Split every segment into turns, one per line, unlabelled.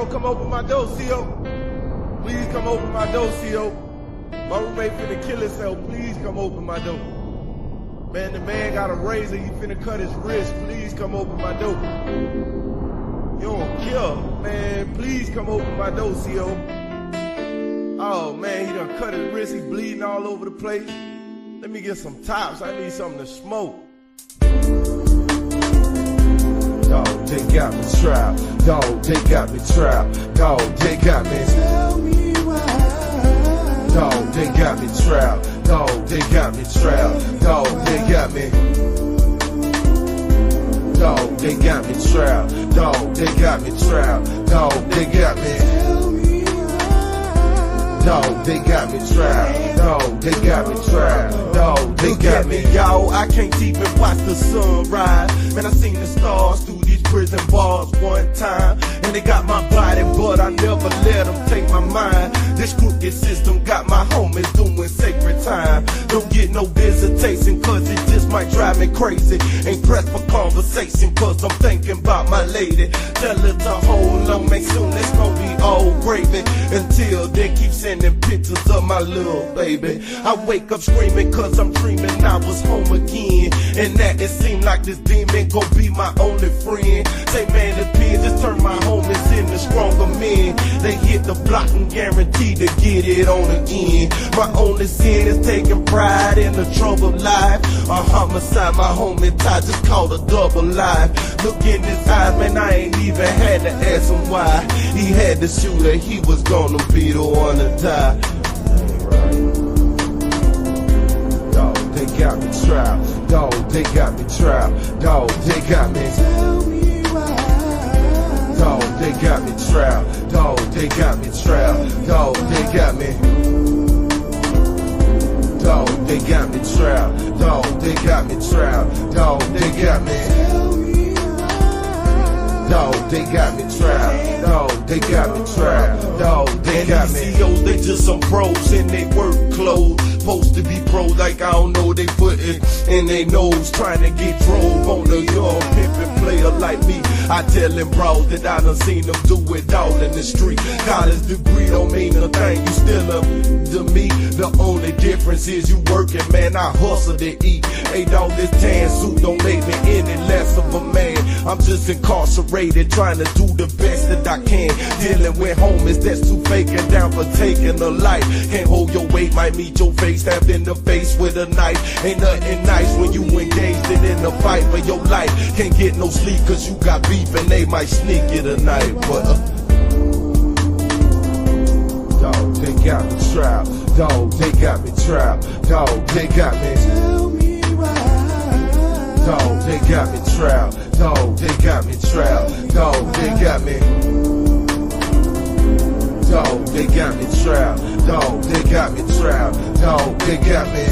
CO, come open my door, CO. Please come open my door, CO. My roommate finna kill himself. Please come open my door. Man, the man got a razor. He finna cut his wrist. Please come open my door. You don't kill. Man, please come open my door, CO. Oh, man, he done cut his wrist. He bleeding all over the place. Let me get some tops. I need something to smoke. Dog, they got me trapped. Dog, they got me trapped. Dog, they got me. Tell me why. Dog, they got me trapped. Dog, they got me trapped. Dog, they got me. Dog, they got me trapped. Dog, they got me trapped. Dog, they got me. Dog, they got me trapped. Dog, they got me trapped. Dog, they got me. Y'all, I can't even watch the sun rise. Man, I seen the stars through these prison bars one time, and they got my body, but I never let them take my mind. This crooked system got my homies doing sacred time. Don't get no visitation, cause it just might drive me crazy. Ain't pressed for conversation, cause I'm thinking about my lady. Tell her to hold on, man, soon it's gonna be all gravy. Until they keep sending pictures of my little baby. I wake up screaming cause I'm dreaming I was home again, and that it seemed like this demon gon' be my only friend. Say man, the pen just turn my homies into stronger men. They hit the block and guaranteed to get it on again. My only sin is taking pride in the troubled life. A homicide, my homie Ty just called a double life. Look in his eyes, man, I ain't even had to ask him why. He had to shoot her, he was gonna be the one to die. Dog, they got me trapped. Dog, they got me trapped. Dog, they got me. Tell me why. Dog, they got me trapped. Dog, they got me trapped. Dog, they got me. Dog, they got me trapped. Dog, they got me trapped. Dog, they got me. Dog, they got me trapped. Dog, they got me trapped. Dog, they got me. CEOs, they just some pros in they work clothes. Supposed to be pro, like I don't know, they put it in they nose, trying to get drove on a young pimpin' player like me. I tell them bros that I done seen them do it all in the street. College degree don't mean a thing, you still up to me. The only difference is you working, man, I hustle to eat. Hey dog, this tan suit don't make me any less of a man. I'm just incarcerated, trying to do the best that I can. Dealing with homies that's too fake and down for taking a life. Can't hold your weight, might meet your face, stabbed in the face with a knife. Ain't nothing nice when you engaged in a fight for your life. Can't get no sleep cause you got beef and they might sneak you tonight. But dog, they got me trapped. Dog, they got me trapped. Dog, they got me. Tell me why. Dog, they got me trapped. Dog, they got me trapped. Dog, they got me. Dog, they got me trapped. Dog, they got me trapped. Dog, they got me.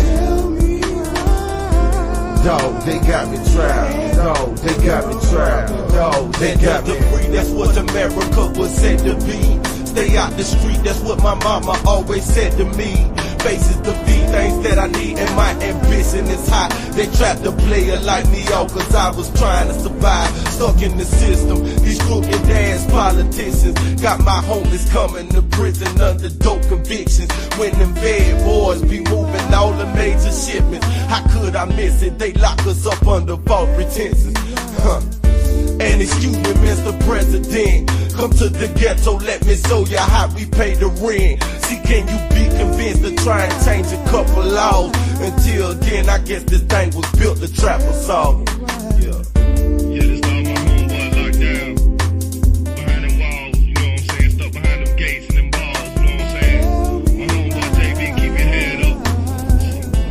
Dog, they got me trapped. Dog, they got me trapped. Dog, they got me. Free, that's what America was said to be. Stay out the street, that's what my mama always said to me. Faces to be things that I need, and my ambition is high. They tried to play it like me off cause I was trying to survive. Stuck in the system, these crooked ass politicians got my homies coming to prison under dope convictions. When them bad boys be moving all the major shipments, how could I miss it? They lock us up under false pretenses. And excuse me, Mr. President, come to the ghetto, let me show you how we pay the rent. See, can you be convinced to try and change a couple laws? Until then, I guess this thing was built to trap us all. Yeah.
Yeah, this all my homeboys locked down behind them walls, you know what I'm saying? Stuck behind them gates and them balls, you know what I'm saying? My homeboy JB, keep your head up.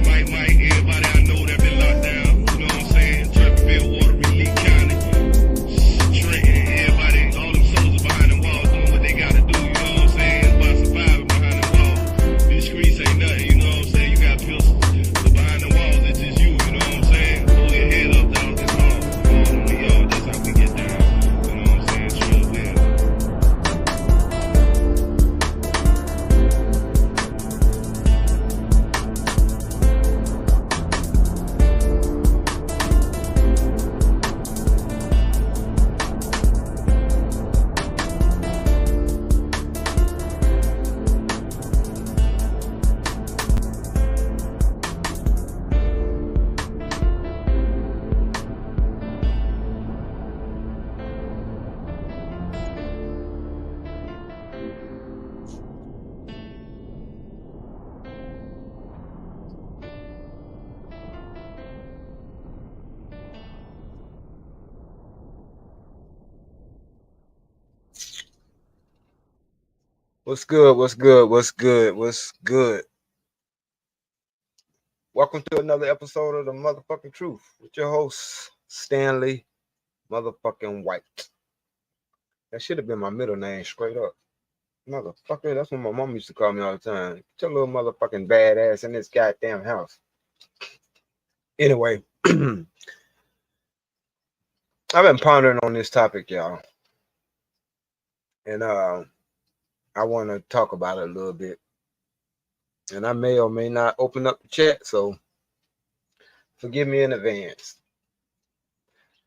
Mike, everybody I know that been locked down, you know what I'm saying? Trapperville, Waterville, Lee County, Trenton, everybody, all them soldiers behind them walls doing what they gotta do, you know what I'm saying? It's about surviving behind them walls. These streets ain't nothing, you know what I'm saying? You got pistols, but behind the walls, it's just you know what I'm saying? Hold your head up.
What's good? What's good? What's good? What's good? Welcome to another episode of the Motherfucking Truth with your host, Stanley Motherfucking White. That should have been my middle name straight up. Motherfucker, that's what my mom used to call me all the time. Get your little motherfucking badass in this goddamn house. Anyway, I've been pondering on this topic, y'all. And I want to talk about it a little bit. And I may or may not open up the chat, so forgive me in advance.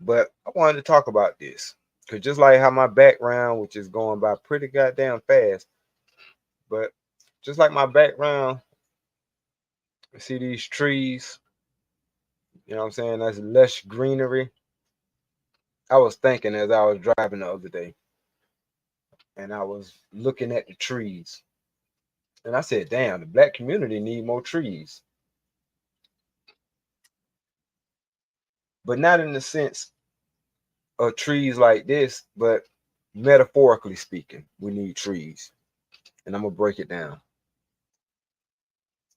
But I wanted to talk about this. Because just like how my background, which is going by pretty goddamn fast, but just like my background, you see these trees, you know what I'm saying? That's lush greenery. I was thinking as I was driving the other day, and I was looking at the trees, and I said, damn, the black community need more trees. But not in the sense of trees like this, but metaphorically speaking, we need trees. And I'm going to break it down.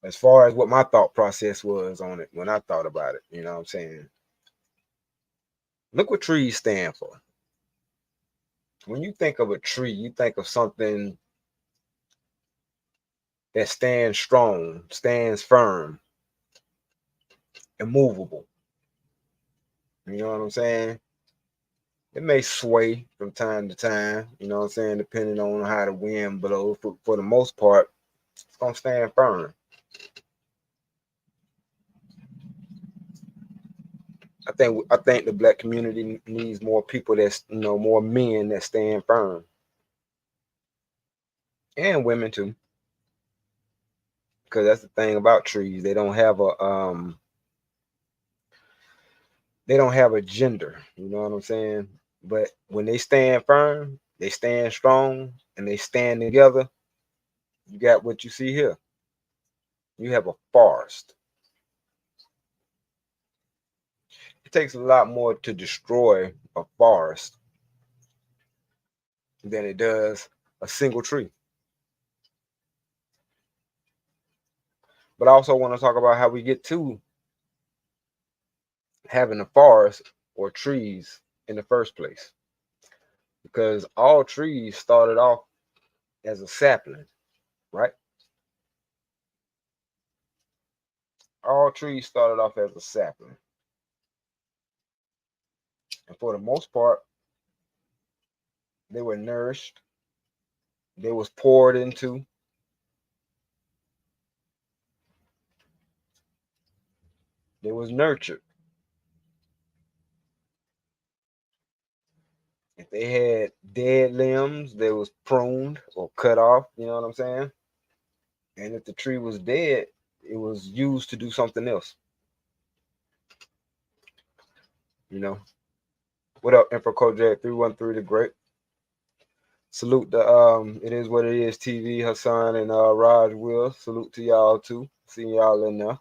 As far as what my thought process was on it when I thought about it, you know what I'm saying? Look what trees stand for. When you think of a tree, you think of something that stands strong, stands firm, immovable. You know what I'm saying? It may sway from time to time, you know what I'm saying, depending on how the wind blows. For the most part, it's going to stand firm. I think the black community needs more people that's, you know, more men that stand firm. And women too. Because that's the thing about trees. They don't have a gender, you know what I'm saying? But when they stand firm, they stand strong, and they stand together, you got what you see here. You have a forest. It takes a lot more to destroy a forest than it does a single tree. But I also want to talk about how we get to having a forest or trees in the first place. Because all trees started off as a sapling, right? All trees started off as a sapling. And for the most part, they were nourished. They was poured into. They was nurtured. If they had dead limbs, they was pruned or cut off, you know what I'm saying? And if the tree was dead, it was used to do something else. You know. What up, Emperor Kojak 313 the Great? Salute the It Is What It Is TV, Hassan and Raj Will. Salute to y'all too. Seeing y'all in there.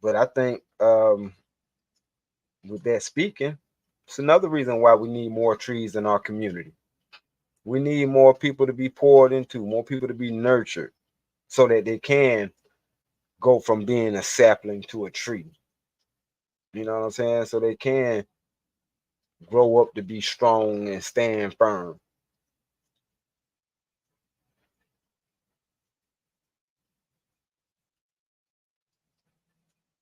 But I think with that speaking, it's another reason why we need more trees in our community. We need more people to be poured into, more people to be nurtured, so that they can go from being a sapling to a tree. You know what I'm saying? So they can grow up to be strong and stand firm.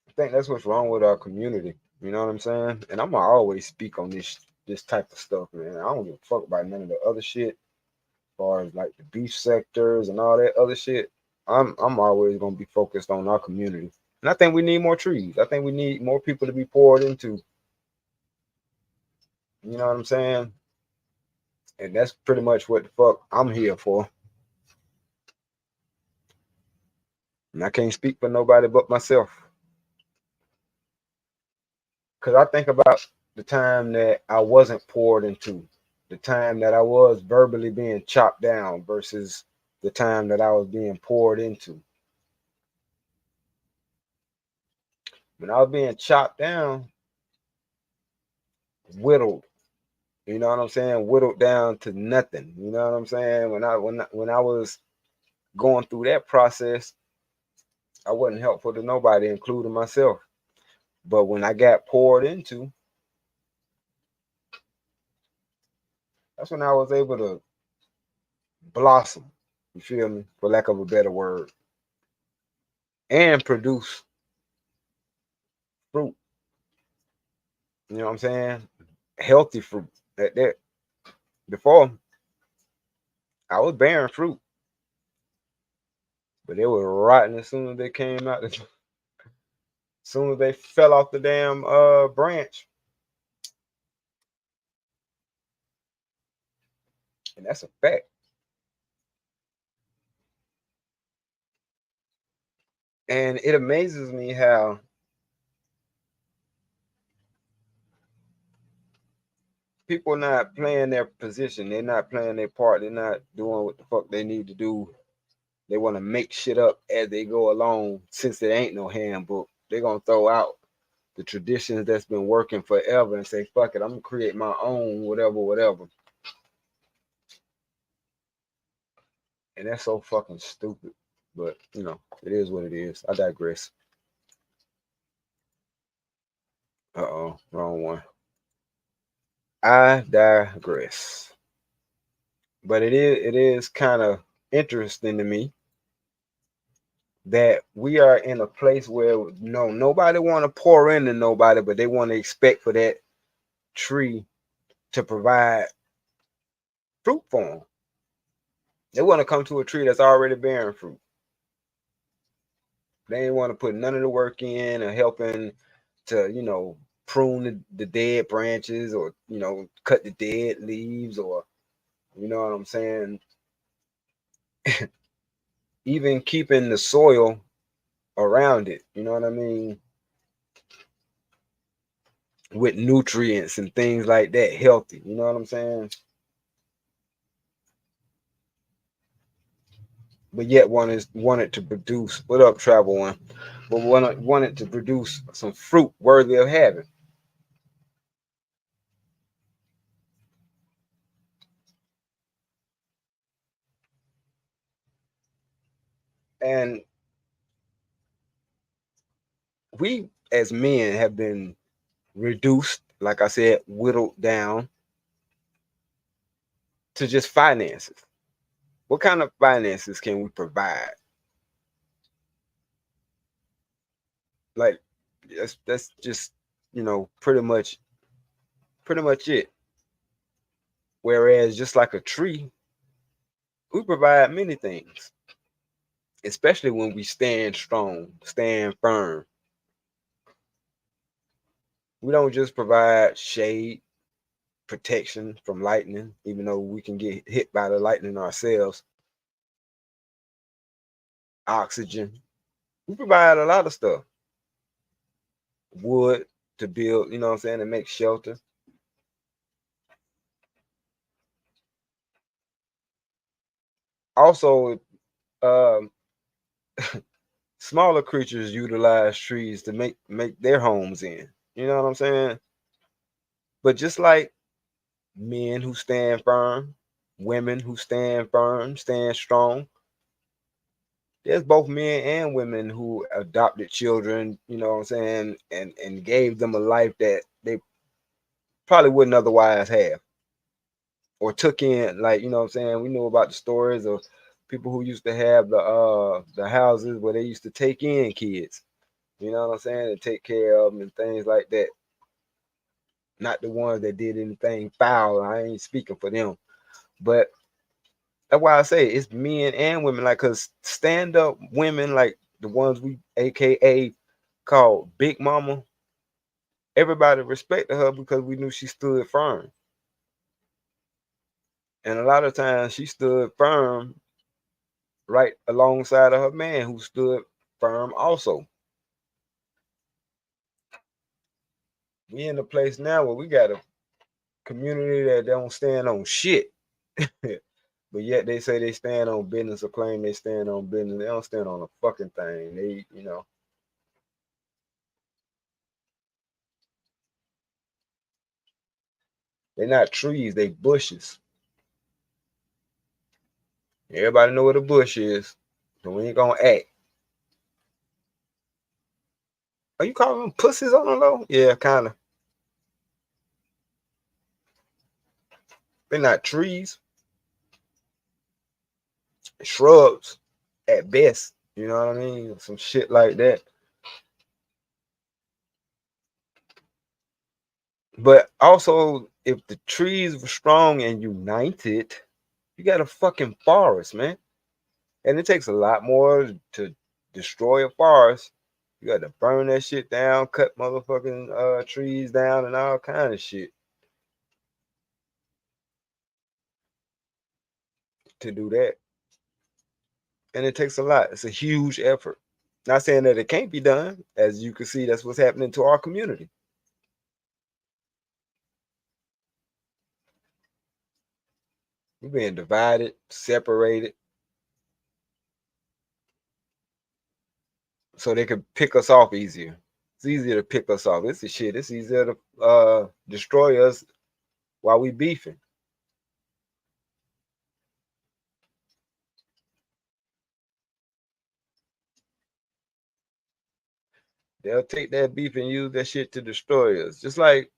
I think that's what's wrong with our community. You know what I'm saying? And I'm gonna always speak on this type of stuff, man. I don't give a fuck about none of the other shit, as far as like the beef sectors and all that other shit. I'm always gonna be focused on our community. And I think we need more trees. I think we need more people to be poured into. You know what I'm saying? And that's pretty much what the fuck I'm here for. And I can't speak for nobody but myself. Because I think about the time that I wasn't poured into, the time that I was verbally being chopped down versus the time that I was being poured into. When I was being chopped down, whittled, You know what I'm saying? Whittled down to nothing. You know what I'm saying? When I was going through that process, I wasn't helpful to nobody, including myself. But when I got poured into, that's when I was able to blossom. You feel me? For lack of a better word, and produce fruit. You know what I'm saying? Healthy fruit. That before I was bearing fruit, but they were rotten as soon as they came out. As soon as they fell off the damn branch, and that's a fact. And it amazes me how people not playing their position. They're not playing their part. They're not doing what the fuck they need to do. They want to make shit up as they go along. Since there ain't no handbook, they're gonna throw out the traditions that's been working forever and say, fuck it, I'm gonna create my own whatever. And that's so fucking stupid. But it is what it is. I digress. Uh-oh, wrong one. I digress. But it is kind of interesting to me that we are in a place where nobody want to pour into nobody, but they want to expect for that tree to provide fruit for them. They want to come to a tree that's already bearing fruit. They ain't want to put none of the work in or helping to prune the dead branches or cut the dead leaves, or you know what I'm saying, even keeping the soil around it, you know what I mean, with nutrients and things like that, healthy, you know what I'm saying. But yet wanted to produce, what up travel one, but wanted to produce some fruit worthy of having. And we as men have been reduced, like I said, whittled down to just finances. What kind of finances can we provide? Like that's just pretty much it. Whereas just like a tree, we provide many things, especially when we stand strong, stand firm. We don't just provide shade, protection from lightning, even though we can get hit by the lightning ourselves, oxygen. We provide a lot of stuff. Wood to build, you know what I'm saying, to make shelter. Also, um, smaller creatures utilize trees to make their homes in. You know what I'm saying? But just like men who stand firm, women who stand firm, stand strong, there's both men and women who adopted children, you know what I'm saying, and gave them a life that they probably wouldn't otherwise have, or took in, like, you know what I'm saying. We know about the stories of people who used to have the houses where they used to take in kids, you know what I'm saying, and take care of them and things like that. Not the ones that did anything foul. I ain't speaking for them, but that's why I say it's men and women. Like, cause stand up women, like the ones we AKA called Big Mama, everybody respected her because we knew she stood firm. And a lot of times she stood firm right alongside of her man who stood firm also. We in a place now where we got a community that don't stand on shit. But yet they say they stand on business, or claim they stand on business. They don't stand on a fucking thing. They're not trees, they bushes. Everybody know what a bush is, so we ain't gonna act. Are you calling them pussies on the low? Yeah, kind of. They're not trees, shrubs at best. You know what I mean? Some shit like that. But also, if the trees were strong and united, you got a fucking forest, man. And it takes a lot more to destroy a forest. You got to burn that shit down, cut motherfucking trees down, and all kind of shit to do that. And it takes a lot. It's a huge effort. Not saying that it can't be done. As you can see, that's what's happening to our community. We're being divided, separated, so they could pick us off easier. It's easier to pick us off. This is shit. It's easier to destroy us while we beefing. They'll take that beef and use that shit to destroy us. Just like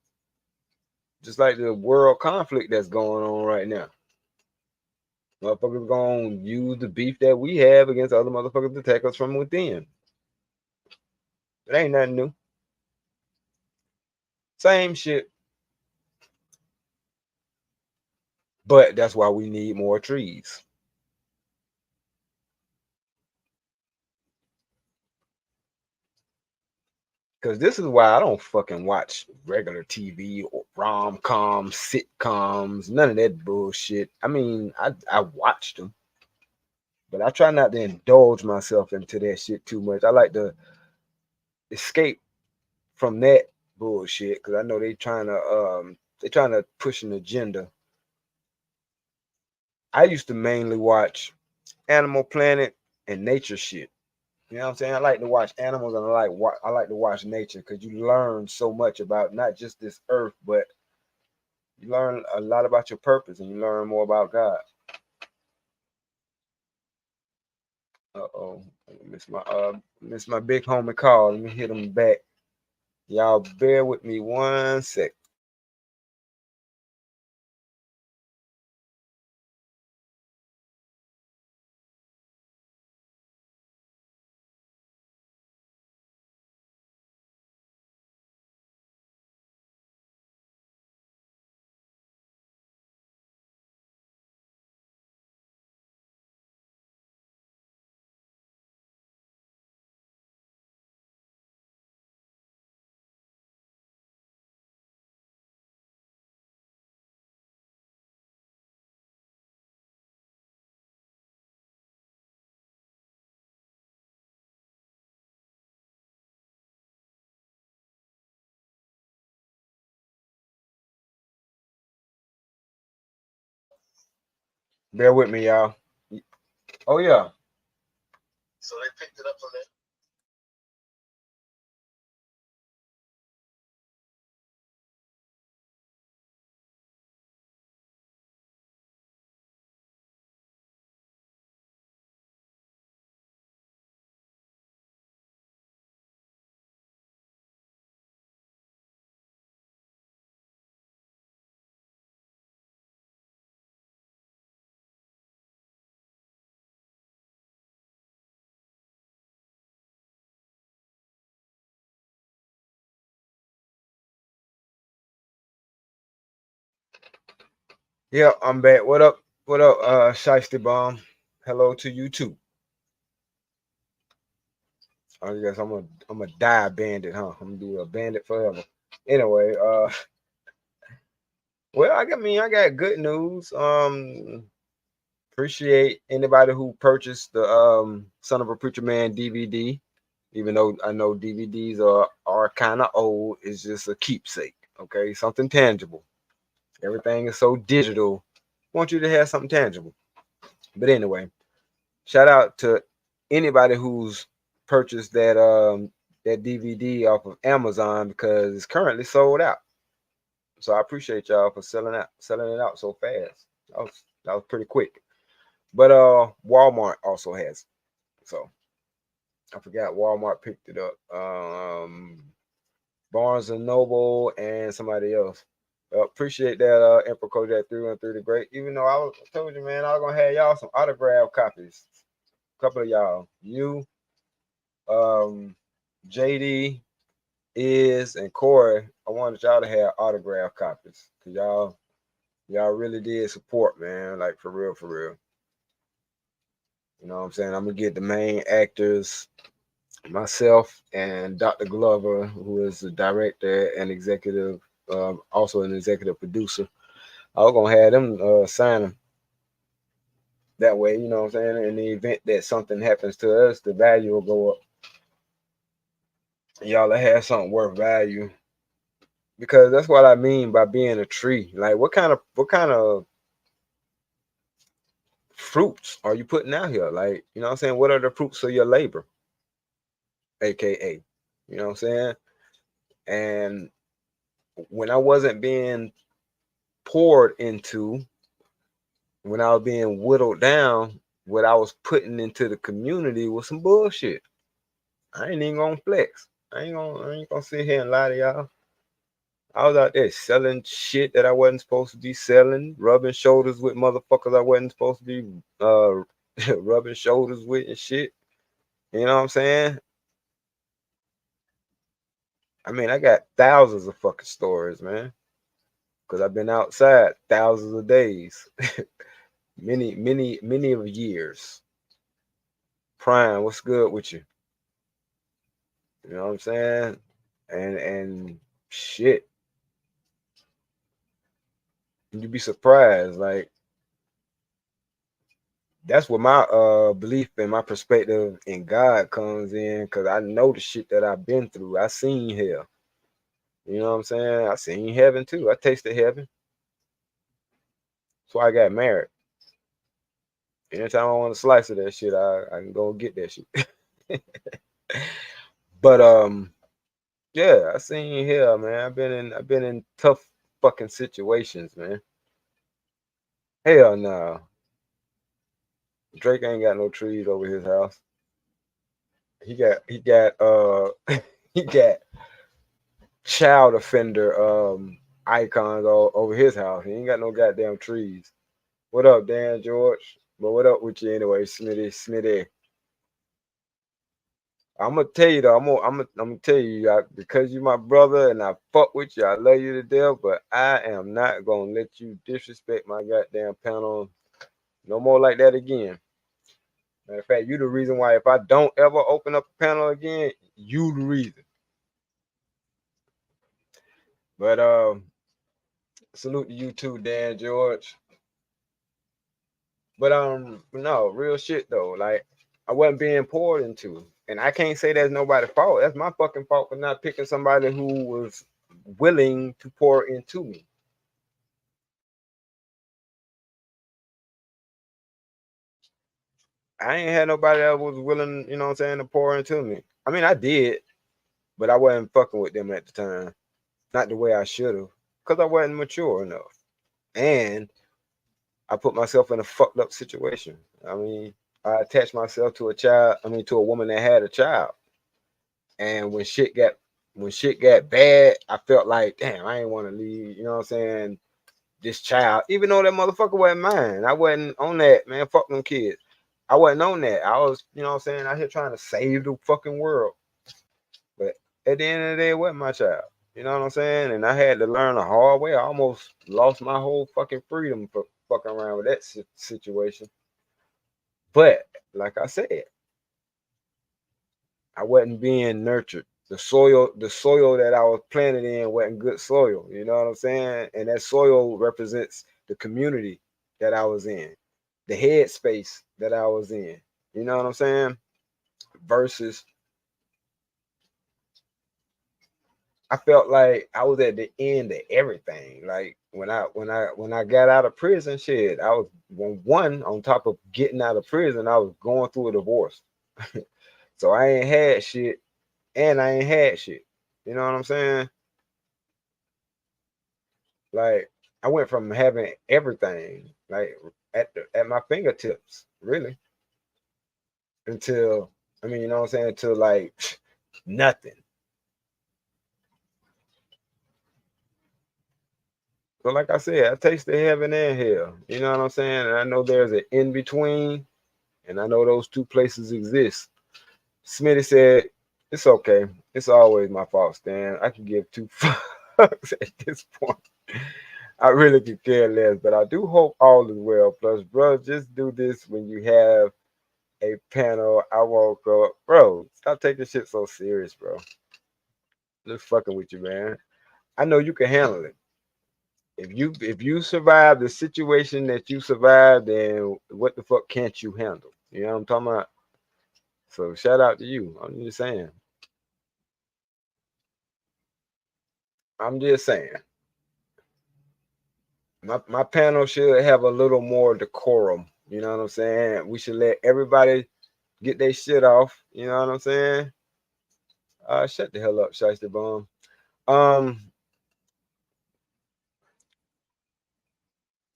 the world conflict that's going on right now. Motherfuckers gonna use the beef that we have against other motherfuckers to attack us from within. It ain't nothing new. Same shit. But that's why we need more trees. Because this is why I don't fucking watch regular TV or rom-coms, sitcoms, none of that bullshit. I mean, I watched them, but I try not to indulge myself into that shit too much. I like to escape from that bullshit because I know they trying to push an agenda. I used to mainly watch Animal Planet and nature shit. You know what I'm saying? I like to watch animals and I like to watch nature because you learn so much about not just this earth, but you learn a lot about your purpose and you learn more about God. Uh-oh. Miss my big homie call. Let me hit him back. Y'all bear with me 1 sec. Bear with me, y'all. Oh yeah. So they picked it up from there. Yeah, I'm back. What up? What up, Shiesty Bomb? Hello to you too. I guess I'm a die bandit, huh? I'm gonna be a bandit forever. Anyway, well, I got good news. Appreciate anybody who purchased the Son of a Preacher Man DVD. Even though I know DVDs are kind of old, it's just a keepsake. Okay, something tangible. Everything is so digital. I want you to have something tangible. But anyway, shout out to anybody who's purchased that DVD off of Amazon because it's currently sold out. So I appreciate y'all for selling it out so fast. That was pretty quick. But Walmart also has it. So I forgot Walmart picked it up. Barnes and Noble and somebody else. Appreciate that, Emperor Kojak 313 the Great. Even though I told you, man, I was gonna have y'all some autograph copies. A couple of y'all, you, JD, Is, and Corey. I wanted y'all to have autograph copies because y'all really did support, man. Like for real, for real. You know what I'm saying? I'm gonna get the main actors, myself and Dr. Glover, who is the director and executive, also an executive producer. I was gonna have them sign them. That way, you know what I'm saying? In the event that something happens to us, the value will go up. Y'all will have something worth value. Because that's what I mean by being a tree. Like what kind of fruits are you putting out here? Like, you know what I'm saying? What are the fruits of your labor? AKA. You know what I'm saying? And when I wasn't being poured into, when I was being whittled down, what I was putting into the community was some bullshit. I ain't even gonna flex. I ain't gonna sit here and lie to y'all. I was out there selling shit that I wasn't supposed to be selling, rubbing shoulders with motherfuckers I wasn't supposed to be rubbing shoulders with and shit. You know what I'm saying? I mean, I got thousands of fucking stories, man. Cause I've been outside thousands of days, many of years. Prime, what's good with you? You know what I'm saying? And shit, you'd be surprised. Like that's where my belief and my perspective in God comes in, because I know the shit that I've been through. I seen hell. You know what I'm saying? I seen heaven too. I tasted heaven. That's why I got married. Anytime I want a slice of that shit, I can go get that shit. But yeah, I seen hell, man. I've been in tough fucking situations, man. Hell no. Drake ain't got no trees over his house. He got he got child offender icons all over his house. He ain't got no goddamn trees. What up, Dan George? But what up with you anyway, Smitty? I'm gonna tell you though. I'm gonna tell you because you my brother and I fuck with you. I love you to death, but I am not gonna let you disrespect my goddamn panel no more like that again. Matter of fact, you the reason why if I don't ever open up a panel again, you the reason. But salute to you too, Dan George. But no, real shit though. Like I wasn't being poured into. And I can't say that's nobody's fault. That's my fucking fault for not picking somebody who was willing to pour into me. I ain't had nobody that was willing, you know what I'm saying, to pour into me. I mean, I did, but I wasn't fucking with them at the time. Not the way I should have, because I wasn't mature enough. And I put myself in a fucked up situation. I mean, I attached myself to to a woman that had a child. And when shit got bad, I felt like, damn, I ain't want to leave, you know what I'm saying, this child, even though that motherfucker wasn't mine. I wasn't on that, man. Fuck them kids. I wasn't on that. I was, you know what I'm saying, out here trying to save the fucking world. But at the end of the day, it wasn't my child. You know what I'm saying? And I had to learn the hard way. I almost lost my whole fucking freedom for fucking around with that situation. But like I said, I wasn't being nurtured. The soil that I was planted in wasn't good soil. You know what I'm saying? And that soil represents the community that I was in, the headspace that I was in. You know what I'm saying? Versus, I felt like I was at the end of everything. Like when I got out of prison, shit, I was one on top of getting out of prison. I was going through a divorce, so I ain't had shit, and I ain't had shit. You know what I'm saying? Like I went from having everything like at my fingertips, really, until I mean, you know what I'm saying, until like nothing. So like I said, I tasted heaven and hell. You know what I'm saying? And I know there's an in between, and I know those two places exist. Smitty said, "It's okay. It's always my fault, Stan. I can give two fucks at this point. I really could care less, but I do hope all is well. Plus, bro, just do this when you have a panel. I woke up, bro. Stop taking shit so serious, bro. Just fucking with you, man. I know you can handle it. If you survive the situation that you survived, then what the fuck can't you handle? You know what I'm talking about? So shout out to you. I'm just saying. I'm just saying. My panel should have a little more decorum. You know what I'm saying? We should let everybody get their shit off. You know what I'm saying? Shut the hell up, Shiesty Bum.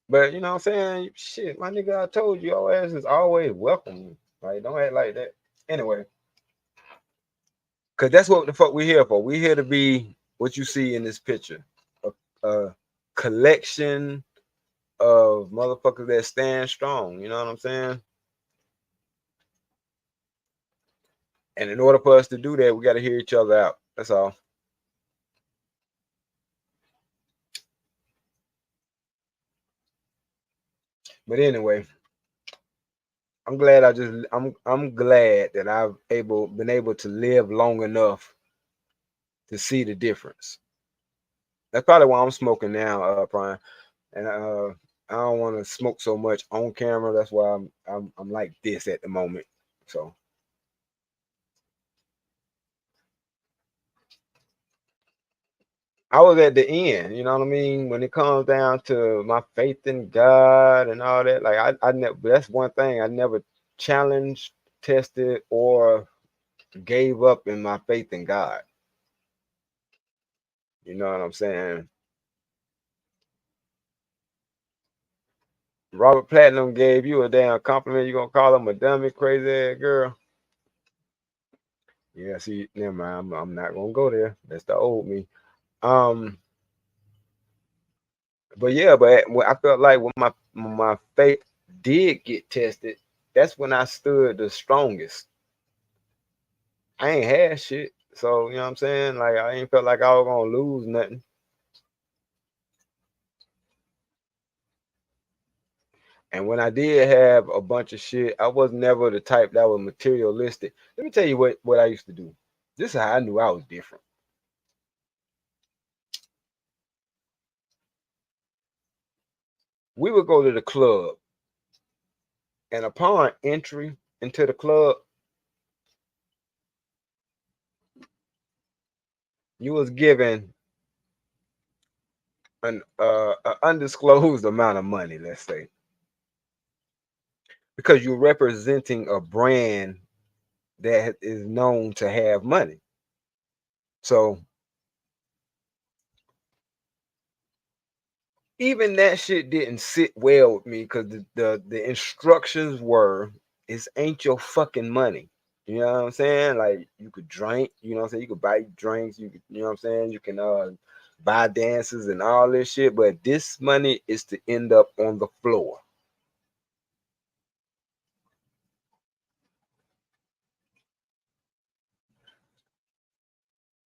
But you know what I'm saying? Shit, my nigga, I told you, your ass is always welcome. Like, don't act like that. Anyway, because that's what the fuck we here for. We here to be what you see in this picture. A collection of motherfuckers that stand strong. You know what I'm saying? And in order for us to do that, we got to hear each other out. That's all. But anyway, I'm glad I'm glad that I've been able to live long enough to see the difference. That's probably why I'm smoking now, Prime. And I don't want to smoke so much on camera. That's why I'm like this at the moment. So I was at the end, you know what I mean? When it comes down to my faith in God and all that, like I never, that's one thing I never challenged, tested, or gave up in my faith in God. You know what I'm saying? Robert Platinum gave you a damn compliment. You gonna call him a dummy, crazy ass girl? Yeah, see, never mind. I'm not gonna go there. That's the old me. Um, but yeah, but I felt like when my faith did get tested, that's when I stood the strongest. I ain't had shit, so you know what I'm saying. Like I ain't felt like I was gonna lose nothing. And when I did have a bunch of shit, I was never the type that was materialistic. Let me tell you what I used to do. This is how I knew I was different. We would go to the club, and upon entry into the club, you was given an undisclosed amount of money, let's say, because you're representing a brand that is known to have money. So even that shit didn't sit well with me because the instructions were, "This ain't your fucking money." You know what I'm saying? Like you could drink, you know what I'm saying? You could buy drinks, you know what I'm saying? You can buy dances and all this shit, but this money is to end up on the floor.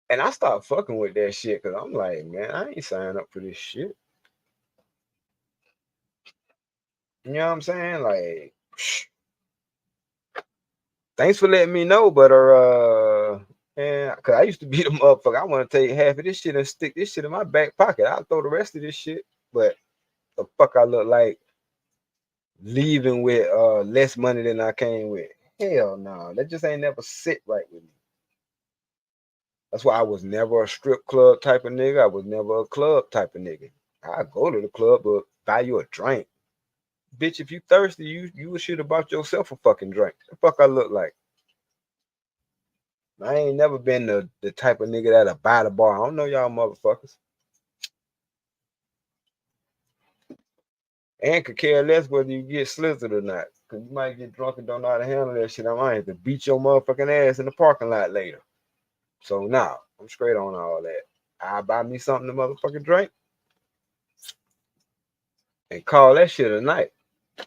And I started fucking with that shit because I'm like, man, I ain't signing up for this shit. You know what I'm saying? Like, thanks for letting me know, but and cause I used to be the motherfucker. I want to take half of this shit and stick this shit in my back pocket. I'll throw the rest of this shit, but the fuck I look like leaving with less money than I came with. Hell no, that just ain't never sit right with me. That's why I was never a strip club type of nigga. I was never a club type of nigga. I go to the club, but buy you a drink. Bitch, if you thirsty, you should have bought yourself a fucking drink. The fuck I look like? I ain't never been the type of nigga that'll buy the bar. I don't know y'all motherfuckers. and could care less whether you get slizzard or not. Cause you might get drunk and don't know how to handle that shit. I might have to beat your motherfucking ass in the parking lot later. So now I'm straight on all that. I buy me something to motherfucking drink and call that shit a night.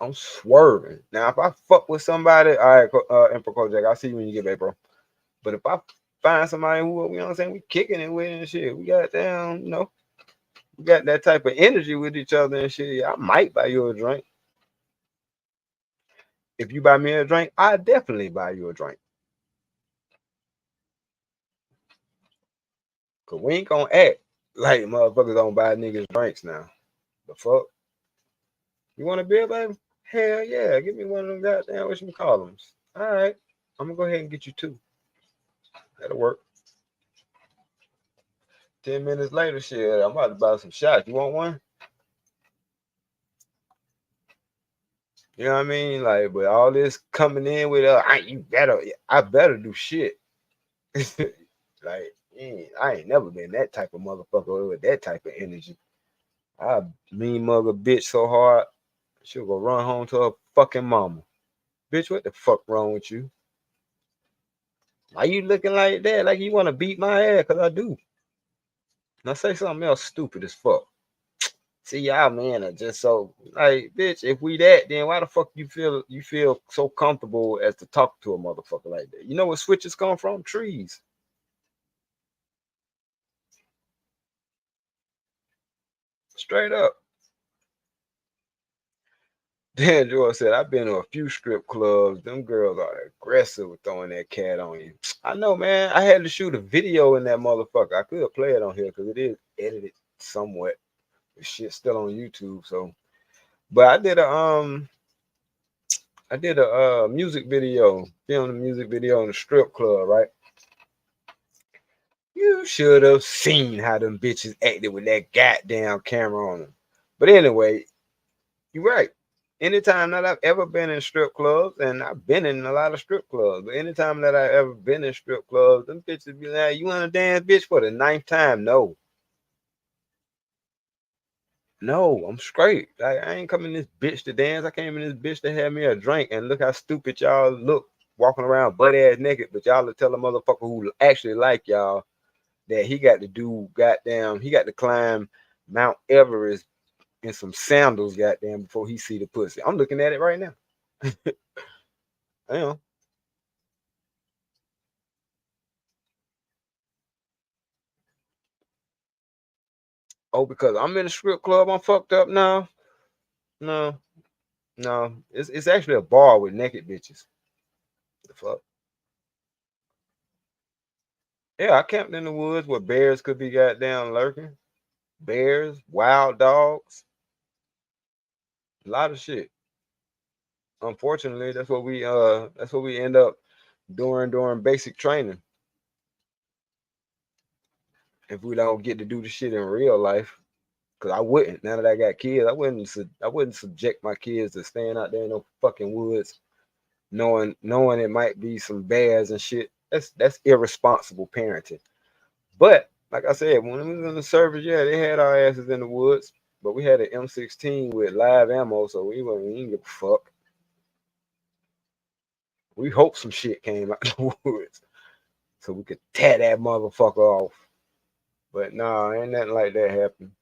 I'm swerving. Now if I fuck with somebody, all right, Emperor Kojak, I'll see you when you get back, bro. But if I find somebody who, you know what I'm saying, we kicking it with and shit, we got down, you know, we got that type of energy with each other and shit. I might buy you a drink. If you buy me a drink, I definitely buy you a drink. Cause we ain't gonna act like motherfuckers don't buy niggas drinks now. The fuck? You want a beer, baby? Hell yeah. Give me one of them goddamn, what you call them? All right. I'm gonna go ahead and get you two. That'll work. 10 minutes later, shit, I'm about to buy some shots. You want one? You know what I mean? Like, but all this coming in with, I better do shit. Like, I ain't never been that type of motherfucker with that type of energy. I mean mother bitch so hard, she'll go run home to her fucking mama. Bitch, what the fuck wrong with you? Why you looking like that? Like you want to beat my ass? Cause I do. Now say something else stupid as fuck. See y'all men are just so like, bitch. If we that, then why the fuck you feel so comfortable as to talk to a motherfucker like that? You know where switches come from? Trees. Straight up. Dan George said, I've been to a few strip clubs. Them girls are aggressive with throwing that cat on you. I know, man. I had to shoot a video in that motherfucker. I could play it on here because it is edited somewhat. The shit's still on YouTube, so. But I did a music video, filmed a music video in a strip club, right? You should have seen how them bitches acted with that goddamn camera on them. But anyway, you're right. Anytime that I've ever been in strip clubs, and I've been in a lot of strip clubs, but anytime that I've ever been in strip clubs, them bitches be like, you want to dance, bitch, for the 9th time? No. No, I'm straight. Like, I ain't coming this bitch to dance. I came in this bitch to have me a drink, and look how stupid y'all look walking around butt ass naked, but y'all will tell a motherfucker who actually like y'all that he got to do goddamn, he got to climb Mount Everest in some sandals, goddamn, before he see the pussy. I'm looking at it right now. Damn. Oh, because I'm in a strip club, I'm fucked up now. No, no. It's actually a bar with naked bitches. The fuck? Yeah, I camped in the woods where bears could be goddamn lurking. Bears, wild dogs, a lot of shit. Unfortunately, that's what we end up doing during basic training. If we don't get to do the shit in real life. Cause I wouldn't. Now that I got kids, I wouldn't subject my kids to staying out there in no fucking woods, knowing it might be some bears and shit. That's irresponsible parenting. But like I said, when we was in the service, yeah, they had our asses in the woods, but we had an M16 with live ammo, so we didn't give a fuck. We hope some shit came out the woods so we could tear that motherfucker off. But nah, ain't nothing like that happen.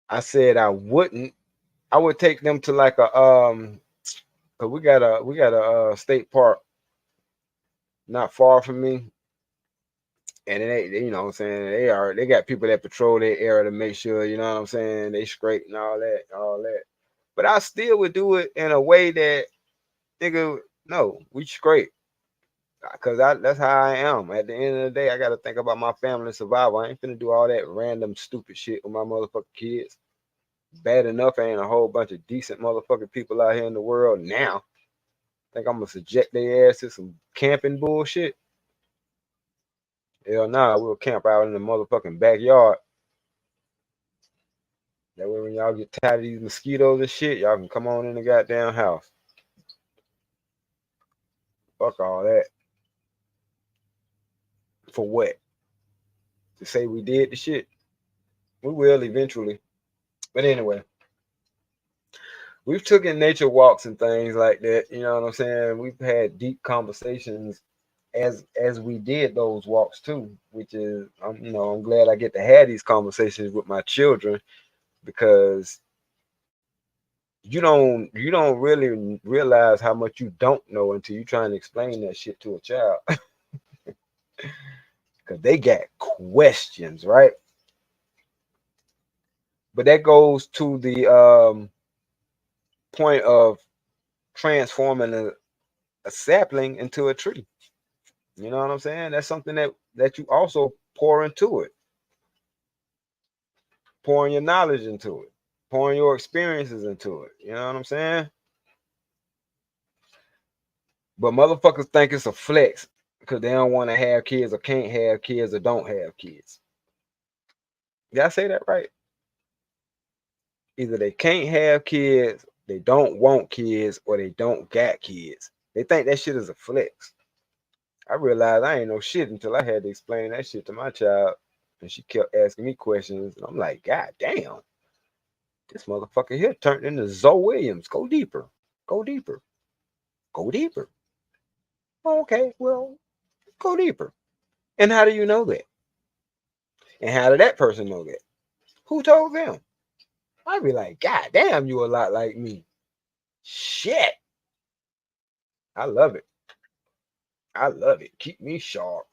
I said I wouldn't. I would take them to like a cause we got a state park not far from me, and they, you know what I'm saying, they got people that patrol their area to make sure, you know what I'm saying, they scrape and all that. But I still would do it in a way that, nigga, no, we scrape. Cause that's how I am. At the end of the day, I gotta think about my family survival. I ain't finna do all that random stupid shit with my motherfucking kids. Bad enough ain't a whole bunch of decent motherfucking people out here in the world now. Think I'm gonna subject their ass to some camping bullshit? Hell nah, we'll camp out in the motherfucking backyard. That way when y'all get tired of these mosquitoes and shit, y'all can come on in the goddamn house. Fuck all that. For what? to say we did the shit. We will eventually. But anyway, we've taken nature walks and things like that. You know what I'm saying? We've had deep conversations as we did those walks too, which is I'm glad I get to have these conversations with my children because you don't really realize how much you don't know until you try and explain that shit to a child because they got questions, right? But that goes to the point of transforming a sapling into a tree. You know what I'm saying? That's something that you also pour into it, pouring your knowledge into it, pouring your experiences into it. You know what I'm saying? But motherfuckers think it's a flex because they don't want to have kids or can't have kids or don't have kids. Did I say that right? Either they can't have kids, they don't want kids, or they don't got kids. They think that shit is a flex. I realized I ain't know shit until I had to explain that shit to my child. And she kept asking me questions. And I'm like, God damn, this motherfucker here turned into Zoe Williams. Go deeper. Go deeper. Go deeper. Okay, well, go deeper. And how do you know that? And how did that person know that? Who told them? I'd be like, God damn, you a lot like me. Shit. I love it. I love it. Keep me sharp.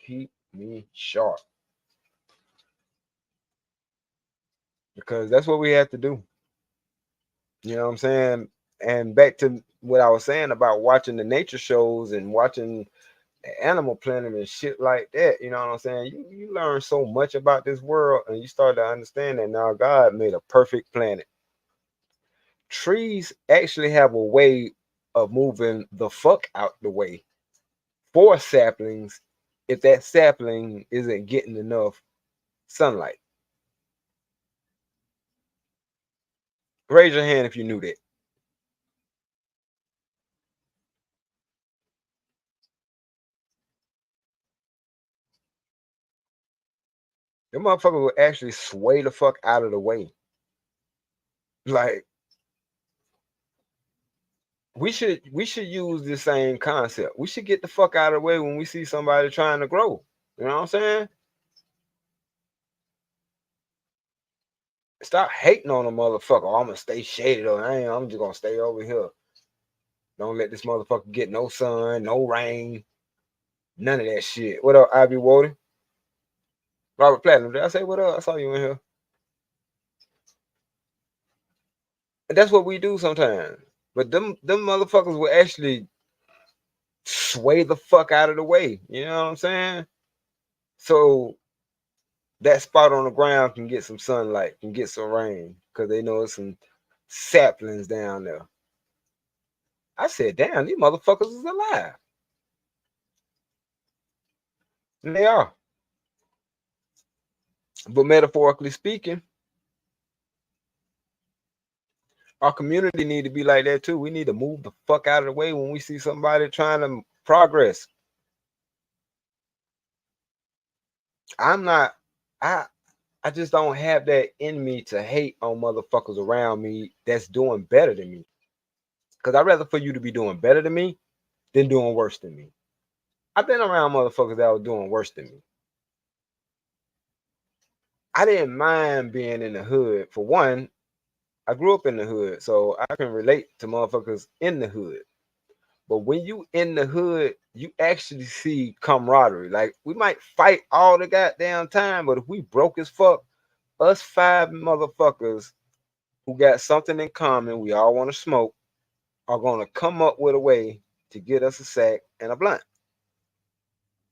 Keep me sharp. Because that's what we have to do. You know what I'm saying? And back to what I was saying about watching the nature shows and watching Animal Planet and shit like that. You know what I'm saying? You learn so much about this world and you start to understand that now God made a perfect planet. Trees actually have a way of moving the fuck out the way for saplings if that sapling isn't getting enough sunlight. Raise your hand if you knew that. The motherfucker will actually sway the fuck out of the way. Like we should use the same concept. We should get the fuck out of the way when we see somebody trying to grow. You know what I'm saying? Stop hating on a motherfucker. Oh, I'm gonna stay shaded or I'm just gonna stay over here. Don't let this motherfucker get no sun, no rain, none of that shit. What up, Ivy Woden? Robert Platinum, did I say what up? I saw you in here. And that's what we do sometimes. But them motherfuckers will actually sway the fuck out of the way. You know what I'm saying? So that spot on the ground can get some sunlight, can get some rain, because they know it's some saplings down there. I said, damn, these motherfuckers is alive. And they are. But metaphorically speaking, our community need to be like that too. We need to move the fuck out of the way when we see somebody trying to progress. I just don't have that in me to hate on motherfuckers around me that's doing better than me. Because I'd rather for you to be doing better than me than doing worse than me. I've been around motherfuckers that were doing worse than me. I didn't mind being in the hood. For one, I grew up in the hood, so I can relate to motherfuckers in the hood. But when you in the hood, you actually see camaraderie. Like we might fight all the goddamn time, but if we broke as fuck, us 5 motherfuckers who got something in common, we all want to smoke, are gonna come up with a way to get us a sack and a blunt.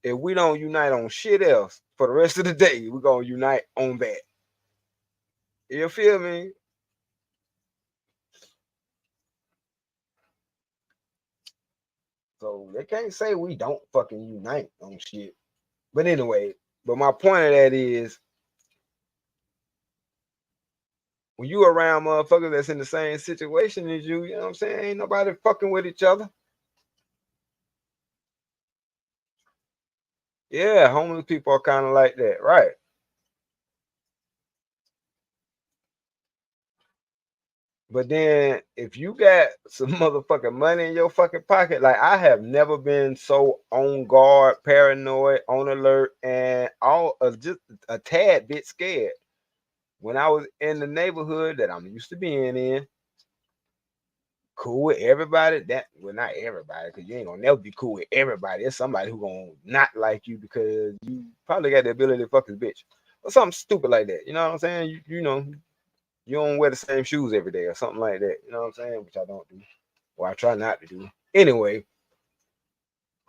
If we don't unite on shit else for the rest of the day, we're gonna unite on that. You feel me? So they can't say we don't fucking unite on shit. But anyway, but my point of that is when you around motherfuckers that's in the same situation as you know what I'm saying? Ain't nobody fucking with each other. Yeah, homeless people are kind of like that, right? But then if you got some motherfucking money in your fucking pocket, like I have never been so on guard, paranoid, on alert, and all just a tad bit scared. When I was in the neighborhood that I'm used to being in, cool with everybody. That well, not everybody, because you ain't gonna never be cool with everybody. It's somebody who gonna not like you because you probably got the ability to fuck his bitch or something stupid like that. You know what I'm saying? You know, you don't wear the same shoes every day or something like that. You know what I'm saying? Which I don't do. Or I try not to do. Anyway,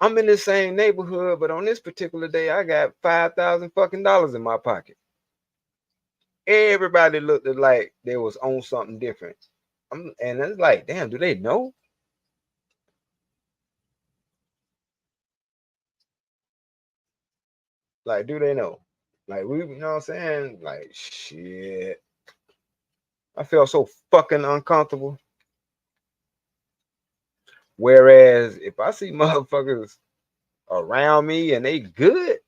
I'm in the same neighborhood, but on this particular day, I got $5,000 in my pocket. Everybody looked like they was on something different. And it's like, damn, do they know? Like, do they know? Like, we, you know what I'm saying? Like, shit. I felt so fucking uncomfortable. Whereas if I see motherfuckers around me and they good,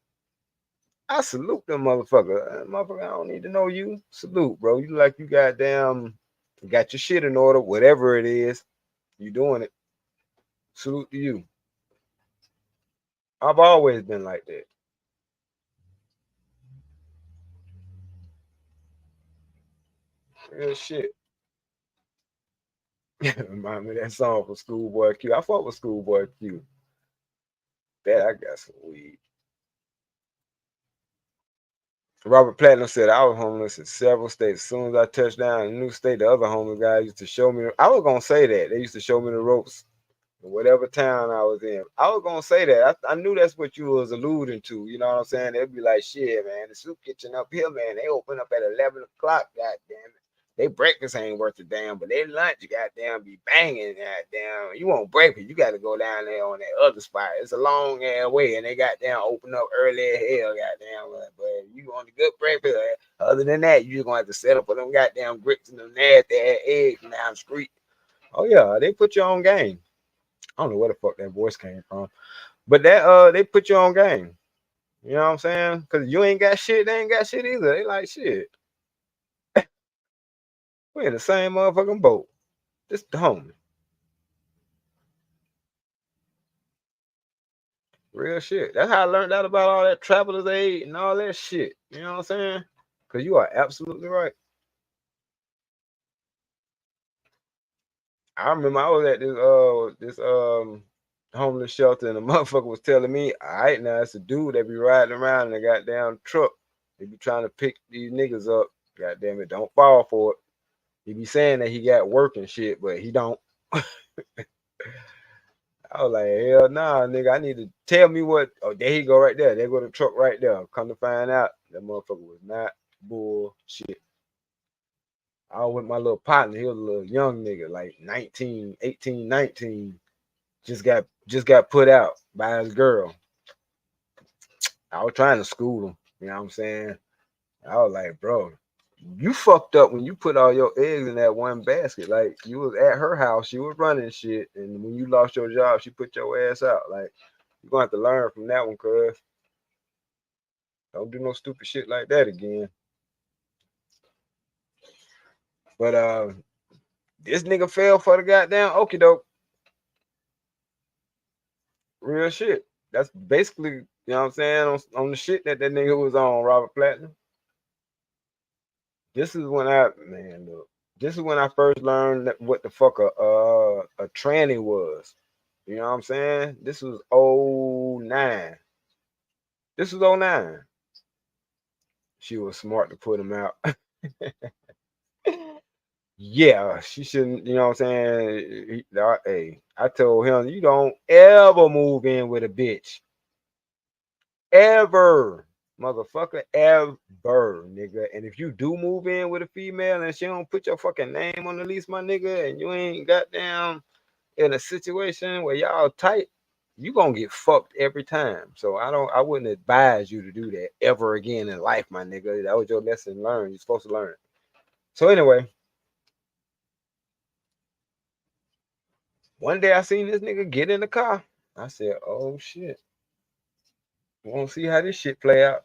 I salute them motherfucker. Motherfucker, I don't need to know you. Salute, bro. You like you goddamn got your shit in order, whatever it is. You doing it. Salute to you. I've always been like that. Real shit. Remind me of that song from Schoolboy Q. I fought with Schoolboy Q. Bet I got some weed. Robert Platinum said I was homeless in several states. As soon as I touched down in a new state, the other homeless guys used to show me. I was gonna say that they used to show me the ropes in whatever town I was in. I was gonna say that. I knew that's what you was alluding to. You know what I'm saying? They'd be like, "Shit, man, the soup kitchen up here, man. They open up at 11 o'clock. God damn it. They breakfast ain't worth a damn, but their lunch, goddamn, be banging. Goddamn, you won't breakfast. You got to go down there on that other spot. It's a long ass way, and they goddamn open up early as hell. Goddamn, but you on the good breakfast. Other than that, you just gonna have to settle for them goddamn grits and them nasty ass eggs from down the street. Oh yeah, they put you on game. I don't know where the fuck that voice came from, but that they put you on game. You know what I'm saying? Cause you ain't got shit, they ain't got shit either. They like shit. We in the same motherfucking boat. This the homie. Real shit. That's how I learned out about all that traveler's aid and all that shit. You know what I'm saying? Cause you are absolutely right. I remember I was at this homeless shelter and the motherfucker was telling me, all right, now it's a dude that be riding around in a goddamn truck. They be trying to pick these niggas up. Goddamn it, don't fall for it. He be saying that he got work and shit, but he don't. I was like, hell nah, nigga. I need to tell me what. Oh, there he go right there. There go the truck right there. Come to find out, that motherfucker was not bullshit. I was with my little partner. He was a little young nigga, like 19, 18, 19. Just got put out by his girl. I was trying to school him. You know what I'm saying? I was like, bro, you fucked up when you put all your eggs in that one basket. Like you was at her house, she was running shit, and when you lost your job, she put your ass out. Like you're gonna have to learn from that one, cuz don't do no stupid shit like that again. But this nigga fell for the goddamn okie doke. Real shit. That's basically, you know what I'm saying, on the shit that nigga was on, Robert Platinum. This is when I, man, look, this is when I first learned what the fuck a tranny was. You know what I'm saying? This was '09. This was '09. She was smart to put him out. Yeah, she shouldn't, you know what I'm saying? Hey, I told him, you don't ever move in with a bitch. Ever. Motherfucker, ever, nigga. And if you do move in with a female and she don't put your fucking name on the lease, my nigga, and you ain't goddamn in a situation where y'all tight, you gonna get fucked every time. So I wouldn't advise you to do that ever again in life, my nigga. That was your lesson learned. You're supposed to learn it. So anyway, one day I seen this nigga get in the car. I said, oh shit. Want to see how this shit play out.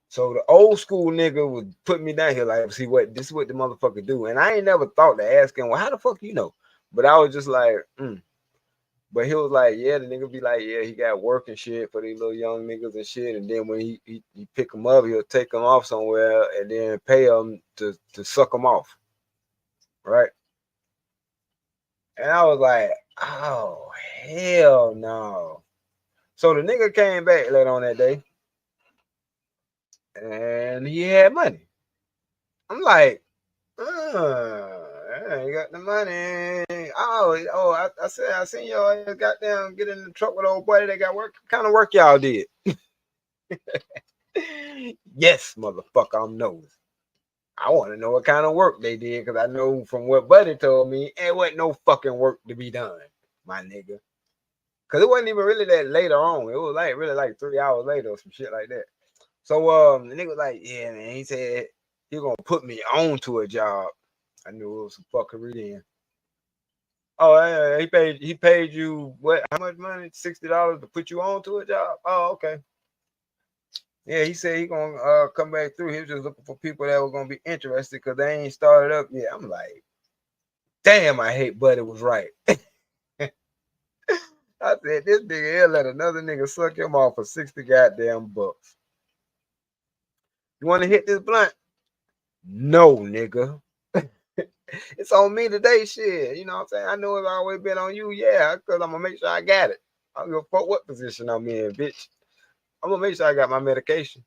So the old school nigga would put me down here like, see what this is what the motherfucker do, and I ain't never thought to ask him, well, how the fuck you know? But I was just like, But he was like, yeah, the nigga be like, yeah, he got work and shit for these little young niggas and shit, and then when he pick them up, he'll take them off somewhere and then pay them to suck them off, right? And I was like, oh hell no. So the nigga came back later on that day, and he had money. I'm like, I ain't got the money. I said, I seen y'all goddamn get in the truck with old boy. They got work. What kind of work y'all did? Yes, motherfucker, I'm nosy. I want to know what kind of work they did because I know from what Buddy told me, it wasn't no fucking work to be done, my nigga. Because it wasn't even really that later on. It was like really like 3 hours later or some shit like that. So the nigga was like, yeah, man, he said he gonna put me on to a job. I knew it was some fuckery then. Oh, yeah, he paid you what? How much money? $60 to put you on to a job? Oh, okay. Yeah, he said he gonna come back through. He was just looking for people that were gonna be interested because they ain't started up yet. I'm like, damn, I hate Buddy was right. I said this nigga here let another nigga suck him off for 60 goddamn bucks. You want to hit this blunt? No, nigga. It's on me today, shit. You know what I'm saying? I know it's always been on you, yeah, because I'm gonna make sure I got it. I don't give a fuck what position I'm in, bitch. I'm gonna make sure I got my medication.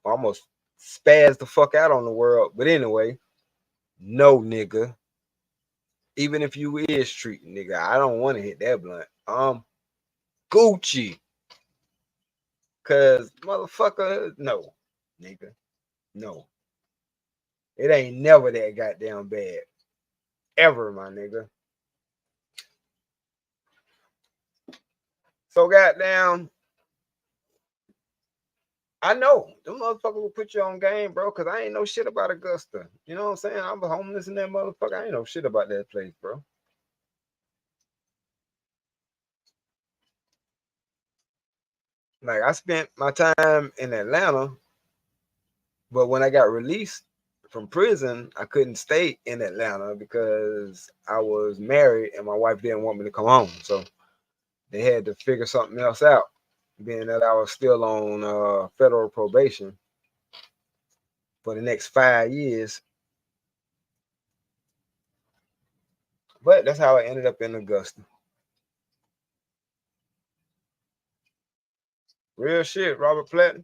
I almost spaz the fuck out on the world. But anyway, no, nigga. Even if you is treating, nigga, I don't want to hit that blunt. Gucci. Cause motherfucker, no, nigga. No. It ain't never that goddamn bad. Ever, my nigga. So goddamn, I know them motherfuckers will put you on game, bro, because I ain't know shit about Augusta. You know what I'm saying? I'm homeless in that motherfucker. I ain't know shit about that place, bro. Like I spent my time in Atlanta, but when I got released from prison, I couldn't stay in Atlanta because I was married and my wife didn't want me to come home. So they had to figure something else out, being that I was still on federal probation for the next 5 years. But that's how I ended up in Augusta. Real shit, Robert Platten.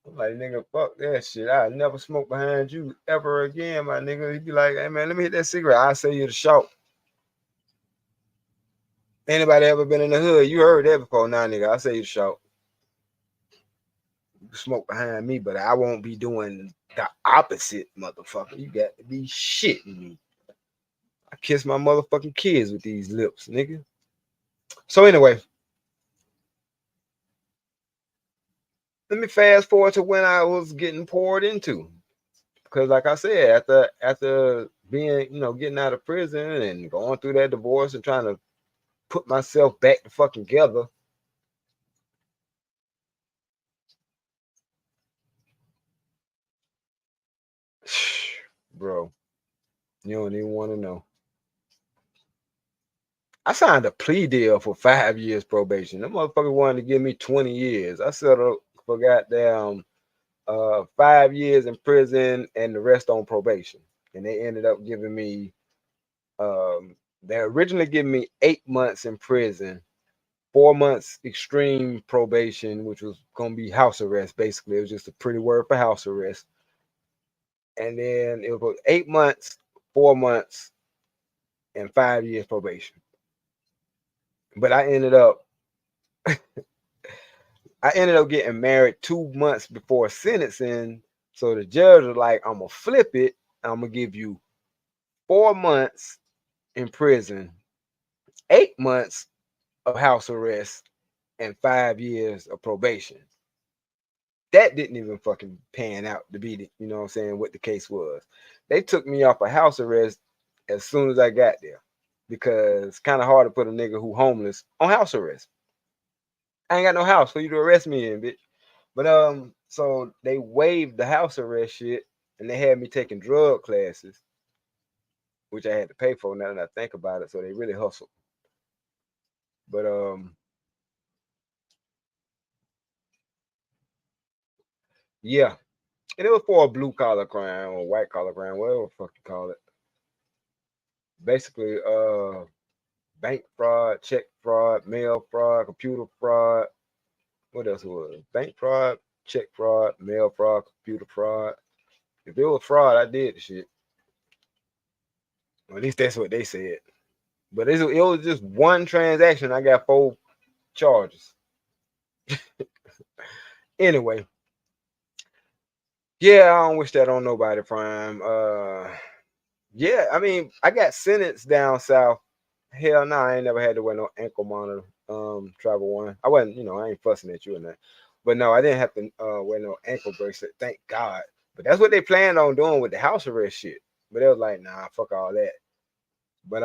I'm like, nigga, fuck that shit. I never smoke behind you ever again, my nigga. He'd be like, hey man, let me hit that cigarette. I'll sell you the shout. Anybody ever been in the hood? You heard that before, nah, nigga. I'll sell you the shout. You smoke behind me, but I won't be doing the opposite, motherfucker. You got to be shitting me. I kiss my motherfucking kids with these lips, nigga. So anyway, let me fast forward to when I was getting poured into. Because like I said, after being, getting out of prison and going through that divorce and trying to put myself back to fucking together, bro, you don't even want to know. I signed a plea deal for 5 years probation. That motherfucker wanted to give me 20 years. I settled for goddamn 5 years in prison and the rest on probation. And they ended up giving me they originally gave me 8 months in prison, 4 months extreme probation, which was gonna be house arrest. Basically, it was just a pretty word for house arrest. And then it was 8 months, 4 months, and 5 years probation. But I ended up getting married 2 months before sentencing. So the judge was like, I'm gonna flip it. I'm gonna give you 4 months in prison, 8 months of house arrest, and 5 years of probation. That didn't even fucking pan out to be, what I'm saying, what the case was. They took me off of house arrest as soon as I got there because it's kind of hard to put a nigga who homeless on house arrest. I ain't got no house for you to arrest me in, bitch. But so they waived the house arrest shit, and they had me taking drug classes, which I had to pay for. Now that I think about it, so they really hustled. But yeah, and it was for a blue collar crime or white collar crime, whatever the fuck you call it. Basically, bank fraud, check fraud, mail fraud, computer fraud. What else was it? Bank fraud, check fraud, mail fraud, computer fraud. If it was fraud, I did the shit. Or at least that's what they said. But it was just one transaction. I got 4 charges. Anyway, yeah, I don't wish that on nobody, Prime. Yeah, I mean, I got sentenced down south. Hell no, I ain't never had to wear no ankle monitor. Travel one. I wasn't, I ain't fussing at you and that. But no, I didn't have to wear no ankle bracelet. Thank God. But that's what they planned on doing with the house arrest shit. But they was like, nah, fuck all that. But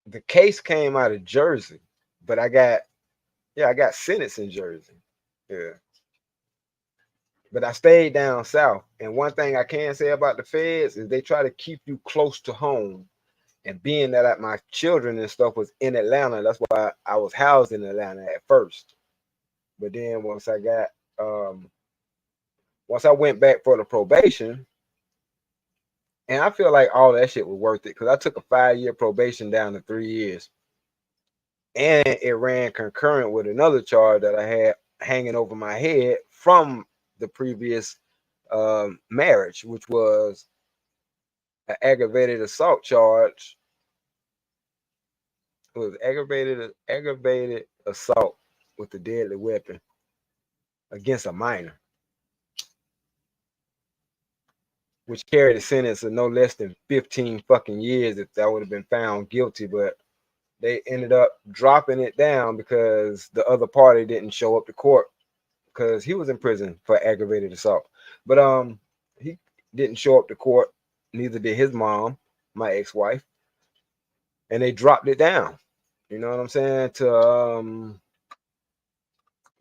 the case came out of Jersey, but I got sentenced in Jersey. Yeah. But I stayed down south. And one thing I can say about the feds is they try to keep you close to home. And being that my children and stuff was in Atlanta, that's why I was housed in Atlanta at first. But then once I went back for the probation, and I feel like all that shit was worth it because I took a 5-year probation down to 3 years. And it ran concurrent with another charge that I had hanging over my head from the previous marriage, which was an aggravated assault charge. It was aggravated assault with a deadly weapon against a minor, which carried a sentence of no less than 15 fucking years if I would have been found guilty. But they ended up dropping it down because the other party didn't show up to court because he was in prison for aggravated assault. But he didn't show up to court. Neither did his mom, my ex-wife, and they dropped it down. You know what I'm saying? To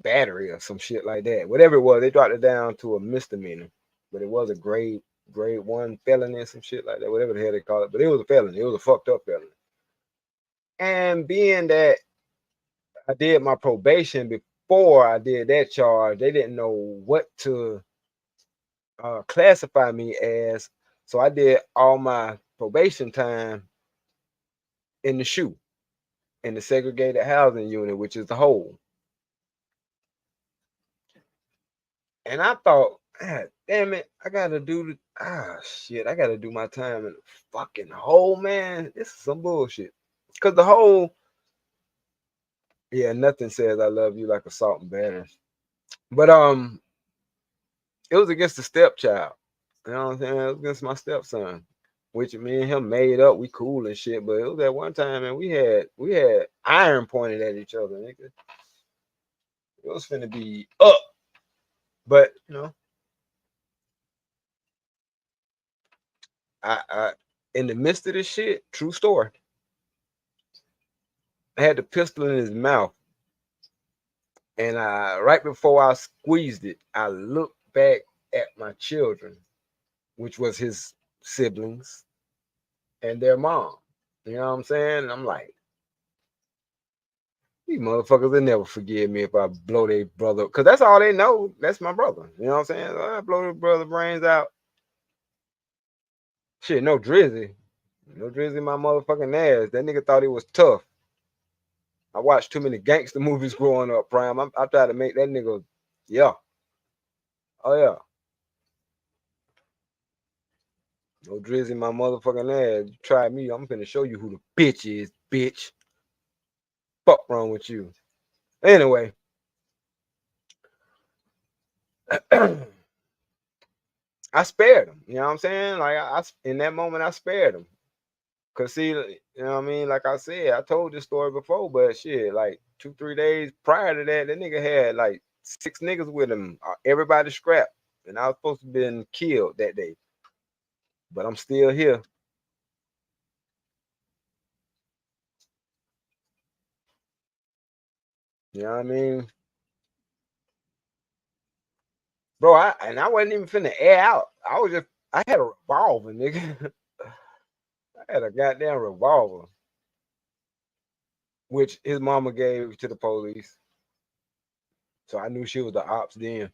battery or some shit like that. Whatever it was, they dropped it down to a misdemeanor, but it was a grade 1 felony or some shit like that. Whatever the hell they call it, but it was a felony. It was a fucked up felony. And being that I did my probation before I did that charge, they didn't know what to classify me as. So I did all my probation time in the SHU, in the segregated housing unit, which is the hole. And I thought, God damn it, I gotta do I gotta do my time in the fucking hole, man. This is some bullshit. Cause the hole, yeah, nothing says I love you like a salt and batter. But it was against the stepchild. You know what I'm saying? It was against my stepson, which me and him made up. We cool and shit. But it was at one time, and we had iron pointed at each other, nigga. It was finna be up. But I in the midst of this shit, true story, I had the pistol in his mouth, and right before I squeezed it, I looked back at my children, which was his siblings and their mom. You know what I'm saying? And I'm like, these motherfuckers will never forgive me if I blow their brother, because that's all they know. That's my brother. You know what I'm saying? I blow their brother brains out. Shit, no Drizzy. No Drizzy, my motherfucking ass. That nigga thought he was tough. I watched too many gangster movies growing up, Prime. I tried to make that nigga, yeah. Oh, yeah. No Drizzy, my motherfucking ass. You try me, I'm finna show you who the bitch is, bitch. Fuck wrong with you. Anyway. I spared him. You know what I'm saying? Like, in that moment, I spared him. Cause see, you know what I mean? Like I said, I told this story before, but shit, like 2-3 days prior to that nigga had like 6 niggas with him. Everybody scrapped, and I was supposed to have been killed that day. But I'm still here. You know what I mean? Bro, I wasn't even finna air out. I had a revolver, nigga. I had a goddamn revolver, which his mama gave to the police. So I knew she was the ops then.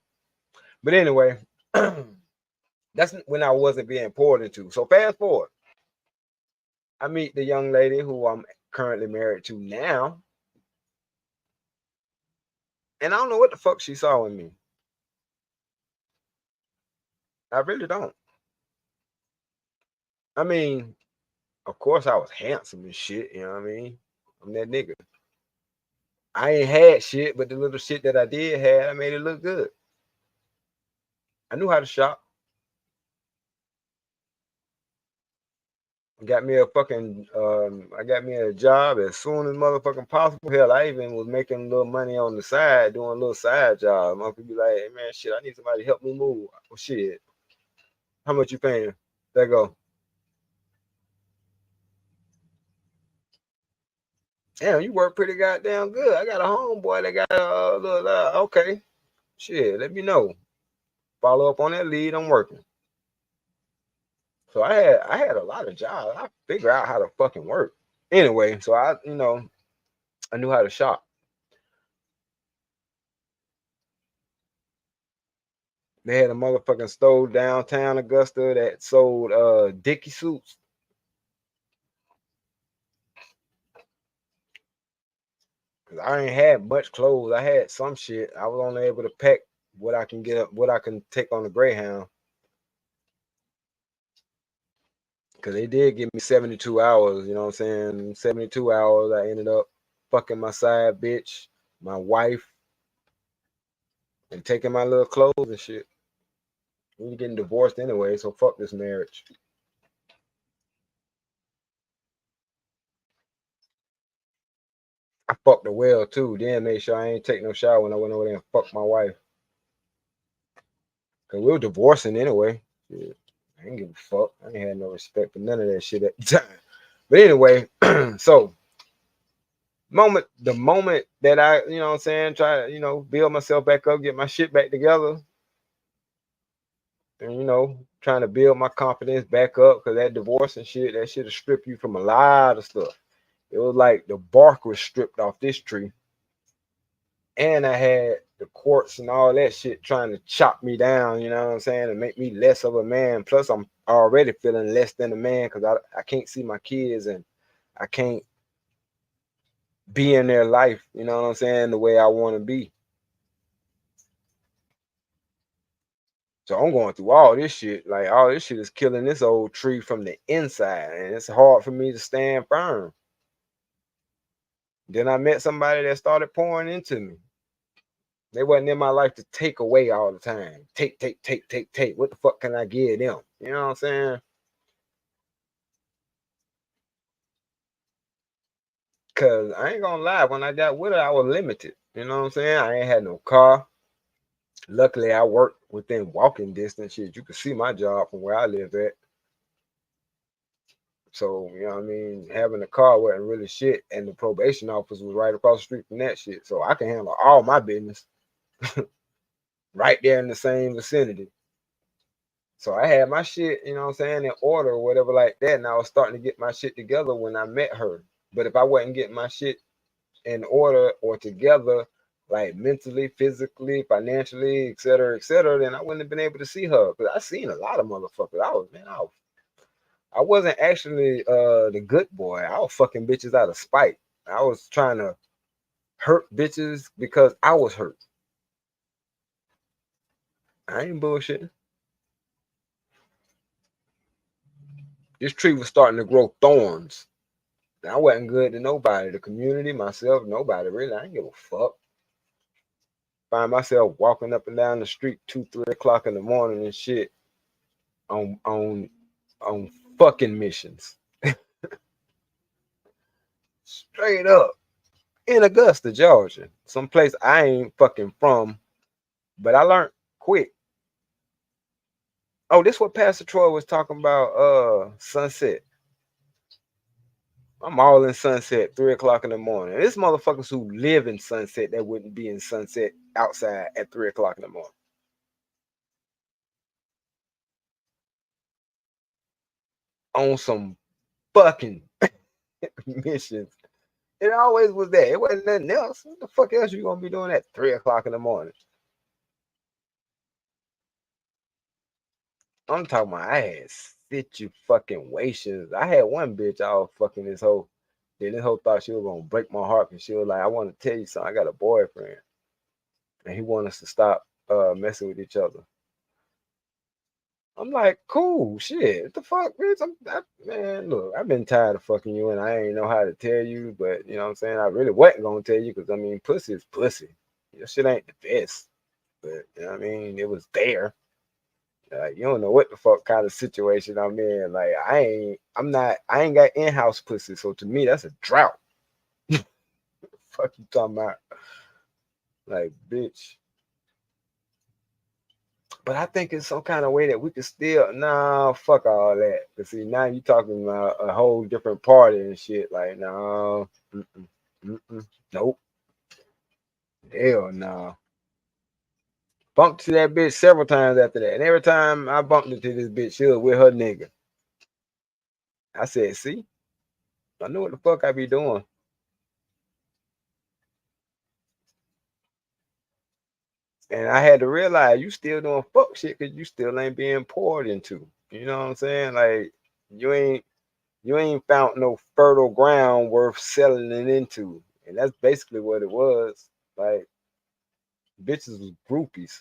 But anyway, that's when I wasn't being poured into. So fast forward, I meet the young lady who I'm currently married to now. And I don't know what the fuck she saw in me. I really don't. I mean, of course I was handsome and shit, you know what I mean? I'm that nigga. I ain't had shit, but the little shit that I did have, I made it look good. I knew how to shop. Got me a fucking I got me a job as soon as motherfucking possible. Hell, I even was making a little money on the side, doing a little side job. Motherfucker be like, hey man, shit, I need somebody to help me move. Oh shit. How much you paying? There go. Damn, you work pretty goddamn good. I got a homeboy that got a little okay. Shit, let me know. Follow up on that lead. I'm working. So I had a lot of jobs. I figure out how to fucking work. Anyway, so I knew how to shop. They had a motherfucking store downtown Augusta that sold Dickie suits. Cause I ain't had much clothes. I had some shit. I was only able to pack what I can get up, what I can take on the Greyhound. Cause they did give me 72 hours, you know what I'm saying? 72 hours. I ended up fucking my side bitch, my wife, and taking my little clothes and shit. We getting divorced anyway, so fuck this marriage. I fucked her well too. Then made sure I ain't take no shower when I went over there and fucked my wife. Cause we were divorcing anyway. Shit, I ain't give a fuck. I ain't had no respect for none of that shit at the time. But anyway, so the moment that I, you know what I'm saying, try to, build myself back up, get my shit back together, and trying to build my confidence back up, because that divorce and shit, that shit'll strip you from a lot of stuff. It was like the bark was stripped off this tree, and I had the courts and all that shit trying to chop me down, you know what I'm saying, and make me less of a man. Plus, I'm already feeling less than a man because I can't see my kids and I can't be in their life, you know what I'm saying, the way I want to be. So I'm going through all this shit. Like, all this shit is killing this old tree from the inside, and it's hard for me to stand firm. Then I met somebody that started pouring into me. They wasn't in my life to take away all the time. Take, take, take, take, take. What the fuck can I give them? You know what I'm saying? Cause I ain't gonna lie, when I got with her, I was limited. You know what I'm saying? I ain't had no car. Luckily, I worked within walking distance. Shit, you could see my job from where I live at. So, you know what I mean? Having a car wasn't really shit. And the probation office was right across the street from that shit. So I can handle all my business right there in the same vicinity. So I had my shit, you know what I'm saying, in order or whatever like that. And I was starting to get my shit together when I met her. But if I wasn't getting my shit in order or together, like mentally, physically, financially, et cetera, then I wouldn't have been able to see her. Because I seen a lot of motherfuckers. I wasn't actually the good boy. I was fucking bitches out of spite. I was trying to hurt bitches because I was hurt. I ain't bullshitting. This tree was starting to grow thorns. I wasn't good to nobody. The community, myself, nobody really. I ain't give a fuck. Find myself walking up and down the street 2, 3 o'clock in the morning and shit on fucking missions. Straight up. In Augusta, Georgia. Someplace I ain't fucking from, but I learned quick. Oh, this what Pastor Troy was talking about, sunset. I'm all in Sunset, 3 o'clock in the morning. There's motherfuckers who live in Sunset that wouldn't be in Sunset outside at 3 o'clock in the morning. On some fucking missions. It always was that. It wasn't nothing else. What the fuck else you gonna be doing at 3 o'clock in the morning? I'm talking about I had situations. I had one bitch I was fucking this whole. Then this whole thought she was gonna break my heart because she was like, I want to tell you something. I got a boyfriend. And he want us to stop messing with each other. I'm like, cool, shit. What the fuck, bitch? Man, look, I've been tired of fucking you and I ain't know how to tell you, but you know what I'm saying? I really wasn't gonna tell you because I mean pussy is pussy. Your shit ain't the best. But you know what I mean? It was there. You don't know what the fuck kind of situation I'm in. Like I ain't got in-house pussy. So to me, that's a drought. Fuck you talking about? Like, bitch. But I think it's some kind of way that we can still, nah, fuck all that. Cause see, now you talking about a whole different party and shit. Like, no, nope, hell no. Bumped to that bitch several times after that. And every time I bumped into this bitch, she was with her nigga. I said, see, I know what the fuck I be doing. And I had to realize you still doing fuck shit because you still ain't being poured into. You know what I'm saying? Like, you ain't found no fertile ground worth selling it into. And that's basically what it was. Like, bitches was groupies.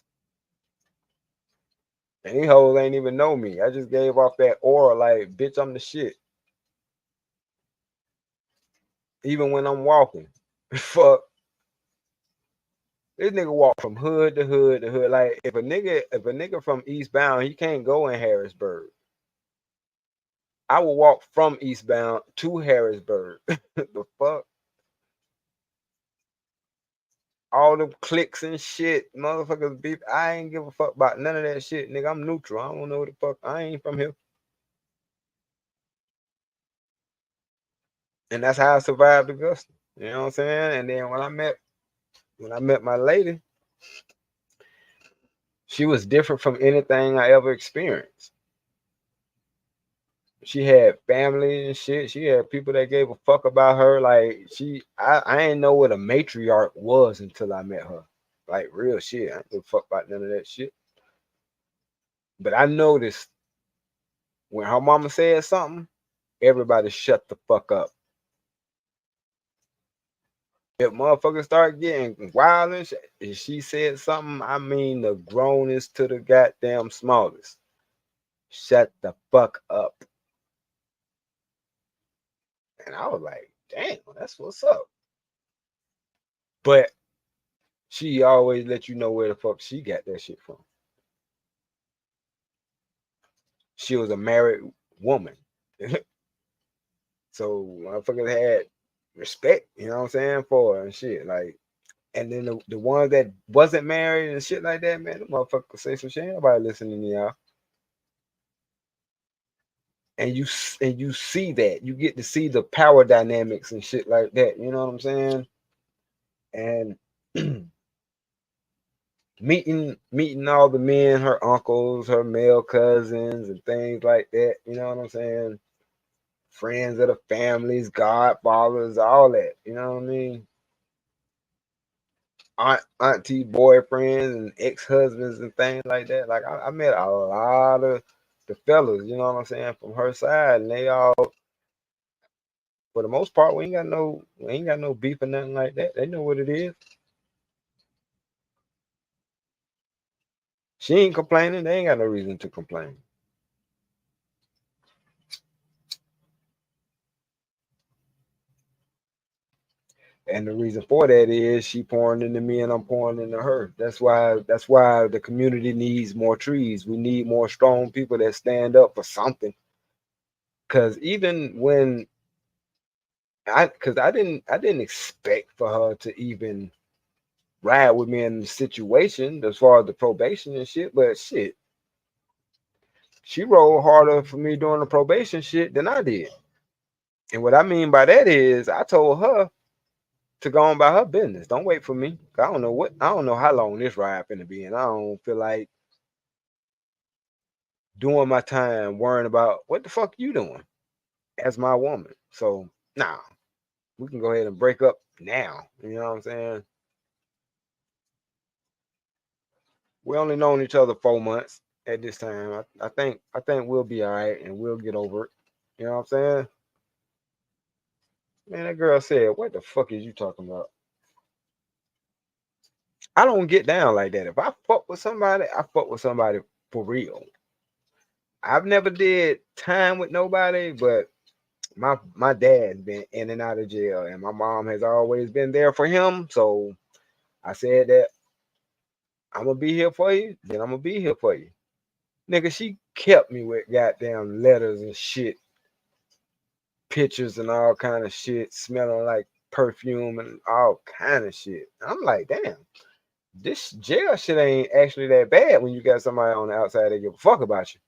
And these hoes ain't even know me. I just gave off that aura like, bitch, I'm the shit. Even when I'm walking. Fuck. This nigga walk from hood to hood to hood. Like, if a nigga from Eastbound, he can't go in Harrisburg. I will walk from Eastbound to Harrisburg. The fuck? All them clicks and shit, motherfuckers beef. I ain't give a fuck about none of that shit, nigga. I'm neutral. I don't know what the fuck. I ain't from here. And that's how I survived Augusta. You know what I'm saying? And then when I met my lady, she was different from anything I ever experienced. She had family and shit. She had people that gave a fuck about her. Like I didn't know what a matriarch was until I met her. Like real shit. I didn't give a fuck about none of that shit. But I noticed when her mama said something, everybody shut the fuck up. If motherfuckers start getting wild and shit, if she said something, I mean the grownest to the goddamn smallest. Shut the fuck up. And I was like, damn, that's what's up. But she always let you know where the fuck she got that shit from. She was a married woman. So motherfuckers had respect, you know what I'm saying, for her and shit. Like, and then the ones that wasn't married and shit like that, man, the motherfuckers say some shit. Ain't nobody listening to y'all. And you see that. You get to see the power dynamics and shit like that. You know what I'm saying? And meeting all the men, her uncles, her male cousins, and things like that. You know what I'm saying? Friends of the families, godfathers, all that. You know what I mean? Auntie boyfriends and ex-husbands and things like that. Like I met a lot of the fellas, you know what I'm saying, from her side, and they all, for the most part, we ain't got no beef or nothing like that. They know what it is. She ain't complaining. They ain't got no reason to complain. And the reason for that is she pouring into me and I'm pouring into her. That's why the community needs more trees. We need more strong people that stand up for something. Cause even when I didn't expect for her to even ride with me in the situation as far as the probation and shit, but shit. She rolled harder for me during the probation shit than I did. And what I mean by that is I told her to go on by her business. Don't wait for me. I don't know how long this ride finna be, and I don't feel like doing my time worrying about what the fuck you doing as my woman. So nah, we can go ahead and break up now. You know what I'm saying? We only known each other 4 months at this time. I think we'll be all right and we'll get over it. You know what I'm saying? Man, that girl said, "What the fuck is you talking about?" I don't get down like that. If I fuck with somebody, I fuck with somebody for real. I've never did time with nobody, but my dad's been in and out of jail, and my mom has always been there for him. So I said that I'm gonna be here for you, then I'm gonna be here for you. Nigga, she kept me with goddamn letters and shit, pictures and all kind of shit, smelling like perfume and all kind of shit. I'm like, damn, this jail shit ain't actually that bad when you got somebody on the outside that give a fuck about you.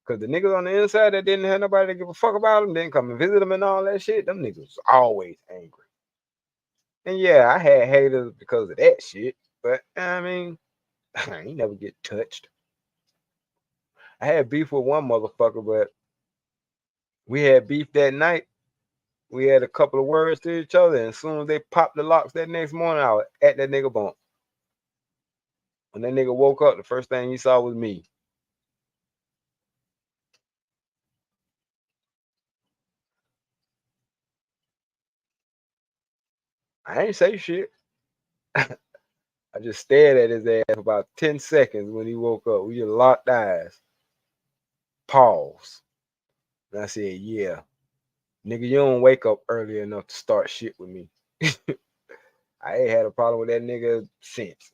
Cause the niggas on the inside that didn't have nobody to give a fuck about them, didn't come and visit them and all that shit, them niggas was always angry. And yeah, I had haters because of that shit, but I mean, I ain't never get touched. I had beef with one motherfucker, but we had beef that night. We had a couple of words to each other, and as soon as they popped the locks that next morning, I was at that nigga bump. When that nigga woke up, the first thing he saw was me. I ain't say shit. I just stared at his ass for about 10 seconds when he woke up. We just locked eyes. Pause. And I said, yeah, nigga, you don't wake up early enough to start shit with me. I ain't had a problem with that nigga since.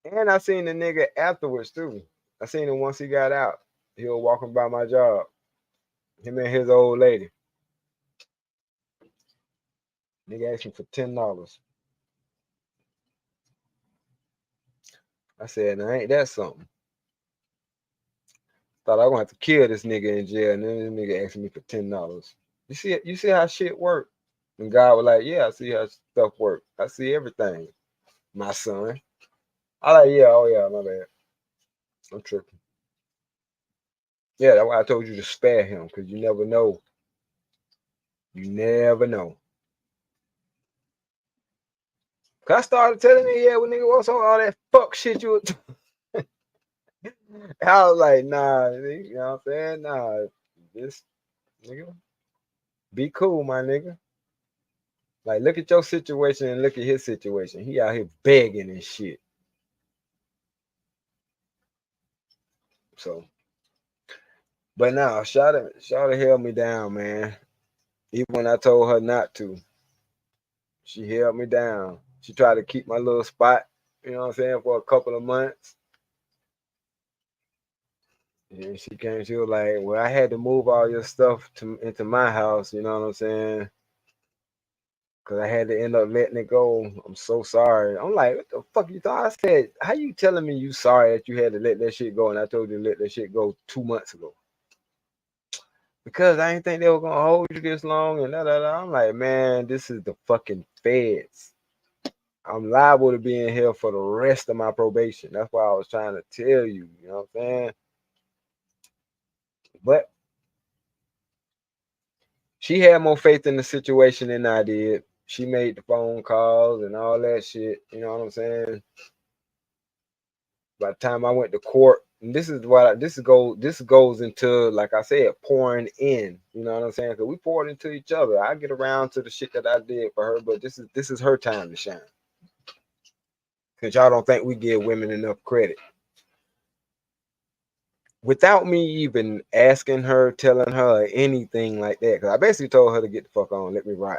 And I seen the nigga afterwards too. I seen him once he got out. He was walking by my job. Him and his old lady. Nigga asked me for $10. I said, now ain't that something? Thought I was gonna have to kill this nigga in jail, and then this nigga asking me for $10. You see how shit work? And God was like, yeah, I see how stuff work. I see everything, my son. I like, yeah, oh yeah, my bad. I'm tripping. Yeah, that's why I told you to spare him, because you never know. You never know. Cause I started telling me, yeah, when nigga what's all that fuck shit you was I was like, nah, you know what I'm saying? Nah, this nigga, be cool, my nigga. Like, look at your situation and look at his situation. He out here begging and shit. So, but now, Shawty held me down, man. Even when I told her not to, she held me down. She tried to keep my little spot, you know what I'm saying, for a couple of months. And she came, she was like, well, I had to move all your stuff into my house, you know what I'm saying? Cause I had to end up letting it go. I'm so sorry. I'm like, what the fuck you thought? I said, how you telling me you sorry that you had to let that shit go? And I told you to let that shit go 2 months ago. Because I didn't think they were gonna hold you this long and da da da. I'm like, man, this is the fucking feds. I'm liable to be in here for the rest of my probation. That's why I was trying to tell you, you know what I'm saying? But she had more faith in the situation than I did. She made the phone calls and all that shit. You know what I'm saying? By the time I went to court, and this goes into, like I said, pouring in. You know what I'm saying? Because we poured into each other. I get around to the shit that I did for her, but this is her time to shine. Cause y'all don't think we give women enough credit. Without me even asking her, telling her anything like that, because I basically told her to get the fuck on, let me ride.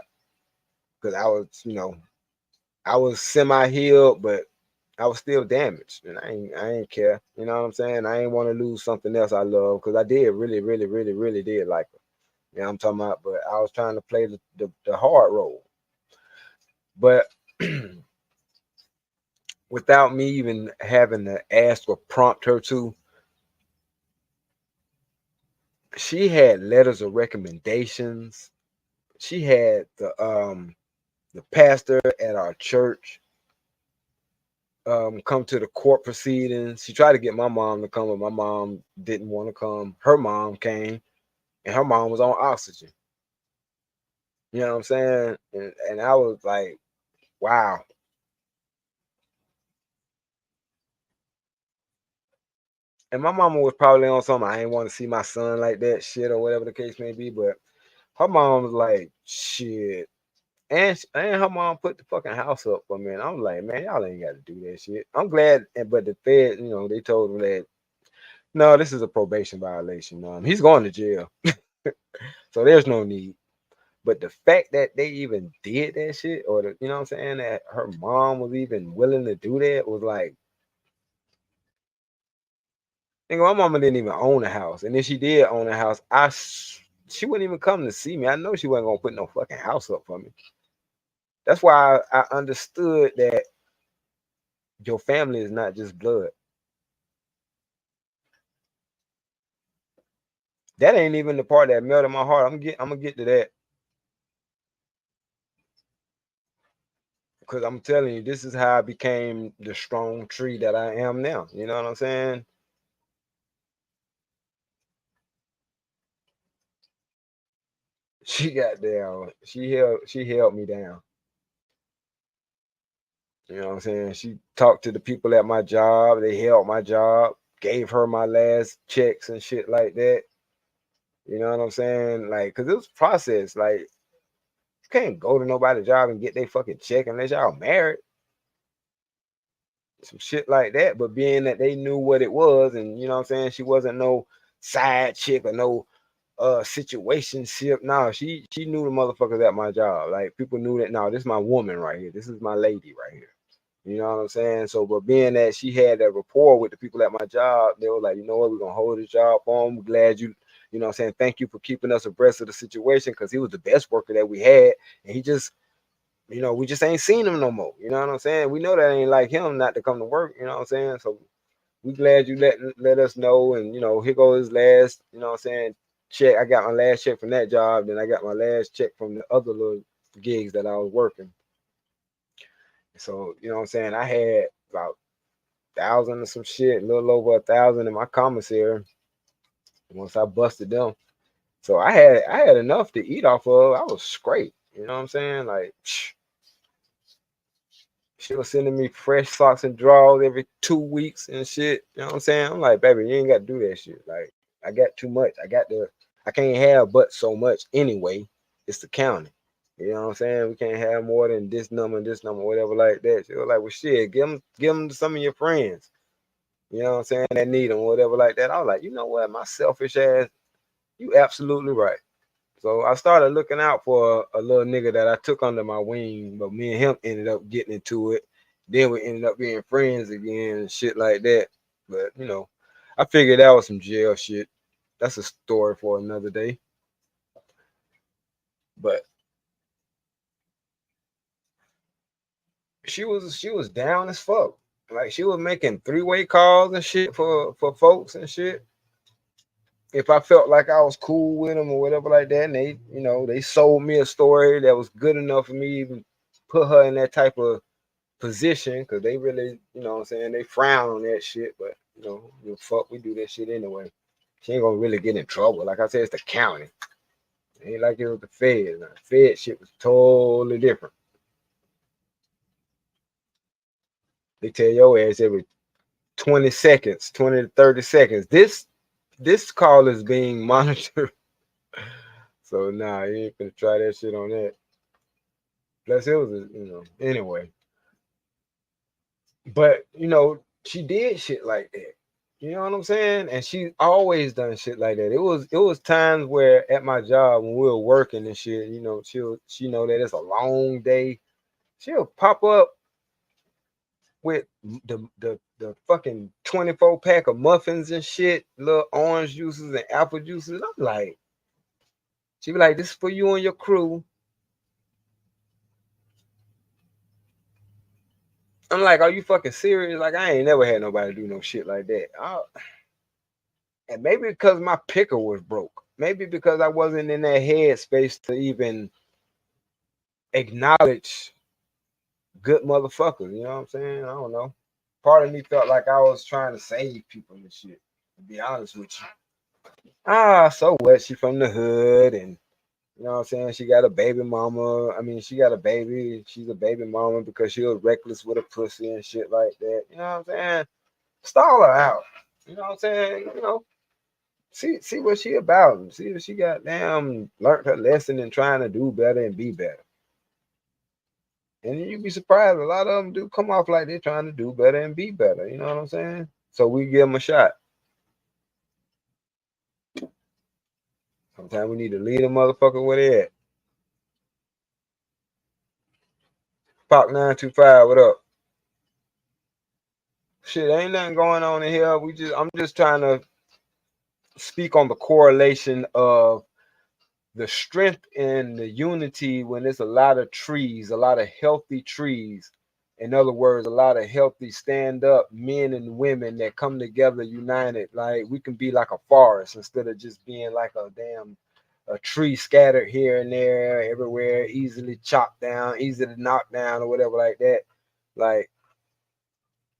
Because I was semi-healed, but I was still damaged, and I ain't care. You know what I'm saying? I ain't want to lose something else I love, because I did really, really, really, really did like her. You know what I'm talking about? But I was trying to play the hard role. But without me even having to ask or prompt her to, she had letters of recommendations. She had the pastor at our church come to the court proceedings. She tried to get my mom to come, but my mom didn't want to come. Her mom came, and her mom was on oxygen. You know what I'm saying? And I was like, wow. And my mama was probably on something. I ain't want to see my son like that shit or whatever the case may be. But her mom was like, shit. And her mom put the fucking house up for me. And I'm like, man, y'all ain't got to do that shit. I'm glad. But the Fed, they told him that, no, this is a probation violation. He's going to jail. So there's no need. But the fact that they even did that shit, or you know what I'm saying, that her mom was even willing to do that was like, nigga, my mama didn't even own a house. And if she did own a house, she wouldn't even come to see me. I know she wasn't gonna put no fucking house up for me. That's why I understood that your family is not just blood. That ain't even the part that melted my heart. I'm gonna get to that. Because I'm telling you, this is how I became the strong tree that I am now. You know what I'm saying? She got down. She held me down. You know what I'm saying? She talked to the people at my job. They held my job, gave her my last checks and shit like that. You know what I'm saying? Like, cause it was a process. Like, you can't go to nobody's job and get their fucking check unless y'all married. Some shit like that. But being that they knew what it was, and you know what I'm saying, she wasn't no side chick or no situationship. No, she knew the motherfuckers at my job. Like, people knew that, no, this is my woman right here. This is my lady right here. You know what I'm saying? So, but being that she had that rapport with the people at my job, they were like, you know what, we're gonna hold this job for him. We're glad you know what I'm saying, thank you for keeping us abreast of the situation, because he was the best worker that we had. And he just, we just ain't seen him no more. You know what I'm saying? We know that ain't like him not to come to work, you know what I'm saying? So we glad you let us know. And here goes his last, you know what I'm saying, check. I got my last check from that job, then I got my last check from the other little gigs that I was working. So, you know what I'm saying, I had about 1,000 or some shit, a little over 1,000 in my commissary once I busted them. So I had enough to eat off of. I was straight. You know what I'm saying? Like, she was sending me fresh socks and drawers every 2 weeks and shit. You know what I'm saying? I'm like, baby, you ain't got to do that shit. Like, I got too much. I can't have but so much anyway. It's the county. You know what I'm saying? We can't have more than this number, whatever like that. She was like, well, shit, give them to some of your friends. You know what I'm saying? That need them, whatever like that. I was like, you know what? My selfish ass, you absolutely right. So I started looking out for a little nigga that I took under my wing, but me and him ended up getting into it. Then we ended up being friends again and shit like that. But, I figured that was some jail shit. That's a story for another day. But she was down as fuck. Like, she was making three-way calls and shit for folks and shit. If I felt like I was cool with them or whatever like that, and they sold me a story that was good enough for me to even put her in that type of position, because they really, what I'm saying, they frown on that shit. But fuck, we do that shit anyway. She ain't gonna really get in trouble. Like I said, it's the county. It ain't like it was the Fed. Now, the Fed shit was totally different. They tell your ass every 20 seconds, 20 to 30 seconds. This call is being monitored. So nah, you ain't gonna try that shit on that. Plus, it was, anyway. But she did shit like that. You know what I'm saying? And she always done shit like that. It was times where at my job when we were working and shit, she know that it's a long day. She'll pop up with the fucking 24 pack of muffins and shit, little orange juices and apple juices. I'm like, she be like, this is for you and your crew. I'm like, are you fucking serious? Like, I ain't never had nobody do no shit like that. And maybe because my picker was broke. Maybe because I wasn't in that headspace to even acknowledge good motherfuckers. You know what I'm saying? I don't know. Part of me felt like I was trying to save people and shit. To be honest with you. So what? She from the hood, and you know what I'm saying? She got a baby mama. I mean, she got a baby. She's a baby mama because she was reckless with a pussy and shit like that. You know what I'm saying? Stall her out. You know what I'm saying? You know, see what she about. And see if she got damn learned her lesson and trying to do better and be better. And you'd be surprised. A lot of them do come off like they're trying to do better and be better. You know what I'm saying? So we give them a shot. Sometimes we need to lead a motherfucker where they at. Pop 925, what up? Shit, ain't nothing going on in here. I'm just trying to speak on the correlation of the strength and the unity when there's a lot of trees, a lot of healthy trees. In other words, a lot of healthy stand up men and women that come together united. Like we can be like a forest instead of just being like a tree scattered here and there, everywhere, easily chopped down, easy to knock down or whatever like that. Like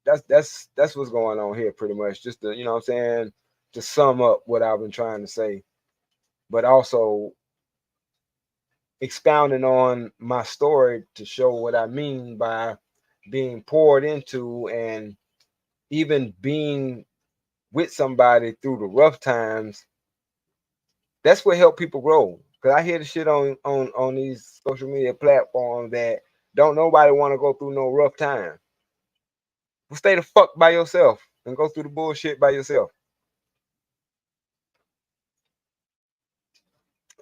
that's what's going on here pretty much. Just to, you know what I'm saying, to sum up what I've been trying to say, but also expounding on my story to show what I mean by being poured into and even being with somebody through the rough times. That's what helped people grow. Cause I hear the shit on these social media platforms that don't nobody want to go through no rough time. Well, stay the fuck by yourself and go through the bullshit by yourself.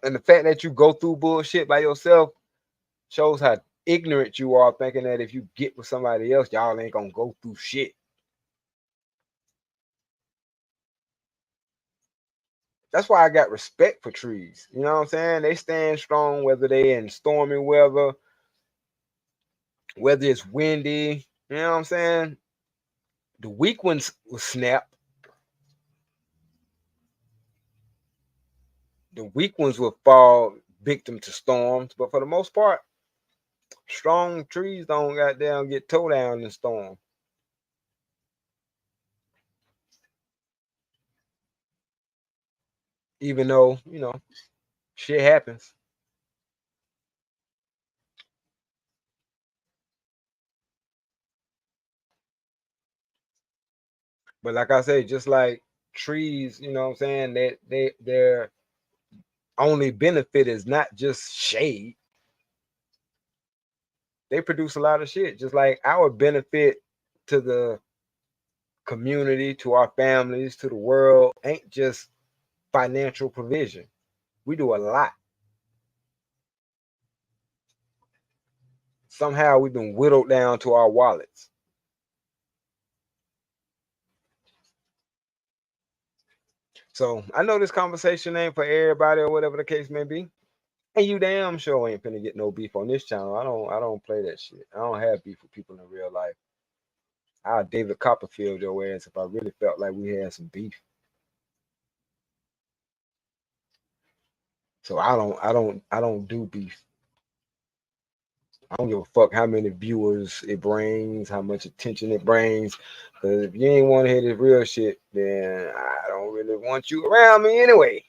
And the fact that you go through bullshit by yourself shows how ignorant you are, thinking that if you get with somebody else, y'all ain't gonna go through shit. That's why I got respect for trees. You know what I'm saying? They stand strong whether they in stormy weather, whether it's windy. You know what I'm saying? The weak ones will snap. The weak ones will fall victim to storms. But for the most part, strong trees don't goddamn get towed down in storm. Even though, you know, shit happens. But like I say, just like trees, you know what I'm saying, their only benefit is not just shade. They produce a lot of shit. Just like our benefit to the community, to our families, to the world ain't just financial provision. We do a lot. Somehow we've been whittled down to our wallets. So I know this conversation ain't for everybody or whatever the case may be. And you damn sure ain't finna get no beef on this channel. I don't play that shit. I don't have beef with people in real life. I'll David Copperfield your ass if I really felt like we had some beef. So I don't do beef. I don't give a fuck how many viewers it brings, how much attention it brings. Because if you ain't want to hear this real shit, then I don't really want you around me anyway.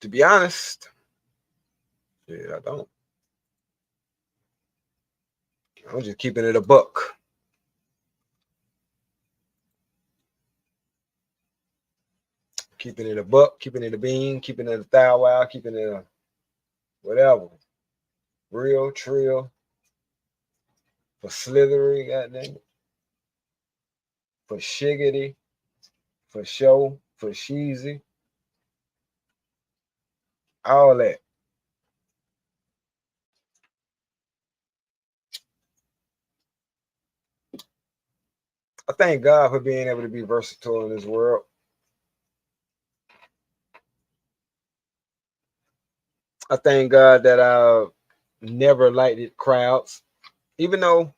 To be honest, yeah, I don't. I'm just keeping it a buck. Keeping it a buck, keeping it a bean, keeping it a thou wow, keeping it a whatever. Real, trill, for slithery, goddamn it. For shiggity, for show, for sheezy, all that. I thank God for being able to be versatile in this world. I thank God that I never liked crowds, even though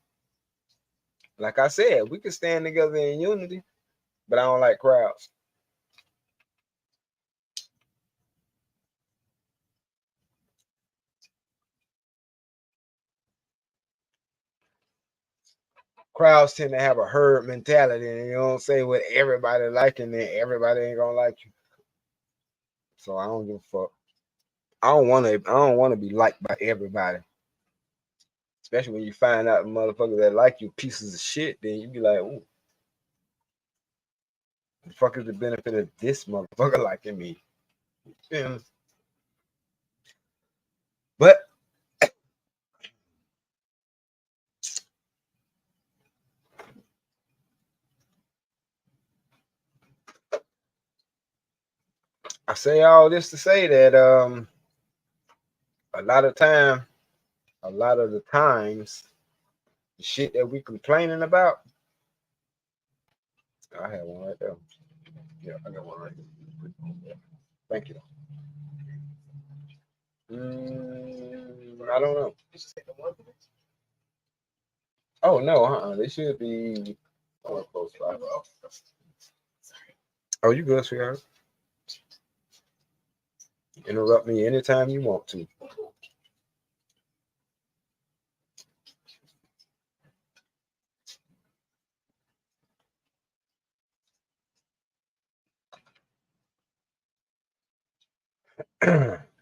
like I said, we can stand together in unity, but I don't like crowds. Crowds tend to have a herd mentality, and you don't say what everybody liking, then everybody ain't gonna like you. So I don't give a fuck. I don't want to. I don't want to be liked by everybody, especially when you find out the motherfuckers that like you pieces of shit. Then you be like, "Ooh, the fuck is the benefit of this motherfucker liking me?" Yeah. But I say all this to say that a lot of time, a lot of the times, the shit that we complaining about. I have one right there. Yeah, I got one right there. Thank you. I don't know. Oh no, they should be close by. Oh, you good, sweetheart? Interrupt me anytime you want to.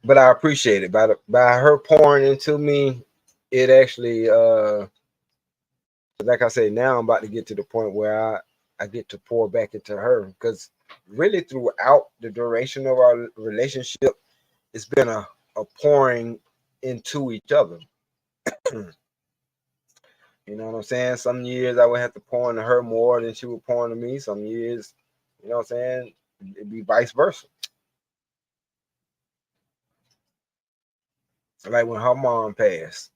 But I appreciate it. By her pouring into me, it actually like I say, now I'm about to get to the point where I get to pour back into her, because really throughout the duration of our relationship, it's been a pouring into each other. You know what I'm saying? Some years I would have to pour into her more than she would pour into me. Some years, you know what I'm saying? It'd be vice versa. Like when her mom passed.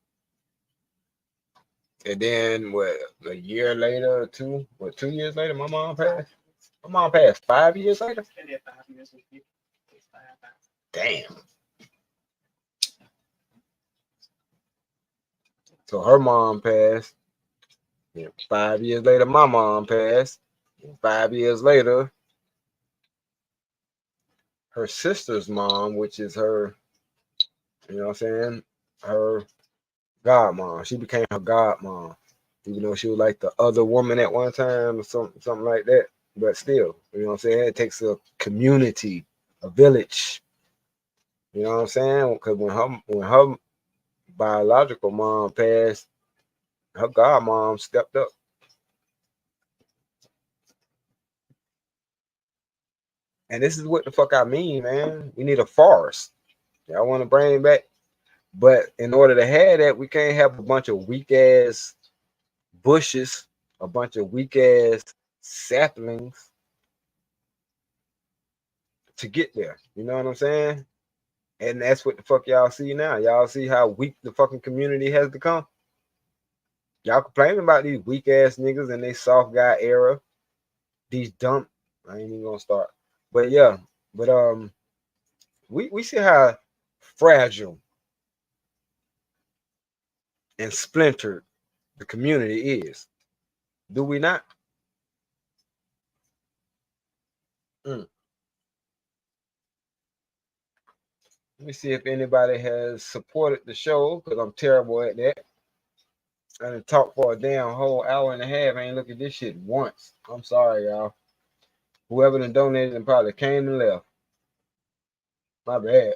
And then what, a year later or two? What, 2 years later, my mom passed? My mom passed 5 years later? Damn. So her mom passed. Yeah, 5 years later, my mom passed. 5 years later, her sister's mom, which is her, you know what I'm saying? Her godmom. She became her godmom, even though she was like the other woman at one time or something like that. But still, you know what I'm saying? It takes a community, a village. You know what I'm saying? Because when her biological mom passed, her godmom stepped up. And this is what the fuck I mean, man. We need a forest. Y'all want to bring back, but in order to have that, we can't have a bunch of weak ass bushes, a bunch of weak ass saplings to get there. You know what I'm saying? And that's what the fuck y'all see now. Y'all see how weak the fucking community has become. Y'all complaining about these weak ass niggas and they soft guy era. These dumb. I ain't even gonna start. But yeah, but we see how fragile and splintered the community is. Do we not? Mm. Let me see if anybody has supported the show, because I'm terrible at that. I done talked for a damn whole hour and a half. I ain't looked at this shit once. I'm sorry, y'all. Whoever done donated and probably came and left. My bad.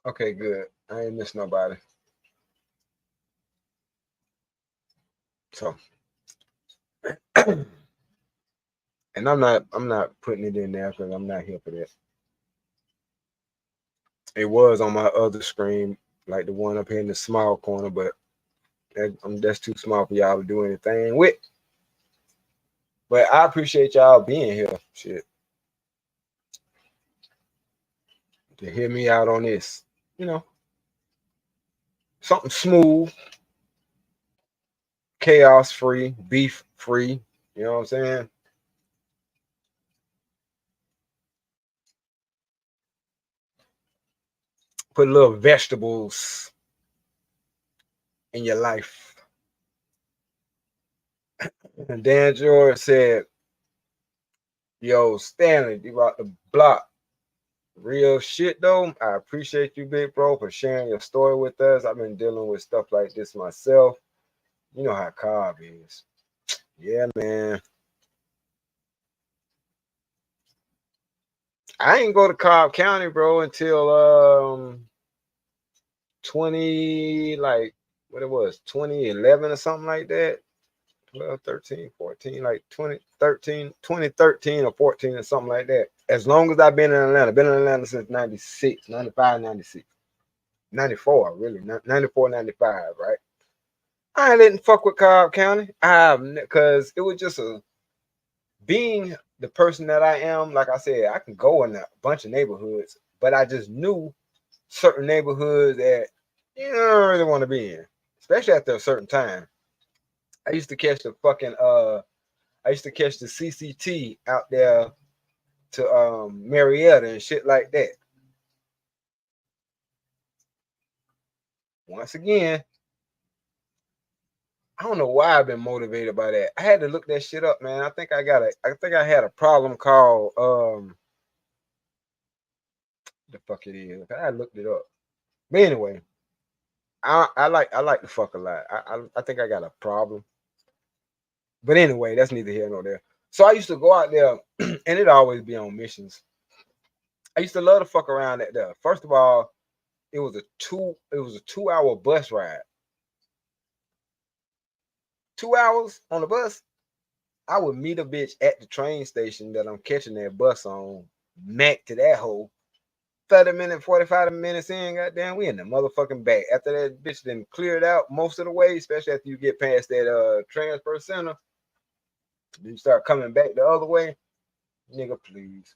Okay, good. I ain't missed nobody. So and I'm not putting it in there because I'm not here for that. It was on my other screen, like the one up here in the small corner, but that's too small for y'all to do anything with. But I appreciate y'all being here. Shit. To hear me out on this. You know, something smooth, chaos free, beef free. You know what I'm saying? Put a little vegetables in your life. And Dan George said, yo, Stanley, you about the block. Real shit though. I appreciate you, big bro, for sharing your story with us. I've been dealing with stuff like this myself. You know how Cobb is. Yeah, man. I ain't go to Cobb County, bro, until 20, like what it was, 2011 or something like that. 12, 13, 14, like 2013 or 14 or something like that. As long as I've been in Atlanta. Been in Atlanta since 96, 95, 96. 94, really. 94, 95, right? I didn't fuck with Cobb County. Because it was just being the person that I am, like I said, I can go in a bunch of neighborhoods, but I just knew certain neighborhoods that you don't really want to be in, especially after a certain time. I used to catch the CCT out there to Marietta and shit like that. Once again, I don't know why I've been motivated by that. I had to look that shit up, man. I think I had a problem called the fuck it is. I looked it up. But anyway, I like to fuck a lot. I think I got a problem. But anyway, that's neither here nor there. So I used to go out there and it'd always be on missions. I used to love to fuck around at there. First of all, it was a 2-hour bus ride. 2 hours on the bus. I would meet a bitch at the train station that I'm catching that bus on, mac to that hole. 30 minutes, 45 minutes in, goddamn, we in the motherfucking back. After that bitch then cleared out most of the way, especially after you get past that transfer center, you start coming back the other way. Nigga, please.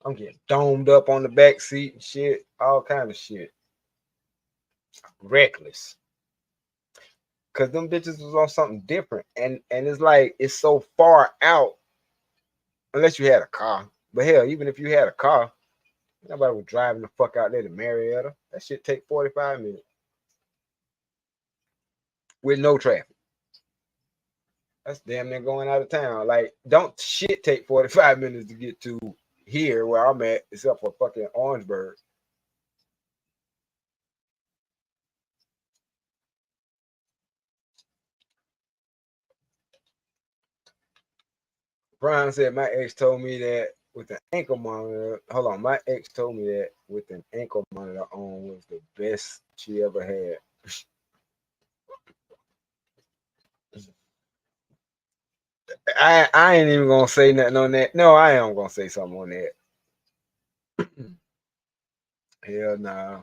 I'm getting domed up on the back seat and shit, all kind of shit. Reckless. Cause them bitches was on something different. And it's like it's so far out, unless you had a car. But hell, even if you had a car, nobody was driving the fuck out there to Marietta. That shit take 45 minutes. With no traffic. That's damn near going out of town. Like, don't shit take 45 minutes to get to here where I'm at, except for fucking Orangeburg. Brian said my ex told me that with an ankle monitor. Hold on, my ex told me that with an ankle monitor on was the best she ever had. I ain't even gonna say nothing on that. No, I am gonna say something on that. Hell nah.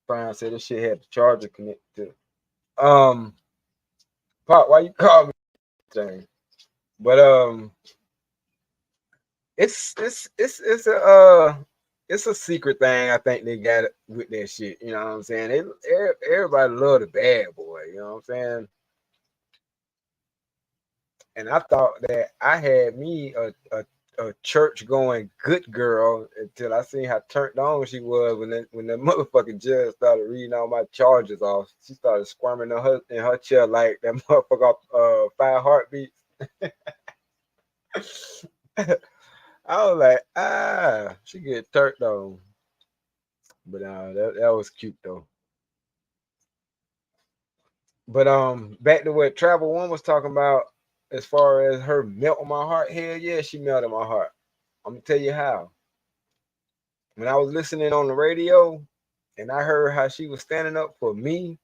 Brian said this shit had the charger connected to. Pop, why you call me thing? But it's a secret thing. I think they got it with that shit. You know what I'm saying? Everybody love the bad boy. You know what I'm saying? And I thought that I had me a church going good girl until I seen how turned on she was when the motherfucking judge started reading all my charges off. She started squirming in her chair like that motherfucker off 5 Heartbeats. I was like, she get turned on. But that was cute though. But back to what Travel One was talking about as far as her melting my heart. Hell yeah, she melted my heart. I'm gonna tell you how. When I was listening on the radio and I heard how she was standing up for me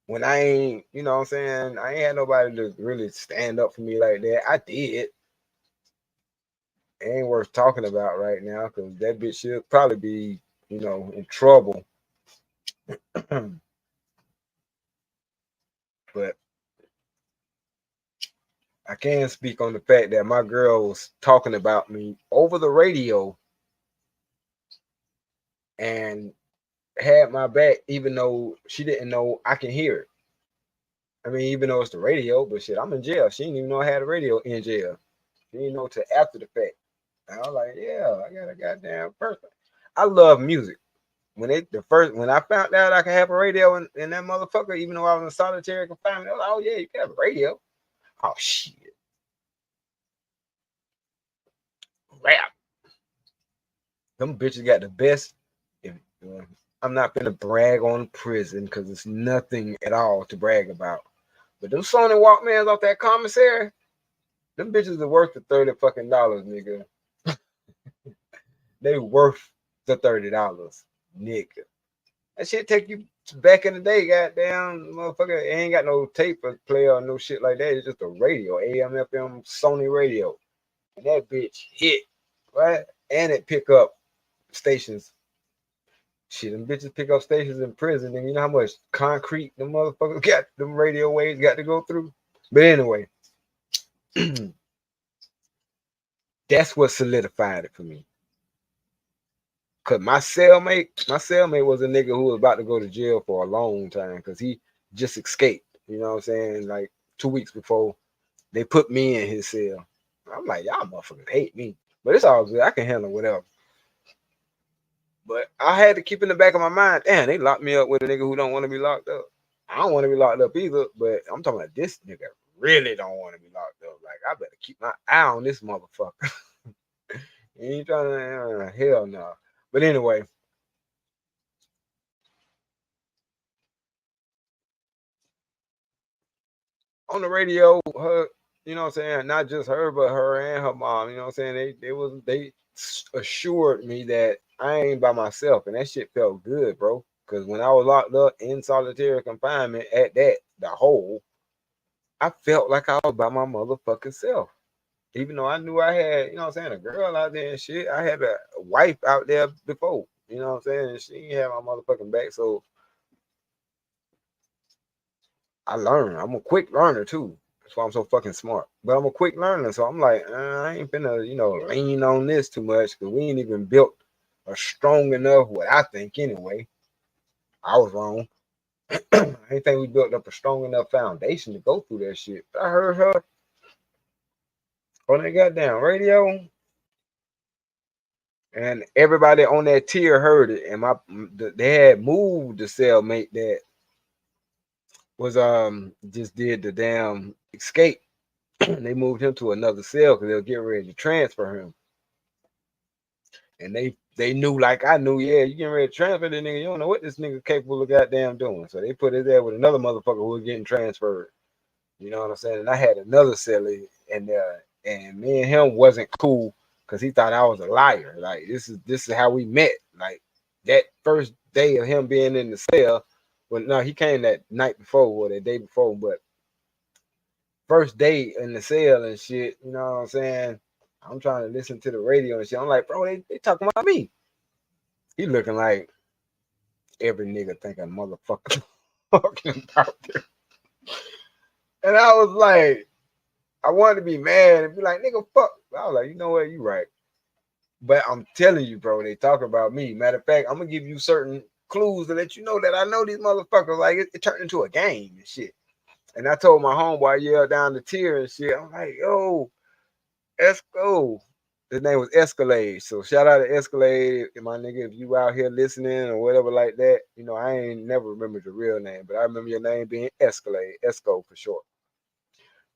when I ain't, you know what I'm saying, I ain't had nobody to really stand up for me like that. I did. It ain't worth talking about right now because that bitch should probably be, you know, in trouble. But I can speak on the fact that my girl was talking about me over the radio and had my back, even though she didn't know I can hear it. I mean, even though it's the radio, but shit, I'm in jail. She didn't even know I had a radio in jail. She didn't know till after the fact. And I was like, yeah, I got a goddamn person. I love music. when I found out I could have a radio in that motherfucker, even though I was in solitary confinement, I was like, oh yeah, you can have a radio. Oh shit. Rap. Them bitches got the best. If, I'm not gonna brag on prison because it's nothing at all to brag about. But them Sony Walkmans off that commissary, them bitches are worth the $30 fucking, nigga. They worth the $30, nigga. That shit take you back in the day, goddamn motherfucker. It ain't got no tape player or no shit like that. It's just a radio, AM, FM, Sony radio. And that bitch hit, right? And it pick up stations. Shit, them bitches pick up stations in prison. And you know how much concrete them motherfuckers got, them radio waves got to go through? But anyway, that's what solidified it for me. Cause my cellmate was a nigga who was about to go to jail for a long time because he just escaped. You know what I'm saying? Like 2 weeks before they put me in his cell. I'm like, y'all motherfuckers hate me. But it's all good. I can handle whatever. But I had to keep in the back of my mind, damn, they locked me up with a nigga who don't want to be locked up. I don't want to be locked up either, but I'm talking about this nigga really don't want to be locked up. Like, I better keep my eye on this motherfucker. You ain't trying to, hell no. But anyway, on the radio, her, you know what I'm saying, not just her, but her and her mom, you know what I'm saying, they assured me that I ain't by myself, and that shit felt good, bro. Because when I was locked up in solitary confinement at that, the hole, I felt like I was by my motherfucking self. Even though I knew I had, you know what I'm saying, a girl out there and shit, I had a wife out there before, you know what I'm saying, and she ain't had my motherfucking back, so I learn. I'm a quick learner too. That's why I'm so fucking smart. But I'm a quick learner, so I'm like, I ain't finna, lean on this too much because we ain't even built a strong enough. What I think anyway. I was wrong. I ain't think we built up a strong enough foundation to go through that shit. But I heard her on that goddamn radio, and everybody on that tier heard it. And they had moved the cellmate that was just did the damn escape. They moved him to another cell because they'll get ready to transfer him. And they knew, like I knew, yeah, you getting ready to transfer this nigga. You don't know what this nigga capable of goddamn doing. So they put it there with another motherfucker who was getting transferred. You know what I'm saying? And I had another cellie in there, and me and him wasn't cool because he thought I was a liar. Like this is how we met. Like that first day of him being in the cell. Well, no, he came that night before or the day before, but first day in the cell and shit, you know what I'm saying? I'm trying to listen to the radio and shit. I'm like, bro, they talking about me. He looking like every nigga thinking motherfucker talking about them. And I was like, I wanted to be mad and be like, nigga, fuck. I was like, you know what, you right. But I'm telling you, bro, they talk about me. Matter of fact, I'm gonna give you certain clues to let you know that I know these motherfuckers. Like it turned into a game and shit. And I told my homeboy, yell down the tier and shit. I'm like, yo, Esco. His name was Escalade. So shout out to Escalade, my nigga. If you out here listening or whatever like that, I ain't never remembered your real name, but I remember your name being Escalade, Esco for short.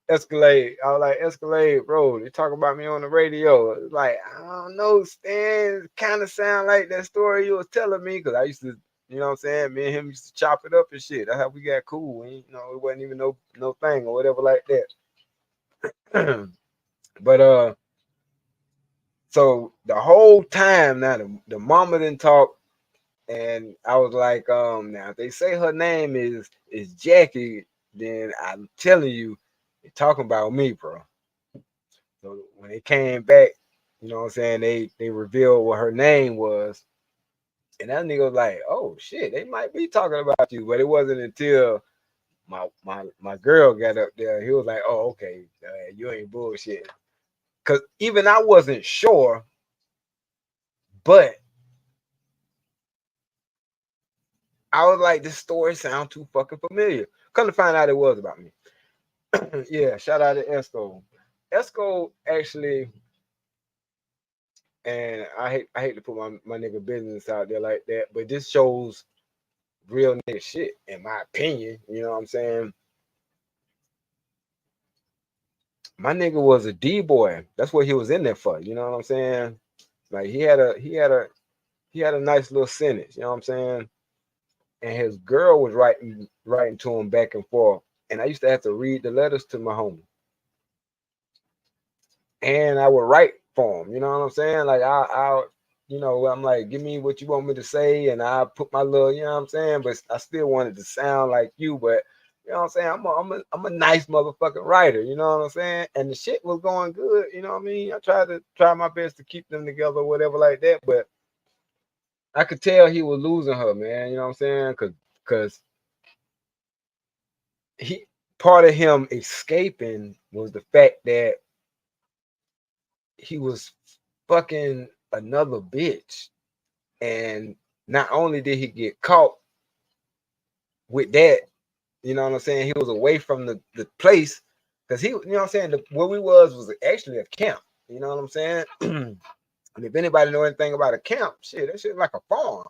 Escalade. I was like, Escalade, bro. They talk about me on the radio. It's like, I don't know, Stan. It kind of sound like that story you was telling me because I used to, you know what I'm saying? Me and him used to chop it up and shit. That's how we got cool. It wasn't even no thing or whatever like that. But so the whole time now the mama didn't talk, and I was like, now if they say her name is Jackie, then I'm telling you, they're talking about me, bro. So when they came back, you know what I'm saying, they revealed what her name was. And that nigga was like, oh shit, they might be talking about you. But it wasn't until my girl got up there, he was like, oh, okay, you ain't bullshit. Cause even I wasn't sure, but I was like, this story sounds too fucking familiar. Come to find out it was about me. Yeah, shout out to Esco. Esco actually, And I hate to put my nigga business out there like that, but this shows real nigga shit, in my opinion. You know what I'm saying? My nigga was a D-boy. That's what he was in there for. You know what I'm saying? Like he had a nice little sentence. You know what I'm saying? And his girl was writing to him back and forth. And I used to have to read the letters to my homie. And I would write for him. You know what I'm saying? Like I you know, I'm like, give me what you want me to say, and I put my little, you know what I'm saying? But I still wanted to sound like you, but you know what I'm saying? I'm a nice motherfucking writer, you know what I'm saying? And the shit was going good, you know what I mean? I try my best to keep them together or whatever like that, but I could tell he was losing her, man, you know what I'm saying? Cause he part of him escaping was the fact that he was fucking another bitch. And not only did he get caught with that, you know what I'm saying, he was away from the place, because he, you know what I'm saying, where we was actually a camp, you know what I'm saying? And if anybody know anything about a camp, shit, that shit like a farm.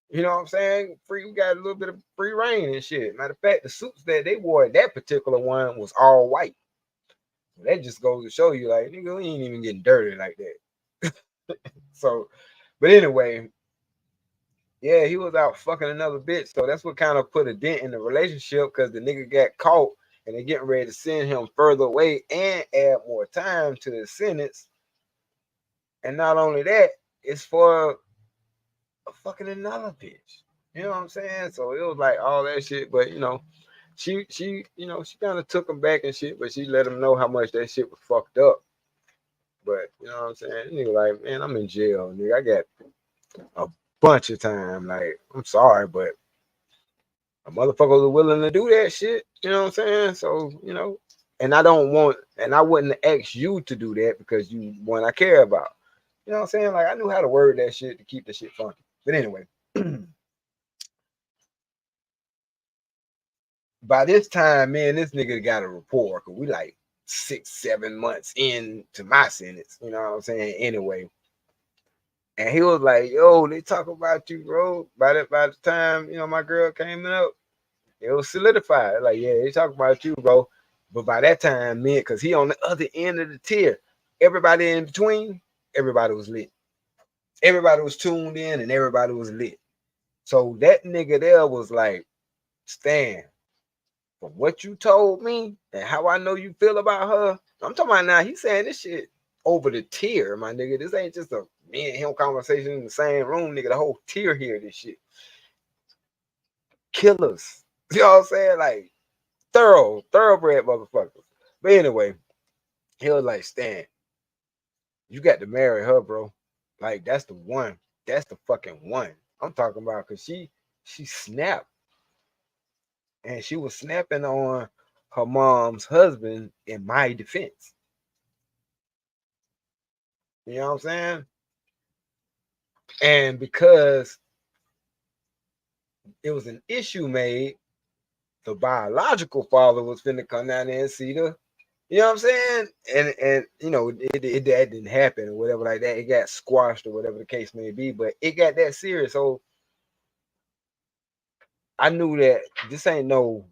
You know what I'm saying? We got a little bit of free reign and shit. Matter of fact, the suits that they wore at that particular one was all white. So that just goes to show you, like, nigga, we ain't even getting dirty like that. So, but anyway, yeah, he was out fucking another bitch. So that's what kind of put a dent in the relationship, because the nigga got caught and they're getting ready to send him further away and add more time to the sentence. And not only that, it's for a fucking another bitch. You know what I'm saying? So it was like all that shit. But you know, she you know, she kind of took him back and shit, but she let him know how much that shit was fucked up. But you know what I'm saying? Nigga, like, man, I'm in jail, nigga. I got a bunch of time. Like, I'm sorry, but a motherfucker was willing to do that shit. You know what I'm saying? So, you know, and I wouldn't ask you to do that because you one I care about. You know what I'm saying? Like, I knew how to word that shit to keep the shit funky. But anyway, by this time, man, this nigga got a rapport, because we like 6-7 months into my sentence. You know what I'm saying? Anyway. And he was like, yo, they talk about you, bro. By the time, you know, my girl came up, it was solidified. Like, yeah, they talk about you, bro. But by that time, man, because he on the other end of the tier, everybody in between, everybody was lit. Everybody was tuned in and everybody was lit. So that nigga there was like, Stan, from what you told me and how I know you feel about her, I'm talking about now, he's saying this shit over the tier, my nigga. This ain't just a me and him conversation in the same room, nigga. The whole tier here, this shit. Killers. You know what I'm saying? Like, thoroughbred motherfuckers. But anyway, he was like, Stan, you got to marry her, bro. Like, that's the one. That's the fucking one. I'm talking about, because she snapped. And she was snapping on her mom's husband in my defense. You know what I'm saying? And because it was an issue made, the biological father was finna come down there and see the, you know what I'm saying? And you know, that didn't happen or whatever like that. It got squashed or whatever the case may be, but it got that serious. So I knew that this ain't no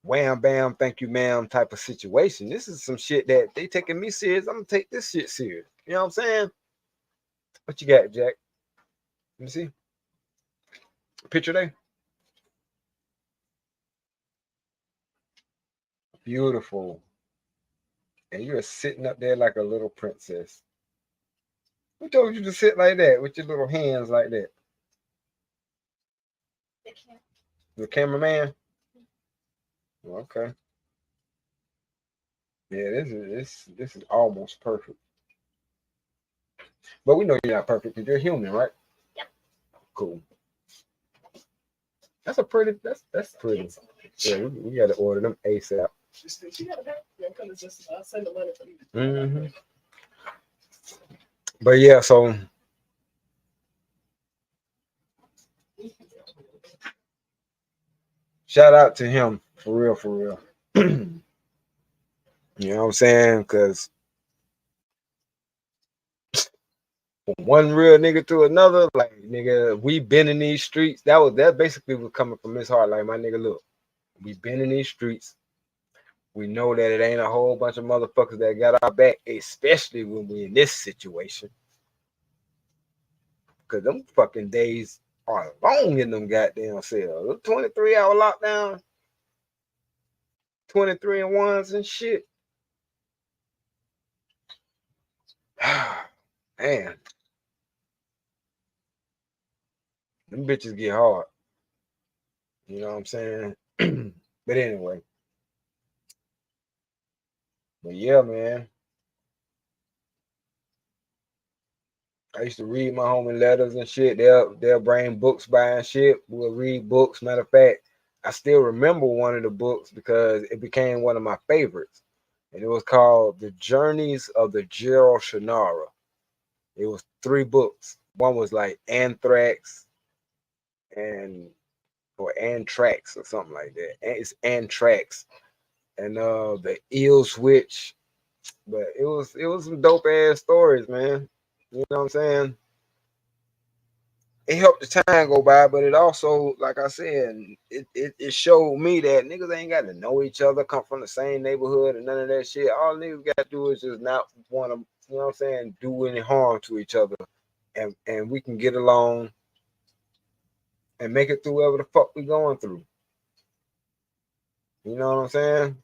wham bam, thank you, ma'am type of situation. This is some shit that they taking me serious. I'm gonna take this shit serious. You know what I'm saying? What you got, Jack? Let me see. Picture there. Beautiful. And you're sitting up there like a little princess. Who told you to sit like that with your little hands like that? The cameraman? Okay. Yeah, this is almost perfect. But we know you're not perfect because you're human, right? Yep. Cool. That's pretty. Yeah, we got to order them ASAP. She got to just send the money for you. Mm-hmm. But yeah, so shout out to him for real. You know what I'm saying? Because one real nigga to another, like nigga, we been in these streets. That basically was coming from his heart. Like, my nigga, look, we been in these streets. We know that it ain't a whole bunch of motherfuckers that got our back, especially when we in this situation. Cause them fucking days are long in them goddamn cells. 23-hour lockdown, 23 and ones and shit. Man, them bitches get hard. You know what I'm saying? But anyway. But yeah, man. I used to read my homie letters and shit. They'll bring books by and shit. We'll read books. Matter of fact, I still remember one of the books because it became one of my favorites. And it was called The Journeys of the Gerald Shannara. It was 3 books. One was like Anthrax or Anthrax or something like that. It's Anthrax. And the Eel Switch. But it was some dope ass stories, man. You know what I'm saying? It helped the time go by, but it also, like I said, it showed me that niggas ain't got to know each other, come from the same neighborhood, and none of that shit. All niggas got to do is just not want to, you know what I'm saying, do any harm to each other, and we can get along and make it through whatever the fuck we going through. You know what I'm saying?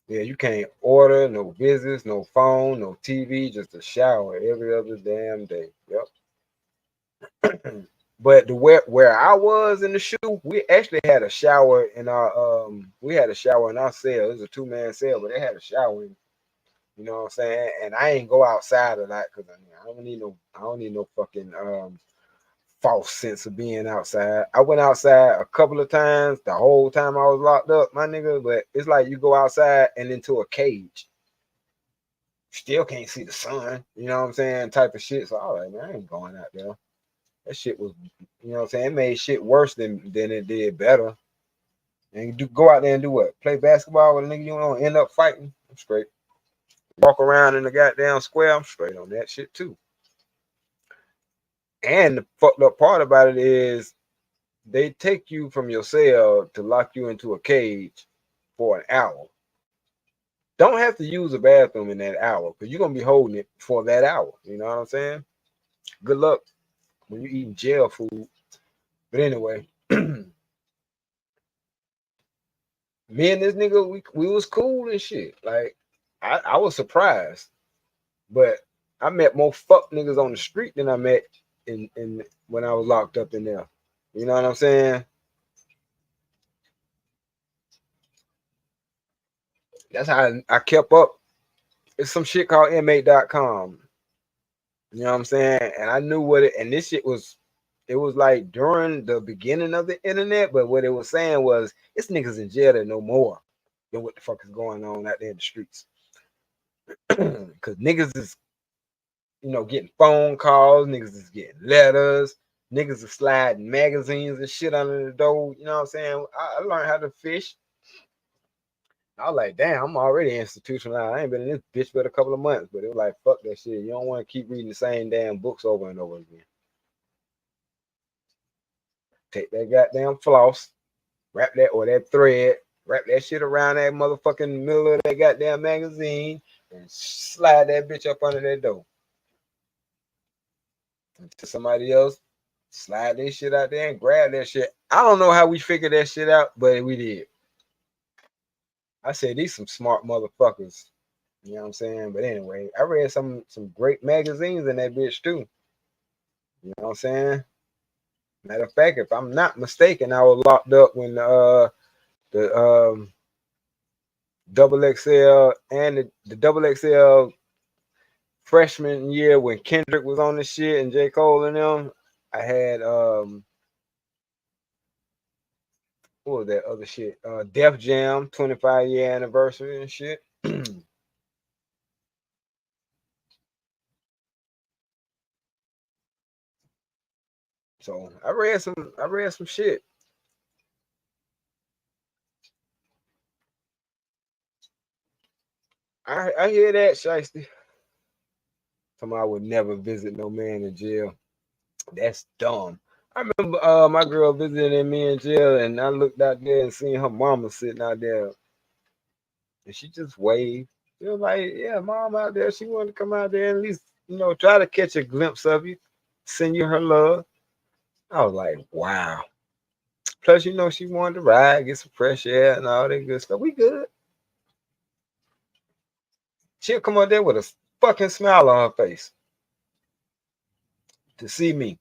Yeah, you can't order, no visits, no phone, no TV, just a shower every other damn day. Yep. But where I was in the shoe, we actually had a shower in our cell. It was a 2-man cell, but they had a shower in, you know what I'm saying? And I ain't go outside a lot because I don't need no fucking false sense of being outside. I went outside a couple of times the whole time I was locked up, my nigga, but it's like you go outside and into a cage. Still can't see the sun, you know what I'm saying? Type of shit. So I was like, man, I ain't going out there. That shit was, you know what I'm saying? It made shit worse than it did better. And you go out there and do what? Play basketball with a nigga you don't end up fighting? I'm straight. Walk around in the goddamn square? I'm straight on that shit too. And the fucked up part about it is they take you from your cell to lock you into a cage for an hour. Don't have to use a bathroom in that hour because you're going to be holding it for that hour. You know what I'm saying? Good luck when you're eating jail food. But anyway, me and this nigga, we was cool and shit. Like, I was surprised. But I met more fuck niggas on the street than I met in when I was locked up in there. You know what I'm saying? That's how I kept up. It's some shit called inmate.com. You know what I'm saying? And I knew what it, and this shit was, it was like during the beginning of the internet, but what it was saying was it's niggas in jail that know more than what the fuck is going on out there in the streets. Cause niggas is, you know, getting phone calls, niggas is getting letters, niggas are sliding magazines and shit under the door. You know what I'm saying? I learned how to fish. I was like, damn, I'm already institutionalized. I ain't been in this bitch but a couple of months, but it was like, fuck that shit. You don't want to keep reading the same damn books over and over again. Take that goddamn floss, wrap that or that thread, wrap that shit around that motherfucking middle of that goddamn magazine, and slide that bitch up under that door. And to somebody else, slide that shit out there and grab that shit. I don't know how we figured that shit out, but we did. I said these some smart motherfuckers. You know what I'm saying? But anyway, I read some great magazines in that bitch too. You know what I'm saying? Matter of fact, if I'm not mistaken, I was locked up when the double XL and the double XL freshman year when Kendrick was on the shit and J. Cole and them. I had what was that other shit? Def Jam 25-year anniversary and shit. So I read some shit. I hear that, Shiesty. Somebody I would never visit no man in jail. That's dumb. I remember my girl visiting me in jail, and I looked out there and seen her mama sitting out there, and she just waved. She was like, "Yeah, mom out there. She wanted to come out there and at least, try to catch a glimpse of you, send you her love." I was like, "Wow." Plus, she wanted to ride, get some fresh air, and all that good stuff. We good. She'll come out there with a fucking smile on her face to see me,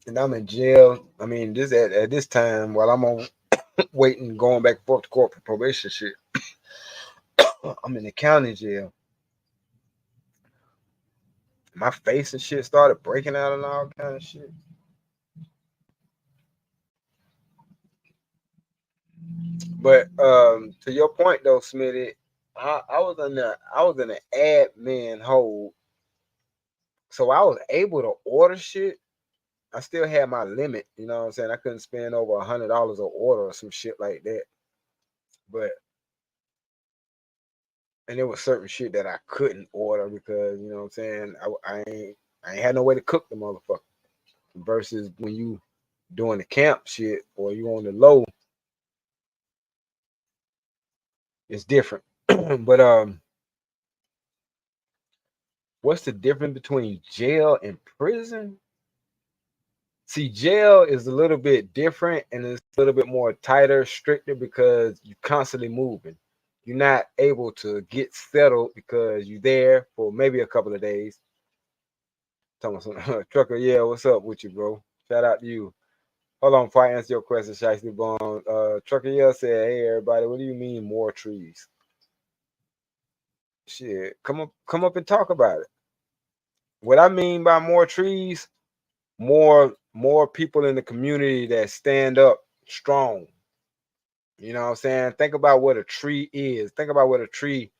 and I'm in jail. I mean, this at this time while I'm on waiting, going back and forth to court for probation shit. I'm in the county jail. My face and shit started breaking out and all kind of shit. But to your point though, Smitty, I was in an admin hold, so I was able to order shit. I still had my limit, you know what I'm saying? I couldn't spend over $100 a order or some shit like that. But and there was certain shit that I couldn't order because you know what I'm saying. I ain't had no way to cook the motherfucker. Versus when you doing the camp shit or you on the low, it's different. But what's the difference between jail and prison? See, jail is a little bit different and it's a little bit more tighter, stricter because you're constantly moving. You're not able to get settled because you're there for maybe a couple of days. Talking Trucker, yeah, what's up with you, bro? Shout out to you. Hold on, before I answer your question, Shiesty Bone. Trucker, yeah, said, "Hey, everybody, what do you mean more trees?" Shit, come up and talk about it. What I mean by more trees, more people in the community that stand up strong. You know what I'm saying? Think about what a tree is. Think about what a tree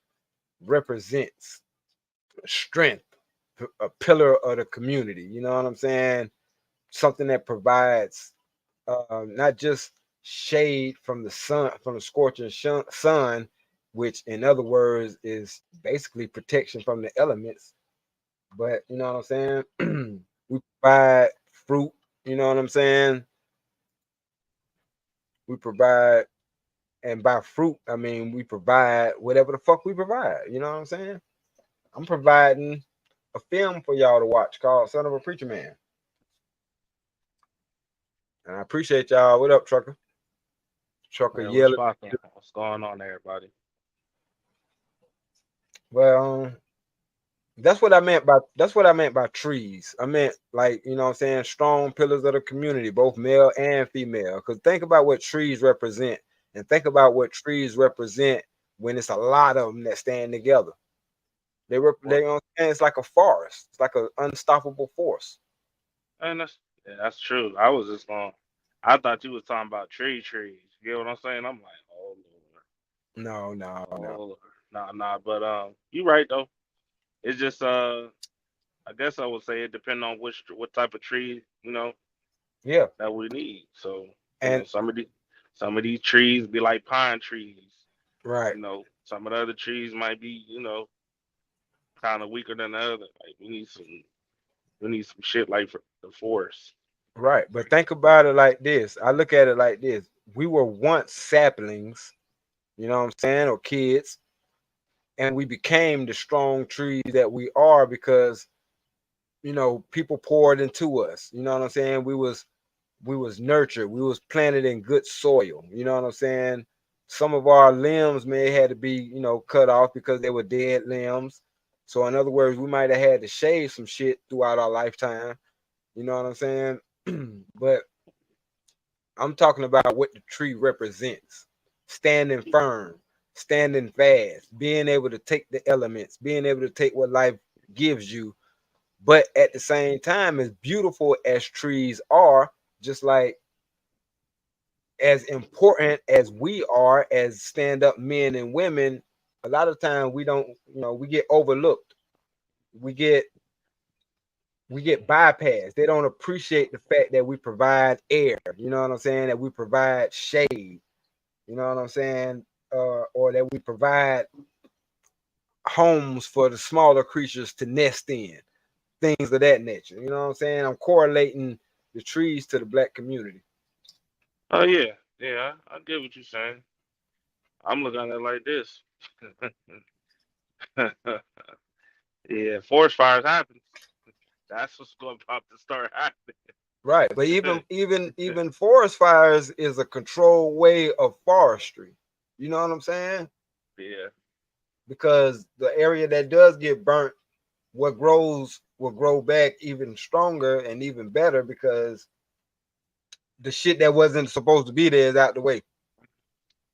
represents. Strength, a pillar of the community. You know what I'm saying? Something that provides not just shade from the sun, from the scorching sun, which in other words is basically protection from the elements. But you know what I'm saying? We provide fruit. You know what I'm saying? We provide, and by fruit, I mean we provide whatever the fuck we provide. You know what I'm saying? I'm providing a film for y'all to watch called Son of a Preacher Man. And I appreciate y'all. What up, Trucker? Trucker
Yeah, what's
yelling.
poppin'? What's going on, everybody?
Well, that's what I meant by trees. I meant like, you know what I'm saying, strong pillars of the community, both male and female. Because think about what trees represent, and think about what trees represent when it's a lot of them that stand together. They
Well,
you know what I'm saying? It's like a forest. It's like an unstoppable force.
and that's true. I was just going. I thought you was talking about trees. You get what I'm saying? I'm like,
No, no,
oh
no.
Lord, nah. But you right though. It's just I guess I would say it depends on what type of tree
Yeah.
that we need. So
And
some of these trees be like pine trees.
right,
Some of the other trees might be kind of weaker than the other. Like we need some shit like for the forest.
right. But think about it like this. I look at it like this. We were once saplings, you know what I'm saying, or kids, and we became the strong trees that we are because people poured into us. You know what I'm saying? We was nurtured. We was planted in good soil. You know what I'm saying? Some of our limbs may had to be, cut off because they were dead limbs. So in other words, we might have had to shave some shit throughout our lifetime. You know what I'm saying? But I'm talking about what the tree represents. Standing firm, standing fast, being able to take the elements, being able to take what life gives you. But at the same time, as beautiful as trees are, just like as important as we are as stand-up men and women, a lot of times we don't, we get overlooked. We get bypassed. They don't appreciate the fact that we provide air, you know what I'm saying? That we provide shade, you know what I'm saying? Or that we provide homes for the smaller creatures to nest in, things of that nature. You know what I'm saying? I'm correlating the trees to the black community.
Oh yeah, yeah. I get what you're saying. I'm looking at it like this. Yeah, forest fires happen. That's what's going about to start
Right. But
happening.
even forest fires is a controlled way of forestry. You know what I'm saying?
Yeah,
Because the area that does get burnt, what grows will grow back even stronger and even better because the shit that wasn't supposed to be there is out the way.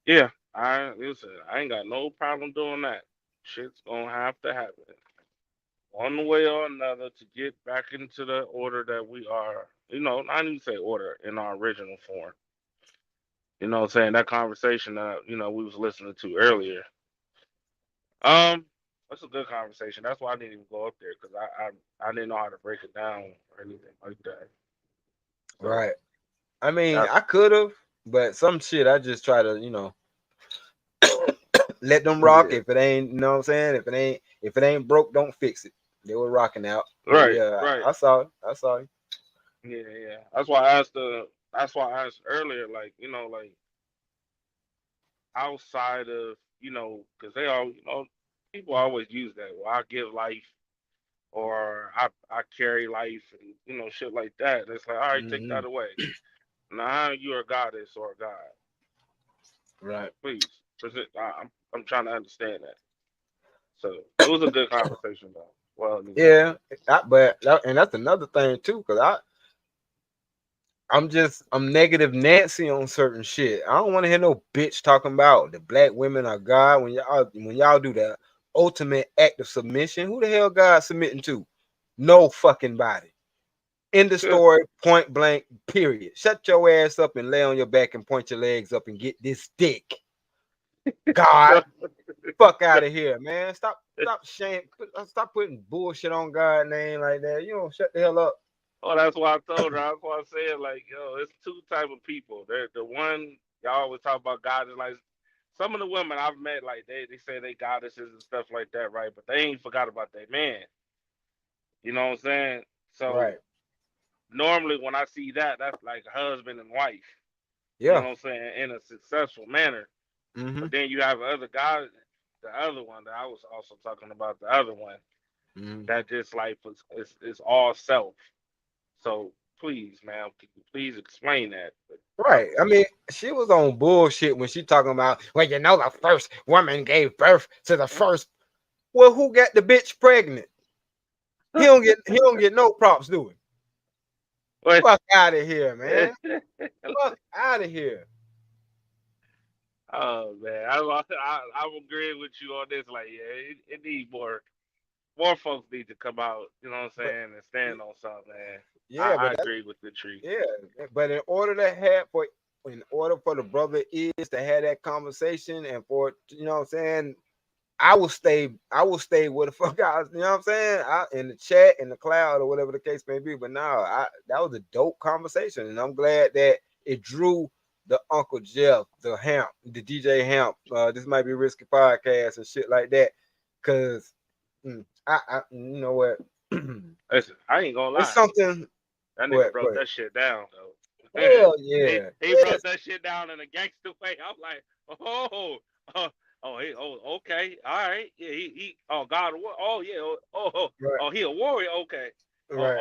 yeah. I listen. I ain't got no problem doing that. Shit's gonna have to happen one way or another to get back into the order that we are. Not even say order in our original form. You know what I'm saying? That conversation that we was listening to earlier. Um, that's a good conversation. That's why I didn't even go up there because I didn't know how to break it down or anything like that. So
Right. I mean,
that
I could have, but some shit I just try to, let them rock.
yeah,
If it ain't, you know what I'm saying? If it ain't broke, don't fix it. They were rocking out. But
right,
yeah,
right,
I saw it. I saw it.
yeah, yeah. That's why I asked That's why I asked earlier, like like outside of because they all people always use that. Well, I give life or I carry life and shit like that. It's like all right, take
Hmm.
that away. Now you are a goddess or a god.
Right.
Please present. I'm trying to understand that. So it was a good conversation though. Well,
Yeah, and that's another thing too, because I'm negative Nancy on certain shit. I don't want to hear no bitch talking about the black women are God when y'all do the ultimate act of submission. Who the hell God submitting to? No fucking body. End the story, point blank, period. Shut your ass up and lay on your back and point your legs up and get this dick. God, fuck out of here, man. Stop putting bullshit on God's name like that. You know, shut the hell up.
Oh, that's why I told her. That's why I said like, yo, it's two type of people. They're the one y'all always talk about God is like some of the women I've met, like they say they goddesses and stuff like that, right? But they ain't forgot about their man. You know what I'm saying? So
Right.
normally when I see that, that's like husband and wife. You know
Yeah.
what I'm saying? In a successful manner.
Mm-hmm.
But then you have other guys, the other one that I was also talking about, the other one
Mm-hmm.
that just like is all self. So please, man, can you please explain that?
Right. I mean, she was on bullshit when she talking about, well, the first woman gave birth to the first. Well, who got the bitch pregnant? He don't get no props, do he?
But
Fuck out of here, man. Fuck out of here.
oh man, I'm agreeing with you on this. Like, yeah, it need more folks need to come out. You know what I'm
But
saying and stand on something, man.
yeah,
I agree with the tree.
yeah, but in order for the brother is to have that conversation and for you know what I'm saying, I will stay where the fuck I was, you know what I'm saying? In the chat, in the cloud, or whatever the case may be. But no, that was a dope conversation, and I'm glad that it drew the Uncle Jeff, the Hamp, the DJ Hamp. This might be risky podcast and shit like that, cause you know what?
Listen, I ain't gonna
It's
lie.
something.
That nigga
What?
broke that shit down though.
Hell
he
yeah,
he
yes,
broke that shit down in a gangster way. I'm like, oh, oh, okay, all right, yeah, oh God, oh yeah,
right,
he a warrior, okay,
right.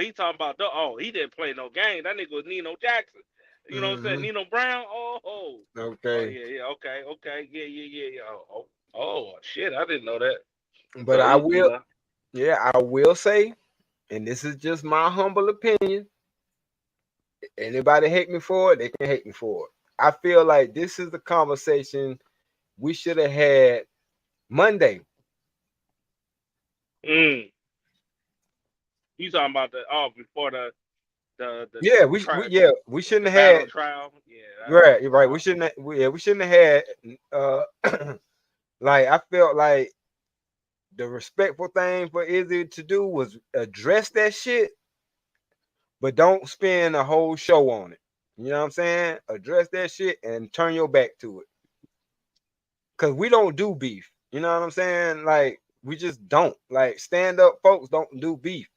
he talking about he didn't play no game. That nigga was Nino Jackson. You know what I'm saying?
Mm-hmm.
Nino Brown.
Okay,
Yeah, okay, yeah. Shit, I didn't know that.
but I
Salute to
will.
that.
Yeah, I will say, and this is just my humble opinion. Anybody hate me for it, they can hate me for it. I feel like this is the conversation we should have had Monday.
Mm. You talking about before the
Yeah, we
tri-
yeah we shouldn't
the
have
battle
had.
trial? Yeah,
Right, you're
that's
right. We shouldn't have had. Like I felt like the respectful thing for Izzy to do was address that shit, but don't spend a whole show on it. You know what I'm saying? Address that shit and turn your back to it. Cause we don't do beef. You know what I'm saying? Like we just don't like stand up folks don't do beef.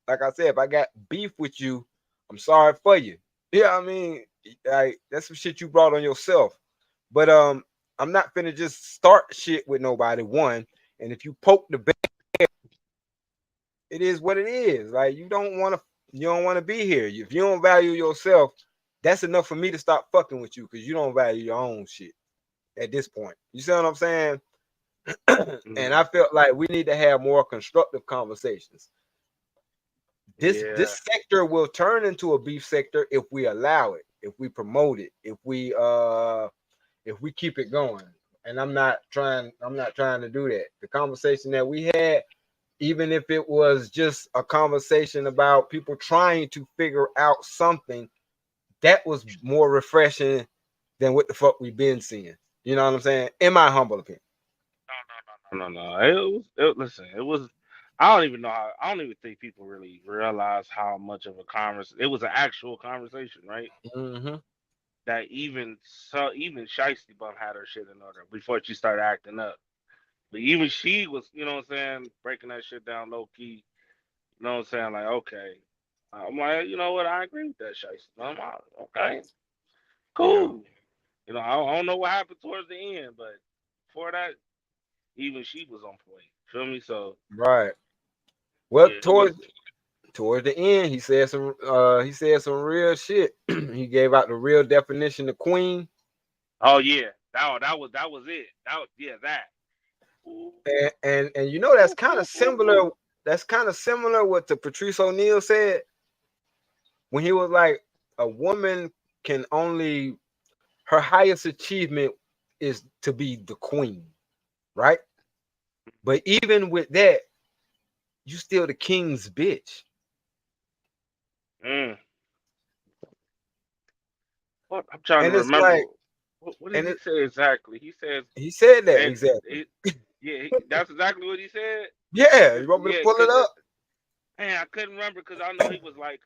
Like I said, if I got beef with you, I'm sorry for you. Yeah, I mean, like that's some shit you brought on yourself. But I'm not finna just start shit with nobody. One, and if you poke the bear, it is what it is. Like you don't want to be here. If you don't value yourself, that's enough for me to stop fucking with you because you don't value your own shit at this point. You see what I'm saying? And
Mm,
I felt like we need to have more constructive conversations.
yeah.
This sector will turn into a beef sector if we allow it, if we promote it, if we keep it going. And I'm not trying to do that. The conversation that we had, even if it was just a conversation about people trying to figure out something, that was more refreshing than what the fuck we've been seeing. You know what I'm saying? In my humble opinion.
No, no, no, no. Listen, it was. I don't even know how. I don't even think people really realize how much of a conversation. It was an actual conversation, right?
Mm-hmm.
That even Shiesty Bum had her shit in order before she started acting up. But even she was, you know what I'm saying, breaking that shit down low key. You know what I'm saying? Like, okay. I'm like, you know what? I agree with that, Shiesty Bum. Okay,
Yeah.
cool. You know, I don't know what happened towards the end, but before that, even she was on point. Feel me? So
Right. Well,
yeah, it was.
towards the end, he said some real shit. He gave out the real definition of queen.
Oh yeah, that was it. Yeah, that. Ooh,
And you know
ooh, ooh, ooh, ooh.
that's kind of similar what the Patrice O'Neal said when he was like a woman can only her highest achievement is to be the queen, right? But even with that, you still the king's bitch.
Mm. What I'm trying to
And it's
remember.
like
What did
and
he
it,
say exactly? He says,
he said that
and
exactly.
yeah, that's exactly what he said.
Yeah,
Cause
you want me to
yeah,
pull it
cause
up?
man, I couldn't remember because I know he was like,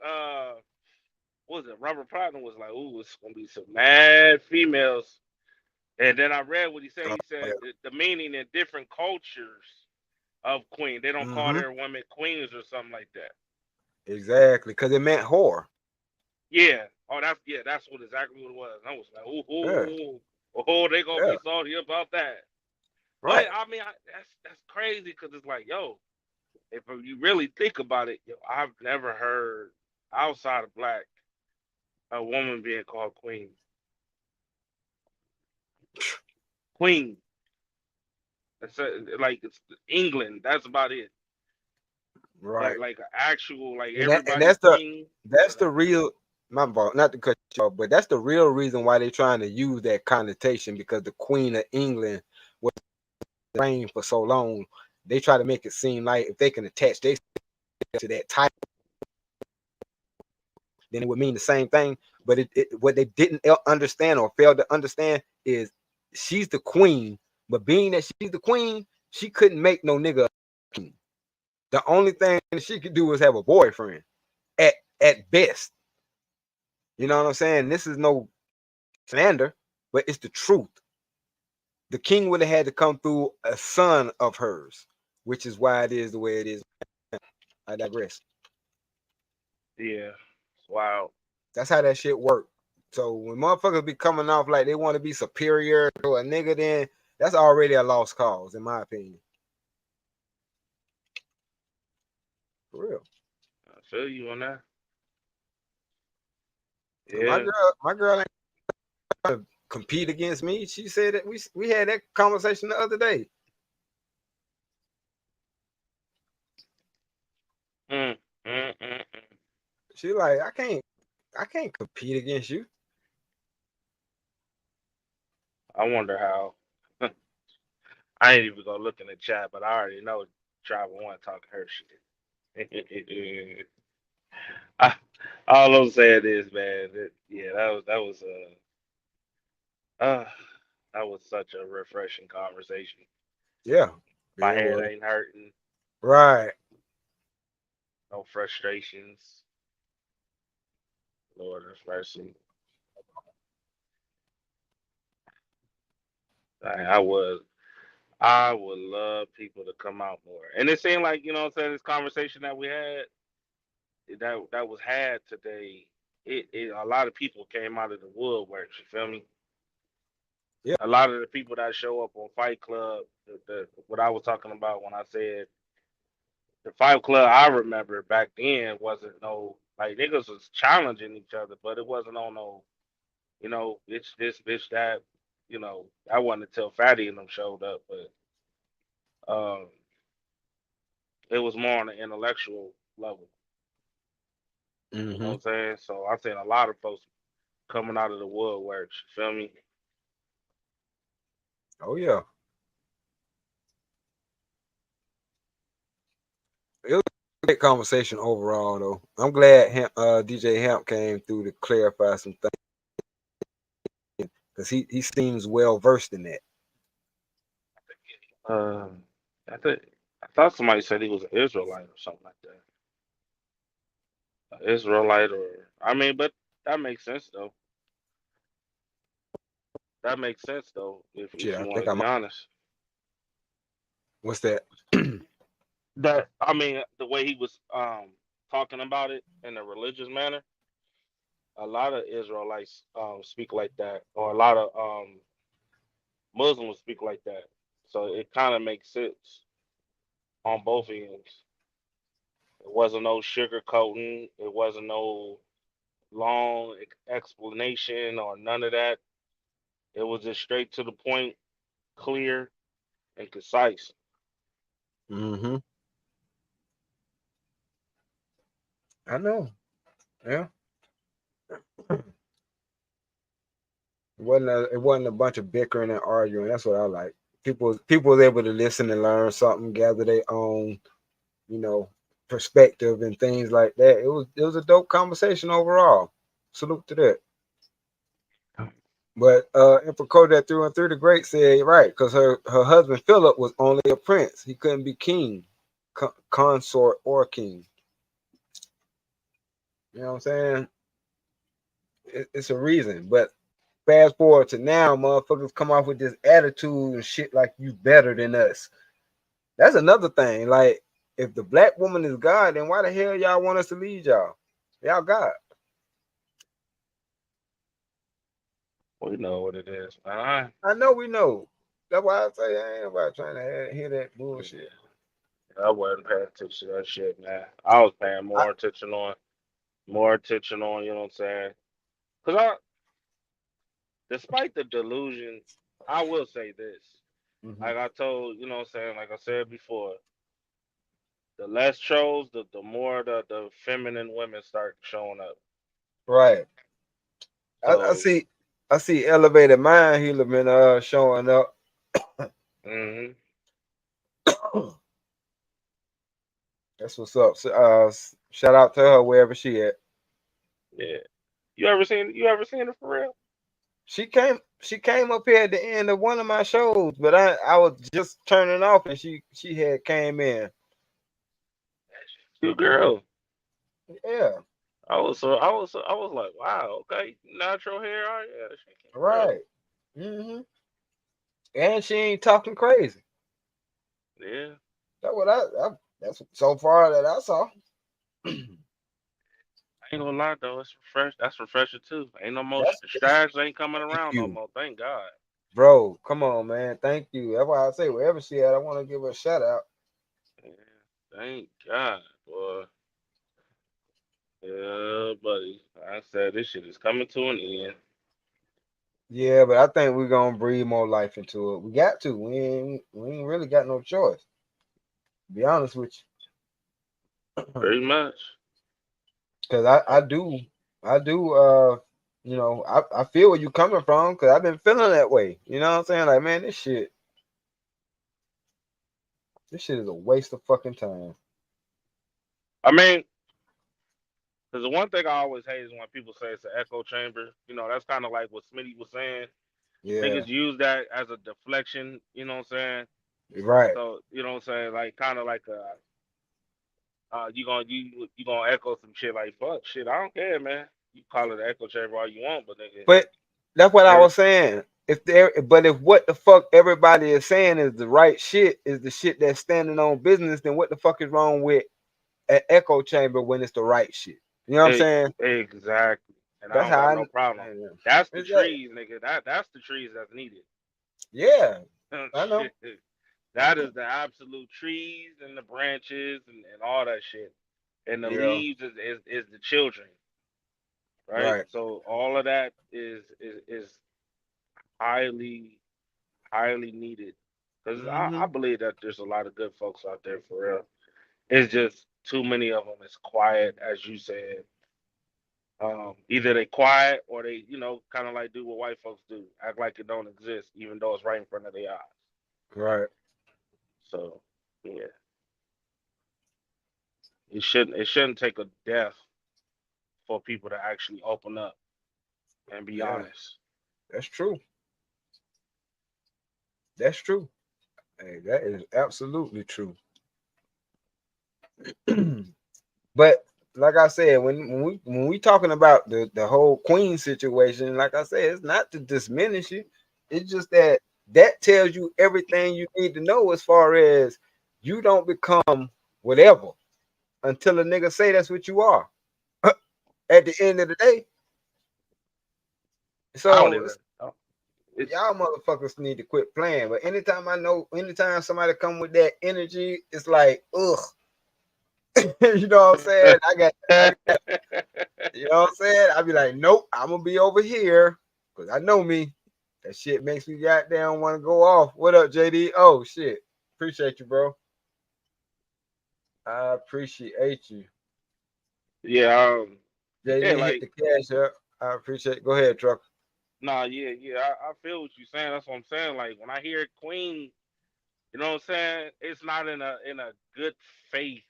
what was it? Robert Platinum was like, ooh, it's gonna be some mad females. And then I read what he said.
Oh,
He said
yeah.
the meaning in different cultures of queen, they don't call
Mm-hmm.
their women queens or something like that.
Exactly, because it meant whore.
Yeah. Oh, that's what exactly what it was. I was like,
Yeah,
they gonna
yeah,
be salty about that. But
right.
I mean, that's crazy because it's like, yo, if you really think about it, yo, I've never heard outside of black a woman being called queen. Queen. It's like it's England. That's about it. But
Right.
like an actual like
And
everybody queen.
that's the real my fault, not to cut you off, but that's the real reason why they're trying to use that connotation because the Queen of England was reigned for so long. They try to make it seem like if they can attach they to that title, then it would mean the same thing. But what they didn't understand or failed to understand is she's the queen, but being that she's the queen, she couldn't make no nigga king. The only thing she could do was have a boyfriend at at best. You know what I'm saying? This is no slander, but it's the truth. The king would have had to come through a son of hers, which is why it is the way it is. I digress.
Yeah. Wow.
That's how that shit worked. So when motherfuckers be coming off like they want to be superior to a nigga, then that's already a lost cause, in my opinion. For real.
I feel you on that.
And my
Yeah.
girl ain't trying to compete against me. She said that we had that conversation the other day.
Mm, mm.
She like, I can't compete against you.
I wonder how. I ain't even gonna look in the chat, but I already know Driver One talking her shit. I, all I'm saying is, man, yeah, uh, that was such a refreshing conversation.
Yeah.
My
It
head
was.
ain't hurting,
Right.
no frustrations. Lord have mercy. I was. I would love people to come out more. And it seemed like, what I'm saying, this conversation that we had, that was had today, it a lot of people came out of the woodworks, you feel me?
Yeah.
A lot of the people that show up on Fight Club, what I was talking about when I said the Fight Club I remember back then wasn't no like niggas was challenging each other, but it wasn't on no, bitch this, bitch that, I wasn't until Fatty and them showed up, but um it was more on the intellectual level. You know
Mm-hmm.
what I'm saying? So I've seen a lot of folks coming out of the woodworks. You feel me?
Oh yeah. It was a great conversation overall, though. I'm glad DJ Hamp came through to clarify some things because he seems well versed in that.
Um, I think I thought somebody said he was an Israelite or something like that. An Israelite, or I mean, but that makes sense though. That makes sense though. If
Shit, I
you want
think
to
I
be
might.
honest,
What's that?
that I mean the way he was talking about it in a religious manner, a lot of Israelites speak like that, or a lot of Muslims speak like that. So it kind of makes sense on both ends. It wasn't no sugarcoating. It wasn't no long explanation or none of that. It was just straight to the point, clear and concise.
Mm-hmm. I know. Yeah. It wasn't a bunch of bickering and arguing. That's what I like. People was able to listen and learn something, gather their own, you know, perspective and things like that. It was a dope conversation overall. Salute to that. But Emperor Kodak through and through the great said right, because her husband Philip was only a prince. He couldn't be king, consort, or king. You know what I'm saying? It's a reason. But fast forward to now, motherfuckers come off with this attitude and shit like you better than us. That's another thing. Like, if the black woman is God, then why the hell y'all want us to lead y'all? Y'all God.
We know what it is, man.
I know we know. That's why I say I ain't nobody trying to hear that bullshit.
I wasn't paying attention to that shit, man. I was paying
I,
more attention on, you know what I'm saying? Because despite the delusion, I will say this.
Mhm.
Like I told, you know what I'm saying, like I said before, the less trolls, the more the feminine women start showing up.
Right. I
So,
see. I see. Elevated Mind Healer been showing up.
hmm
That's what's up. So, shout out to her wherever she at.
yeah. You ever seen it for real?
She came up here at the end of one of my shows, but I was just turning off and she had came in.
Good girl.
Yeah.
I was like, wow, okay, natural hair. Oh yeah, she cute girl.
Right. Hmm. And she ain't talking crazy.
Yeah.
That's what that's so far that I saw.
I ain't gonna lie though, it's refresh. That's refreshing too. Ain't no more
That's
strags ain't coming
thank
around no
you,
more. Thank God.
bro. Come on, man. Thank you. That's why I say wherever she at, I want to give her a shout out.
Yeah, thank God, boy. Yeah, buddy. I said this shit is coming to an end.
Yeah, but I think we're gonna breathe more life into it. We got to. We ain't really got no choice. To be honest with you,
Pretty much.
because I do I feel where you coming from because I've been feeling that way. You know what I'm saying? Like, man, this shit is a waste of fucking time.
I mean, because the one thing I always hate is when people say it's an echo chamber. That's kind of like what Smitty was saying.
Yeah,
Niggas use that as a deflection. You know what I'm saying?
right.
So you know what I'm saying? Like kind of like you gonna echo some shit like fuck shit. I don't care, man. You call it an echo chamber all you want, but nigga,
But that's what I
every
was saying. if what the fuck everybody is saying is the right shit, is the shit that's standing on business, then what the fuck is wrong with an echo chamber when it's the right shit? You know what I'm saying?
Exactly. And I
That's
don't
how
got
I.
no problem.
Yeah.
That's the
Is that?
trees, nigga. That's the trees that's needed.
Yeah, I know.
Shit. That is the absolute trees and the branches and all that shit. And the
Yeah,
leaves is the children, right?
right.
So all of that is highly, highly needed. Because I
Hmm.
believe that there's a lot of good folks out there for real. It's just too many of them is quiet, as you said. Either they quiet or they, kind of like do what white folks do, act like it don't exist, even though it's right in front of their eyes.
Right.
So, yeah, it shouldn't take a death for people to actually open up and be
Yeah,
honest.
that's true. That's true. Hey, that is absolutely true. But like I said, when we talking about the whole queen situation, like I said, it's not to diminish it. It's just that tells you everything you need to know as far as you don't become whatever until a nigga say that's what you are at the end of the day.
I don't
So
even. It's
y'all motherfuckers need to quit playing. But anytime somebody come with that energy, it's like, ugh. You know what I'm saying? You know what I'm saying? I'd be like, nope, I'm gonna be over here because I know me. That shit makes me goddamn want to go off. What up, JD? Oh shit, appreciate you, bro. I appreciate you,
yeah, yeah,
JD. Hit
like
the cash up. I appreciate. Go ahead, truck.
nah, yeah, yeah. I feel what you're saying. That's what I'm saying. Like when I hear Queen, you know what I'm saying? It's not in a good faith,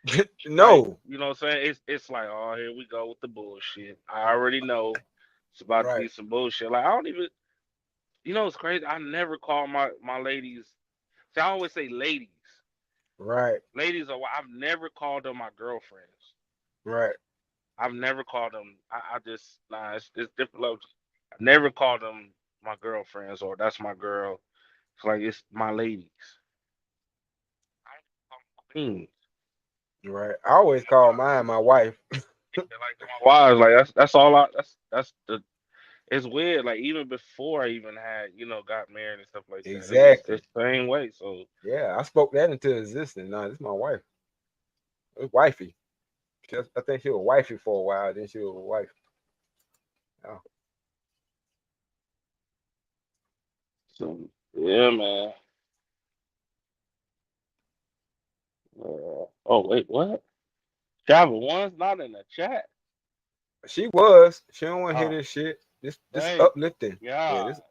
right?
No,
You know what I'm saying? It's like, oh, here we go with the bullshit. I already know it's about to
right,
be some bullshit. Like I don't even, it's crazy. I never call my ladies. See, I always say ladies.
right,
Ladies are. I've never called them my girlfriends.
right.
I've never called them. I just nah. It's different levels. I never called them my girlfriends or that's my girl. It's like it's my ladies. I call them queens.
Right. I always call mine my wife.
They're like my wives. Like that's all I. That's the. It's weird. Like even before I even had got married and stuff like that. It's
Exactly.
the same way. So
Yeah, I spoke that into existence. Nah, this is my wife. It's wifey. I think she was wifey for a while. Then she was a wife. Oh,
yeah, man. Oh wait, what? Java one's not in the chat.
she was. She don't want to hear
Oh,
this shit. This
thank
uplifting. Yeah,
God.
this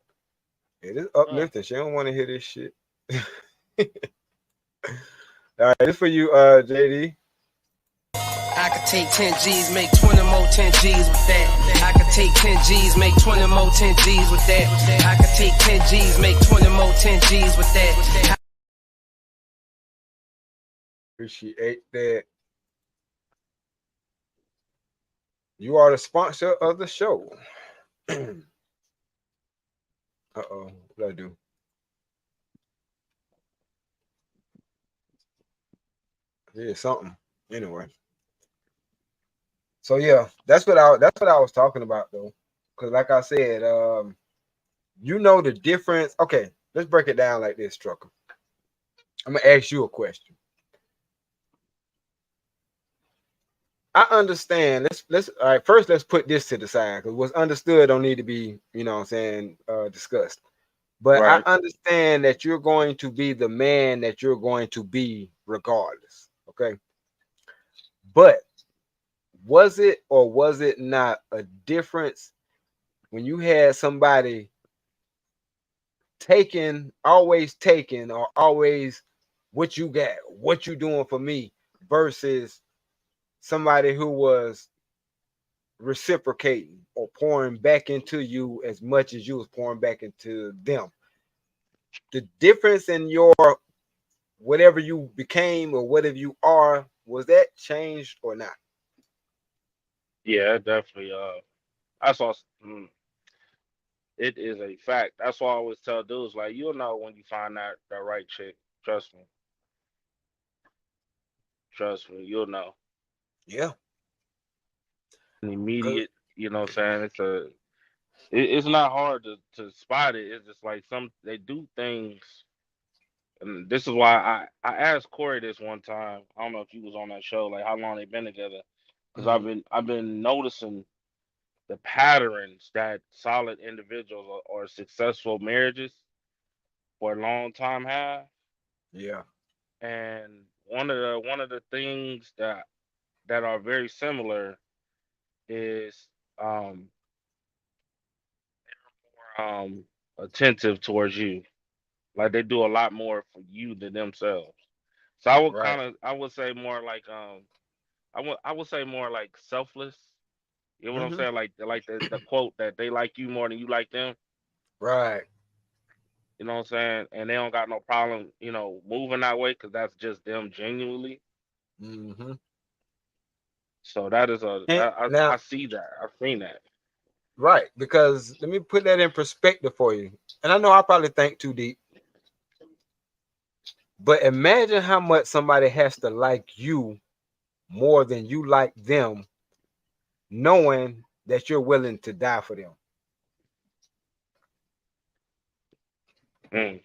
it is
Uh,
uplifting. She don't want to hear this shit. All right, this for you, JD.
I could take 10 G's, make 20 more 10 G's with that. I could take 10 G's, make 20 more 10 G's with that. I could take 10 G's, make 20 more 10 G's with that.
Appreciate that. You are the sponsor of the show. Uh-oh, what I do? Yeah, something. Anyway. So yeah, that's what I was talking about though. Cause like I said, you know the difference. Okay, let's break it down like this, Trucker. I'm gonna ask you a question. I understand. Let's all right. First, let's put this to the side because what's understood don't need to be, what I'm saying, discussed. But I
right.
understand that you're going to be the man that you're going to be regardless. Okay. But was it or was it not a difference when you had somebody always taking, or always what you got, what you doing for me, versus somebody who was reciprocating or pouring back into you as much as you was pouring back into them? The difference in your whatever you became or whatever you are, was that changed or not?
Yeah, definitely. I saw. It is a fact. That's why I always tell dudes like you'll know when you find that right chick. Trust me. Trust me, you'll know.
Yeah.
An
'Cause-
immediate, you know what I'm saying? It's not hard to spot it. It's just like some they do things, and this is why I asked Corey this one time. I don't know if you was on that show, like how long they been together, because
Mhm.
I've been noticing the patterns that solid individuals or successful marriages for a long time have,
Yeah.
and one of the things that are very similar is um um attentive towards you. Like they do a lot more for you than themselves. So
Right.
I would say more like I would say more like selfless. You know what I'm
Mhm.
saying? Like the quote that they like you more than you like them.
Right.
You know what I'm saying? And they don't got no problem, moving that way because that's just them genuinely.
Mhm.
So that is a
And
that I
now,
see that. I've seen that.
right, because let me put that in perspective for you. And I know I probably think too deep, but imagine how much somebody has to like you more than you like them, knowing that you're willing to die for them.
Mm,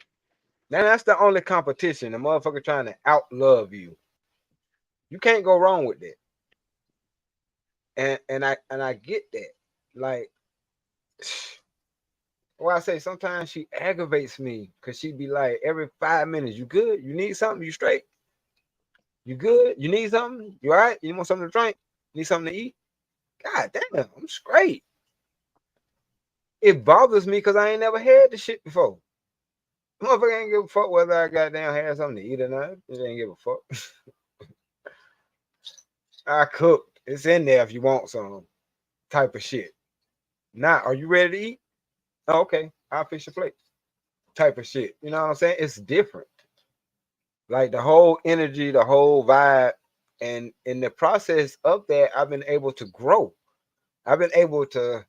Now that's the only competition. The motherfucker trying to outlove you. You can't go wrong with that. And I get that. Like, well, I say sometimes she aggravates me because she be like, every 5 minutes, you good? You need something? You straight? You good? You need something? You all right? You want something to drink? Need something to eat? God damn, I'm straight. It bothers me because I ain't never had this shit before. Motherfucker ain't give a fuck whether I goddamn had something to eat or not. It ain't give a fuck. I cooked. It's in there if you want some type of shit. Now, are you ready to eat? Oh, okay, I'll fix your plate. Type of shit. You know what I'm saying? It's different. Like the whole energy, the whole vibe. And in the process of that, I've been able to grow. I've been able to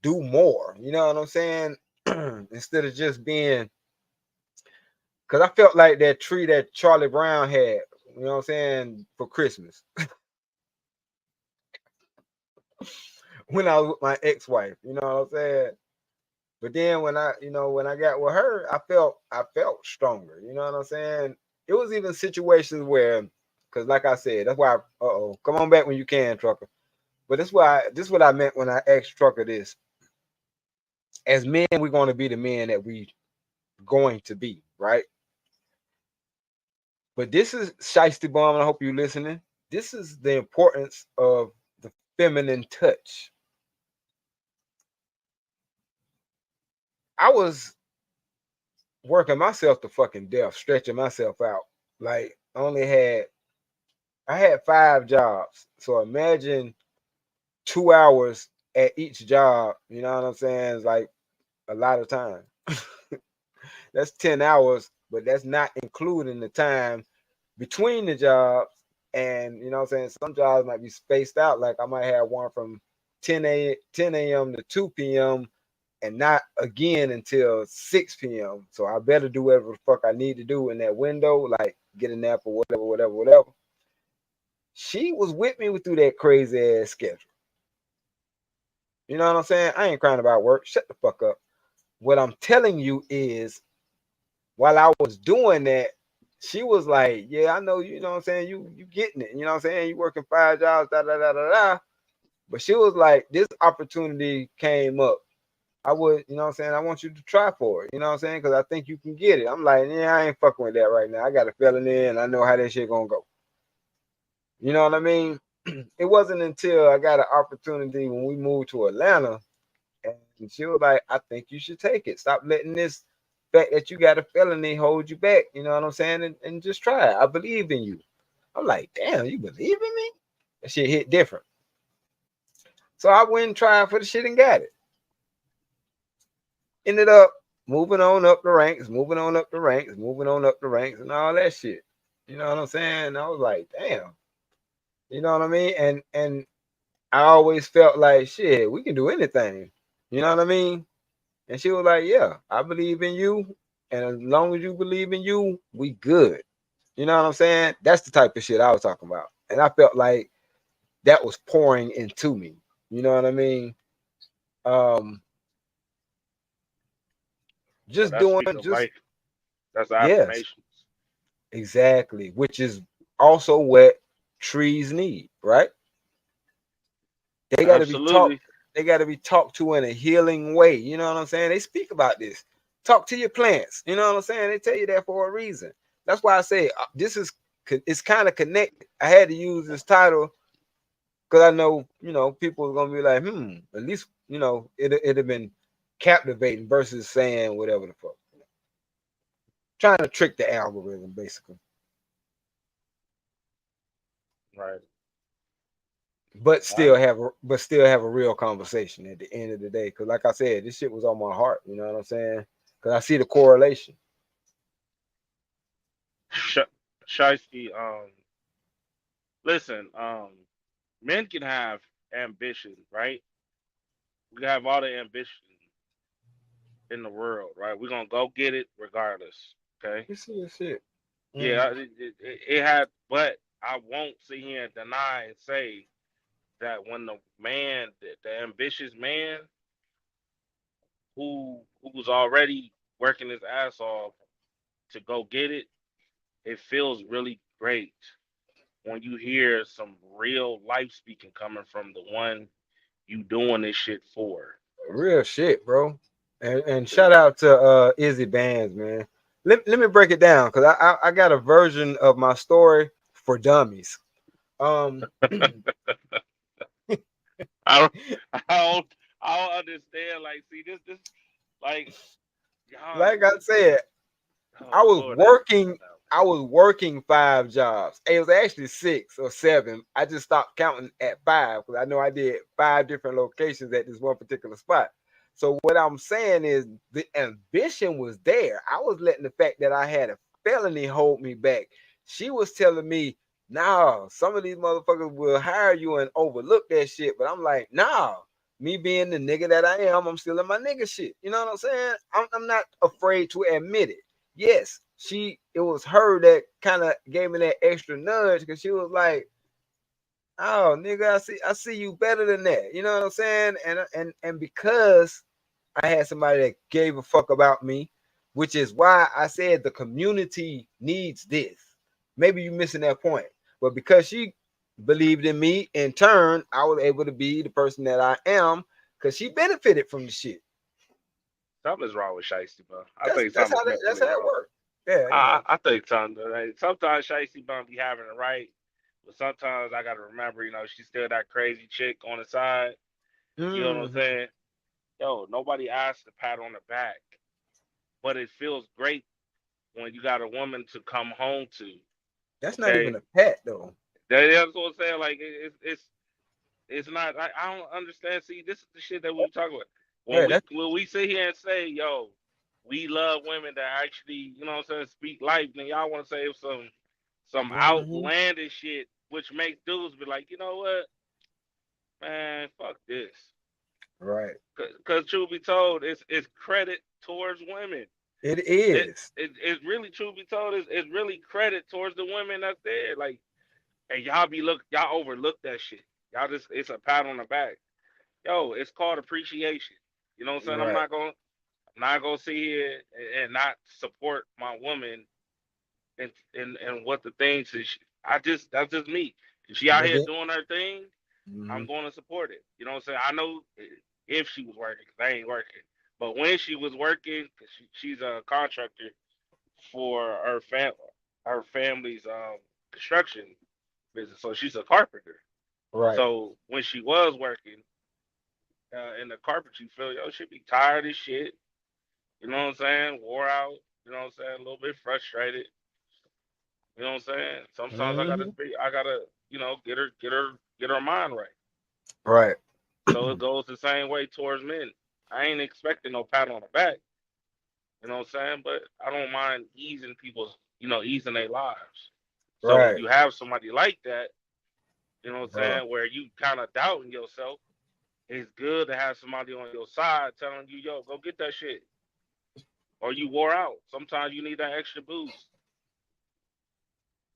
do more. You know what I'm saying? Instead of just being, because I felt like that tree that Charlie Brown had, you know what I'm saying, for Christmas when I was with my ex-wife, you know what I'm saying? But then when I got with her, I felt stronger. You know what I'm saying? It was even situations where, because like I said, that's why. Come on back when you can, trucker. But this is what I meant when I asked trucker this. As men, we're going to be the men that we going to be, right? But this is Shiesty Bomb, and I hope you're listening. This is the importance of the feminine touch. I was working myself to fucking death, stretching myself out. Like I had 5 jobs. So imagine 2 hours at each job. You know what I'm saying? It's like a lot of time. That's 10 hours, but that's not including the time between the jobs. And you know what I'm saying? Some jobs might be spaced out. Like I might have one from 10 a.m. to 2 p.m. and not again until 6 p.m. So I better do whatever the fuck I need to do in that window, like get a nap or whatever. She was with me through that crazy ass schedule. You know what I'm saying? I ain't crying about work. Shut the fuck up. What I'm telling you is, while I was doing that, she was like, "Yeah, I know. You know what I'm saying? You getting it. You know what I'm saying? You working 5 jobs, da da da da da." But she was like, "This opportunity came up. I would, you know what I'm saying? I want you to try for it. You know what I'm saying? Because I think you can get it." I'm like, "Yeah, I ain't fucking with that right now. I got a felony and I know how that shit gonna go." You know what I mean? It wasn't until I got an opportunity when we moved to Atlanta, and she was like, "I think you should take it. Stop letting this fact that you got a felony hold you back." You know what I'm saying? And just try it. I believe in you. I'm like, "Damn, you believe in me?" That shit hit different. So I went and tried for the shit and got it. Ended up moving on up the ranks, moving on up the ranks, moving on up the ranks, and all that shit. You know what I'm saying? And I was like, "Damn." You know what I mean? And I always felt like, shit, we can do anything. You know what I mean? And she was like, yeah, I believe in you. And as long as you believe in you, we good. You know what I'm saying? That's the type of shit I was talking about. And I felt like that was pouring into me. You know what I mean? Um,
Well,
just
that
doing
speaks of
just
life. That's
yes,
affirmations.
exactly. Which is also what trees need, right? They got to be talked.
Absolutely.
They got to be talked to in a healing way. You know what I'm saying? They speak about this. Talk to your plants. You know what I'm saying? They tell you that for a reason. That's why I say this is it's kind of connected. I had to use this title because I know people are gonna be like, at least it'd have been captivating versus saying whatever the fuck. Trying to trick the algorithm, basically.
Right.
But
Right.
still have a real conversation at the end of the day. Cause like I said, this shit was on my heart. You know what I'm saying? Cause I see the correlation.
Sh- Shiesty, listen, men can have ambition, right? We can have all the ambition in the world, right? We're gonna go get it regardless. Okay.
You see this shit.
Yeah,
Mm,
it had, but I won't sit here and deny and say that when the man, the ambitious man who's already working his ass off to go get it, it feels really great when you hear some real life speaking coming from the one you doing this shit for.
real shit, bro. And shout out to Izzy Bands, man. Let me break it down because I got a version of my story for dummies. Um,
I don't, I don't, I don't understand. Like, see, this, like, y'all,
like I said, I
oh
was
Lord, have mercy
working.
now.
I was working 5 jobs. It was actually 6 or 7. I just stopped counting at 5 because I know I did 5 different locations at this one particular spot. So what I'm saying is the ambition was there. I was letting the fact that I had a felony hold me back. She was telling me, "Nah, some of these motherfuckers will hire you and overlook that shit." But I'm like, "Nah." Me being the nigga that I am, I'm still in my nigga shit. You know what I'm saying? I'm not afraid to admit it. Yes, it was her that kind of gave me that extra nudge because she was like, "Oh, nigga, I see you better than that." You know what I'm saying? And because I had somebody that gave a fuck about me, which is why I said the community needs this. Maybe you missing that point, but because she believed in me, in turn, I was able to be the person that I am because she benefited from the shit.
Something's wrong with Shiesty, bro. I
That's
think
that's how
something's
that, that's
mentally
how it
wrong.
works. Yeah, you know.
I think something. Like, sometimes Shiesty gonna be having it right, but sometimes I gotta remember, she's still that crazy chick on the side. You know what I'm
Hmm.
saying? Yo, nobody asked to pat on the back, but it feels great when you got a woman to come home to.
That's not even
Okay,
a pet though.
that's what I'm saying. Like, it's not. I don't understand. See, this is the shit that we talk about.
Yeah, that's
When we sit here and say, "Yo, we love women that actually, what I'm saying, speak life," then y'all want to say some
hmm
outlandish shit, which makes dudes be like, you know what, man, fuck this.
right.
Cause truth be told, it's credit towards women.
It
It,
is.
it's really, truth be told, it's really credit towards the women that's there. Like, and y'all overlook that shit. Y'all just, it's a pat on the back. Yo, it's called appreciation. You know what I'm saying?
Right.
I'm not gonna sit here and not support my woman and what the things is. That's just me. If she out
But
here
then,
doing her thing, I'm
mhm,
going to support it. You know what I'm saying? I know if she was working, 'cause I ain't working. But when she was working, 'cause she's a contractor for her family's construction business, so she's a carpenter.
right.
So when she was working in the carpentry field, yo, she'd be tired as shit. You know what I'm saying? Wore out. You know what I'm saying? A little bit frustrated. You know what I'm saying? Sometimes
Hmm.
I gotta, get her mind right.
Right.
So it goes the same way towards men. I ain't expecting no pat on the back. You know what I'm saying? But I don't mind easing their lives. So when
Right.
you have somebody like that, you know what I'm
Bro.
saying, where you kind of doubting yourself, it's good to have somebody on your side telling you, yo, go get that shit. Or you wore out. Sometimes you need that extra boost.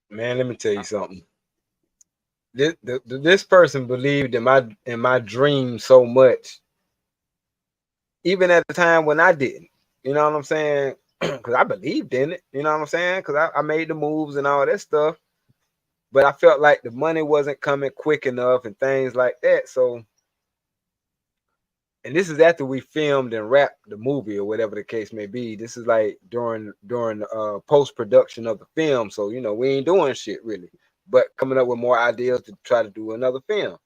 Man, let me tell you something. This person believed in my dream so much, even at the time when I didn't. You know what I'm saying? Because I believed in it. You know what I'm saying? Because I made the moves and all that stuff. But I felt like the money wasn't coming quick enough and things like that. So, and this is after we filmed and wrapped the movie or whatever the case may be. This is like during post production of the film. So you know we ain't doing shit really, but coming up with more ideas to try to do another film.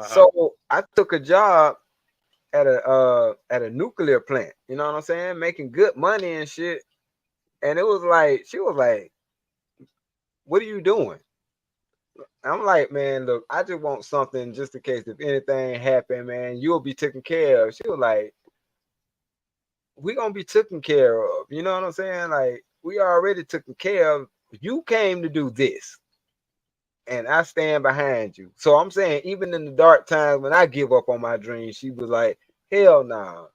So I took a job at a nuclear plant. You know what I'm saying? Making good money and shit. And it was like she was like, "What are you doing?" I'm like, man, look, I just want something just in case if anything happened, man, you'll be taken care of. She was like, we gonna be taken care of. You know what I'm saying? Like, we already taken care of. You came to do this. And I stand behind you. So I'm saying, even in the dark times when I give up on my dream, she was like, hell no. Nah.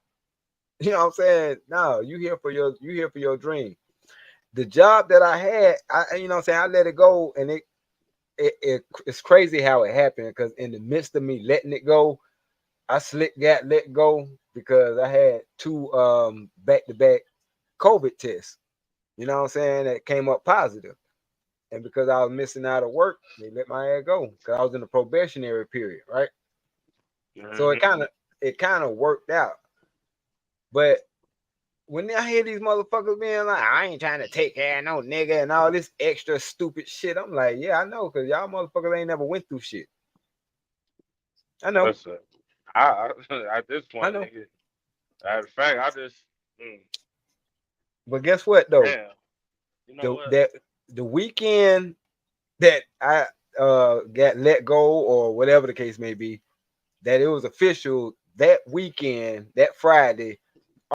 You know what I'm saying? No, you here for your dream. The job that I had, you know what I'm saying, I let it go, and it's crazy how it happened, because in the midst of me letting it go, I got let go because I had 2 back-to-back COVID tests. You know what I'm saying? That came up positive. And because I was missing out of work, they let my ass go because I was in the probationary period, right? So it kind of worked out. But when I hear these motherfuckers being like, I ain't trying to take care of no nigga and all this extra stupid shit, I'm like, yeah, I know, because y'all motherfuckers ain't never went through shit. I know.
Listen, I at this
I
point,
know.
nigga, in fact, I just,
But guess what though?
damn, you know what?
The weekend that I got let go or whatever the case may be, that it was official that weekend, that Friday,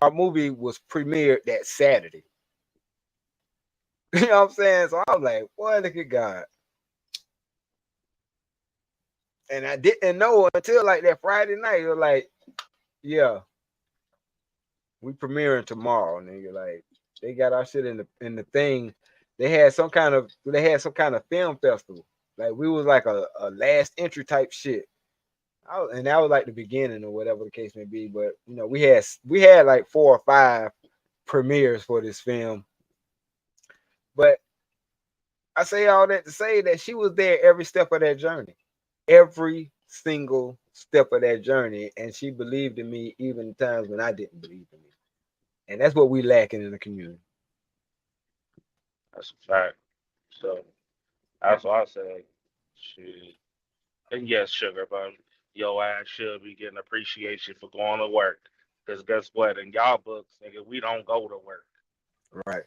our movie was premiered that Saturday. You know what I'm saying? So I was like, boy, look at God. And I didn't know until like that Friday night. It was like, yeah, we premiering tomorrow, nigga. Like, they got our shit in the thing. They had some kind of film festival. Like, we was like a last entry type shit. And that was like the beginning or whatever the case may be. But you know, we had like 4 or 5 premieres for this film. But I say all that to say that she was there every step of that journey. Every single step of that journey. And she believed in me even times when I didn't believe in me. And that's what we lacking in the community.
That's a fact. So that's why I say, shit. And yes, sugar, but your ass should be getting appreciation for going to work. Because guess what? In y'all books, nigga, we don't go to work.
Right.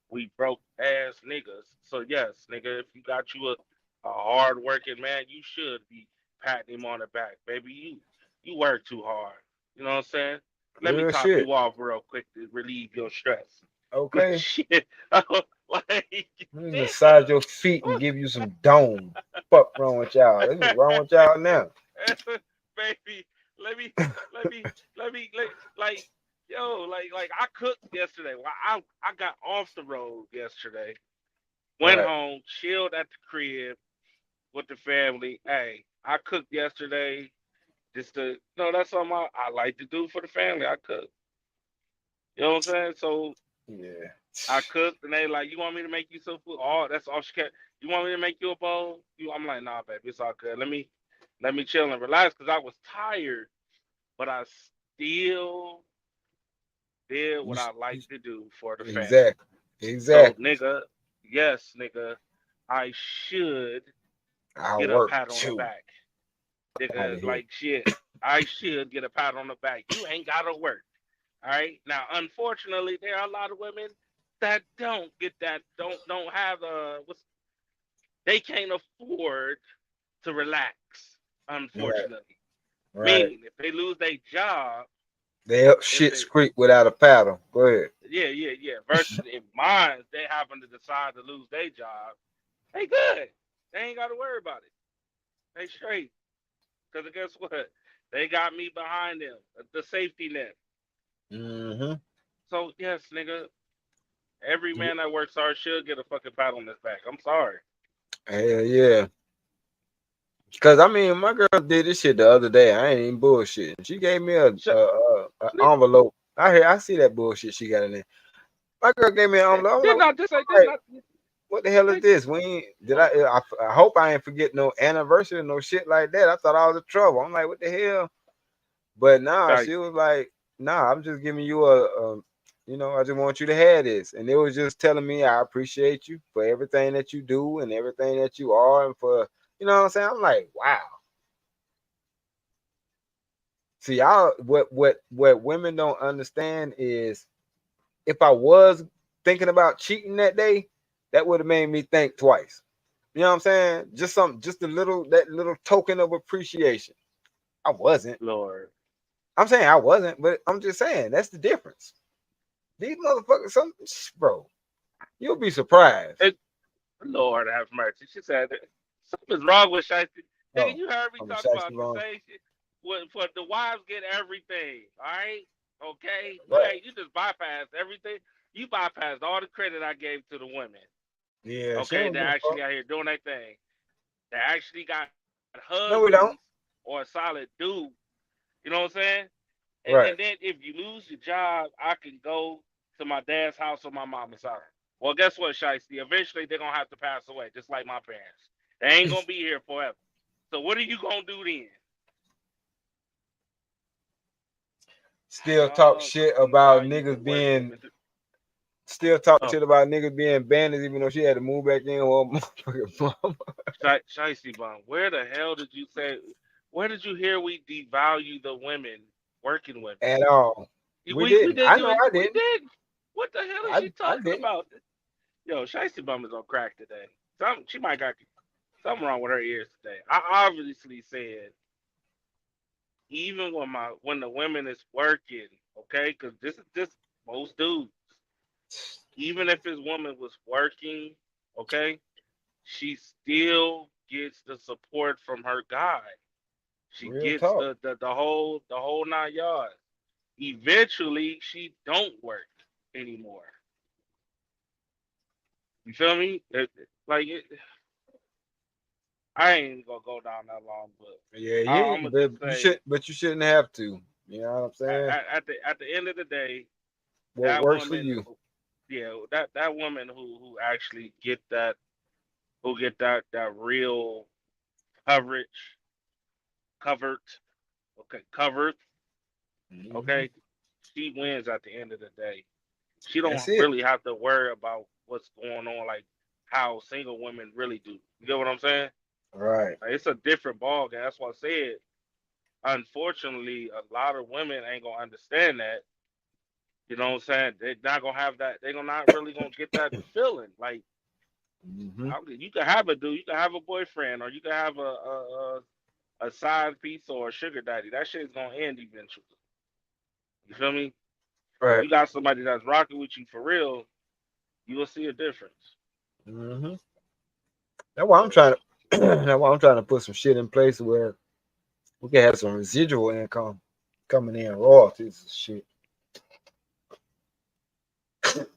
We broke ass niggas. So yes, nigga, if you got you a hard working man, you should be patting him on the back. Baby, you work too hard. You know what I'm saying? Let me
Real
top
shit.
you off real quick to relieve your stress.
Okay.
Shit. Like,
Let me
damn.
massage your feet and give you some dome. Fuck wrong with y'all? What's wrong with y'all now?
Baby, let me, like, yo, like I cooked yesterday. Well, I got off the road yesterday, went
Right.
home, chilled at the crib with the family. Hey, I cooked yesterday. Just to, that's something I like to do for the family. I cook. You know what I'm saying? So
Yeah.
I cooked, and they like, you want me to make you some food? Oh, that's all she kept. You want me to make you a bowl? I'm like, nah, baby, it's all good. Let me chill and relax because I was tired, but I still did what I like to do for the family.
Exactly.
So,
Exactly.
nigga, yes, nigga, I should
I
get a
work
pat on the
too.
back.
Out
Nigga,
of here.
like shit, I should get a pat on the back. You ain't gotta work. All right. Now, unfortunately, there are a lot of women that don't get that, don't have they can't afford to relax.
Right.
Unfortunately,
Right.
meaning if they lose their job,
They up
if
shit
they
creek without a paddle. Go ahead.
yeah. Versus if mine, they happen to decide to lose their job, they good. They ain't got to worry about it. They straight. Because guess what? They got me behind them, the safety net.
Mm-hmm.
So yes, nigga, every man that works hard should get a fucking pat on his back. I'm sorry.
Hell yeah. Cause I mean, my girl did this shit the other day. I ain't even bullshitting. She gave me a envelope. I see that bullshit she got in there. My girl gave me an envelope. I'm
Did
like,
not this ain't
"Hey,
not
what the hell is this? We ain't, did I hope I ain't forget no anniversary, no shit like that. I thought I was in trouble. I'm like, what the hell? But nah,
like
she was like, nah, I'm just giving you I just want you to have this. And it was just telling me I appreciate you for everything that you do and everything that you are and for, you know what I'm saying? I'm like, wow. See, what women don't understand is if I was thinking about cheating that day, that would have made me think twice. You know what I'm saying? Just that little token of appreciation. I wasn't.
Lord.
I'm saying I wasn't, but I'm just saying that's the difference. These motherfuckers, bro, you'll be surprised.
It, Lord have mercy. She said something's wrong with Shiesty. Nigga,
Oh,
you heard me
I'm a
talk
shiesty
about the
wrong.
same shit. For the wives get everything. Alright? Okay?
Right.
You just bypassed everything. You bypassed all the credit I gave to the women.
Yeah, she
Okay,
don't
they're
give a fuck.
actually out here doing their thing. They actually got
No, we don't.
husbands or a solid dude. You know what I'm saying?
Right.
And then if you lose your job, I can go to my dad's house or my mama's house. Well, guess what, Shiesty? Eventually they're gonna have to pass away, just like my parents. They ain't gonna be here forever. So what are you gonna do then?
Still talk
Oh,
shit about
devalue the
niggas
work
being
women do.
still talk
Oh,
shit about niggas being bandits, even though she had to move back in with her motherfucking mama.
Shiesty bum, where the hell did you say? Where did you hear we devalue the women, working women?
At all. We
We
didn't.
did
I
do
know
it.
I
We
didn't.
did. What the hell is she
I
talking
didn't.
about? Yo, Shiesty bum is on crack today. She might got something wrong with her ears today. I obviously said even when the women is working, okay, because this is just most dudes. Even if his woman was working, okay, she still gets the support from her guy. She
Real
gets
talk.
the whole 9 yards. Eventually, she don't work anymore. You feel me? Like it, I ain't gonna go down that long, but
Yeah,
I'm
you
gonna just say
but you shouldn't have to. You know what I'm saying?
at the end of the day,
What
that
works for
woman,
you.
yeah, that woman who actually get that real coverage, covered, okay, covered,
Hmm.
okay, she wins at the end of the day. She don't
That's it.
really have to worry about what's going on, like how single women really do. You get what I'm saying?
Right.
Like, it's a different ball game. That's what I said. Unfortunately, a lot of women ain't gonna understand that. You know what I'm saying? They're not gonna have that. They're gonna not really gonna get that feeling. Like
Hmm.
you can have a dude, you can have a boyfriend, or you can have a side piece or a sugar daddy. That shit's gonna end eventually. You feel me? When
Right.
you got somebody that's rocking with you for real, you will see a difference.
Hmm. That's why I'm trying to. That's why I'm trying to put some shit in place where we can have some residual income coming in, royalties and shit.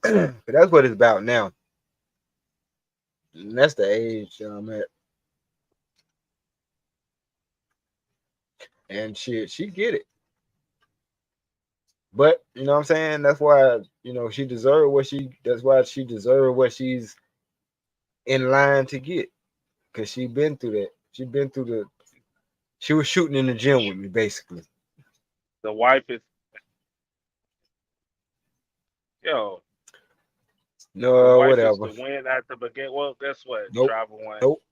But that's what it's about now. And that's the age that I'm at. And shit, she get it. But you know what I'm saying? That's why, she deserved what that's why she deserved what she's in line to get. Cause she been through that. She was shooting in the gym with me, basically.
The wife is yo. The
No,
wife is
whatever.
the win at the beginning. Well, guess what?
Nope.
Travel one.
Nope.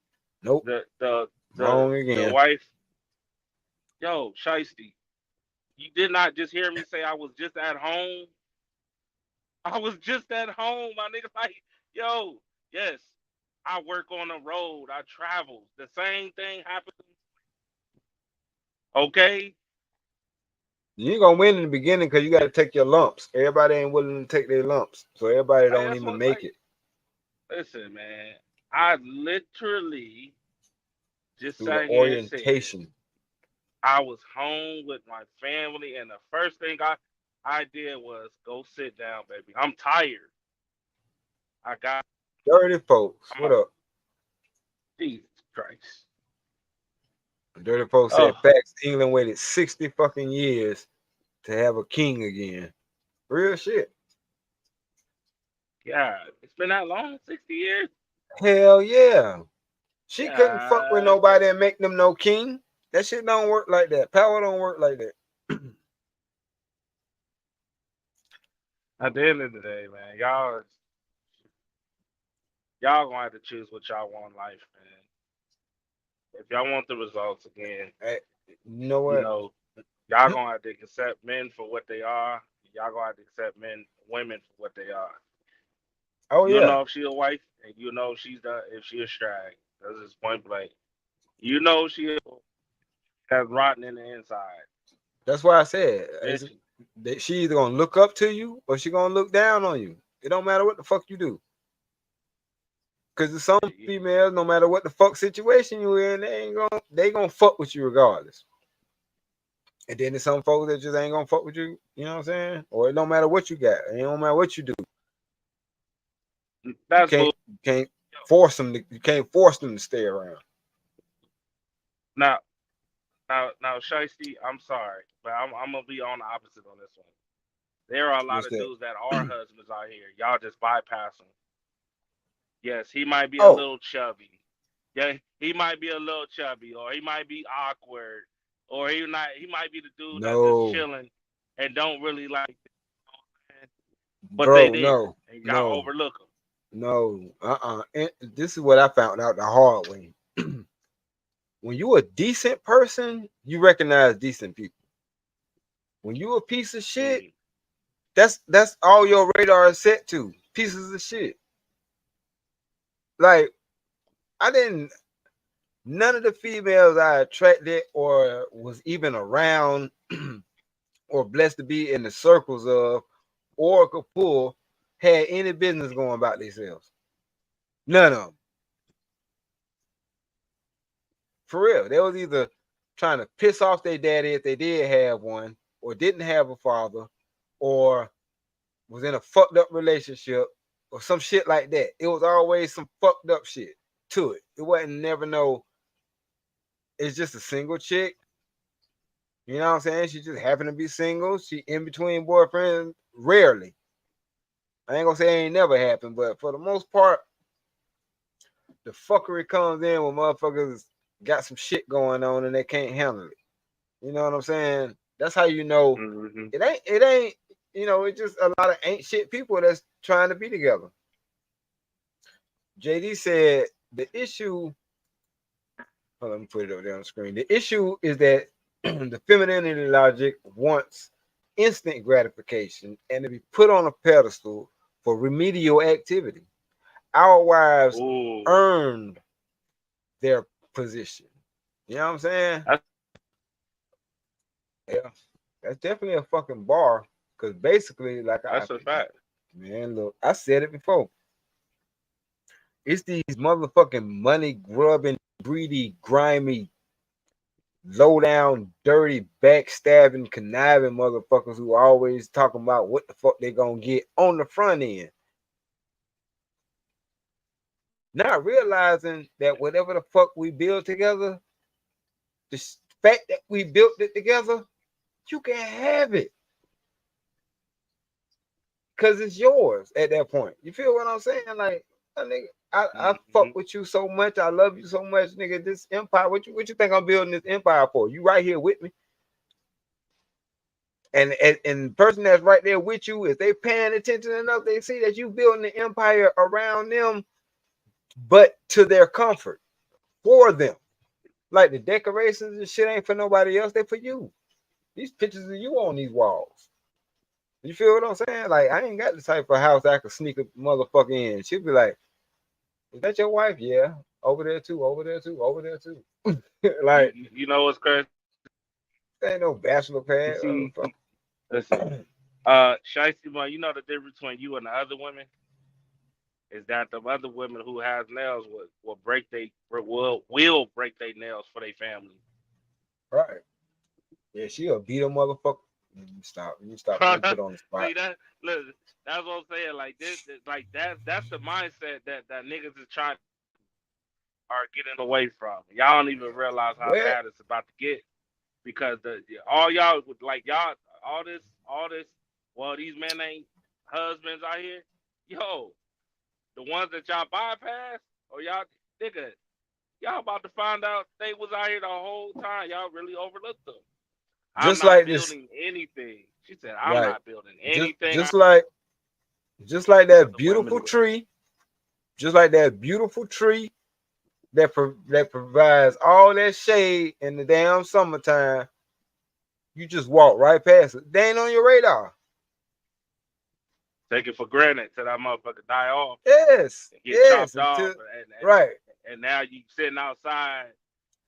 Nope.
The the the
Wrong
the
again.
wife. Yo, Shiesty, you did not just hear me say I was just at home. I was just at home, my nigga. Like, yo, yes, I work on the road. I travel. The same thing happens. Okay.
You ain't gonna win in the beginning because you gotta take your lumps. Everybody ain't willing to take their lumps. So everybody
Like
don't
that's
even
what.
make
Like,
it.
listen, man. I literally just
Through the
sat here and said,
orientation.
I was home with my family, and the first thing I did was go sit down, baby. I'm tired. I got.
Dirty folks.
I'm
What
a,
up?
Jesus Christ.
Dirty folks
Oh
said facts. England waited 60 fucking years to have a king again. Real shit.
God, it's been that long, 60 years.
Hell yeah. She couldn't fuck with
God,
nobody and make them no king. That shit don't work like that. Power don't work like that.
at the end of the day, man, y'all gonna have to choose what y'all want in life, man. If y'all want the results again,
Hey, you know
you
what?
know, y'all gonna have to accept men for what they are. Y'all gonna have to accept women for what they are.
Oh
You
yeah.
know if she a wife, and you know if she a strag. That's just point blank. You know she has rotten in the inside.
That's why I said
And she,
she either gonna look up to you or she gonna look down on you. It don't matter what the fuck you do. Cause there's some females, no matter what the fuck situation you in, they gonna fuck with you regardless. And then there's some folks that just ain't gonna fuck with you. You know what I'm saying? Or it don't matter what you got. It don't matter what you do. You
that's bull.
can't force them. You can't force them to stay around.
Now, now, Shiesty, I'm sorry, but I'm gonna be on the opposite on this one. There are a lot
What's
of
that?
dudes that are husbands out here. Y'all just bypass them. Yes, he might be a
Oh
little chubby. Yeah, he might be a little chubby, or he might be awkward, or he not. He might be the dude that's just
no,
chilling and don't really like it, but they
bro,
there,
no,
and y'all
no,
overlook them.
no. This is what I found out the hard way. When you a decent person, you recognize decent people. When you a piece of shit,
Mm.
that's all your radar is set to. Pieces of shit. Like I didn't. None of the females I attracted or was even around or blessed to be in the circles of or could pull had any business going about themselves. None of them. For real. They was either trying to piss off their daddy if they did have one, or didn't have a father, or was in a fucked up relationship, or some shit like that. It was always some fucked up shit to it. It wasn't never no, it's just a single chick. You know what I'm saying? She just happened to be single. She in between boyfriends rarely. I ain't gonna say it ain't never happened, but for the most part, the fuckery comes in when motherfuckers got some shit going on and they can't handle it. You know what I'm saying? That's how you know
Mm-hmm.
it ain't, it's just a lot of ain't shit people that's trying to be together. JD said the issue, hold on, let me put it over there on the screen. The issue is that the femininity logic wants instant gratification and to be put on a pedestal for remedial activity. Our wives
Ooh,
earned their position. You know what I'm saying?
that's
Yeah, that's definitely a fucking bar. Cause basically, like
that's a fact.
man, look, I said it before. It's these motherfucking money grubbing, greedy, grimy, low down, dirty, backstabbing, conniving motherfuckers who always talking about what the fuck they gonna get on the front end. Not realizing that whatever the fuck we build together, the fact that we built it together, you can have it. Cause it's yours at that point. You feel what I'm saying? Like, nigga, I
Mm-hmm.
fuck with you so much. I love you so much, nigga. This empire, what you think I'm building this empire for? You right here with me. And the person that's right there with you, if they paying attention enough, they see that you building the empire around them, but to their comfort, for them. Like the decorations and shit ain't for nobody else, they for you. These pictures of you on these walls. You feel what I'm saying? Like, I ain't got the type of house I could sneak a motherfucker in. She'll be like, is that your wife? Yeah. Over there too, over there too, over there too.
You,
Like,
you know what's crazy?
ain't no bachelor
You
pad.
see, listen, Shiesty Bun, you know the difference between you and the other women is that the other women who has nails will break they will break their nails for their family.
Right. Yeah, she'll beat a motherfucker. You stop. You stop. Let me put on the spot.
See that? Look, that's what I'm saying. Like this, like that's the mindset that niggas is trying are getting away from. Y'all don't even realize how
Well,
bad it's about to get because all y'all would like y'all all this. Well, these men ain't husbands out here. Yo, the ones that y'all bypass or y'all nigga, y'all about to find out they was out here the whole time. Y'all really overlooked them. I'm
just
not
like this,
building anything. She said, I'm
right?
not building
Just,
anything.
just like, just like that
The women
beautiful
with.
tree, just like that beautiful tree that provides all that shade in the damn summertime. You just walk right past it. They ain't on your radar.
Take it for granted till that motherfucker die off
Yes,
and get
yes.
chopped off,
Until right.
and now you sitting outside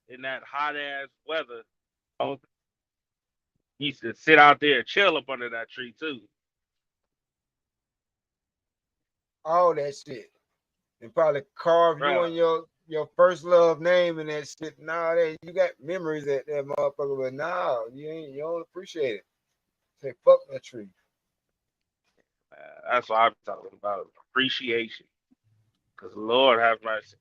in that hot ass weather. Oh, you should sit out there and chill up under that tree too.
All that shit. And probably carve you
Bruh,
and your first love name and that shit. Nah, that you got memories at that motherfucker, but nah, you don't appreciate it. Say fuck that tree.
that's what I'm talking about. Appreciation. Cause Lord have mercy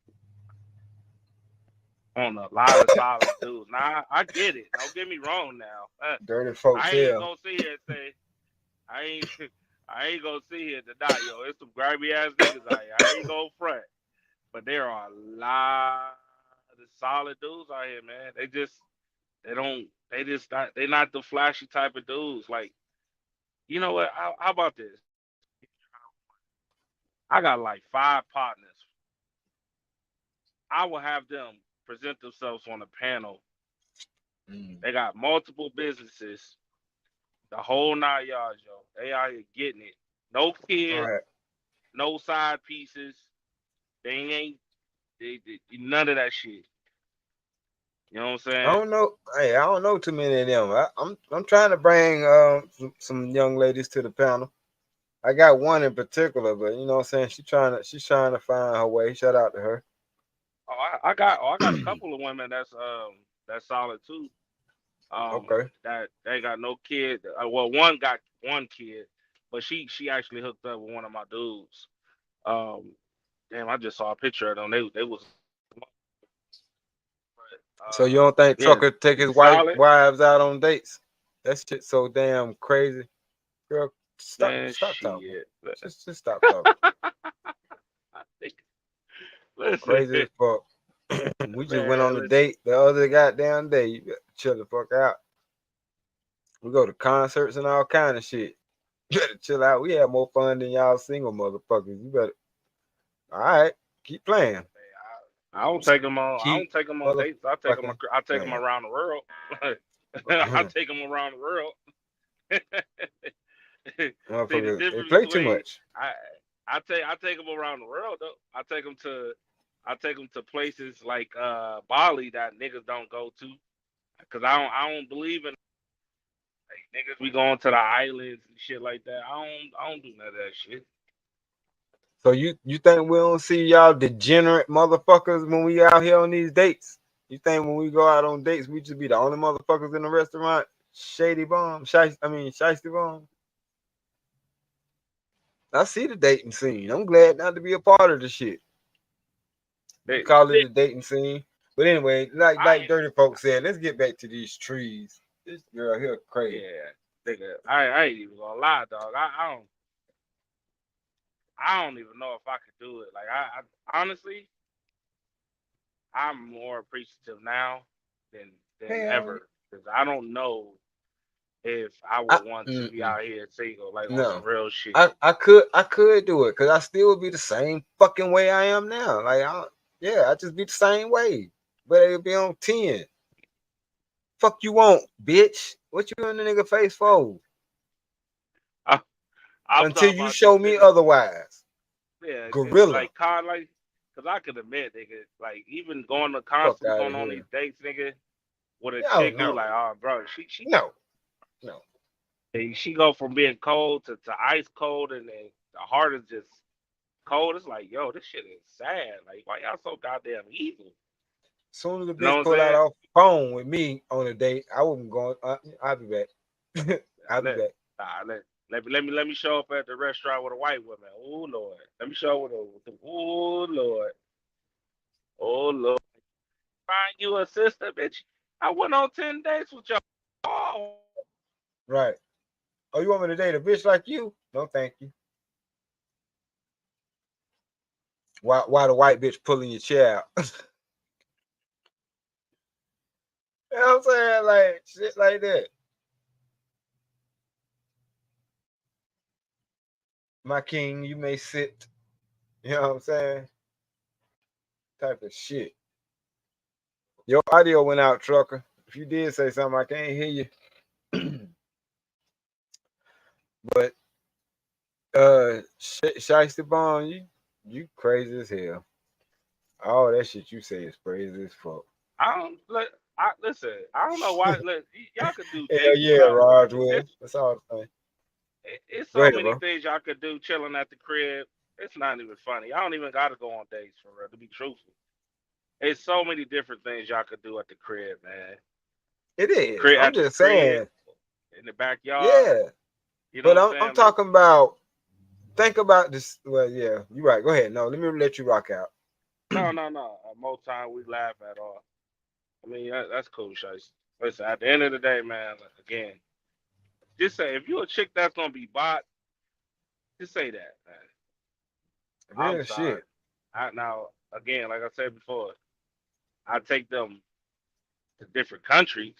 on a lot of solid dudes. Now I get it. Don't get me wrong now.
Dirty folks
I ain't
hell.
gonna sit here and say I ain't I ain't gonna sit here to die, yo. It's some grimy ass niggas out here. I ain't gonna front. But there are a lot of solid dudes out here, man. They don't they just not they not the flashy type of dudes. Like, you know what? How about this? I got like 5 partners. I will have them present themselves on a panel.
Mm.
They got multiple businesses, the whole 9 yards, yo. They out here getting it. No
All
kids,
right.
no side pieces. They ain't none of that shit. You know what I'm
I
saying?
don't know. Hey, I don't know too many of them. I'm trying to bring some young ladies to the panel. I got one in particular, but you know what I'm saying. She's trying to find her way. Shout out to her.
I got a couple of women that's solid too.
Okay.
That they got no kid. Well, one got one kid, but she actually hooked up with one of my dudes. Um, damn, I just saw a picture of them. They was,
So you don't think
yeah,
Trucker take his
solid
wives out on dates? That shit so damn crazy. Girl,
man.
stop talking.
Shit.
Just stop talking.
I think, listen,
Crazy as fuck. We just went on
man,
a
listen.
date the other goddamn day. You better chill the fuck out. We go to concerts and all kind of shit. You better chill out. We have more fun than y'all single motherfuckers. You better. All right, keep playing.
I don't take them on. I
Keep
don't take them on dates.
motherfucking
I take them
playing.
around the world. I take them around the world. See the
Motherfuckers, they
difference
play too
between
much.
I I take them around the world though. I take them to places like Bali that niggas don't go to because I don't believe in like niggas we going to the islands and shit like that. I don't do none of that shit.
So you think we don't see y'all degenerate motherfuckers when we out here on these dates? You think when we go out on dates, we just be the only motherfuckers in the restaurant? Shady bomb, shiesty bomb. I see the dating scene. I'm glad not to be a part of the shit. You
They,
call it
they,
a dating scene, but anyway, like
I
like
ain't
dirty folks said, let's get back to these trees. This girl here crazy.
yeah. Nigga, I ain't even gonna lie, dog. I don't even know if I could do it. Like I honestly, I'm more appreciative now than
Hell,
ever because I don't know if I
I
would want to be
mm-mm.
out here single, like on some
No.
real shit.
I could do it because I still would be the same fucking way I am now. Yeah, I just be the same way, but it'll be on 10. Fuck you want, bitch. What you in the nigga face for?
I, I'm
Until
talking
you
about these
show me
niggas.
otherwise.
Yeah,
Gorilla.
like con like, cause I could admit, nigga, like even going to
Fuck
constantly
out
going
of
on these
here.
dates, nigga, with a
No,
chick who
no,
like, oh, bro, she
no, no.
she go from being cold to ice cold, and then the heart is just cold. It's like, yo, this shit is sad. Like, why y'all so goddamn evil?
soon as the
You know
bitch
what
pull
I'm
out
saying?
her phone with me on a date, I wouldn't go. I'll be back. I'll be
Let,
back.
let me show up at the restaurant with a white woman. Oh Lord. Let me show up oh Lord. Oh Lord. Find you a sister, bitch. I went on 10 dates with y'all. Oh,
Right. Oh, you want me to date a bitch like you? No, thank you. Why the white bitch pulling your chair out? You know what I'm saying? Like shit like that. My king, you may sit. You know what I'm saying? Type of shit. Your audio went out, trucker. If you did say something, I can't hear you. But Shiesty Bond, you crazy as hell. All that shit you say is crazy as fuck.
I don't look. Listen. I don't know why. Look, y'all could do
Hell
dates
yeah,
without.
Roswell.
It's
That's all I'm saying.
it's
Go
so
ahead,
many
bro.
things y'all could do chilling at the crib. It's not even funny. I don't even got to go on dates for real. To be truthful, it's so many different things y'all could do at the crib, man.
It is.
Crib
I'm
at the
just
crib,
saying.
in the backyard.
Yeah.
You know
But
what I'm
I'm
saying? Like,
talking about, think about this. Well, yeah, you're right. Go ahead. No, let me let you rock out.
no, no, no. Most time we laugh at all. I mean, that's cool, Shice. Listen, at the end of the day, man. Again, just say if you a chick that's gonna be bought, just say that, man. I'm
Real
sorry.
shit.
Now again, like I said before, I take them to different countries,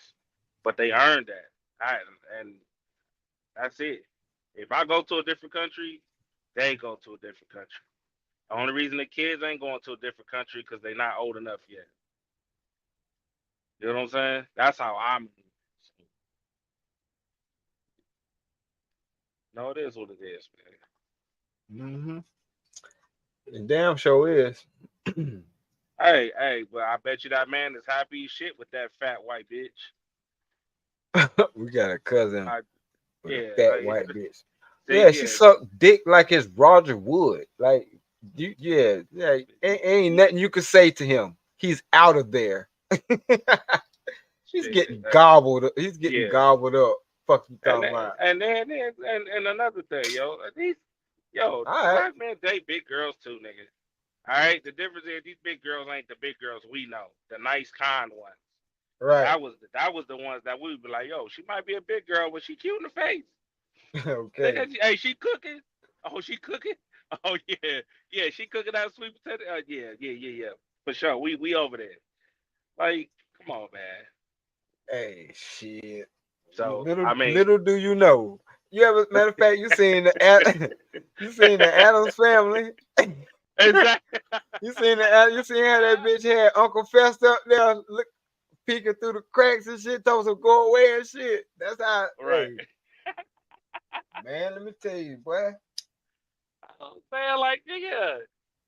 but they earned that. And that's it. If I go to a different country, they go to a different country. The only reason the kids ain't going to a different country because they're not old enough yet. You know what I'm saying? That's how I'm. No, it is what it is, man.
Mm-hmm. The damn show is.
Hey, but I bet you that man is happy as shit with that fat white bitch.
We got a cousin
I,
with a
yeah,
fat
like,
white bitch.
see,
Yeah, she
yeah,
sucked dick like it's Roger Wood. Like, yeah. Ain't nothing you could say to him. He's out of there. He's
shit,
getting gobbled. He's getting
yeah.
gobbled up. Fuck you
And
talking
then,
about?
and another thing,
All right,
black men date big girls too, nigga. All right, the difference is these big girls ain't the big girls we know, the nice, kind ones.
right.
That was the ones that we would be like, yo, she might be a big girl, but she cute in the face.
Okay.
Nigga, hey, she cooking? Oh, she cooking? Oh yeah, she cooking that sweet potato. Yeah, for sure. We over there. Like, come on, man.
Hey, shit.
So
Little
I mean,
little do you know. You ever, matter of fact, you seen you seen the Adams Family.
exactly.
You seen how that bitch had Uncle Fest up there look peeking through the cracks and shit, told him to go away and shit. That's how.
Right.
Hey, man, let me tell you, boy.
I'm saying like, nigga,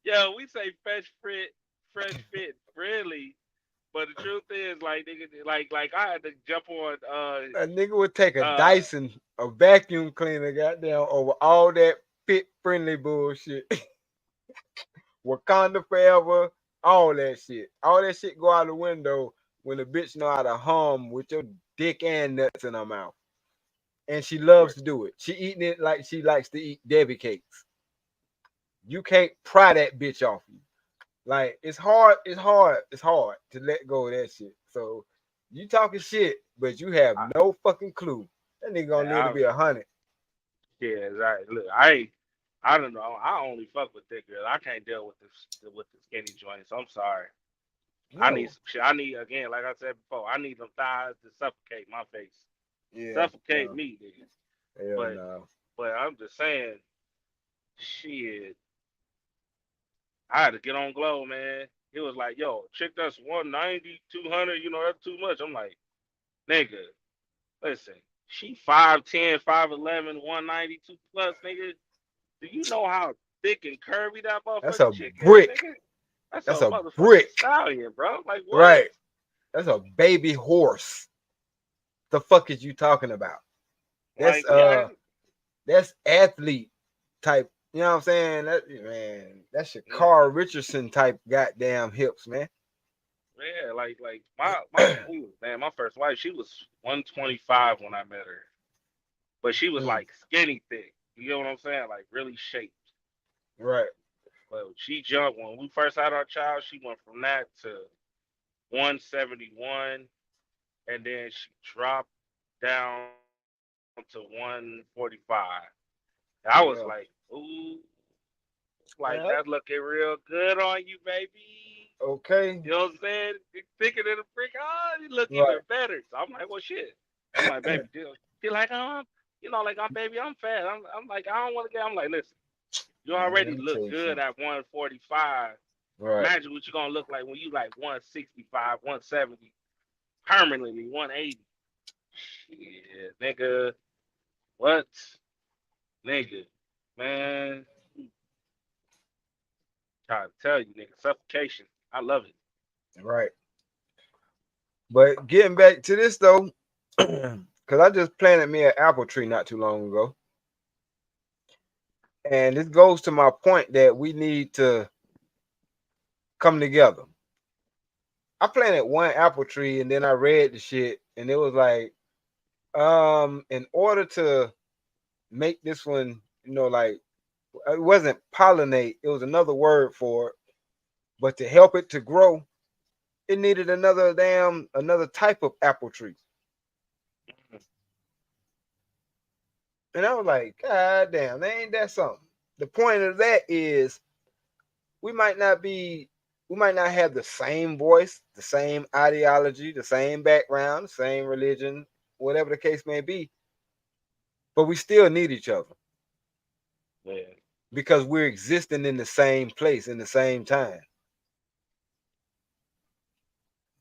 yo, we say fresh fit, friendly, but the truth is, like, nigga, like I had to jump on,
A nigga would take a
uh,
Dyson, a vacuum cleaner, goddamn, over all that fit friendly bullshit. Wakanda forever, all that shit. All that shit go out the window when a bitch know how to hum with your dick and nuts in her mouth. And she loves to do it. She eating it like she likes to eat Debbie cakes. You can't pry that bitch off you. Like it's hard to let go of that shit. So you talking shit, but you have
I,
no fucking clue. That nigga gonna live to
I,
be 100.
yeah, exactly. Look, I don't know. I only fuck with thick girls. I can't deal with the skinny joints. I'm sorry. I need
No.
some shit. I need again, like I said before, I need them thighs to suffocate my face,
Yeah,
suffocate
no.
me, nigga.
Hell
But
no.
but I'm just saying, shit. I had to get on Glow, man. It was like, yo, chick that's 190, 200, that's too much. I'm like, nigga, listen, she 5'10, 5'11, 192 plus, nigga. Do you know how thick and curvy that
That's
motherfucking
a
chick is,
brick.
nigga? That's a
That's a
motherfucking
brick.
stallion, bro. Like, what?
Right. That's a baby horse. The fuck is you talking about? That's
Like, yeah,
that's athlete type. You know what I'm saying? That man, that's
mm,
Shakara Richardson type goddamn hips, man.
Yeah, like my ooh, man, my first wife, she was 125 when I met her, but she was
Mm,
like skinny thick. You know what I'm saying? Like really shaped.
right.
But she jumped when we first had our child. She went from that to 171, and then she dropped down to 145. I was like,
Yeah.
ooh, like
Yeah.
that's looking real good on you, baby.
Okay.
You know what I'm saying? You thinking of the freak, oh, you look even
Right.
better. So I'm like, well, shit. I'm like, baby, she like, like, baby, I'm fat. I'm like, I don't want to get. I'm like, listen, you
Man, let
already
me
look
tell you
good
something.
at 145.
Right.
Imagine what you're gonna look like when you like 165, 170, permanently 180. Shit, nigga, what, nigga, man? Trying to tell you, nigga, suffocation. I love it.
Right. But getting back to this though, because I just planted me an apple tree not too long ago. And this goes to my point that we need to come together. I planted one apple tree and then I read the shit and it was like, in order to make this one, like it wasn't pollinate, it was another word for it, but to help it to grow, it needed another type of apple tree. And I was like, God damn, ain't that something? The point of that is we might not be, we might not have the same voice, the same ideology, the same background, the same religion, whatever the case may be, but we still need each other
Yeah.
because we're existing in the same place in the same time.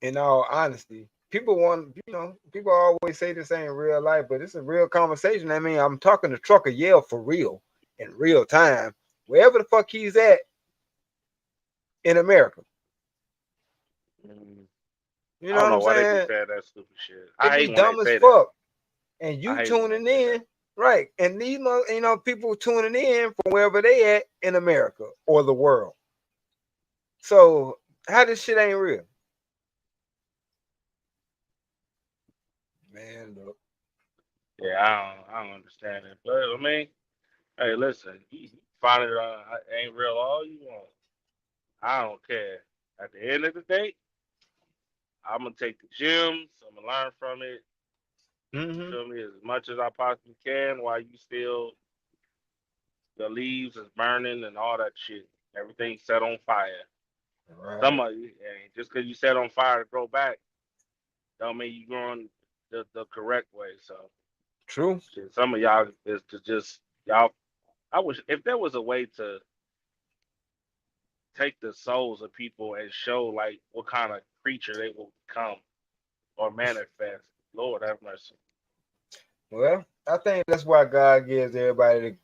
In all honesty, people always say this ain't real life, but it's a real conversation. I mean, I'm talking to Trucker Yell for real in real time, wherever the fuck he's at in America.
Mm.
You
I
know
don't
what
know
I'm
why they be
saying?
saying that stupid shit.
It
I
be
hate when they
dumb as
say that.
fuck. And
I
you
hate when they
tuning
say that.
in, right? And these, people tuning in from wherever they at in America or the world. So how this shit ain't real, man? Look,
Yeah, I don't understand it. But I mean, hey, listen, you find it ain't real all you want. I don't care. At the end of the day, I'm gonna take the gems. I'm gonna learn from it. You
mm-hmm.
feel me? As much as I possibly can, while you still the leaves is burning and all that shit. Everything's set on fire.
Right,
Some of you, and just because you set on fire to grow back, don't mean you growing the correct way. So,
true,
shit, some of y'all is to just y'all. I wish if there was a way to take the souls of people and show like what kind of creature they will become or manifest. Lord have mercy.
well, I think that's why God gives everybody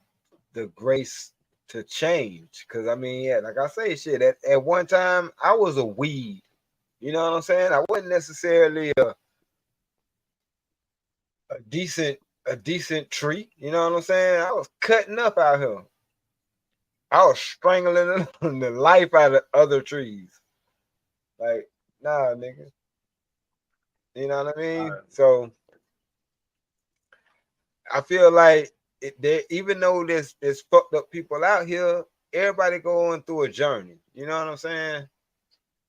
the grace to change. Cause I mean, yeah, like I say, shit. At one time, I was a weed. You know what I'm saying? I wasn't necessarily a decent a decent tree. You know what I'm saying? I was cutting up out here. I was strangling the life out of other trees. Like, nah, nigga. You know what I mean?
Uh,
So I feel like even though there's fucked up people out here, everybody going through a journey. You know what I'm saying?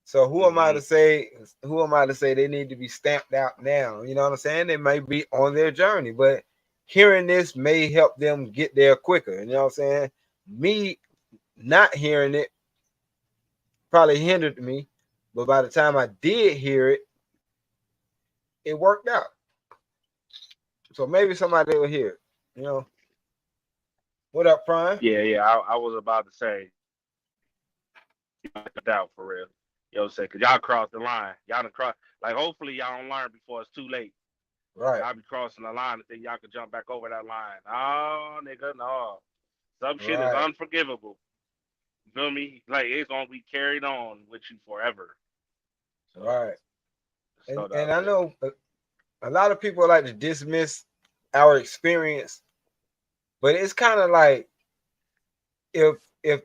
So who am I
mm-hmm.
to say? Who am I to say they need to be stamped out now? You know what I'm saying? They may be on their journey, but hearing this may help them get there quicker. You know what I'm saying? Me not hearing it probably hindered me, but by the time I did hear it, it worked out. So maybe somebody will hear it. You know, what up, Prime?
Yeah. I was about to say, doubt for real. You know what I'm saying? Cause y'all crossed the line. Y'all done cross. Like hopefully y'all don't learn before it's too late.
Right,
Y'all be crossing the line and think y'all can jump back over that line. Oh, nigga, no. Some shit is
right,
unforgivable. You feel me? Like it's gonna be carried on with you forever. So
right.
just
And
throw that
and
out
I
there.
know a lot of people like to dismiss our experience, but it's kind of like if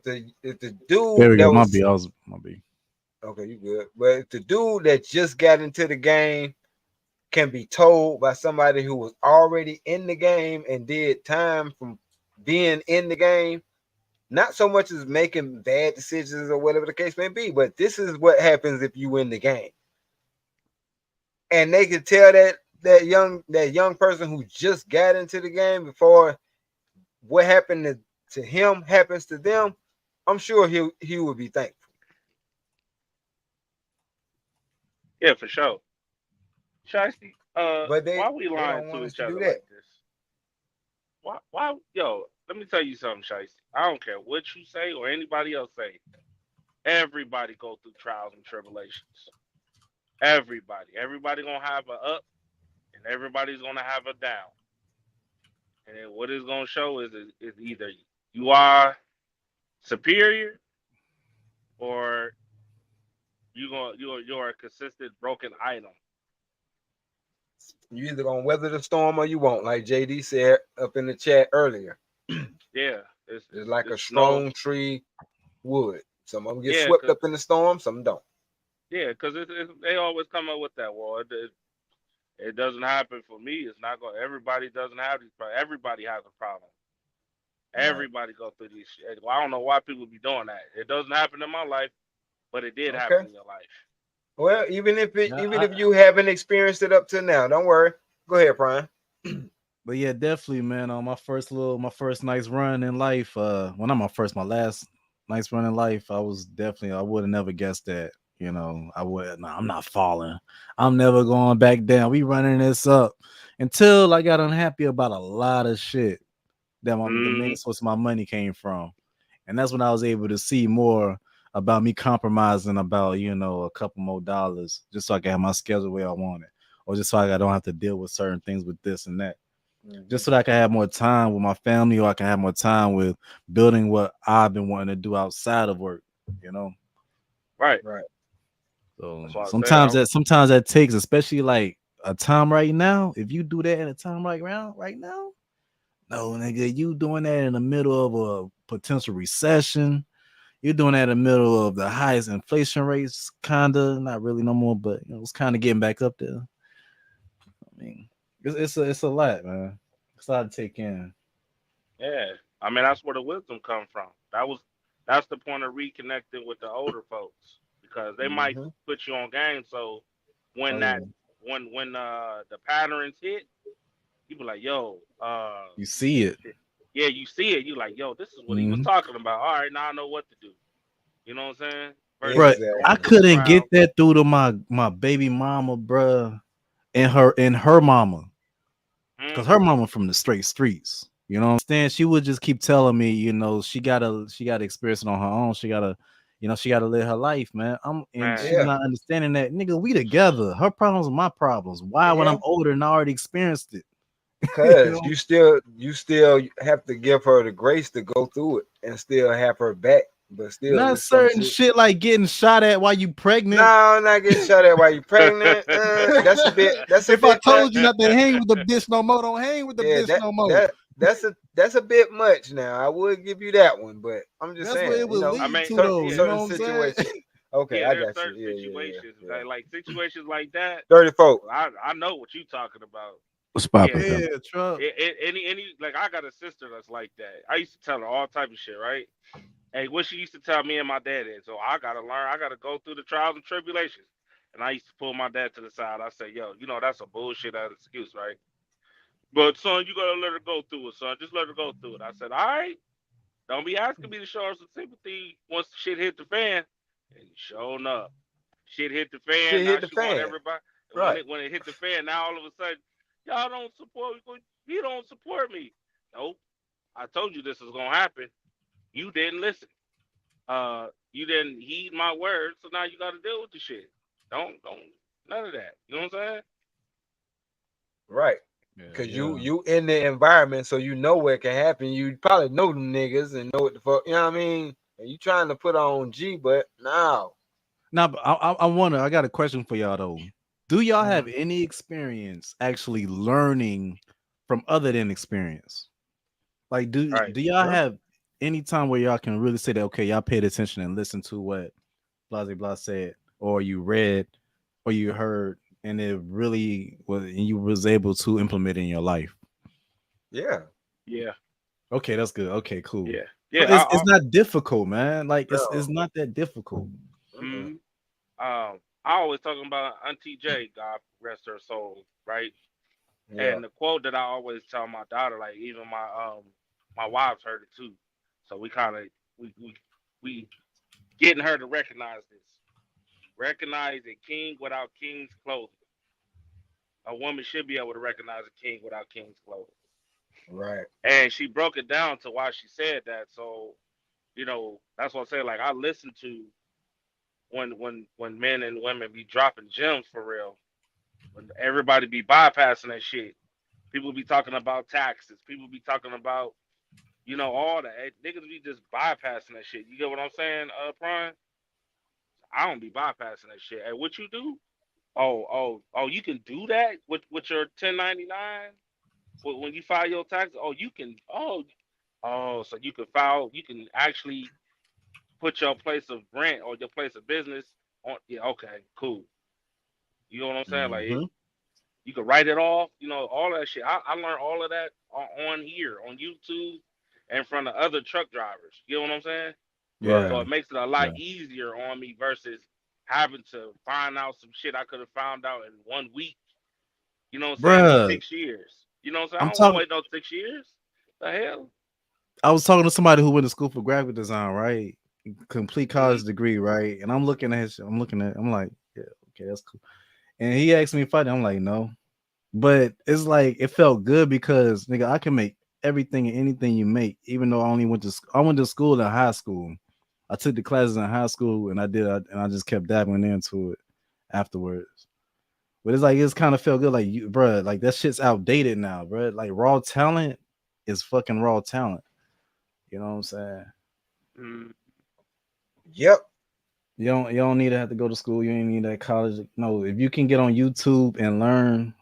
the
There
dude
we go.
that
My B.
was
I was my B.
Okay, you good. But if the dude that just got into the game can be told by somebody who was already in the game and did time from being in the game, not so much as making bad decisions or whatever the case may be, but this is what happens if you win the game. And they can tell that young person who just got into the game before what happened to him happens to them. I'm sure he would be thankful.
Yeah, for sure. Shiesty,
But
why we
they
lying
don't
to
want us
each
to do
other
that.
like this? Why, yo, let me tell you something, Shiesty. I don't care what you say or anybody else say. Everybody go through trials and tribulations. Everybody gonna have a up, and everybody's gonna have a down. And then what it's gonna show is either you are superior or you're a consistent broken item.
You either gonna weather the storm or you won't, like JD said up in the chat earlier.
Yeah,
It's like a
it's no
strong tree wood. Some of them get
yeah,
swept up in the storm, some don't.
because they always come up with that. Well, it doesn't happen for me. It's not going. Everybody doesn't have these problems. Everybody has a problem.
Right.
Everybody go through these shit. Well, I don't know why people be doing that. It doesn't happen in my life, but it did
Okay.
happen in your life.
Well, even
Yeah,
if you haven't experienced it up to now, don't worry. Go ahead, Brian.
but yeah, definitely, man. On my first nice run in life. Well, not my first, my last nice run in life. I would have never guessed that. You know, I would. No, I'm not falling. I'm never going back down. We running this up until I got unhappy about a lot of shit that the main
Mm,
source of my money came from, and that's when I was able to see more about me compromising about a couple more dollars just so I can have my schedule where I want it, or just so I don't have to deal with certain things with this and that, just so that I can have more time with my family, or I can have more time with building what I've been wanting to do outside of work, you know.
right.
Right.
So
That's why I said
sometimes that takes, especially like a time right now. If you do that in a time right now, no nigga, you doing that in the middle of a potential recession. You're doing that in the middle of the highest inflation rates, kinda, not really no more, but it's kind of getting back up there. I mean, it's a lot, man. It's a lot to take in.
yeah. I mean, that's where the wisdom come from. That's the point of reconnecting with the older folks because they might
Mm-hmm.
put you on game. So when
Oh
that
yeah,
when the patterns hit, you be like, yo,
you see it.
yeah, you see it. You like, yo, this is what he was
Hmm.
talking about. All right, now I know what to do. You know what I'm saying?
Bruh,
Versus
I
going
Exactly.
through the
couldn't get
trial.
that through to my baby mama, bruh, and her mama, because
Mm,
her mama from the straight streets. You know what I'm saying? She would just keep telling me, she gotta experience it on her own. She gotta live her life, man. And
man,
she's
Yeah.
not understanding that, nigga. We together. Her problems are my problems. Why, when
Yeah.
I'm older and I already experienced it? you
Cause
know,
you still have to give her the grace to go through it and still have her back. But still,
not
there's some
certain
shit.
shit like getting shot at while you pregnant.
No, not getting shot at while you pregnant. That's a bit. That's a
If I
bit much.
told you not to hang with the bitch no more, don't hang with the
Yeah,
bitch no more.
that's a bit much. Now I would give you that one, but I'm just
That's what it
saying,
would
I
lead
mean,
to, though. You
yeah,
know
certain
what I'm saying?
situations. Okay,
yeah.
I
There's
got you.
certain
Yeah,
situations
yeah.
like situations like that.
Dirty folk.
I know what you talking about.
What's
Yeah,
poppin', fam?
Yeah, Trump.
any like I got a sister that's like that. I used to tell her all type of shit, right? Hey, what she used to tell me and my dad is, so I gotta learn. I gotta go through the trials and tribulations. And I used to pull my dad to the side. I say, yo, that's a bullshit excuse, right? But son, you gotta let her go through it, son. Just let her go through it. I said, all right. Don't be asking me to show her some sympathy once the shit hit the fan. And sure enough, shit hit the fan.
Shit
Now
hit the
she want
fan.
everybody. And
Right.
when it hit the fan, now all of a sudden, y'all don't support me. You don't support me. Nope. I told you this was gonna happen. You didn't listen. You didn't heed my words, so now you got to deal with the shit. Don't none of that. You know what I'm saying?
Right.
Yeah,
Cause
yeah.
you in the environment, so you know what can happen. You probably know them niggas and know what the fuck. You know what I mean? And you trying to put on G, but no.
Now, but I wonder. I got a question for y'all though. Do y'all have
Mhm.
any experience actually learning from other than experience? Like,
Right.
do y'all
Sure.
have any time where y'all can really say that, okay, y'all paid attention and listened to what blah blah blah said, or you read, or you heard, and it really was, and you was able to implement in your life.
Yeah.
Yeah,
Okay, that's good. Okay, cool.
yeah,
So
yeah.
it's not difficult, man. Like it's
No.
not that difficult.
Mm-mm.
I always talking about Auntie J, God rest her soul, right?
Yeah.
And the quote that I always tell my daughter, like even my wife's heard it too. So we kind of we getting her to recognize this. Recognize a king without king's clothing. A woman should be able to recognize a king without king's clothing.
Right.
And she broke it down to why she said that. So, that's what I say. Like I listen to when men and women be dropping gems for real. When everybody be bypassing that shit. People be talking about taxes. People be talking about, all that. Niggas be just bypassing that shit. You get what I'm saying, Prime? I don't be bypassing that shit. Hey, what you do? Oh, you can do that with your 1099 when you file your taxes. Oh, you can. So you can file. You can actually put your place of rent or your place of business on. Yeah, okay, cool. You know what I'm saying? Like
Mm-hmm.
you can write it off. All that shit. I learned all of that on here on YouTube in front of other truck drivers. You know what I'm saying?
Right.
So
Yeah,
it makes it a lot
yeah.
easier on me versus having to find out some shit I could have found out in 1 week. You know what I'm saying? In
Bruh,
6 years. You know what I'm saying? I
I'm
don't want to
talking.
wait no 6 years. The hell?
I was talking to somebody who went to school for graphic design, right? Complete college
Mhm.
degree, right? And I'm looking at his. I'm like, yeah, okay, that's cool. And he asked me if I did. I'm like, no. But it's like it felt good because nigga, I can make everything and anything you make, even though I only went to I went to school in high school. I took the classes in high school and I just kept dabbling into it afterwards. But it's like it's kind of felt good, like you, bro. Like that shit's outdated now, bro. Like raw talent is fucking raw talent. You know what I'm saying?
Mm.
Yep.
You don't need to have to go to school. You ain't need that college. No, if you can get on YouTube and learn,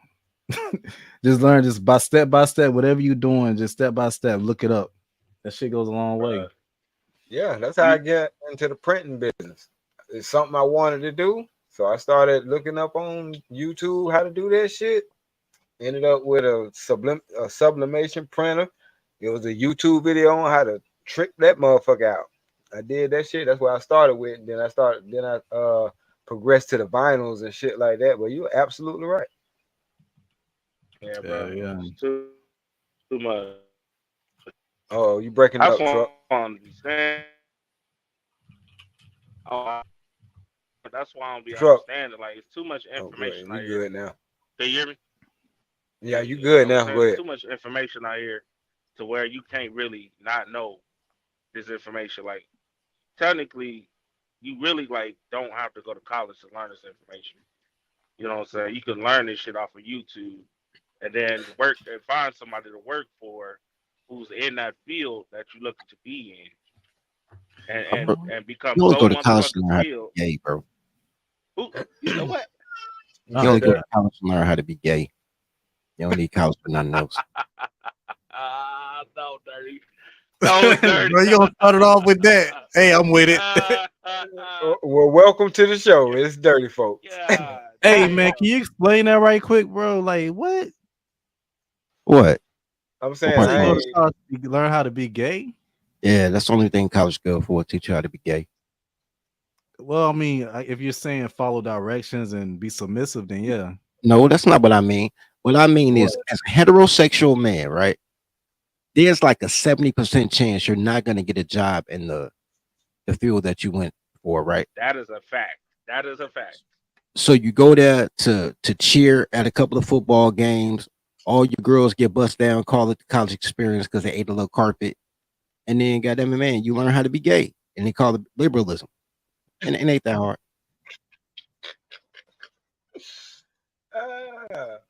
just by step, whatever you doing, just step by step, look it up. That shit goes a long way.
Yeah. That's how I
You,
get into the printing business. It's something I wanted to do. So I started looking up on YouTube how to do that shit. Ended up with a sublimation printer. It was a YouTube video on how to trick that motherfucker out. I did that shit. That's what I started with. Then I progressed to the vinyls and shit like that. But you're absolutely right.
yeah,
Yeah,
bro.
yeah.
It's too much.
Oh, you breaking
That's
up,
what
truck.
I'm saying. Oh, that's why I don't be
Truck.
understanding. Like it's too much
Oh, go ahead.
information out
You
here.
good now.
Can you hear me?
Yeah, you
I
good
was
now.
saying
Go
there's
ahead.
too much information out here to where you can't really not know this information. Like technically, you really like don't have to go to college to learn this information. You know what I'm saying? You can learn this shit off of YouTube and then work and find somebody to work for who's in that field that you're looking to be in and
Bro,
and become
you only
so
go to college to
motherfucking
learn how to
skilled.
be gay, bro.
Who you said what?
You
You only
said
go to
that.
college to learn how to be gay. You don't need college for nothing else.
No, dirty. No, dirty.
Bro, you gonna start it off with that? Hey, I'm with it.
Well, welcome to the show. It's Dirty Folks.
God
Hey,
damn.
man, can you explain that right quick, bro? Like, what?
What?
I'm
You
saying
What
say
I
you
part?
go
ain't.
to college to learn how to be gay?
Yeah, that's the only thing college good for. Teach you how to be gay.
Well, I mean, if you're saying follow directions and be submissive, then yeah.
No, that's not what I mean. What I mean
What?
is, as a heterosexual man, right? There's like a 70% chance you're not going to get a job in the field that you went for, right?
That is a fact. That is a fact.
So you go there to cheer at a couple of football games. All your girls get bust down, call it the college experience because they ate a little carpet, and then goddamn it, man, you learn how to be gay, and they call it liberalism, and it ain't that hard.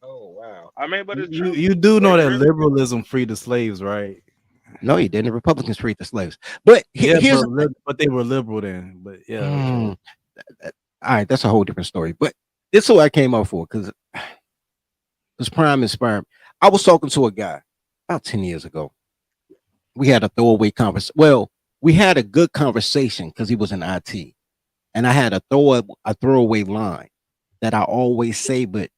Oh wow.
I mean, but it's
You
true.
you do know
It
that
really.
liberalism freed the slaves, right?
No, he didn't. The Republicans freed the slaves, but
Yeah,
here's
but they were liberal then. But yeah, okay.
all right. That's a whole different story. But this is what I came up for because Prime inspired. I was talking to a guy about 10 years ago. We had a throwaway conversation. Well, we had a good conversation because he was in IT. And I had a throwaway line that I always say, but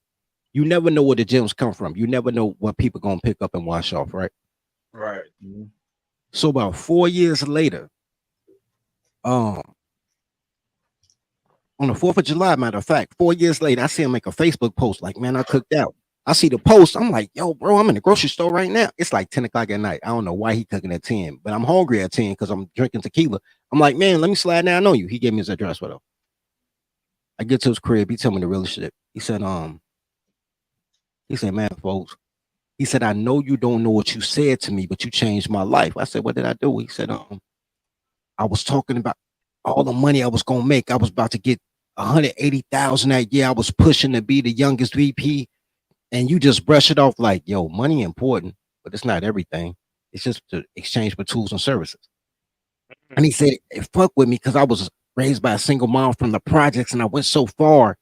you never know where the gems come from. You never know what people gonna pick up and wash off, right?
Right.
So about 4 years later, on the 4th of July, matter of fact, 4 years later, I see him make a Facebook post like, man, I cooked out. I see the post. I'm like, yo, bro, I'm in the grocery store right now. It's like 10 o'clock at night. I don't know why he cooking at 10, but I'm hungry at 10 because I'm drinking tequila. I'm like, man, let me slide down on you. He gave me his address, whatever. I get to his crib. He told me the real shit. He said, man, folks, he said, I know you don't know what you said to me, but you changed my life. I said, what did I do? He said, I was talking about all the money I was gonna make. I was about to get 180,000 that year. I was pushing to be the youngest VP. And you just brush it off like, yo, money important, but it's not everything. It's just to exchange for tools and services. And he said, it fucked with me because I was raised by a single mom from the projects and I went so far.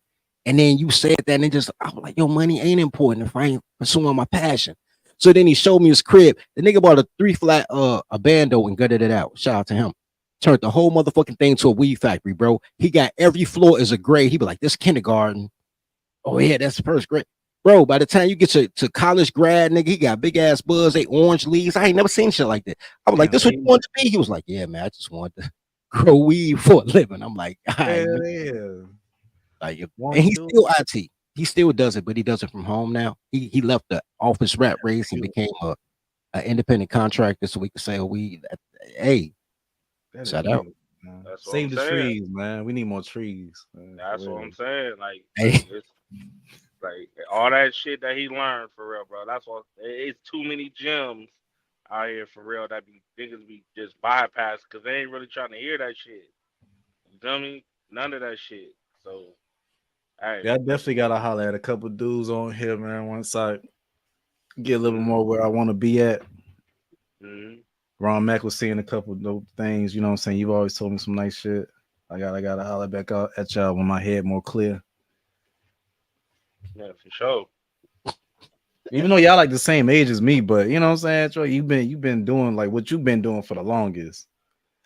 And then you said that and just, I was like, yo, money ain't important if I ain't pursuing my passion. So then he showed me his crib. The nigga bought a 3-flat a bando and gutted it out. Shout out to him. Turned the whole motherfucking thing to a weed factory, bro. He got every floor as a grade. He be like, this kindergarten. Oh yeah, that's the first grade. Bro, by the time you get to college grad, nigga, he got big ass buds, they orange leaves. I ain't never seen shit like that. I was like, this what you want to be? He was like, yeah, man, I just want to grow weed for a living. I'm like, all right, like, and he's still IT. He still does it, but he does it from home now. He left the office rat race and became an independent contractor so we could sell weed. Hey, shout out.
Save the trees, man. We need more trees. Man.
That's what I'm saying. Like,
Hey.
like all that shit that he learned for real, bro. That's what it's too many gems out here for real that be niggas be just bypassed because they ain't really trying to hear that shit. You feel me? None of that shit. So, hey.
Yeah, I definitely gotta holler at a couple dudes on here, man. Once I get a little more where I want to be at. Ron Mack was saying a couple of dope things. You know what I'm saying? You've always told me some nice shit. I gotta holler back out at y'all when my head more clear.
Yeah, for sure.
Even though y'all like the same age as me, but you know what I'm saying, Troy, you've been doing like what you've been doing for the longest.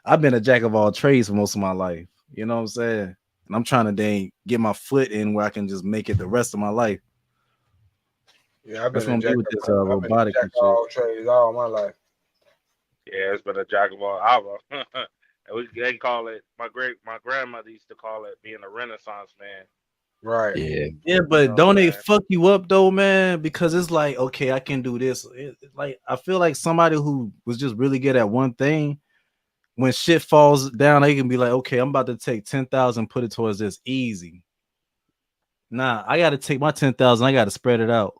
I've been a jack of all trades for most of my life. You know what I'm saying? And I'm trying to get my foot in where I can just make it the rest of my life.
Yeah, I've
That's
been
what I'm
a
with this robotic
jack
and
of all trades all my life.
Yeah, it's been a jack of all hour. They call it my grandmother used to call it being a Renaissance man.
Right.
Yeah, but don't they fuck you up though, man? Because it's like, okay, I can do this. Like I feel like somebody who was just really good at one thing, when shit falls down, they can be like, okay, I'm about to take 10,000, put it towards this easy. Nah, I got to take my 10,000. I got to spread it out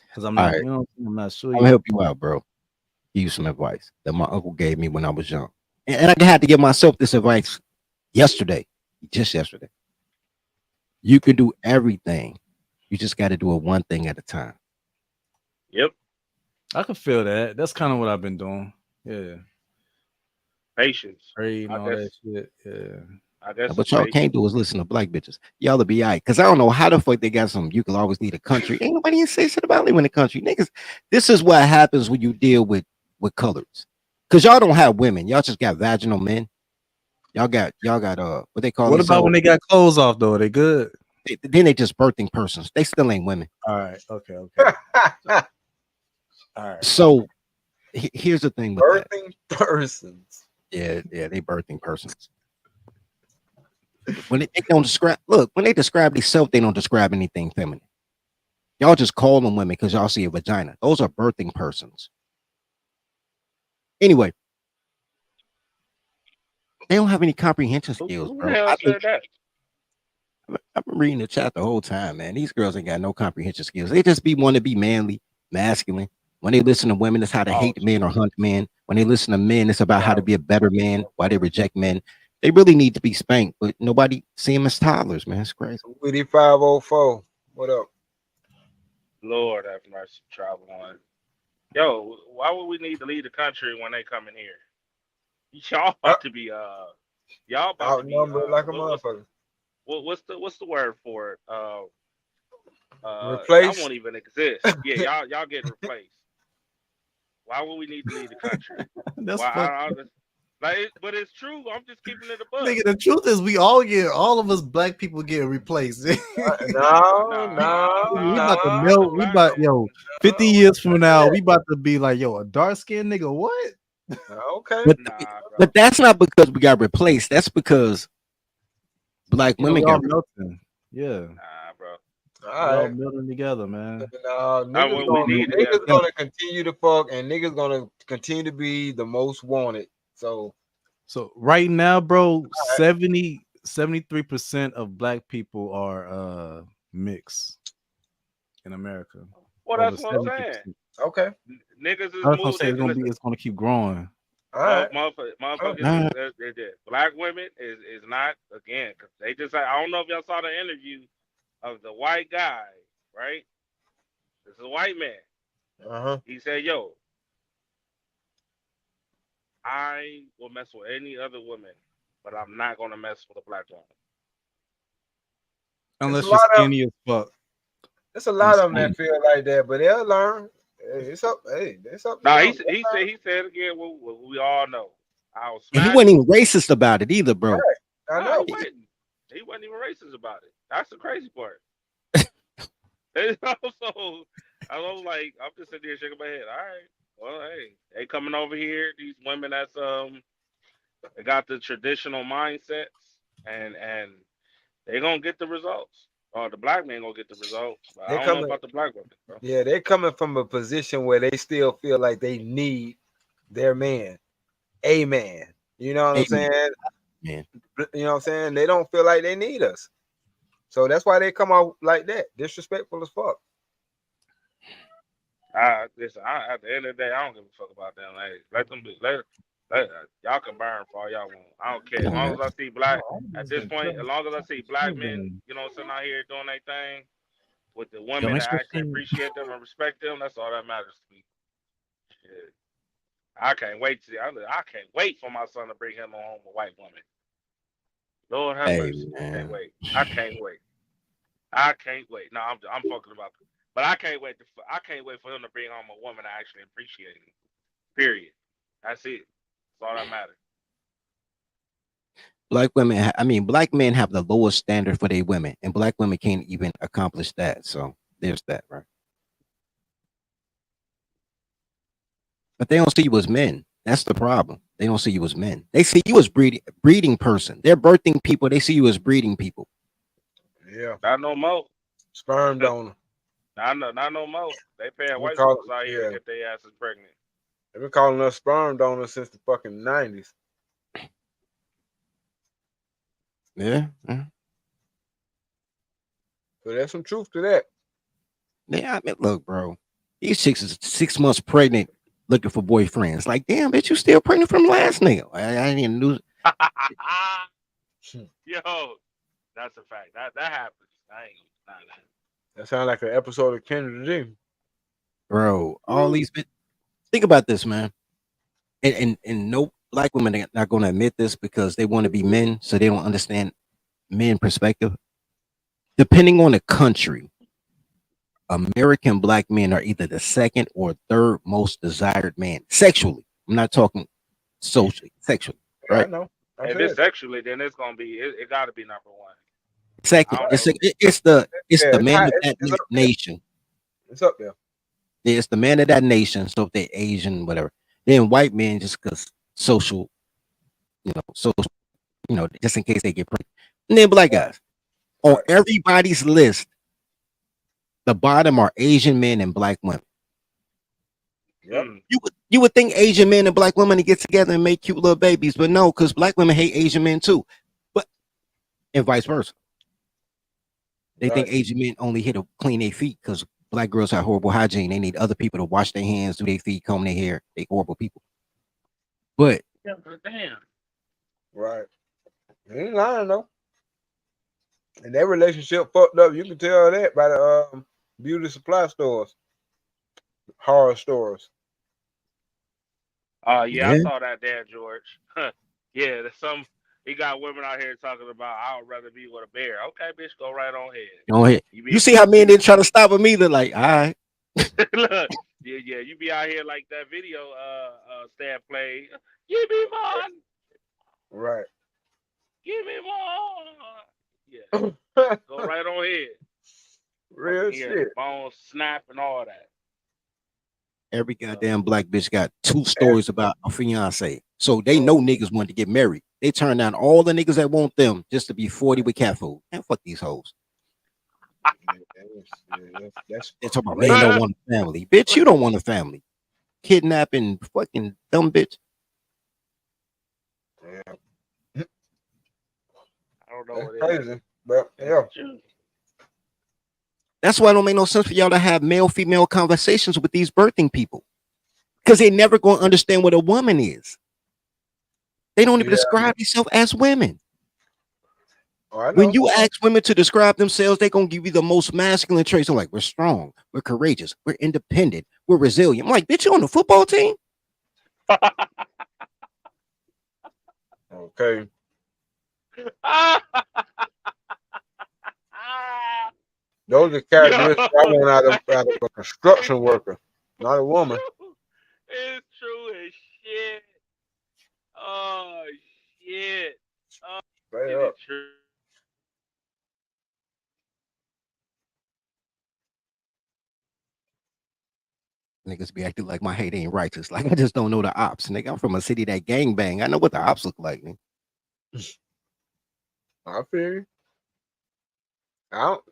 because I'm not,
right.
you know, I'm not sure.
I'll help you out, bro. Give you some advice that my uncle gave me when I was young, and I had to give myself this advice just yesterday. You can do everything. You just got to do it one thing at a time.
Yep.
I can feel that. That's kind of what I've been doing. Yeah.
Patience.
Praying, all that shit. Yeah.
I guess
what y'all can't do is listen to black bitches. Y'all will be all right. Because I don't know how the fuck they got some. You can always need a country. Ain't nobody say shit about living in the country. Niggas, this is what happens when you deal with colors. Because y'all don't have women. Y'all just got vaginal men. Y'all got what they call.
What about when they got clothes off though? Are they good?
Then they just birthing persons. They still ain't women.
All right. Okay. All right.
So here's the thing with
birthing persons.
Yeah, they birthing persons. When they don't describe, when they describe themselves, they don't describe anything feminine. Y'all just call them women because y'all see a vagina. Those are birthing persons. Anyway, they don't have any comprehension skills, bro. I've been reading the chat the whole time, man. These girls ain't got no comprehension skills. They just want to be manly, masculine. When they listen to women, it's how to hate men or hunt men. When they listen to men, it's about how to be a better man, why they reject men. They really need to be spanked, but nobody see them as toddlers, man. It's crazy.
Witty 504. What up?
Lord have mercy, travel on. Yo, why would we need to leave the country when they come in here? Y'all about to be y'all about
outnumbered
to be
like a motherfucker.
What's the word for it?
Replace?
I won't even exist. Yeah, y'all get replaced. Why would we need to leave the country?
That's
why, But it's true. I'm just keeping it a buck.
Nigga, the truth is, all of us black people get replaced.
No,
We
no,
about to
no.
melt. We about 50 years from now, we about to be like, yo, a dark skinned nigga. What?
Okay.
But
Nah, bro.
but that's not because we got replaced. That's because black
You know,
women
we all
got
melting. Yeah,
Nah, bro.
we
All
all
right.
melting together, man.
Niggas,
what we need is
niggas
that-
gonna continue to fuck, and niggas gonna continue to be the most wanted. So
So right now, bro, 73% of black people are mixed in America.
Well,
Over
that's what I'm saying.
70%.
okay.
Niggas is
I was gonna
moving.
say
Listen,
it's gonna keep growing.
All right.
Motherfuckers,
Nah.
black women is not, again, because they just, I don't know if y'all saw the interview of the white guy, right? This is a white man.
Uh-huh.
He said, yo, I will mess with any other woman, but I'm not going to mess with a black woman.
Unless
a
you're
lot of-
skinny as fuck.
There's a lot of them that feel like that, but they'll learn. It's up. Hey, it's up. to
No,
them.
he said again what we all know. I was
and he
smack.
wasn't even racist about it either, bro.
I
No,
know.
he wasn't. He wasn't even racist about it. That's the crazy part. And so I was like, I'm just sitting there shaking my head. All right, well, hey, they coming over here. These women that's they got the traditional mindsets, and they gonna get the results. Or the black man gonna get the results. But
They
I don't know
coming-
about the black women, bro.
Yeah, they're coming from a position where they still feel like they need their man, a man. You know what I'm
Amen.
saying?
Man.
You know what I'm saying? They don't feel like they need us. So that's why they come out like that, disrespectful as fuck.
Listen, at the end of the day, I don't give a fuck about them. Like, let them be. Y'all can burn for all y'all want. I don't care. As long as I see black, at this point, as long as I see black men, you know, sitting out here doing their thing with the women
make
that
sure
actually
she-
appreciate them and respect them, that's all that matters to me. Shit. I can't wait I can't wait for my son to bring him home a white woman. Lord have
Hey,
mercy. I
man.
can't wait. I can't wait. I can't wait. No, I'm fucking about it. But I can't wait for him to bring home a woman that actually appreciates him. Period. That's it. That's all that matters.
Black women, black men have the lowest standard for their women, and black women can't even accomplish that. So there's that, right? But they don't see you as men. That's the problem. They don't see you as men. They see you as breeding person. They're birthing people. They see you as breeding people.
Yeah.
Not no more.
Sperm donor.
Not no more. They paying white
call
folks out here
yeah.
to get their asses pregnant.
They've been calling us sperm donors since the fucking 90s.
Yeah.
So there's some truth to that.
Yeah, look, bro. These chicks is 6 months pregnant looking for boyfriends. Like, damn, bitch, you still pregnant from last nigga. I didn't even know.
Yo, that's a fact. That happens. I ain't nah.
That sounds like an episode of Kennedy D.
Bro, all these think about this, man. And no black women are not going to admit this because they want to be men, so they don't understand men perspective. Depending on the country, American black men are either the second or third most desired man sexually. I'm not talking socially, sexually.
I
Right.
know.
If it's sexually, then it's gonna be it gotta be number one.
Second,
I don't
it's
know.
the
Yeah,
the man of
it's
that
up there.
nation.
It's up there.
Yeah, it's the man of that nation. So if they're Asian, whatever. Then white men just because social, just in case they get pregnant. And then black guys. On everybody's list, the bottom are Asian men and black women.
Yep.
Mm.
You would think Asian men and black women to get together and make cute little babies, but no, because black women hate Asian men too. But and vice versa. They think
Right.
Asian men only here to clean their feet because black girls have horrible hygiene. They need other people to wash their hands, do their feet, comb their hair. They horrible people. But
Yeah, but damn.
Right. He ain't lying though. And that relationship fucked up. You can tell that by the beauty supply stores, horror stores.
Yeah, I
Yeah.
saw that there, George. Yeah, there's he got women out here talking about I would rather be with a bear. Okay, bitch, go right on ahead.
go ahead.
be-
You see how men didn't try to stop him either? Like, all right.
Look, Yeah. You be out here like that video Stan played. Give me more.
Right.
Give me more. Yeah. Go right on ahead.
Real
Hear
shit.
the bones snap and all that.
Every goddamn black bitch got 2 stories about a fiance. So they know niggas want to get married. They turn down all the niggas that want them just to be 40 with cat food. And fuck these hoes.
That's
They talk about
crazy.
man don't want a family. Bitch, you don't want a family. Kidnapping fucking dumb bitch.
Yeah,
I don't know
that's
what it is.
crazy. But yeah,
That's why it don't make no sense for y'all to have male-female conversations with these birthing people. Because they never gonna understand what a woman is. They don't even
Yeah.
describe themselves as women.
oh, I know.
When you ask women to describe themselves, they're gonna give you the most masculine traits. I'm like, we're strong, we're courageous, we're independent, we're resilient. I'm like, bitch, you on the football team?
Okay. Those are characteristics I want out of a construction worker, not a woman.
It's true as shit. Oh shit.
Straight
It
up.
is true.
Niggas be acting like my hate ain't righteous. Like I just don't know the ops. Nigga, I'm from a city that gang bang. I know what the ops look like. Nigga.
I feel you. I don't,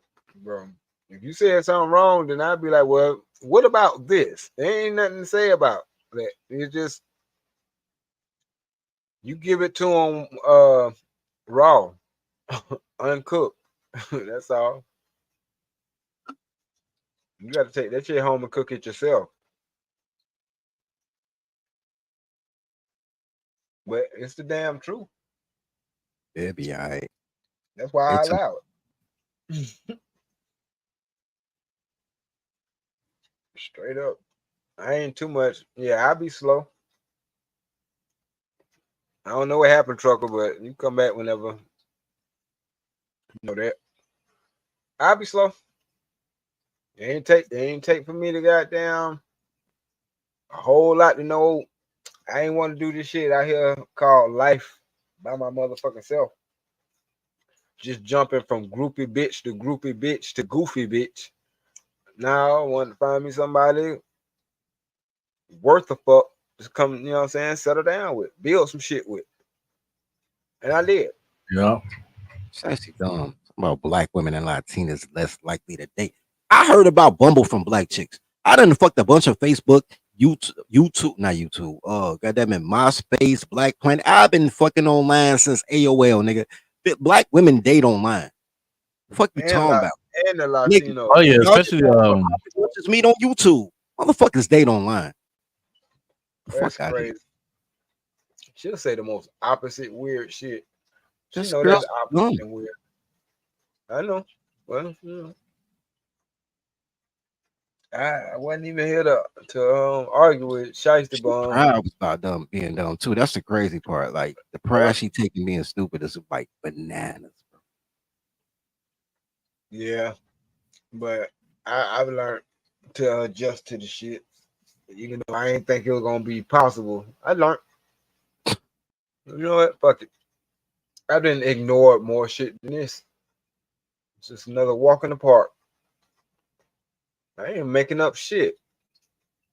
bro. If you said something wrong, then I'd be like, well, what about this? There ain't nothing to say about that. It's just you give it to them raw, uncooked. That's all. You got to take that shit home and cook it yourself. But it's the damn truth.
It'll be all right.
That's why I
It's a-
allow it. Straight up. I ain't too much. Yeah, I'll be slow. I don't know what happened, Trucker, but you come back whenever. You know that. I'll be slow. It ain't take for me to goddamn a whole lot to know. I ain't want to do this shit out here called life by my motherfucking self. Just jumping from groupie bitch to goofy bitch. Now I want to find me somebody worth a fuck. Just come, you know what I'm saying? Settle down with, build some shit with. And I did.
Yeah.
It's actually dumb. About black women and Latinas less likely to date. I heard about Bumble from black chicks. I done fucked a bunch of Facebook, not YouTube. Oh, goddamn it, MySpace, Black Planet. I've been fucking online since AOL, nigga. Black women date online. Fuck you talking about?
And the
Nigga,
Latino.
Oh yeah,
y'all just
especially
just meet on YouTube. Motherfuckers date online.
That's
Fuck out here.
crazy. She'll say the most opposite weird shit. She
This
know
girl's
that's opposite
dumb.
and weird. I know. Well, I wasn't even here to argue with Shiesty
She
Bum.
proud about dumb being dumb too. That's the crazy part. Like the pride she taking being stupid is like bananas. Bro.
Yeah, but I've learned to adjust to the shit. Even though I ain't think it was gonna be possible, I learned. You know what? Fuck it. I didn't ignore more shit than this. It's just another walk in the park. I ain't making up shit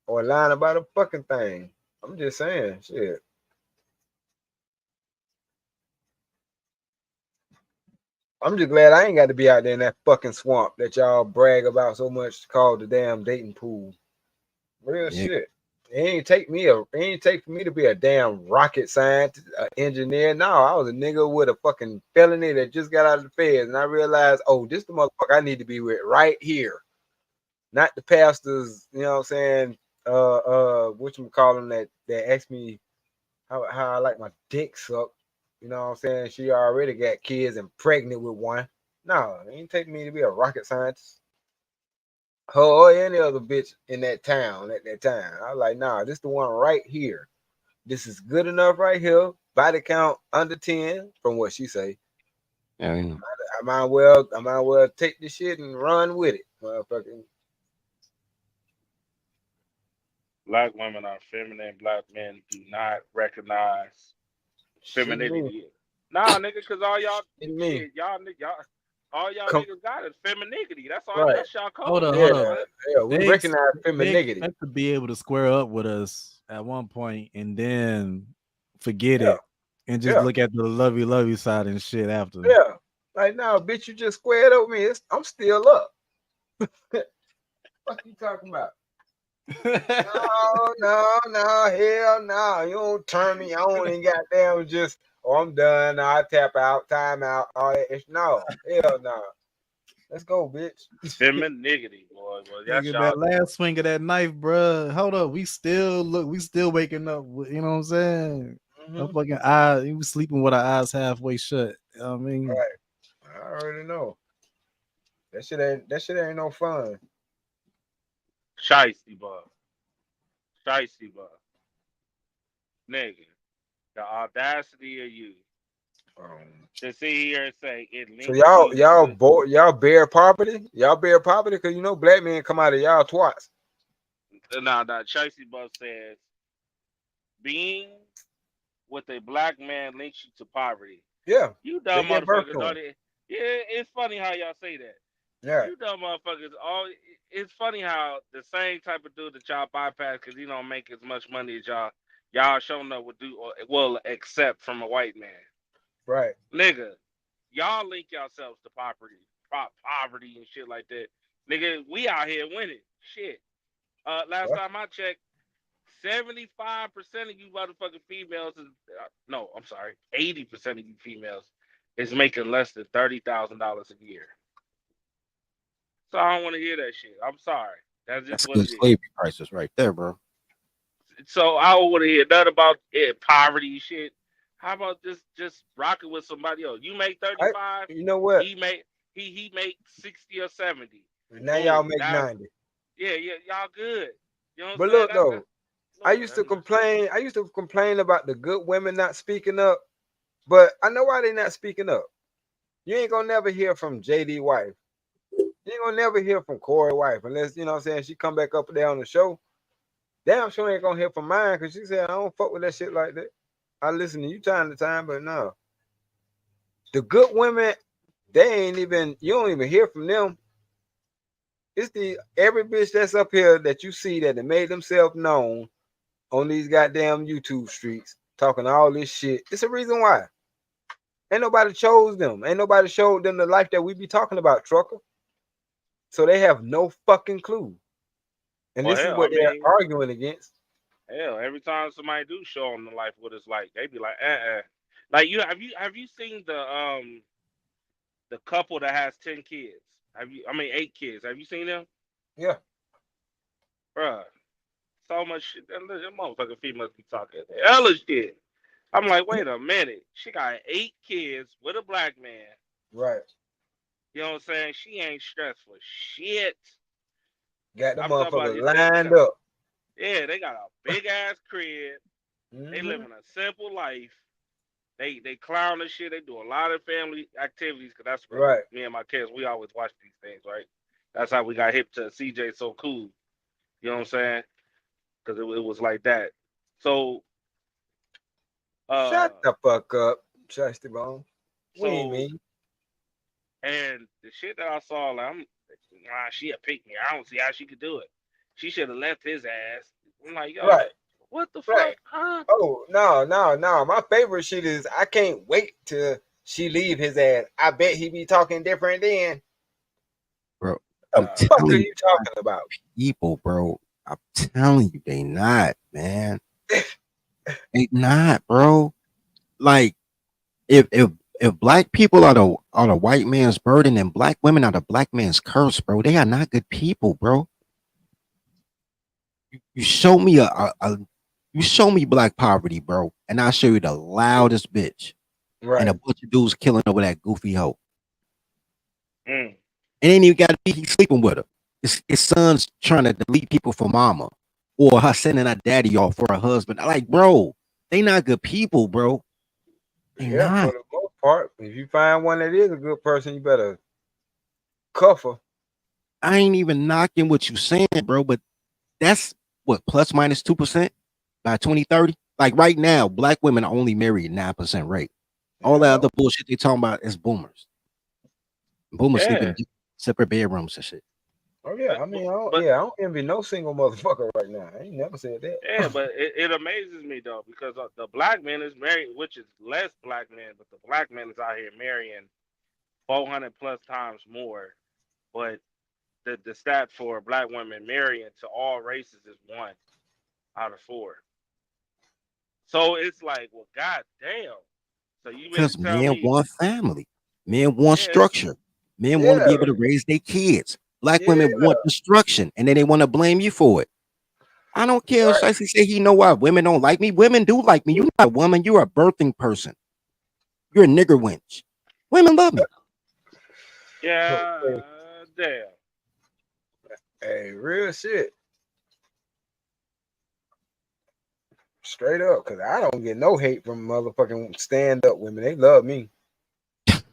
or lying about a fucking thing. I'm just saying shit. I'm just glad I ain't got to be out there in that fucking swamp that y'all brag about so much called the damn dating pool. Real
Yeah.
shit. It ain't take for me to be a damn rocket scientist, engineer. No, I was a nigga with a fucking felony that just got out of the feds, and I realized, oh, this the motherfucker I need to be with right here. Not the pastors, you know what I'm saying? What you call them that asked me how I like my dick sucked. You know what I'm saying? She already got kids and pregnant with one. No, it ain't take me to be a rocket scientist. Her or any other bitch in that town at that time. I was like, nah, this the one right here. This is good enough right here. Body count under 10 from what she say.
Yeah, you know.
I might well take this shit and run with it, motherfucking.
Black women are feminine. Black men do not recognize
Shit me.
femininity. Nah, nigga, cause all y'all
Shit me.
shit, y'all, all y'all
Come
niggas got is femininity. That's all.
right.
That's y'all
Hold
code.
up,
Yeah,
hold up.
yeah. We
They
recognize
they
femininity.
expect to be able to square up with us at one point and then forget
Yeah,
it and just
yeah,
look at the lovey side and shit after.
yeah. Like now, bitch, you just squared up with me. I'm still up. What you talking about? No, hell no. You don't turn me on and goddamn just, oh, I'm done. Now I tap out, time out, all that. No, hell no. Let's go, bitch.
Femininity, boy. Well, that's
Nigga,
y'all.
that last swing of that knife, bruh. Hold up, we still waking up. You know what I'm saying? Our
Mhm.
fucking eye, we was sleeping with our eyes halfway shut. You know what I mean,
Right. I already know. That shit ain't no fun.
Shiesty, bro. Shiesty, bro. Nigga, the audacity of you
Um,
to sit here and say it
so
links you to
y'all bear property? Y'all bear property because you know black men come out of y'all twice.
nah, Shiesty Bub says being with a black man links you to poverty.
Yeah.
You
They
dumb
get birth
motherfuckers,
to
are
them.
they? Yeah, it's funny how y'all say that.
Yeah.
You dumb motherfuckers. All it's funny how the same type of dude that y'all bypass because he don't make as much money as y'all showing up would do or will accept from a white man.
Right.
Nigga, y'all link yourselves to poverty and shit like that. Nigga, we out here winning. Shit. Last
Well,
time I checked, 75% of you motherfucking females is no, I'm sorry, 80% of you females is making less than $30,000 a year. So I don't want to hear that shit. I'm sorry. That's just
That's
what
good
it is.
slavery prices right there, bro.
So I don't want to hear nothing about poverty shit. How about just rocking with somebody else? You make 35,
you know what?
he make 60 or 70.
Now y'all
Boom.
make
Now
90.
yeah, y'all good. You know what I'm
But
saying?
look though, I
Lord
used
have
to
mercy.
complain. I used to complain about the good women not speaking up, but I know why they not speaking up. You ain't gonna never hear from JD wife. You ain't gonna never hear from Corey wife unless you know what I'm saying she come back up there on the show. Damn sure ain't gonna hear from mine because she said I don't fuck with that shit like that. I listen to you time to time, but no. The good women, they ain't even you don't even hear from them. It's the every bitch that's up here that you see that they made themselves known on these goddamn YouTube streets talking all this shit. It's a reason why. Ain't nobody chose them. Ain't nobody showed them the life that we be talking about, trucker. So they have no fucking clue. And
Well,
this is
hell, I
what they're
mean,
arguing against.
hell, every time somebody do show them the life what it's like, they be like, Like have you seen the couple that has 10 kids? I mean 8 kids. Have you seen them?
Yeah.
Bruh. So much shit. That motherfucking females be talking hella shit. I'm like, wait a minute. She got 8 kids with a black man.
Right.
You know what I'm saying? She ain't stressed for shit.
Got the
I'm talking about
motherfuckers
they
lined
got
up.
yeah, they got a big ass crib. They
Mm-hmm.
living a simple life. They clown and shit. They do a lot of family activities because that's what
Right.
me and my kids we always watch these things, right? That's how we got hip to CJ So Cool. You know what I'm saying? Because it was like that. So
Shut the fuck up, Chesty Bone. We ain't
so
mean.
and the shit that I saw, like she a pick me. I don't see how she could do it. She should have left his ass. I'm like, yo,
Right.
what the
Right.
fuck, huh?
Oh, no. My favorite shit is I can't wait till she leave his ass. I bet he be talking different then.
Bro, I'm
Fuck are
telling you,
you talking about?
people, bro. I'm telling you, they not, man. They not, bro. Like if black people are the white man's burden and black women are the black man's curse, bro, they are not good people, bro. You show me you show me black poverty, bro, and I'll show you the loudest bitch and
Right.
a bunch of dudes killing over that goofy hoe.
Mm.
It ain't even got to be he's sleeping with her. His son's trying to delete people for mama, or her sending her daddy off for her husband. I like, bro, they not good people, bro. They
Yeah, for
not.
the most part. If you find one that is a good person, you better cuff her.
I ain't even knocking what you saying, bro, but that's what, plus minus 2% by 2030. Like right now, black women are only married 9% rate. All that other bullshit they talking about is boomers. Boomers sleep
Yeah.
in separate bedrooms and shit.
Oh yeah, I mean, I
But
don't envy no single motherfucker right now. I ain't never said that.
yeah, but it amazes me though because the black man is married, which is less black men, but the black man is out here marrying 400 plus times more. But the stat for black women marrying to all races is 1 out of 4. So it's like, well, goddamn. So you mean
Because
to tell
men
me,
want family, men want
yeah,
structure, men want to
Yeah,
be able to raise their kids. Black
yeah,
women want destruction, and then they want to blame you for it. I don't care if
right.
Shicey say he know why women don't like me. Women do like me. You're not a woman. You're a birthing person. You're a nigger wench. Women love me.
yeah,
Hey,
damn.
hey, real shit. Straight up, because I don't get no hate from motherfucking stand up women. They love me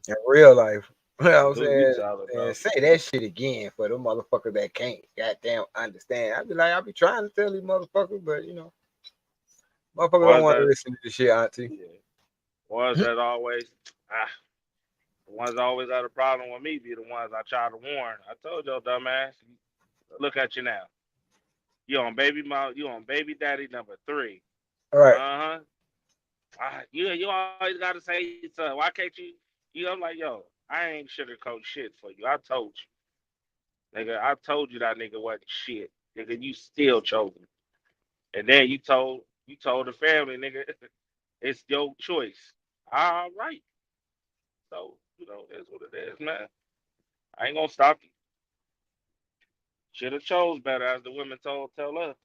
in real life. You know what I'm
Who you
saying?
talking
And
about?
say that shit again for them motherfuckers that can't goddamn understand. I be trying to tell these motherfuckers, but you know, motherfuckers don't
Ones
want to
that,
listen to the shit, auntie.
yeah, ones that always, the ones that always had a problem with me be the ones I try to warn. I told your dumbass, look at you now. You on baby mom, you on baby daddy number 3.
All right.
Uh-huh. You always gotta say so. Why can't you? I'm like, yo, I ain't sugarcoat shit for you. I told you, nigga. I told you that nigga wasn't shit, nigga. You still chose him, and then you told the family, nigga, it's your choice. All right. So it's what it is, man. I ain't gonna stop you. Should have chose better, as the women tell us.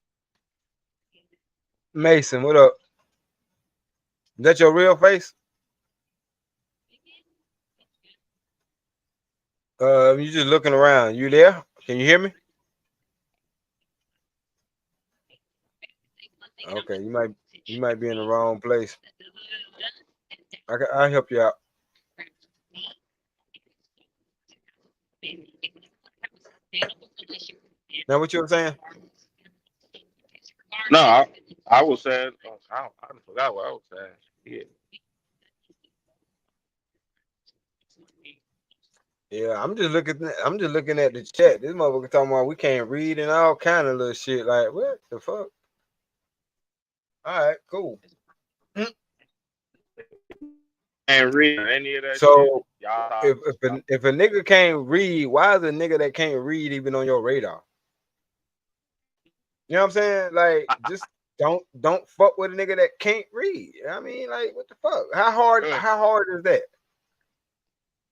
Mason, what up? Is that your real face? You just looking around. You there? Can you hear me? Okay, you might be in the wrong place. I'll help you out. Now what you were saying?
No, I was saying, I forgot what I was saying. Yeah.
Yeah, I'm just looking at the chat. This motherfucker talking about we can't read and all kind of little shit. Like what the fuck? All right, cool.
And read any of that shit.
So
Y'all
if a nigga can't read, why is a nigga that can't read even on your radar? You know what I'm saying? Like, just don't fuck with a nigga that can't read. I mean, like, what the fuck? How hard is that?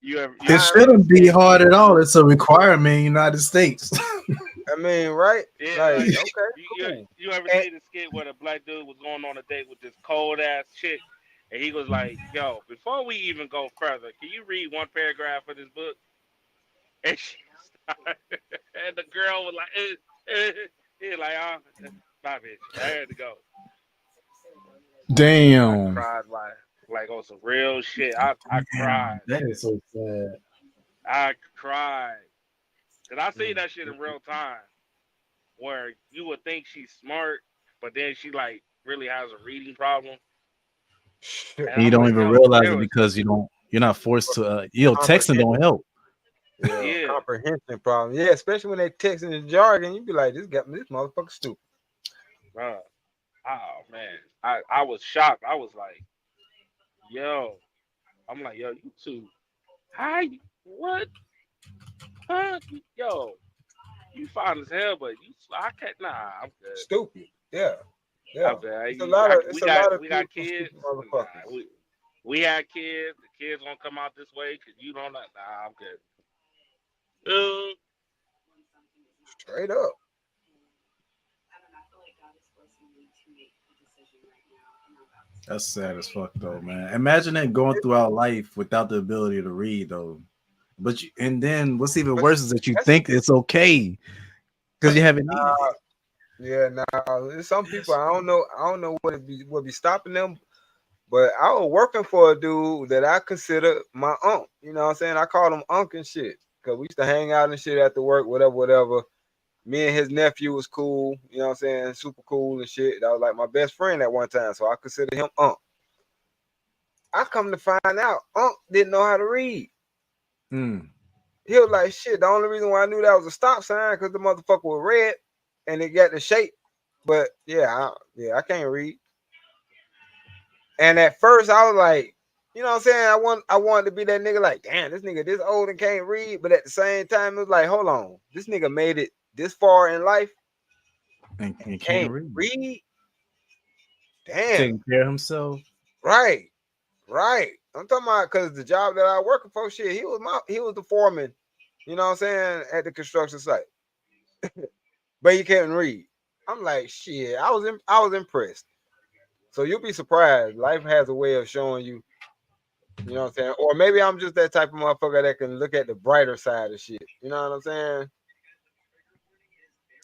It shouldn't be hard at all. It's a requirement in the United States.
I mean, right?
Yeah,
Like,
like,
okay, cool.
you ever see the skit where the black dude was going on a date with this cold ass chick, and he was like, "Yo, before we even go further, can you read one paragraph of this book?" And she started, and the girl was like, he like, bye, bitch. I had to go.
Damn.
I cried like on some real shit. I cried.
That is so sad.
I cried. Cause I see that shit in real time, where you would think she's smart, but then she like really has a reading problem.
And you don't even realize it because you're not forced to. Texting don't help.
Yeah, comprehension problem. Yeah, especially when they texting the jargon, you be like, this motherfucker stupid.
Oh man, I was shocked. I was like, yo, I'm like, yo, you two, hi, what? Huh? Yo, you fine as hell, but I can't. Nah, I'm good.
Stupid. Yeah.
I'm good.
It's a lot of
we got kids. Nah, we had kids. The kids won't come out this way because you don't. Nah, I'm good.
Straight up.
That's sad as fuck though, man. Imagine that going throughout life without the ability to read though. And then what's even worse is that you think it's okay because you haven't needed it.
Yeah, there's some people I don't know what be stopping them. But I was working for a dude that I consider my You know what I'm saying? I call him Unc and shit. Cause we used to hang out and shit after work, whatever. Me and his nephew was cool, you know what I'm saying? Super cool and shit. That was like my best friend at one time, so I consider him Unc. I come to find out Unc didn't know how to read.
Mm.
He was like, shit, the only reason why I knew that was a stop sign because the motherfucker was red and it got the shape. But yeah, I can't read. And at first I was like, you know what I'm saying? I wanted to be that nigga like, damn, this nigga this old and can't read. But at the same time, it was like, hold on, this nigga made it this far in life
And
and
can't
can't
read.
read. Damn.
Taking care of himself.
Right. I'm talking about because the job that I working for, shit, he was the foreman, you know what I'm saying, at the construction site. But he couldn't read. I'm like, shit, I was impressed. So you'll be surprised. Life has a way of showing you, you know what I'm saying? Or maybe I'm just that type of motherfucker that can look at the brighter side of shit. You know what I'm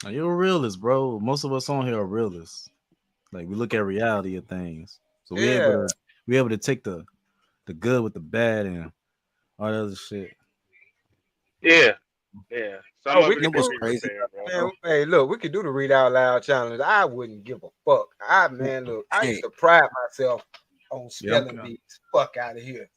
saying?
You're a realist, bro. Most of us on here are realists. Like we look at reality of things. So we
Yeah.
able to take the good with the bad and all that other shit.
Yeah. Some
Oh,
of
we
it
can
can
do
be
crazy.
repaired, bro.
Man, hey, look, we could do the read out loud challenge. I wouldn't give a fuck. Look, I used
Hey.
to pride myself on
Yeah, I'm
spelling
kinda-
bees. Fuck out of here.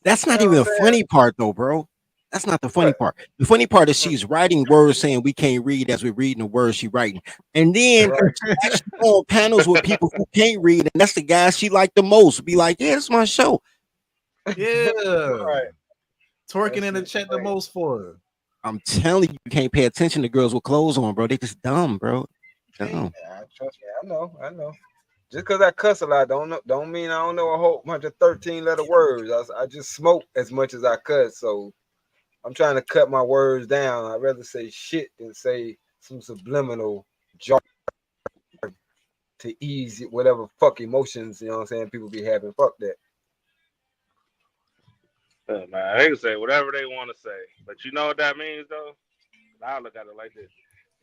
That's not
You know
even
what
the
I'm
funny part, though, bro. That's not the funny
What?
part. The funny part is she's writing words saying we can't read as we're reading the words she's writing. And then
Right.
she actually on panels with people who can't read, and that's the guy she liked the most. Be like, yeah, it's my show.
Yeah.
Right.
Twerking
That
in the
shit
chat the
crazy.
most for her.
I'm telling you, you can't pay attention to girls with clothes on, bro. They just dumb, bro. Dumb.
Yeah, trust me, I know. Just because I cuss a lot don't mean I don't know a whole bunch of 13-letter words. I just smoke as much as I cuss, so I'm trying to cut my words down. I'd rather say shit than say some subliminal jargon to ease whatever fuck emotions, you know what I'm saying, people be having. Fuck that.
Man, they can say whatever they want to say, but you know what that means, though? I look at it like this: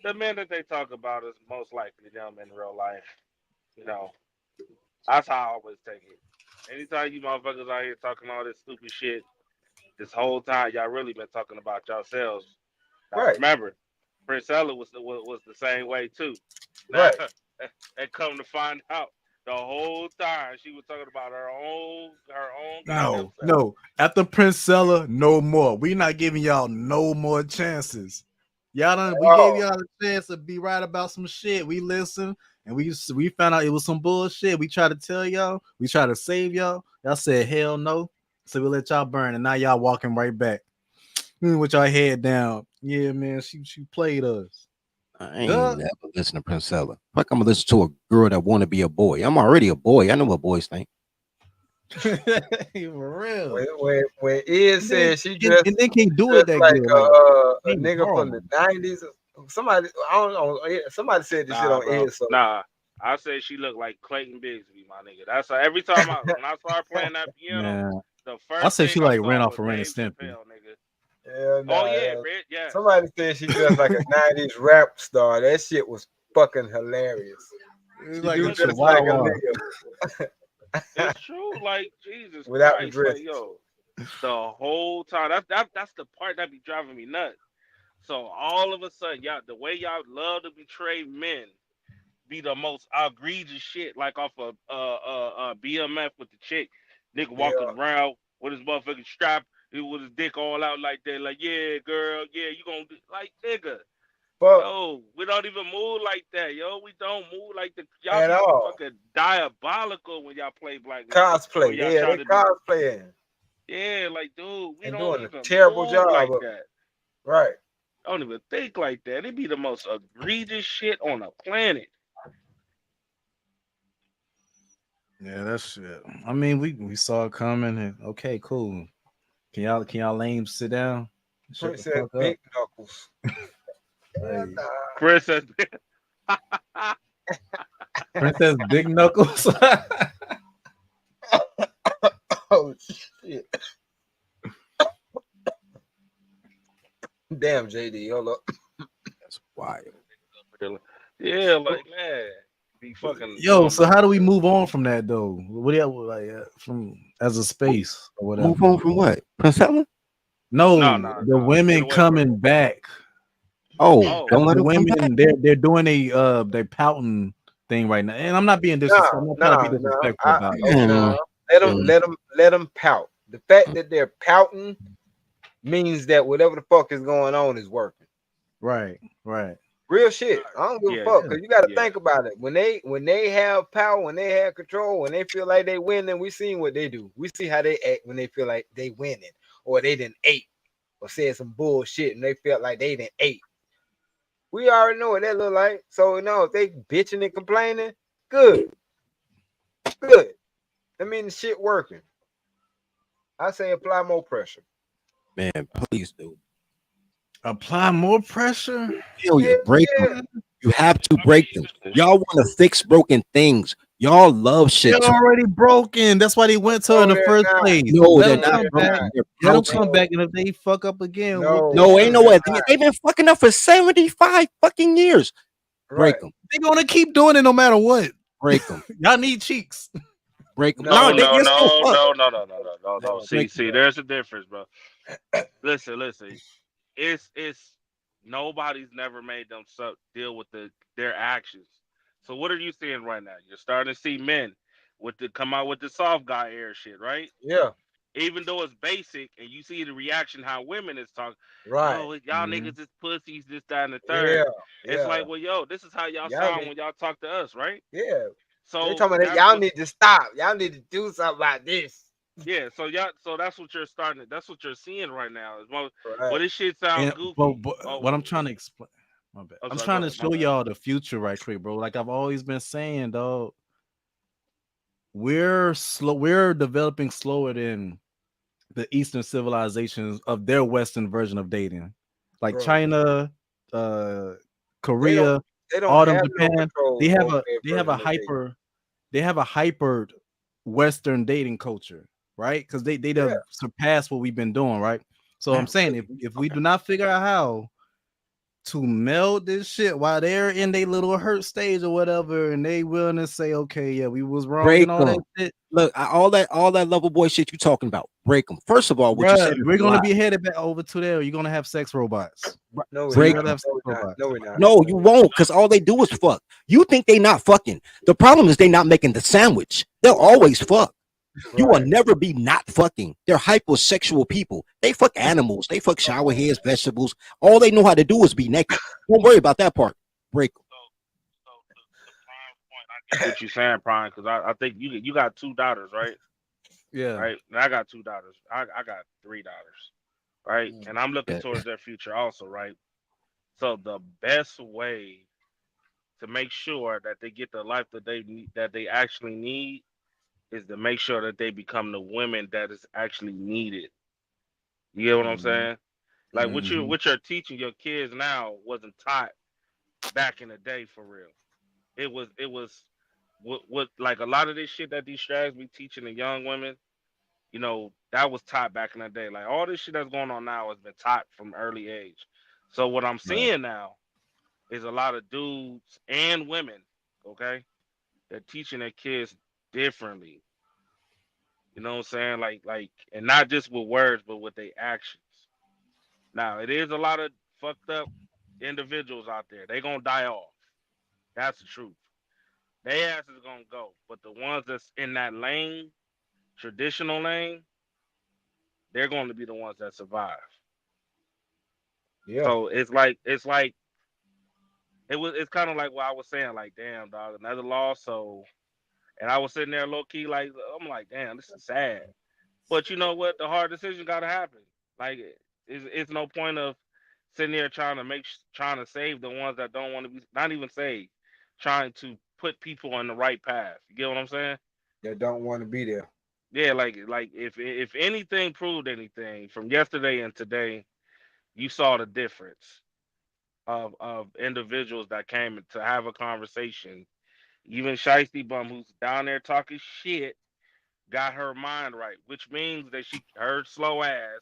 the men that they talk about is most likely them in real life. You know, that's how I always take it. Anytime you motherfuckers out here talking all this stupid shit, this whole time y'all really been talking about yourselves. Now
Right.
remember, Prince Ella was the same way too. Now,
Right.
and come to find out, the whole time she was talking about her own goddamn self.
No. After Princella, no more. We not giving y'all no more chances. Y'all done. We gave y'all a chance to be right about some shit. We listened and we found out it was some bullshit. We tried to tell y'all. We tried to save y'all. Y'all said hell no. So we let y'all burn, and now y'all walking right back with y'all head down. Yeah, man. She played us.
I ain't never listen to Princella. Fuck, I'm gonna listen to a girl that want to be a boy. I'm already a boy. I know what boys think.
For real.
When Iz said she
and then can't do it that
like
good.
A nigga from the 90s. Somebody, I don't know. Somebody said this shit on
bro.
Iz. So.
Nah, I say she looked like Clayton Bigsby, my nigga. That's how every time when I start playing that piano,
Man.
the first
I say
thing
she like
saw
ran off
was
of Ren and
Dave
Stimpy.
Chappelle, nigga.
Yeah,
Oh yeah, Red, yeah.
Somebody said she dressed like a 90s rap star. That shit was fucking hilarious.
It's
She
like
do
a
just like a
chihuahua.
nigga.
It's true, like Jesus
Without
Christ,
the dress.
like yo, the whole time. That's the part that be driving me nuts. So all of a sudden, y'all, the way y'all love to betray men, be the most egregious shit, like off of BMF with the chick, nigga walking around with his motherfucking strap, with his dick all out like that, like yeah, girl, yeah, you gonna do like nigga. Yo, we don't even move like that, yo. We don't move like the y'all
At
be
all.
fucking diabolical when y'all play black
Cosplay,
y'all
yeah,
try
they
to
cosplaying.
Yeah, like dude, we
and
don't
doing
even
a terrible
move
job
like
of
that.
Right.
I don't even think like that. It be the most egregious shit on the planet.
Yeah, that's shit. I mean, we saw it coming. And, okay, cool. Can y'all lame sit down? Shut the
Princess
fuck
Big
up.
Knuckles.
Princess.
Princess Big Knuckles.
Oh shit. Damn, JD, hold up.
That's wild.
Yeah, like man, be fucking.
Yo, so how do we move on from that though? What do you like from as a space or whatever?
Move on from what? Princella?
No,
No,
the women
get away
coming
from it.
back.
Oh,
Oh,
don't let
The
them come back.
women, they're doing a they pouting thing right now, and I'm not being disrespectful. I'm not trying to be disrespectful about it.
Okay,
Mm.
let them pout. The fact that they're pouting means that whatever the fuck is going on is working.
Right.
Real shit. I don't give
Yeah,
a fuck because you got to
yeah.
think about it. When they have power, when they have control, when they feel like they winning, we seen what they do. We see how they act when they feel like they winning or they didn't ate or said some bullshit and they felt like they didn't ate. We already know what that look like. So if they bitching and complaining, good. That means the shit working. I say apply more pressure.
Man, please do.
Apply more pressure.
Hell yeah, break them.
Yeah.
You have to break them. Y'all want to fix broken things. Y'all love shit.
They're already broken. That's why they went to her in
No,
the
they're
first
not.
place.
No,
Let
they're
them come
not
back.
broken. They're
Let them
pouting.
come back, and if they fuck up again,
No.
No, ain't no way.
they're
They've been fucking up for 75 fucking years. Break
Right.
them.
they're gonna keep doing it no matter what.
Break them.
Y'all need cheeks.
Break them.
No,
No, they're still fucked.
No.
Break
See, there's a difference, bro. Listen. It's nobody's never made them deal with their actions. So what are you seeing right now? You're starting to see men come out with the soft guy air shit, right?
Yeah.
Even though it's basic, and you see the reaction how women is talking.
Right.
Oh, y'all
Mhm.
niggas is pussies, this, that, and the third.
Yeah.
It's like, well, yo, this is how y'all sound when y'all talk to us, right?
Yeah.
So
They talking about
that's
y'all
what-
need to stop. Y'all need to do something about this.
yeah. So that's what you're starting. That's what you're seeing right now. Well,
Right.
this shit sounds
And
goofy.
but what I'm trying to explain, my bad. I'm
sorry,
trying
go
to
ahead, my
show
bad.
y'all the future right quick, bro. Like I've always been saying, dog. We're slow. We're developing slower than the Eastern civilizations of their Western version of dating, like
Bro.
China, Korea,
They don't
all them
have no
Japan.
control
They have
over
a
their
they have a
version of dating.
hyper Western dating culture, right? Because they
Yeah.
surpassed what we've been doing, right? So I'm saying if we do not figure out how to meld this shit while they're in their little hurt stage or whatever, and they willing to say, okay, yeah, we was wrong
Break
and all that
them.
shit.
Look, all that lover boy shit you talking about. Break them. First of all, what you
Bruh,
said is
we're
a
gonna
lie.
be headed back over to there. You're gonna have sex robots.
No, we're
Break
not.
them.
No, we're not.
No, you won't, because all they do is fuck. You think they not fucking. The problem is they not making the sandwich. They'll always fuck. You will
Right.
never be not fucking. They're hypersexual people. They fuck animals. They fuck shower heads, vegetables. All they know how to do is be naked. Don't worry about that part. Break them.
So the prime point, I get what you're saying, Prime, because I think you got 2 daughters, right?
Yeah.
Right. And I got 2 daughters. I got 3 daughters, right? And I'm looking
Yeah.
towards their future also, right? So the best way to make sure that they get the life that they actually need is to make sure that they become the women that is actually needed. You get what I'm saying? Like what you're teaching your kids now wasn't taught back in the day for real. It was what like a lot of this shit that these strags be teaching the young women, that was taught back in the day. Like all this shit that's going on now has been taught from early age. So what I'm seeing now is a lot of dudes and women, okay, they're teaching their kids differently. You know what I'm saying? Like, and not just with words, but with their actions. Now, it is a lot of fucked up individuals out there. They gonna die off. That's the truth. They ass is gonna go. But the ones that's in that lane, traditional lane, they're going to be the ones that survive.
Yeah.
So it's kind of like what I was saying, like, damn, dog, another loss. So, and I was sitting there low key, like, I'm like, damn, this is sad. But you know what? The hard decision got to happen. Like, it's no point of sitting there trying to save the ones that don't want to be, not even saved, trying to put people on the right path. You get what I'm saying?
They don't want to be there.
Yeah, like if anything proved anything from yesterday and today, you saw the difference of individuals that came to have a conversation. Even Shiesty Bum, who's down there talking shit, got her mind right, which means that her slow ass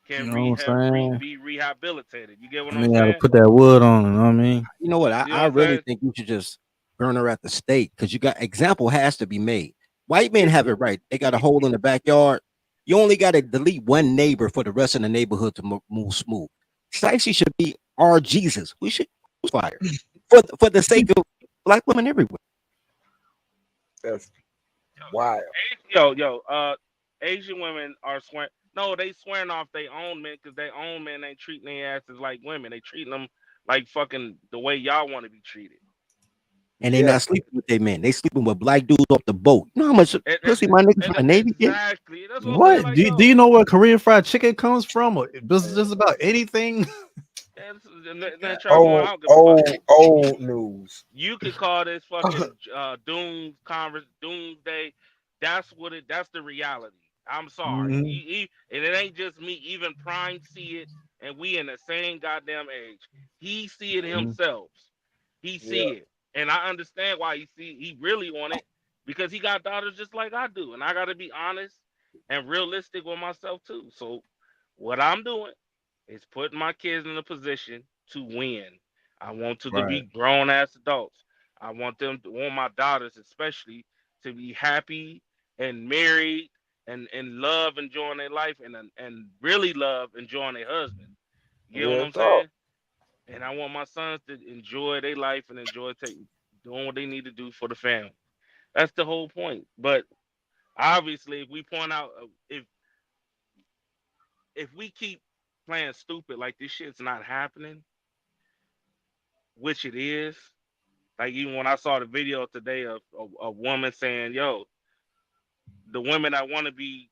can
You know what I'm saying?
be rehabilitated. You get what
I
I'm
mean, gotta
saying?
put that wood on. You know what I mean?
You know what?
You know
I
what I'm
really
saying?
think you should just burn her at the stake, because you got example has to be made. White men have it right. They got a hole in the backyard. You only got to delete one neighbor for the rest of the neighborhood to move smooth. Stacey should be our Jesus. We should fire for the sake of black women everywhere.
That's wild.
Asian women are swearing. No, they swearing off their own men because their own men ain't treating their asses like women. They treating them like fucking the way y'all want to be treated.
And they
Yeah.
not sleeping with their men. They sleeping with black dudes off the boat. You know how much pussy my niggas from the Navy get?
Exactly. That's what I'm
What?
saying. Like,
Do you know where Korean fried chicken comes from? Or this is just about anything.
Old news.
You could call this fucking doomsday. That's what it. That's the reality. I'm sorry,
Mhm.
and it ain't just me. Even Prime see it, and we in the same goddamn age. He see it himself. He see it, and I understand why he really want it because he got daughters just like I do, and I got to be honest and realistic with myself too. So, what I'm doing is putting my kids in a position to win. I want them to be grown ass adults. I want my daughters especially to be happy and married and love enjoying their life and really love enjoying their husband. You know what I'm saying? And I want my sons to enjoy their life and enjoy doing what they need to do for the family. That's the whole point. But obviously, if we point out if we keep playing stupid like this shit's not happening, which it is. Like even when I saw the video today of a woman saying, "Yo, the women that want to be,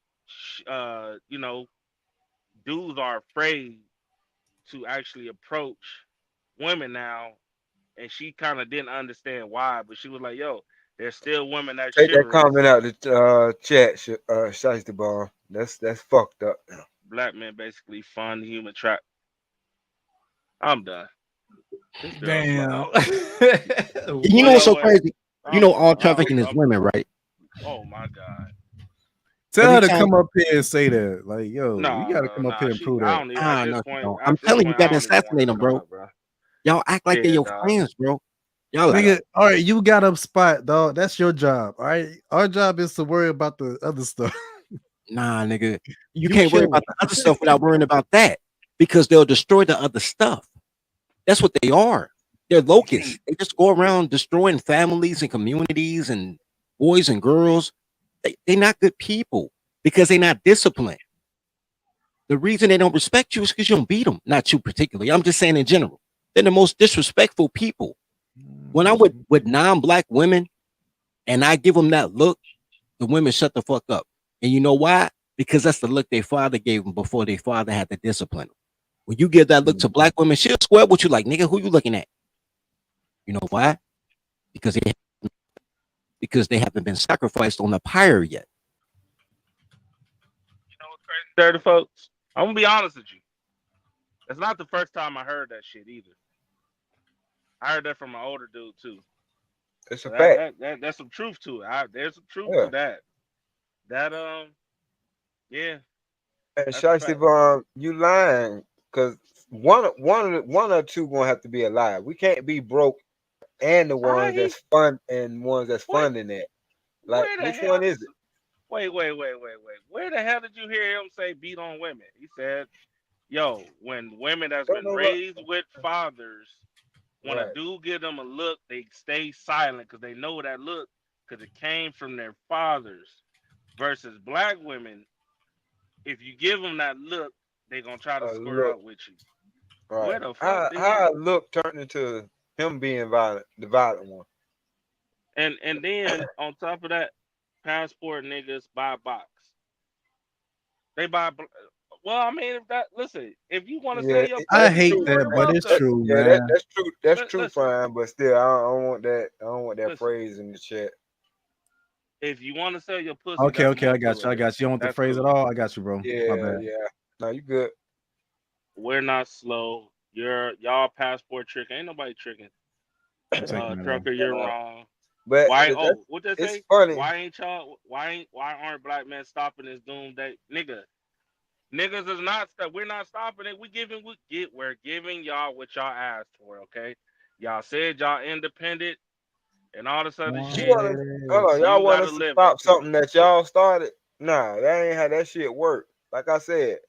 dudes are afraid to actually approach women now," and she kind of didn't understand why, but she was like, "Yo, there's still women that
Take that
chivalrous."
comment out the chat, Shiesty Ball. That's fucked up.
Black men basically fund the human trap. I'm done. This girl's
Damn.
You know what's so crazy? You know all
I'm-
trafficking is women, right?
Oh my god.
Tell her
Every
to
time-
come up here and say that. Like, yo,
No,
you gotta come up here and prove
I
that.
don't even,
Ah,
at
no,
this
you
point,
don't.
at
I'm
this
telling you,
point,
you
I
gotta
don't even want
assassinate
her
them,
to come
bro.
up,
Y'all act like they're your
dog.
friends, bro. Y'all like,
Nigga, all right, you got up spot, dog. That's your job. All right. Our job is to worry about the other stuff.
nah, nigga. You
You
can't worry
kill
about the other stuff without worrying about that because they'll destroy the other stuff. That's what they are. They're locusts. They just go around destroying families and communities and boys and girls. They're not good people because they're not disciplined. The reason they don't respect you is because you don't beat them. Not you particularly. I'm just saying in general. They're the most disrespectful people. When I'm with non-black women and I give them that look, the women shut the fuck up. And you know why? Because that's the look their father gave them before their father had to discipline them. When you give that look to black women, she'll square with you like, nigga, who you looking at? You know why? Because they haven't been sacrificed on the pyre yet.
You know what's crazy, dirty folks? I'm gonna be honest with you. It's not the first time I heard that shit either. I heard that from an older dude too.
It's a
So
fact.
that's some truth to it. There's some truth
Yeah.
to that. That yeah.
And
That's a
Shiesty
fact.
Ball, you lying because one or two gonna have to be alive. We can't be broke and the ones
Right.
that's fun and ones that's
What?
funding it. Like,
Where the
which
hell
one is it?
Wait. Where the hell did you hear him say beat on women? He said, "Yo, when women that's
Don't
been
know what-
raised with fathers, when a
Right.
dude give them a look, they stay silent because they know that look because it came from their fathers. Versus black women, if you give them that look, they gonna try to square
Look.
up with you.
Right.
Where the fuck did
How look turned into him being violent, the violent one.
and then on top of that, passport niggas buy box. They buy. Well, I mean, if you want to sell your
I
pussy,
hate
you're
that, but it's
welcome.
true,
Yeah,
man.
that's true. That's true,
Listen.
Brian. But still, I don't want that. I don't want that
Listen.
phrase in the chat.
If you want to sell your pussy,
Okay,
that's
I got you.
manipulative.
You don't want the
That's
phrase
cool.
at all? I got you, bro. My
Yeah,
bad.
yeah. No, you good.
We're not slow. Y'all passport tricking. Ain't nobody tricking. Trucker, you're wrong.
But
Why?
that's-
Oh, what they
it's
say?
funny.
Why ain't y'all? Why aren't black men stopping this doomsday, nigga? Niggas is not. We're not stopping it. We're giving y'all what y'all asked for. Okay, y'all said y'all independent and all this other
You
shit.
wanna, hold on, y'all
You
want
gotta
us to
live
stop
up to
something
it.
that y'all started? Nah, that ain't how that shit work. Like I said,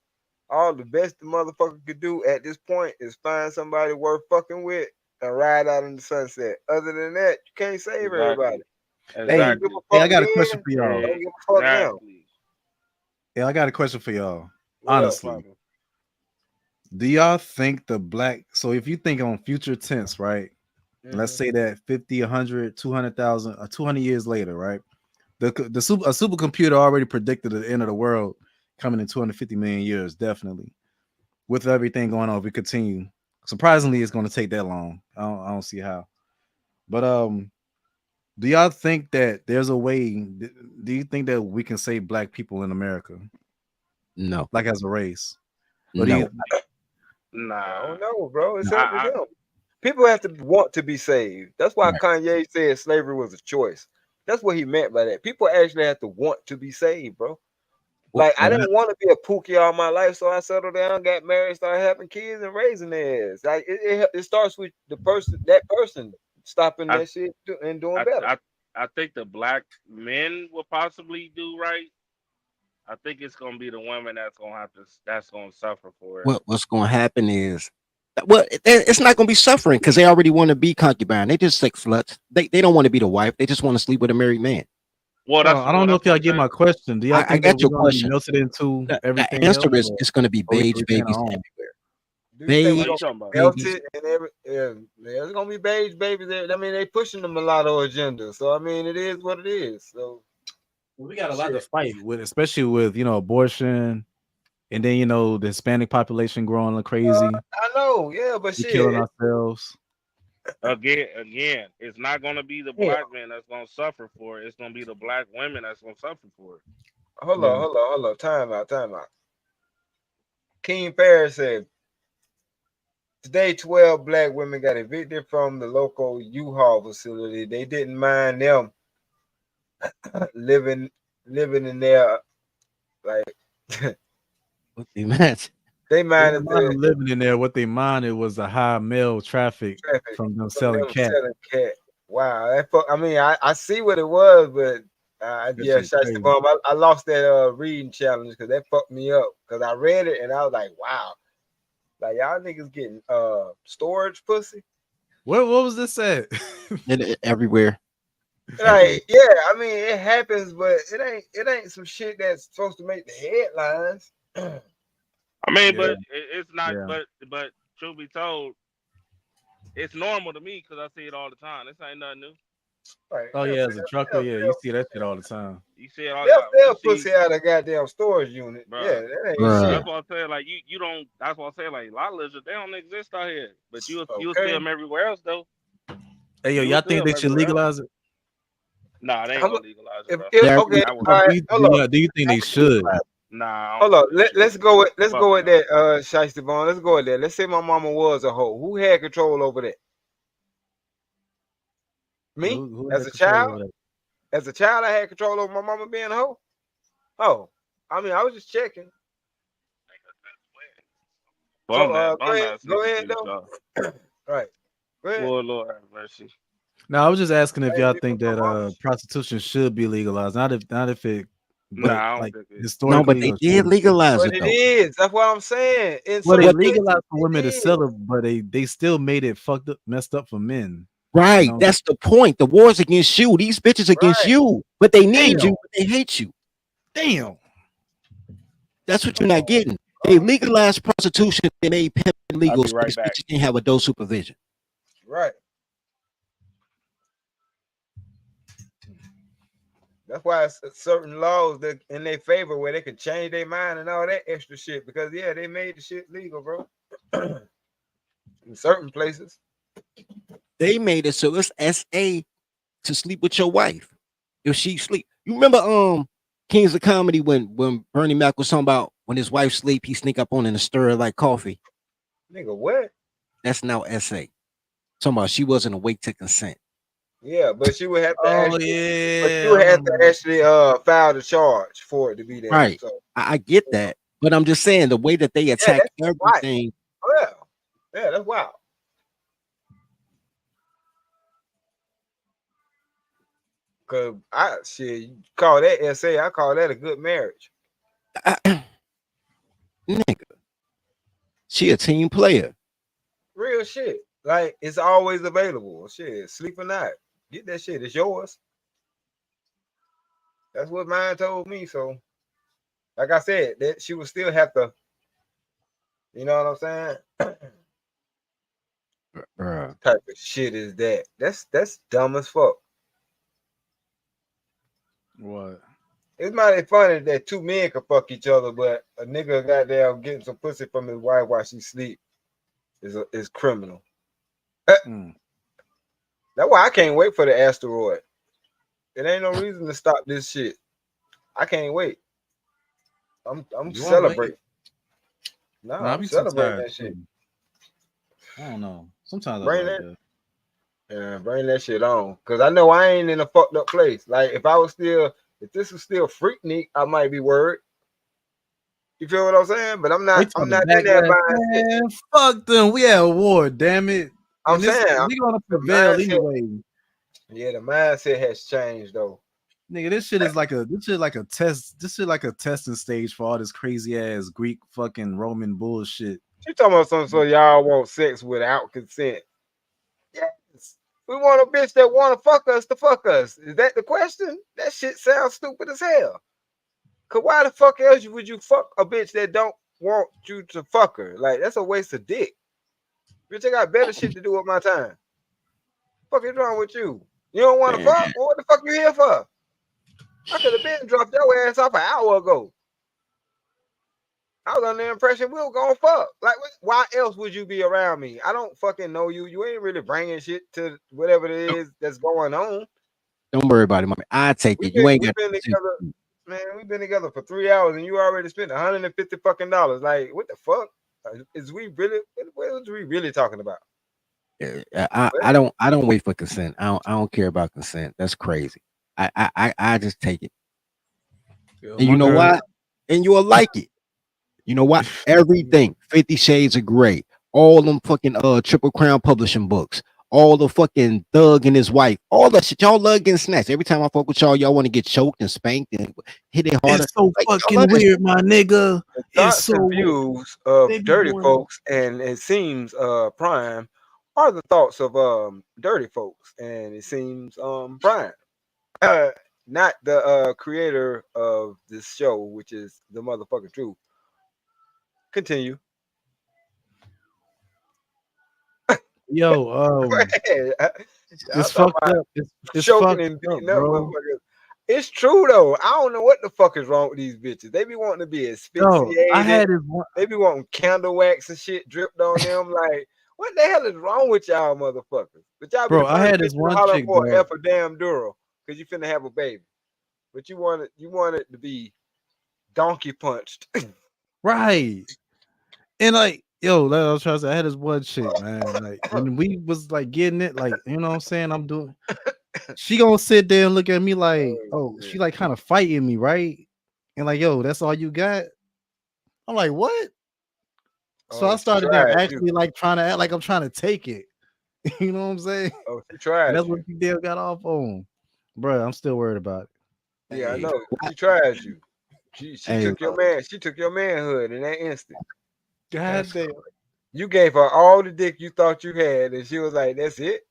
all the best the motherfucker could do at this point is find somebody worth fucking with and ride out in the sunset. Other than that, you can't save everybody.
Hey,
Don't give
Exactly.
a
hey, I
fuck
got a question
then.
for y'all.
Don't give a fuck now.
Exactly.
Yeah, I got a question for y'all.
What up,
Honestly,
Papa?
do y'all think the black? So if you think on future tense, right? Let's
Mhm.
say that 50, 100, 200,000, 200 years later, right? A supercomputer already predicted the end of the world coming in 250 million years, definitely. With everything going on, if we continue. Surprisingly, it's going to take that long. I don't see how. But do y'all think that there's a way? Do you think that we can save black people in America,
No,
like as a race? Or do
no,
you?
I
Nah.
don't know, bro. It's
no.
up to
I
them. People have to want to be saved. That's why
Right.
Kanye said slavery was a choice. That's what he meant by that. People actually have to want to be saved, bro.
Well,
Like I
Well,
didn't want to be a pookie all my life, so I settled down, got married, started having kids and raising theirs. Like it starts with that person stopping
I
that shit and doing
I
better.
I I think the black men will possibly do right. I think it's gonna be the women that's gonna suffer for it.
what's going to happen is, well, it's not going to be suffering because they already want to be concubine. They just sex sluts. They don't want to be the wife. They just want to sleep with a married man.
I don't know if
That's what
y'all
I'm
get
saying.
my question. Do y'all
I
think that
got
we're
your
going to be
question.
melted into
The
everything
answer
else,
is it's going to be
or we can
beige
retain
babies
our own?
everywhere.
Do you think we're
What you
Beige
gonna
talking about?
be
babies.
melted and there's gonna be beige babies there? I mean, they pushing the mulatto agenda, so I mean, it is what it is. So
We got a lot to
shit,
fight with, especially with abortion, and then the Hispanic population growing like crazy.
I know, yeah, but
We killing
shit,
ourselves.
Again, it's not gonna be the
yeah.
black men that's gonna suffer for it. It's gonna be the black women that's gonna suffer for it.
Hold
Yeah.
on, hold on, hold on. Time out, time out. King Paris said today 12 black women got evicted from the local U-Haul facility. They didn't mind them living in there like
What the match?
they
They didn't
minded
mind
the
them living in there. What they minded was the high male traffic
traffic
from them
from
selling
them
cat.
selling cat. Wow, I mean, I see what it was, but
That
yeah,
shit
shots to
crazy.
bomb. I lost that reading challenge because that fucked me up. Because I read it and I was like, wow, like y'all niggas getting storage pussy.
What was this at?
Everywhere.
Like, yeah, I mean it happens, but it ain't some shit that's supposed to make the headlines.
I mean,
Yeah,
but it's not.
yeah.
But truth be told, it's normal to me because I see it all the time. This ain't nothing new.
Like,
Oh yeah, as a trucker, yeah, you see that shit all the time.
You see it all.
they'll
You
sell
see,
pussy out of goddamn storage unit.
bro.
Yeah, that ain't
Bruh.
shit.
That's what I'm saying. Like you don't. That's what I'm saying. Like a lot of lizards, they don't exist out here. But you'll see
Okay,
them everywhere else though.
Hey yo,
You will
y'all
see
think
them
they should
everywhere else.
legalize it?
Nah, they ain't
I'm,
gonna legalize it,
if,
bro.
if
They're
okay,
already
all
Do
right,
you,
hold on.
do you think they should?
Nah, I don't
Hold on.
think they should.
Let's go with
Fuck no.
that. Shiesty Bone. Let's go with that. Let's say my mama was a hoe. Who had control over that? Me
Who
as
had
a
control
child.
over that?
As a child, I had control over my mama being a hoe. Oh, I mean, I was just checking. So
Bum that
go
sneaker
ahead
too,
though.
so.
Right, go ahead.
Lord have mercy.
No, I was just asking if
I ain't
y'all
beef
think
with my
that
mama.
prostitution should be legalized. Not if it,
Nah,
but
I don't
like
think it.
No, but
historically
they
or should
did
it?
legalize
But
it
it
though.
is. That's what I'm saying. In
Well, they
certain places,
legalized for
it
women to
is.
sell it, but they still made it fucked up, messed up for men.
Right.
know?
That's the point. The war's against you. These bitches against
Right.
you. But they need
Damn.
you, but they hate you.
Damn.
That's what you're not getting. They legalized prostitution, they made pimping
I'll
legal,
be
so
right
these
back.
bitches can't have adult supervision.
Right. That's why it's certain laws that in their favor where they can change their mind and all that extra shit because yeah, they made the shit legal, bro. In certain places.
They made it so it's SA to sleep with your wife if she sleep. You remember Kings of Comedy when Bernie Mac was talking about when his wife sleep, he sneak up on her and stir her like coffee.
Nigga, what?
That's now SA. Talking about she wasn't awake to consent.
Yeah, but she would have to
Oh
actually
yeah, I remember.
file the charge for it to be there.
Right.
So
I get that. But I'm just saying the way that they
yeah,
attack
that's right.
everything.
Oh, yeah, that's wild. Cause you call that SA, I call that a good marriage.
Nigga, She a team player.
Real shit. Like it's always available. Shit, sleep or not. Get that shit. It's yours. That's what mine told me. So, like I said, that she would still have to. You know what I'm saying?
Bruh.
Type of shit is that? That's dumb as fuck.
What?
It's mighty funny that two men can fuck each other, but a nigga goddamn getting some pussy from his wife while she sleep is criminal.
Mm.
That's why I can't wait for the asteroid. It ain't no reason to stop this shit. I can't wait. I'm
You wanna
celebrating. No,
Nah, I
I'm
be too
celebrating
tired.
that shit.
I don't know. Sometimes I
Bring
like
that.
that.
Yeah, bring that shit on. Cause I know I ain't in a fucked up place. Like if this was still Freaknik, I might be worried. You feel what I'm saying? But I'm
They
not.
talking
I'm not in there
backlash.
buying shit.
Man, fuck them. We at war, damn it.
I'm
And this,
saying
we gonna
the
prevail
mindset.
anyway.
Yeah, the mindset has changed though.
Nigga, this shit like a test. This shit like a testing stage for all this crazy ass Greek fucking Roman bullshit.
You talking about something so y'all want sex without consent? Yes. We want a bitch that want to fuck us to fuck us. Is that the question? That shit sounds stupid as hell. Cause why the fuck else would you fuck a bitch that don't want you to fuck her? Like that's a waste of dick. Bitch, I got better shit to do with my time. Fuck is wrong with you? You don't want to fuck? Well, what the fuck you here for? I could have been dropped your ass off an hour ago. I was under the impression we were gonna fuck. Like, why else would you be around me? I don't fucking know you. You ain't really bringing shit to whatever it is that's going on.
Don't worry about it, mommy. I take it.
We've
You ain't
been
got
together, man. We've been together for 3 hours, and you already spent $150 fucking dollars. Like, what the fuck? Is we really? What are we really talking about?
I don't wait for consent. I don't care about consent. That's crazy. I just take it. And you know why? And you'll like it. You know what? Everything. 50 Shades of Grey. All them fucking Triple Crown publishing books. All the fucking Thug and his wife. All that shit. Y'all love getting snatched. Every time I fuck with y'all want to get choked and spanked and hit it harder.
It's so
Like,
fucking weird, my nigga.
The
It's
thoughts
so
and
weird.
views of
They be
dirty
doing-
folks, and it seems Prime are the thoughts of dirty folks, and it seems Prime, not the creator of this show, which is the motherfucking truth. Continue.
Yo, it's
talking
fucked up. It's
choking
fucked
and
up,
beating up
bro.
motherfuckers. It's true though. I don't know what the fuck is wrong with these bitches. They be wanting to be
Yo,
asphyxiated.
I had this one.
They be wanting candle wax and shit dripped on them. Like, what the hell is wrong with y'all motherfuckers? But y'all be
Bro,
the
I
first
had this
bitch to
one
holler
chick,
for
bro.
a damn duro because you finna have a baby. But you want it to be donkey punched.
Right. And like, yo, like I was trying to say, I had this one chick, man. Like when we was like getting it, like, you know what I'm saying? I'm doing she gonna sit there and look at me like, oh, she like kind of fighting me, right? And like, yo, that's all you got? I'm like, what? So I started there actually like trying to act like I'm trying to take it. You know what I'm saying?
Oh, she tried.
And that's what she damn got off on. Bro, I'm still worried about it.
Yeah, I know. She tried you. She
Hey,
took your man. She took your manhood in that instant.
God damn.
You gave her all the dick you thought you had, and she was like, "That's it."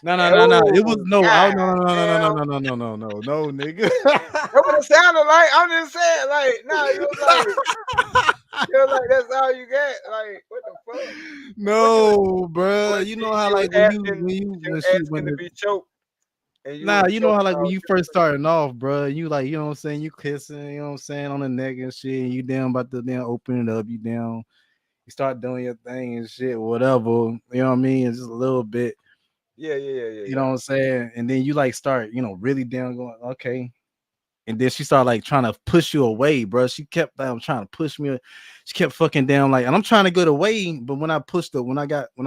No. It was no, no, nigga.
That's what it sounded like. I'm just saying, like, no, you was like, that's all you got. Like, what the fuck?
No, bro. You know how like when
to be choked.
Nah, you know how like when you first starting off, bro, you like, you know what I'm saying, you kissing, you know what I'm saying, on the neck and shit, and you damn about to damn open it up, you down, you start doing your thing and shit, whatever, you know what I mean? It's just a little bit.
Yeah.
You know what I'm saying? And then you like start, you know, really down going, okay. And then she started like trying to push you away, bro. She kept trying to push me. She kept fucking down like, and I'm trying to get away, but when I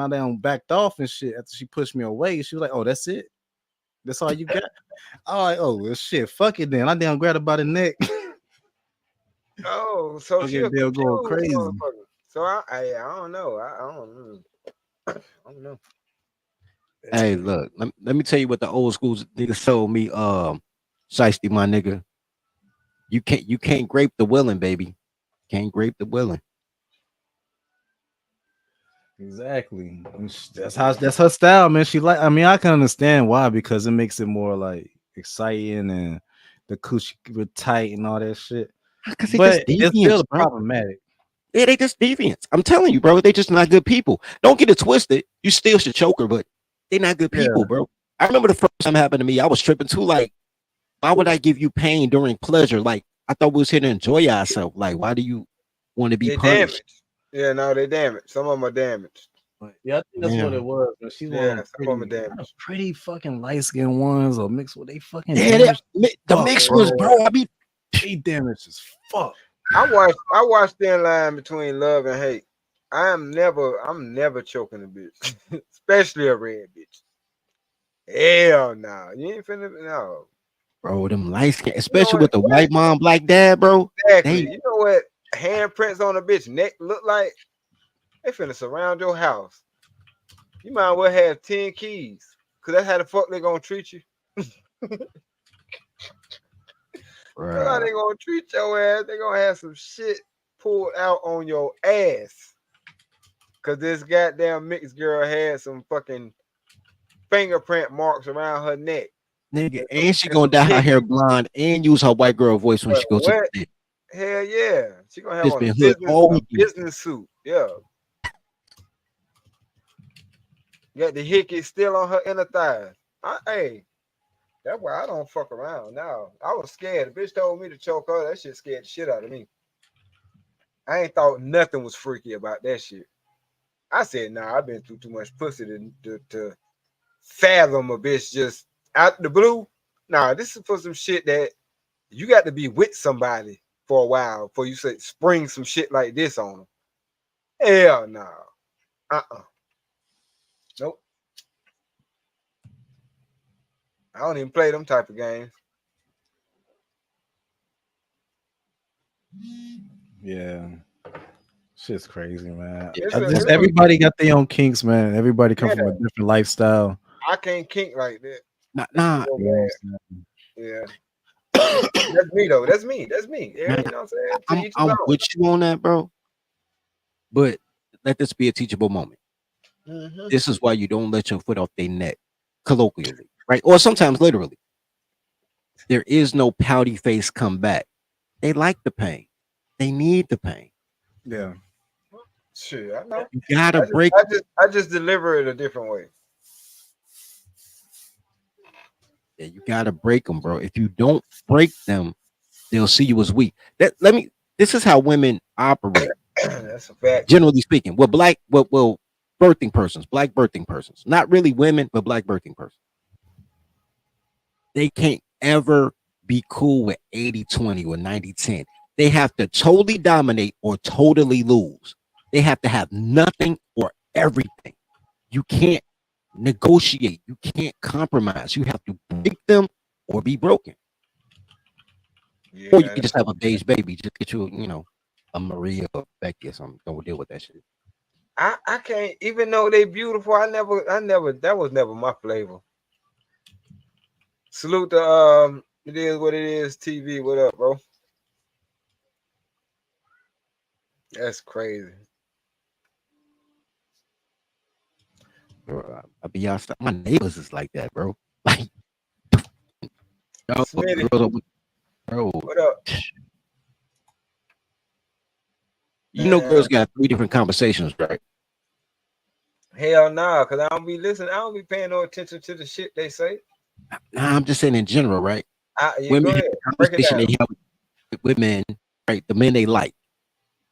down backed off and shit, after she pushed me away, she was like, oh, that's it. That's all you got. I'm like, oh well, shit, fuck it then. I damn grabbed her by the neck.
Oh, so she
going crazy.
So I don't know. I don't know.
Hey, look, let me tell you what the old school niggas told me. Shiesty, my nigga. You can't grape the willing, baby. Can't grape the willing.
Exactly. That's her style, man. She like. I mean, I can understand why because it makes it more like exciting and the coochie get tight and all that shit.
Because they just
But it's
deviants,
still
bro.
problematic.
Yeah, they just deviants. I'm telling you, bro. They just not good people. Don't get it twisted. You still should choke her, but they not good
Yeah.
people, bro. I remember the first time it happened to me. I was tripping too. Like, why would I give you pain during pleasure? Like, I thought we was here to enjoy ourselves. Like, why do you want to be
They
punished?
damaged. Yeah, no, they damaged. Some of them are damaged.
But yeah, I think that's what
Yeah.
it was. Man. She's one
Yeah,
of
some of them are
the
damaged.
pretty fucking light skinned ones or mixed with they fucking
Yeah,
damaged.
the
fuck,
mixed
bro.
ones, bro. I be
They damaged as fuck.
I watched Thin Line between love and hate. I'm never choking a bitch, especially a red bitch. Hell no, you ain't finna no.
bro, them light skin, especially
what?
with the white mom, black dad, bro.
Exactly.
They
You know what handprints on a bitch neck look like? They finna surround your house. You might as well have 10 keys, cause that's how the fuck they gonna treat you. That's how they gonna treat your ass. They gonna have some shit pulled out on your ass. Cause this goddamn mixed girl had some fucking fingerprint marks around her neck.
nigga, and she gonna dye her hair blonde and use her white girl voice when she goes to
What?
the
Hell yeah. She gonna have
It's
on a
been hood all weekend.
business suit. Yeah. Got the hickey still on her inner thighs. Hey, that's why I don't fuck around now. I was scared. The bitch told me to choke her. That shit scared the shit out of me. I ain't thought nothing was freaky about that shit. I said, nah, I've been through too much pussy to fathom a bitch just out the blue. Nah, this is for some shit that you got to be with somebody for a while before you say spring some shit like this on them. Hell no. Nope. I don't even play them type of games.
Yeah. Shit's crazy, man.
It's
Everybody got their own kinks, man. Everybody come from a different lifestyle.
I can't kink like that.
Nah.
So
You know what
bad.
I'm saying?
Yeah. That's me though. That's me. Yeah, you know what I'm saying? To each his
I'm
own.
with you on that, bro. But let this be a teachable moment.
Mhm.
This is why you don't let your foot off their neck, colloquially, right? Or sometimes literally. There is no pouty face come back. They like the pain. They need the pain.
Yeah.
Shit, I know.
You gotta break.
I just deliver it a different way.
Yeah, you gotta break them, bro. If you don't break them, they'll see you as weak. This is how women operate,
That's a fact.
generally speaking. Well, black birthing persons, black birthing persons. Not really women, but black birthing persons. They can't ever be cool with 80-20 or 90-10. They have to totally dominate or totally lose. They have to have nothing or everything. You can't negotiate. You can't compromise. You have to break them or be broken.
Yeah,
Or you can just have a beige baby. Just get you, a Maria or Becky or something. Don't deal with that shit.
I can't, even though they beautiful, I never, that was never my flavor. Salute to it is what it is, TV. What up, bro? That's crazy.
Bro, I be outside. My neighbors is like that, bro. Like,
Smitty,
bro.
what up?
You know, girls got 3 different conversations, right?
Hell nah, cause I don't be listening. I don't be paying no attention to the shit they say.
Nah, I'm just saying in general, right?
Yeah,
Women
go
have
ahead.
the
Break it
conversation
down.
they have with women, right? The men they like.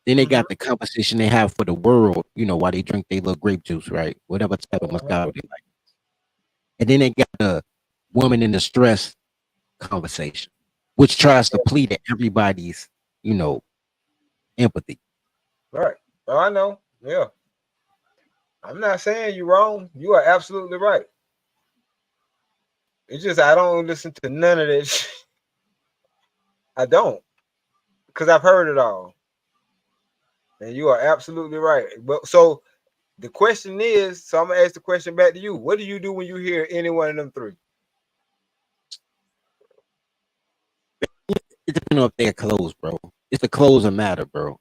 Then they got the conversation they have for the world, while they drink their little grape juice, right? Whatever type of Moscato they like. And then they got the woman in the stress conversation, which tries to plead at everybody's, empathy.
Right. Oh, I know. Yeah. I'm not saying you're wrong. You are absolutely right. It's just I don't listen to none of that shit. I don't. Because I've heard it all. And you are absolutely right. But so the question is, so I'm gonna ask the question back to you. What do you do when you hear any one of them 3?
It depends on if they're clothes, bro. It's the clothes that matter, bro.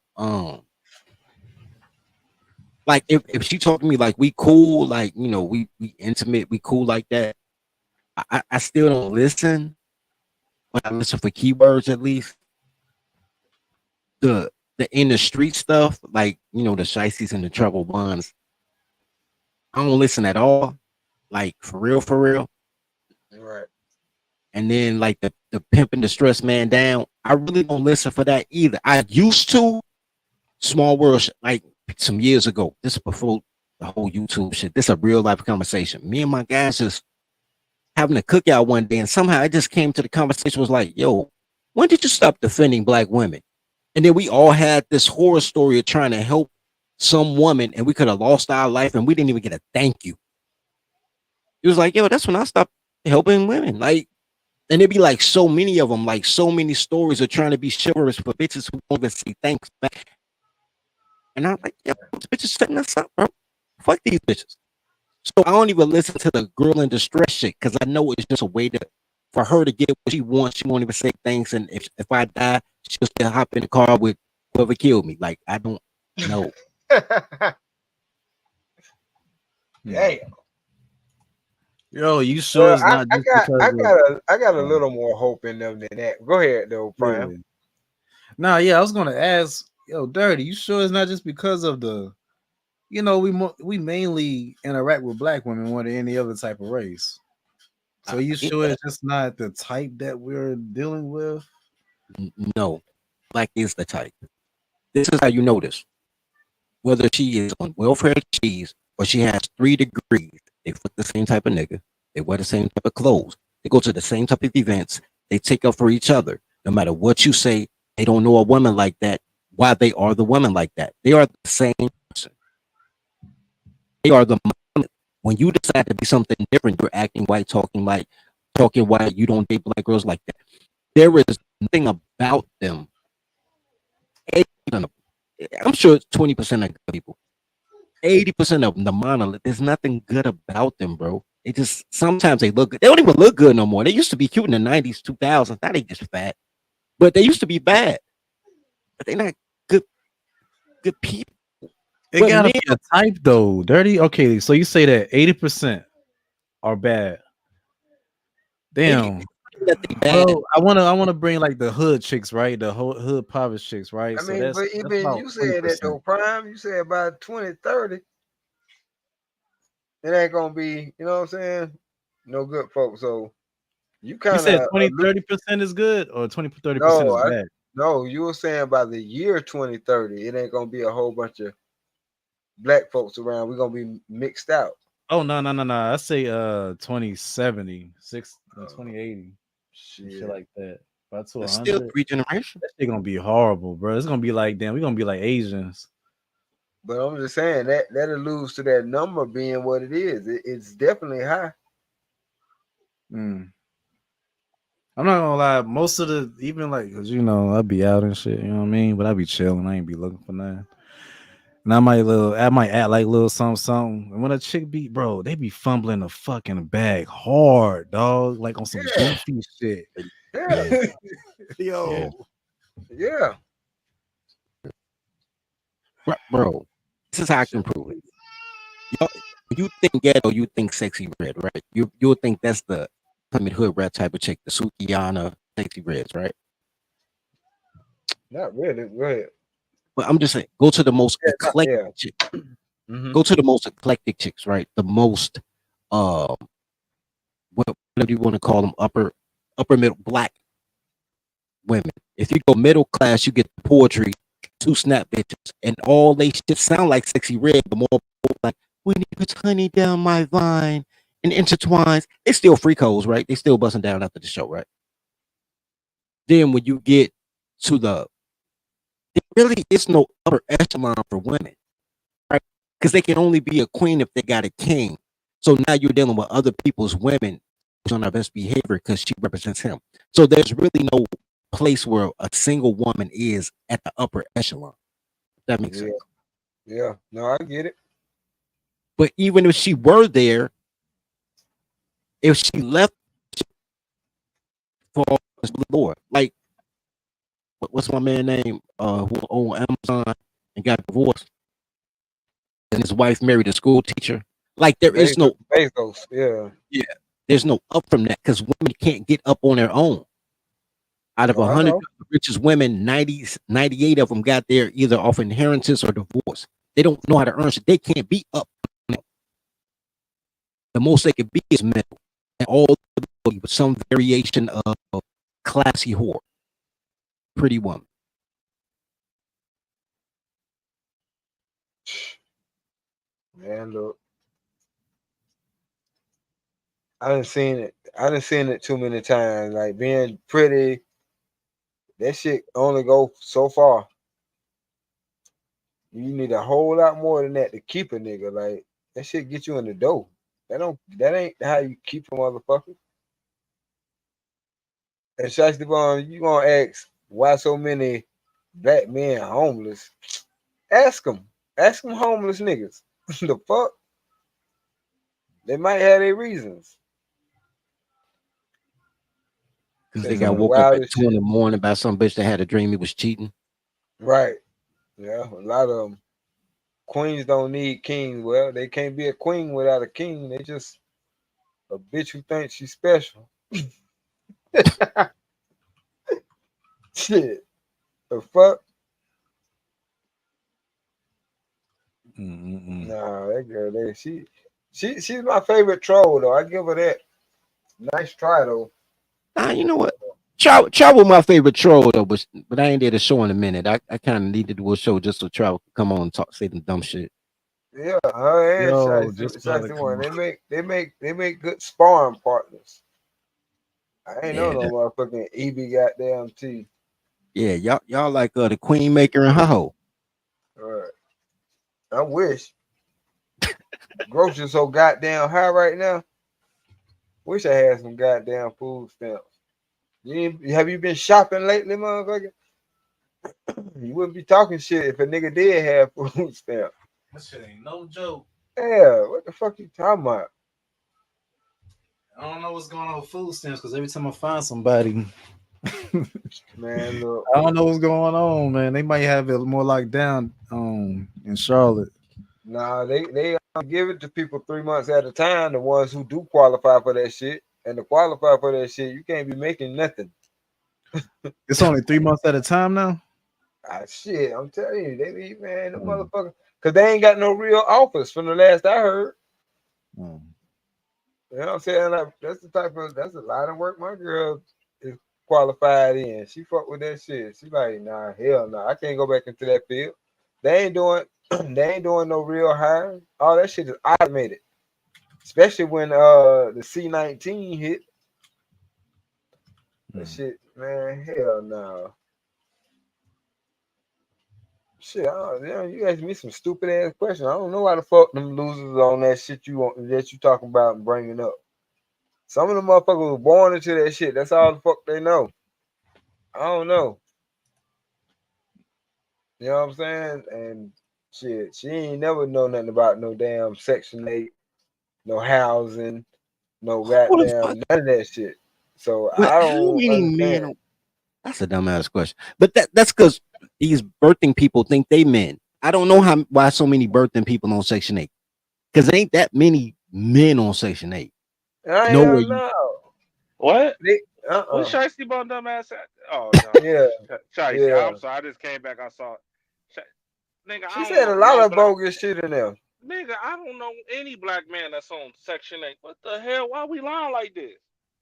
Like if she talked to me like we cool, like you know, we intimate, we cool like that. I still don't listen, but I listen for keywords at least. The in the street stuff, like you know, the shiesties and the trouble ones, I don't listen at all. Like for real, for real.
Right.
And then like the pimping the stress man down, I really don't listen for that either. I used to. Small world, like some years ago. This is before the whole YouTube shit. This is a real life conversation. Me and my guys just having a cookout one day, and somehow I just came to the conversation was like, "Yo, when did you stop defending black women?" And then we all had this horror story of trying to help some woman, and we could have lost our life, and we didn't even get a thank you. It was like, "Yo, that's when I stopped helping women." Like, and it'd be like so many of them, like so many stories of trying to be chivalrous for bitches who won't even say thanks back. And I'm like, yeah, these bitches setting us up, bro. Fuck these bitches. So I don't even listen to the girl in distress shit because I know it's just a way to for her to get what she wants. She won't even say thanks. And if I die, she'll still hop in the car with whoever killed me. Like I don't know.
Damn.
Yo, you sure
Well,
it's not just because
I got a little more hope in them than that. Go ahead though, Prime.
yeah. Nah, yeah, I was gonna ask, yo, Dirty, you sure it's not just because of the, you know, we mainly interact with black women more than any other type of race. So you sure it's just not the type that we're dealing with?
No, black is the type. This is how you know this. Whether she is on welfare cheese or she has 3 degrees, they fuck the same type of nigga. They wear the same type of clothes. They go to the same type of events. They take up for each other. No matter what you say, they don't know a woman like that. Why they are the women like that? They are the same person. They are the when you decide to be something different, you're acting white, talking white. You don't date black girls like that. There is nothing about them. I'm sure it's 20% of people. 80% of them, the monolith, there's nothing good about them, bro. They just sometimes they look good. They don't even look good no more. They used to be cute in the 90s, 2000s. Now they just fat. But they used to be bad. But they're not good people.
It gotta be a type though. Dirty. Okay, so you say that 80% are bad. Damn. Well, I wanna bring like the hood chicks, right? The whole hood poverty chicks, right?
I
So
mean, but even you said that though, Prime. You said about 2030, it ain't gonna be, you know what I'm saying? No good folks. So you kind of
said 20-30% is good or 20-30% is bad.
No, you were saying by the year 2030, it ain't gonna be a whole bunch of black folks around. We're gonna be mixed out.
Oh no. I say 2070, 2080. Shit like that. About to 100.
Still 3 generations.
That shit gonna be horrible, bro. It's gonna be like, damn, we're gonna be like Asians.
But I'm just saying that alludes to that number being what it is. It's definitely high.
I'm not gonna lie, most of the even like, cause you know, I be out and shit, you know what I mean? But I be chilling, I ain't be looking for nothing. And I might act like little something. And when a chick be, bro, they be fumbling the fucking bag hard, dog, like on some goofy shit.
Yeah.
Yo.
Yeah.
Bro, this is how I can prove it. You think ghetto, you think sexy red, right? You'll think that's the hood rat type of chick, the Sukiyana sexy reds, right?
Not really. Go ahead.
But I'm just saying, go to the most eclectic chick. Go to the most eclectic chicks, right? The most what do you want to call them? Upper middle black women. If you go middle class, you get the poetry, 2 snap bitches, and all they shit sound like sexy red, but more like when he puts honey down my vine and intertwines. They still freak hoes, right? They still busting down after the show, right? Then when you get to there really is no upper echelon for women, right? Because they can only be a queen if they got a king. So now you're dealing with other people's women who's on our best behavior because she represents him. So there's really no place where a single woman is at the upper echelon. If that makes sense.
Yeah, no, I get it.
But even if she were there, if she left for Lord, like what's my man name? Who owned Amazon and got divorced? and his wife married a school teacher. Like there is no
Bezos, yeah.
there's no up from that because women can't get up on their own. Out of
Oh, I
100
know.
richest women, 98 of them got there either off inheritance or divorce. They don't know how to earn shit. They can't be up. The most they can be is middle, and all with some variation of classy whore, pretty woman.
Man, look, I done seen it. I done seen it too many times. Like being pretty, that shit only go so far. You need a whole lot more than that to keep a nigga. Like that shit get you in the door. That ain't how you keep a motherfucker. And Shiesty Bond, you gonna ask why so many black men homeless? Ask them. Ask them homeless niggas. The fuck? They might have their reasons.
Because
Say
they got
some
woke up at
wildest
2 in
shit.
the morning by some bitch that had a dream he was cheating.
Right. Yeah, a lot of them. Queens don't need kings. Well, they can't be a queen without a king. They just a bitch who thinks she's special. Shit. The fuck? Nah, that girl there. She's my favorite troll though. I give her that. Nice try though.
You know what? Travel my favorite troll though, but I ain't did a show in a minute. I kind of need to do a show just so Travel can come on and talk, say some dumb shit.
Yeah, her and
Yo, just about to
Shiesty
come
one.
on.
They make good sparring partners. I ain't know
Yeah,
no motherfucking EB goddamn T.
yeah, y'all like the Queen Maker and Ho.
All right. I wish. Groceries so goddamn high right now. Wish I had some goddamn food stamps. Have you been shopping lately, motherfucker? You wouldn't be talking shit if a nigga did have food stamps.
That shit ain't no joke.
Yeah, what the fuck you talking about?
I don't know what's going on with food stamps because every time I find somebody,
Man, look.
I don't know what's going on, man. They might have it more locked down in Charlotte.
Nah, they give it to people 3 months at a time, the ones who do qualify for that shit. And to qualify for that shit, you can't be making nothing.
It's only 3 months at a time now.
Ah, shit, I'm telling you, they be, man, the
Mm.
motherfucker. Because they ain't got no real offers from the last I heard.
Mm.
You know what I'm saying? Like, that's a lot of work my girl is qualified in. She fuck with that shit. She like, nah, hell no. I can't go back into that field. They ain't doing they ain't doing no real hiring. All that shit is automated. Especially when the C-19 hit. That shit, man, hell no. Shit, you asked me some stupid ass questions. I don't know why the fuck them losers on that shit that you talking about and bringing up. Some of the motherfuckers were born into that shit. That's all the fuck they know. I don't know. You know what I'm saying? And shit, she ain't never know nothing about no damn Section 8, no housing, no
Who the fuck?
goddamn none of that shit. So
What?
I
How
don't
many
understand.
men? That's a dumbass question. But that's because these birthing people think they men. I don't know why so many birthing people on Section 8. Because ain't that many men on Section 8.
I
Nowhere
don't
you.
know.
What?
They,
What
uh-uh.
Shiesty Bone dumbass at? Oh no.
Yeah,
Shiesty,
yeah.
I'm sorry. I just came back. I saw it. Nigga,
She
I don't
said
know
a lot
no
of
black.
bogus shit in there.
Nigga, I don't know any black man that's on Section 8. What the hell? Why we lying like this?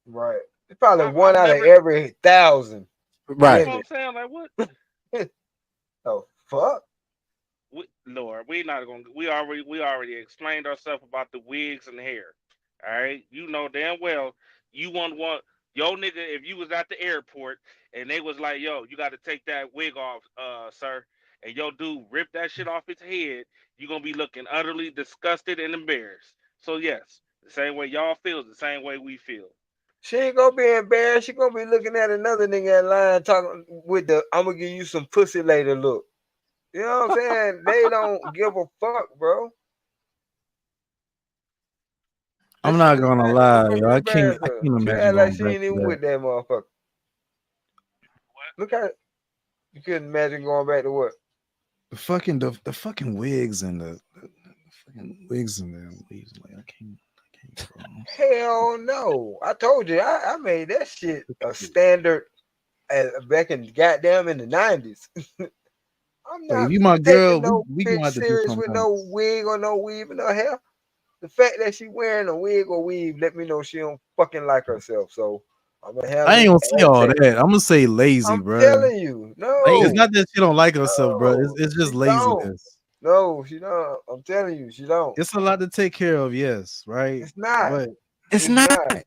Right. It's probably
I've
one out of
never.
every 1,000
Right.
That's what
women.
I'm saying. Like what?
Oh fuck.
Lord, we not gonna. We already explained ourselves about the wigs and the hair. All right, you know damn well you want yo nigga if you was at the airport and they was like, yo, you got to take that wig off, sir, and yo dude rip that shit off his head, you gonna be looking utterly disgusted and embarrassed. So yes, the same way y'all feel is the same way we feel.
She ain't gonna be embarrassed. She gonna be looking at another nigga in line talking with the I'm gonna give you some pussy later look. You know what I'm saying? They don't give a fuck, bro. That
I'm
shit
not
just
gonna
mad as the
lie,
fuck
yo. I can't
embarrass her. She
imagine
act like
going
she
back
ain't
to
even
that.
with that motherfucker. Look at you couldn't imagine going back to what?
The fucking wigs and the fucking wigs and them weaves. Like I can't bro.
Hell no. I told you, I made that shit a standard back in goddamn in the 90s. I'm
Like,
not
if you my
taking
girl,
no
we gonna
bitch
have to do
serious
something
with no
else.
wig or no weave in her hair. The fact that she wearing a wig or weave let me know she don't fucking like herself. So I'm gonna have
I ain't
it
gonna say
as
all
that.
that. I'm gonna say lazy,
I'm
bro.
telling you,
It's
no,
not that she don't like herself, bro.
no,
It's just
she don't.
laziness.
No, she don't. I'm telling you, she don't.
It's a lot to take care of, yes, right?
It's not.
But
It's
It's
not.
not.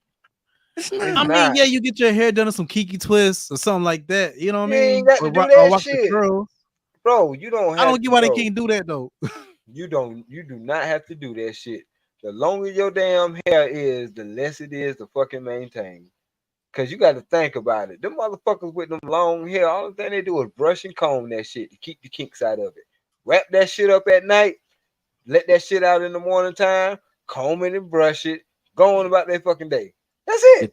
It's
It's
not.
I mean,
not.
yeah, you get your hair done or some kiki twists or something like that. You know what I
You ain't
mean?
got to do
Or
that
watch the
shit,
curls.
bro. You don't
I
have
don't get
to,
why they
bro.
can't do that though.
You do not have to do that shit. The longer your damn hair is, the less it is to fucking maintain. Cause you got to think about it. Them motherfuckers with them long hair, all the thing they do is brush and comb that shit to keep the kinks out of it. Wrap that shit up at night, let that shit out in the morning time, comb it and brush it, go on about their fucking day. That's it.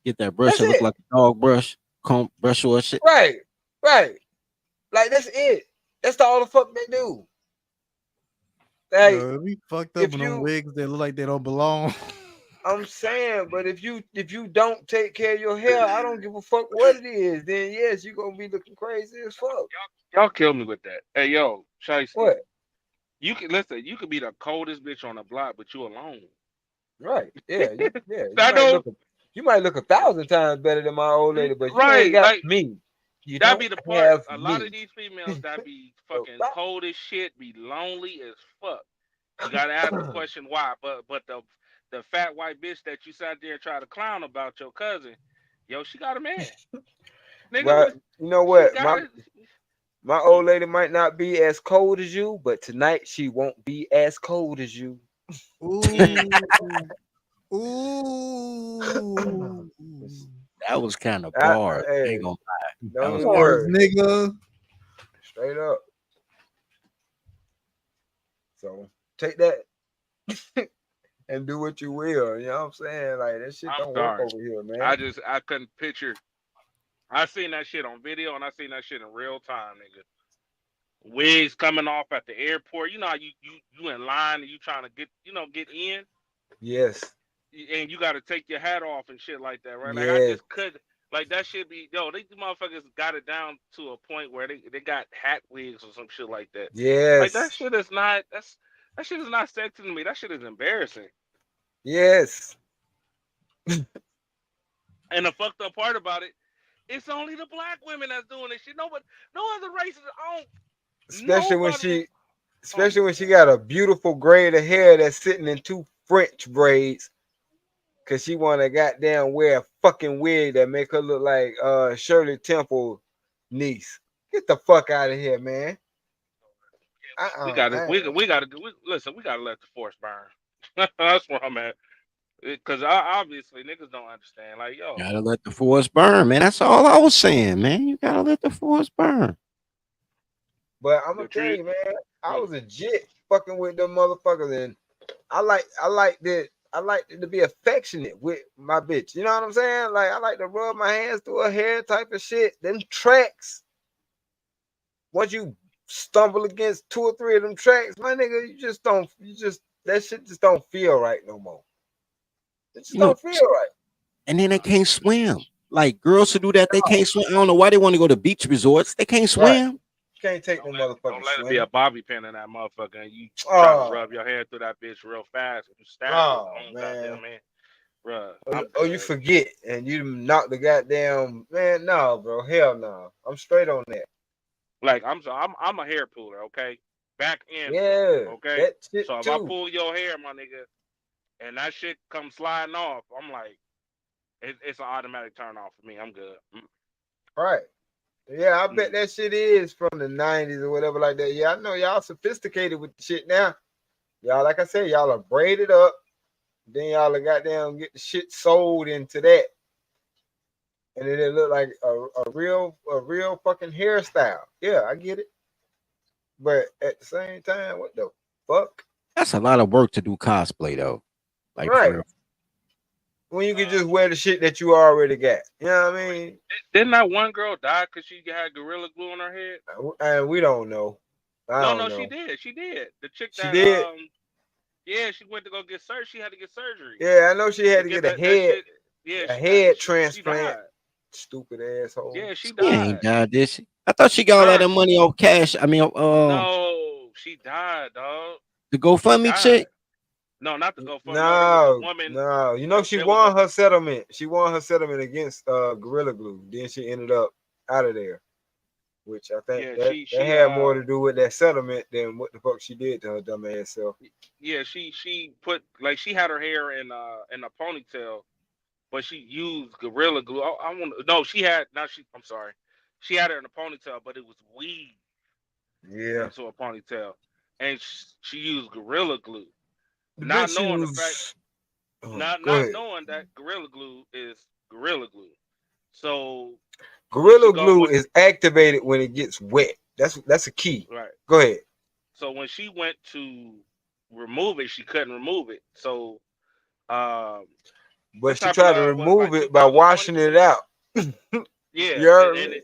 Get that brush
That's
that look
it.
like a dog brush, comb brush or shit.
Right. Right. Like that's it. That's all the fuck they do. Like
We fucked up
if
in them
you
wigs that look like they don't belong.
I'm saying, but if you don't take care of your hair, I don't give a fuck what it is. Then yes, you gonna be looking crazy as fuck.
Y'all kill me with that. Hey, yo, Shiesty,
What?
you can listen. You could be the coldest bitch on the block, but you alone.
Right? Yeah, yeah.
I know,
You might look 1,000 times better than my old lady, but you ain't
right?
got
Like
me. You
that
don't
be the part.
have
A lot
me.
of these females that be
So
fucking
stop.
cold as shit, be lonely as fuck. You gotta ask the question why. But the fat white bitch that you sat there and tried to clown about your cousin, yo, she got a man. Nigga,
Well, you know
she
what?
got it.
My old lady might not be as cold as you, but tonight she won't be as cold as you.
Ooh. Ooh.
That was kind of bars. I
Hey,
ain't gonna lie.
don't
was
even
Bars,
worry.
nigga.
Straight up. So take that and do what you will. You know what I'm saying? Like that shit
I'm
don't work
sorry.
over here, man.
I couldn't picture. I seen that shit on video and I seen that shit in real time, nigga. Wigs coming off at the airport. You know how you in line and you trying to get in,
Yes.
and you got to take your hat off and shit like that, right? Like I
Yes.
just could. Like that should be these motherfuckers got it down to a point where they got hat wigs or some shit like that. Like that
Yes.
shit is not that shit is not sexy to me. That shit is embarrassing.
Yes.
And the fucked up part about it, it's only the black women that's doing this shit. No other races.
Especially when
Nobody.
she got a beautiful braid of hair that's sitting in two French braids. Cause she wanna goddamn wear a fucking wig that make her look like Shirley Temple niece. Get the fuck out of here, man.
We got to listen. We got to let the force burn. That's where I'm at. Because obviously niggas don't understand. Like, yo,
Gotta let the forest burn, man. That's all I was saying, man. You gotta let the forest burn.
But I'm gonna
the
tell
truth.
you, man, I was a jit fucking with them motherfuckers, and I like to be affectionate with my bitch. You know what I'm saying? Like I like to rub my hands through her hair type of shit. Them tracks. Once you stumble against 2 or 3 of them tracks, my nigga, that shit just don't feel right no more. It just
You know,
don't feel right.
and then they can't swim. Like girls who do that, they can't swim. I don't know why they want to go to beach resorts. They can't
Right.
swim.
Can't take no
Don't
motherfucking
let it be a
swim.
bobby pin in that motherfucker, and you try to
Oh,
rub your hand through that bitch real fast, and you stab
oh
your own
man.
goddamn man, bruh.
Oh, you forget and you knock the goddamn man. No, bro. Hell no. I'm straight on that.
Like I'm a hair puller, okay, back in,
Yeah,
okay.
that shit
So if I
too.
pull your hair, my nigga, and that shit comes sliding off, I'm like, it's an automatic turn off for me. I'm good.
Right. Yeah, I bet that shit is from the 90s or whatever like that. Yeah, I know y'all sophisticated with the shit now. Y'all, like I said, y'all are braided up. Then y'all are goddamn get the shit sold into that. And then it look like a real fucking hairstyle. Yeah, I get it. But at the same time, what the fuck?
That's a lot of work to do cosplay though. Like
Right.
for real.
When you can just wear the shit that you already got. You know what I mean?
Didn't that one girl die because she had gorilla glue on her head?
And we don't know. I don't
No,
know.
she did. She did. The chick
She
that
did?
Yeah, she went to go get surgery. She had to get surgery.
Yeah, I know she had to get a
that
head
shit. Yeah,
a
she got
head
she
transplant.
died.
Stupid asshole.
Yeah, she
She ain't
died.
died, did she? I thought she got all
Huh?
that money off cash. I mean,
No, she died, dog.
the
She
GoFundMe
died.
chick.
No, not the GoFundMe. No, there was a
No,
woman.
no. You know she
There was a
won her settlement. She won her settlement against Gorilla Glue. Then she ended up out of there. Which I think
yeah.
that
She
had more to do with that settlement than what the fuck she did to her dumb ass self.
yeah she put like she had her hair in a ponytail, but she used Gorilla Glue. I want no. She had not she. I'm sorry. She had her in a ponytail, but it was weave
Yeah.
into a ponytail, and she used Gorilla Glue,
The
not
bitch
knowing the fact,
used go
not
ahead.
knowing that Gorilla Glue is Gorilla Glue. So when she
Gorilla
go
glue
when
is activated when it gets wet. That's a key.
right.
Go ahead.
So when she went to remove it, she couldn't remove it. So um,
But
this
she tried
happened
to
what
remove
like
it by washing
2022.
it out.
Yeah,
You heard
and
me?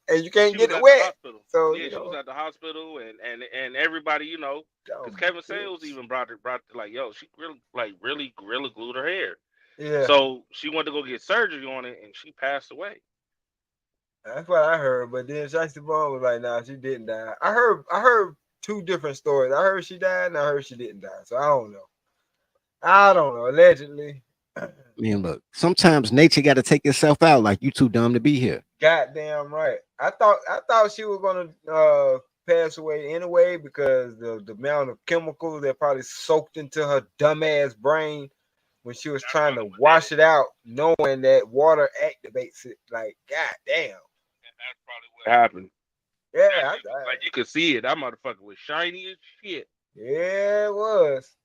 And you can't
she was
get it
at the
wet.
hospital.
So,
Yeah,
you
she was
know,
at the hospital, and everybody, because
dumb
Kevin Sales
bitch.
even brought like, yo, she really gorilla glued her hair.
Yeah,
So she went to go get surgery on it, and she passed away.
that's what I heard. But then Shiesty Bone was like, nah, she didn't die. I heard two different stories. I heard she died and I heard she didn't die. So I don't know. I don't know. Allegedly.
Man, look, sometimes nature got to take itself out. Like you too dumb to be here.
Goddamn right. I thought she was gonna pass away anyway because the amount of chemicals that probably soaked into her dumbass brain when she was
That's
trying
probably
to
what did
wash
it.
it out, knowing that water activates it. Like, goddamn.
That's probably what happened.
Yeah,
That
I,
shit was
I,
like you could see it. That motherfucker was shiny as shit.
yeah, it was.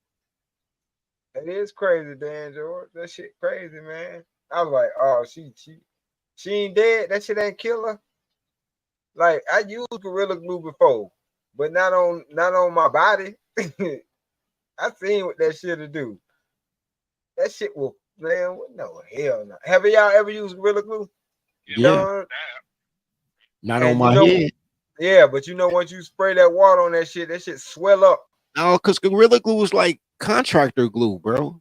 It is crazy, Dan George. That shit crazy, man. I was like, oh, she ain't dead. That shit ain't kill her. Like I used Gorilla Glue before, but not on my body. I seen what that shit'll do. That shit will, man. No hell no. Have y'all ever used Gorilla Glue?
Yeah, we
Yeah,
used
Done.
that.
not on
And you
my
know,
head.
yeah, but once you spray that water on that shit swell up.
No, because Gorilla Glue is like contractor glue, bro.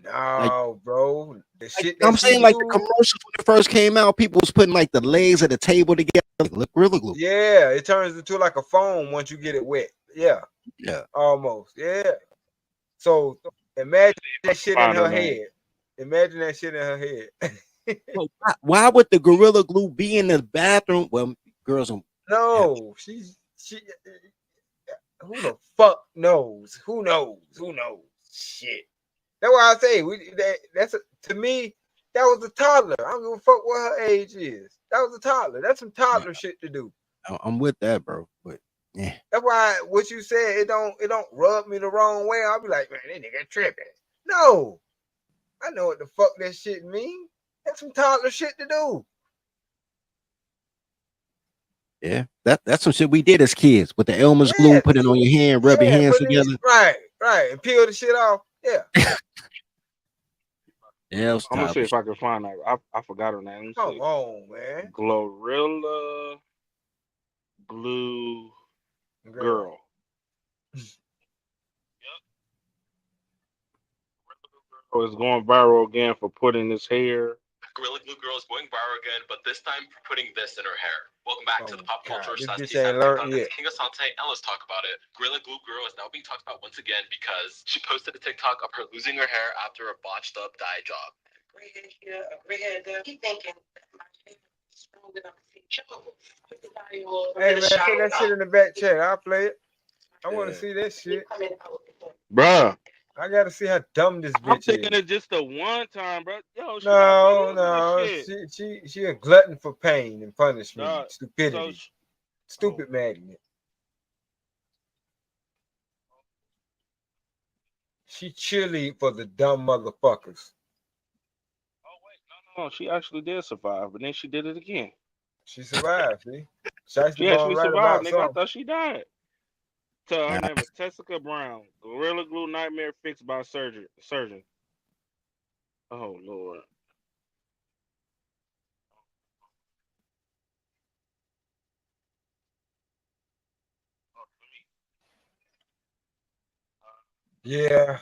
Like,
No, bro, the
like
shit
I'm
that you
saying, like the
use,
commercials when it first came out, people was putting like the legs of the table together, like Gorilla Glue.
yeah, it turns into like a foam once you get it wet. Yeah,
Yeah.
almost. Yeah. So imagine
If I
that
can
shit in
find her
her
name.
head. Imagine that shit in her head.
But why would the Gorilla Glue be in the bathroom? Well, girls don't have.
No, she. Who the fuck knows? Who knows? Who knows? Shit. That's why I say to me. That was a toddler. I don't give a fuck what her age is. That was a toddler. That's some toddler shit to do.
I'm with that, bro. But yeah,
That's why what you said it don't rub me the wrong way. I'll be like, man, that nigga tripping. No, I know what the fuck that shit mean. That's some toddler shit to do.
yeah, that's some shit we did as kids with the Elmer's glue,
Yes,
put it on your hand, rub your
yeah,
hands
but then,
together.
right, and peel the shit off. Yeah,
Yeah, it was
I'm gonna see
childish.
if I can find that. I forgot her name. Let me
come
see.
on, man,
Glorilla Glue
girl.
Girl. Oh, it's going viral again for putting his hair.
Gorilla Glue Girl is going viral again, but this time for putting this in her hair. Welcome back to the
Oh
pop culture
God, this
slash
bitch ain't
TikTok
learned
that's
yet.
King Asante, and let's talk about it. Gorilla Glue Girl is now being talked about once again because she posted a TikTok of her losing her hair after a botched up dye job.
Gray hair here, a gray hair there. Keep thinking my hair is stronger than my feet. Put the body oil,
Hey
get a
man, put
shower.
that shit in the back chat. I'll play it. I want to
Yeah.
see that shit.
Coming out with the
Bruh,
I gotta see how dumb this
I'm
bitch
thinking
is.
it's just the one time, bro. Yo, she got
No,
videos of this
no,
shit.
she a glutton for pain and punishment,
Dog,
stupidity,
so
stupid magnet. She chilly for the dumb motherfuckers.
oh wait, no, she actually did survive, but then she did it again.
She survived. See, Shiesty
She
Bone
actually
right
survived,
about
nigga. I
something.
thought she died. Tell her
Nah,
name is Tessica Brown. Gorilla Glue nightmare fixed by surgeon. Oh Lord.
Yeah,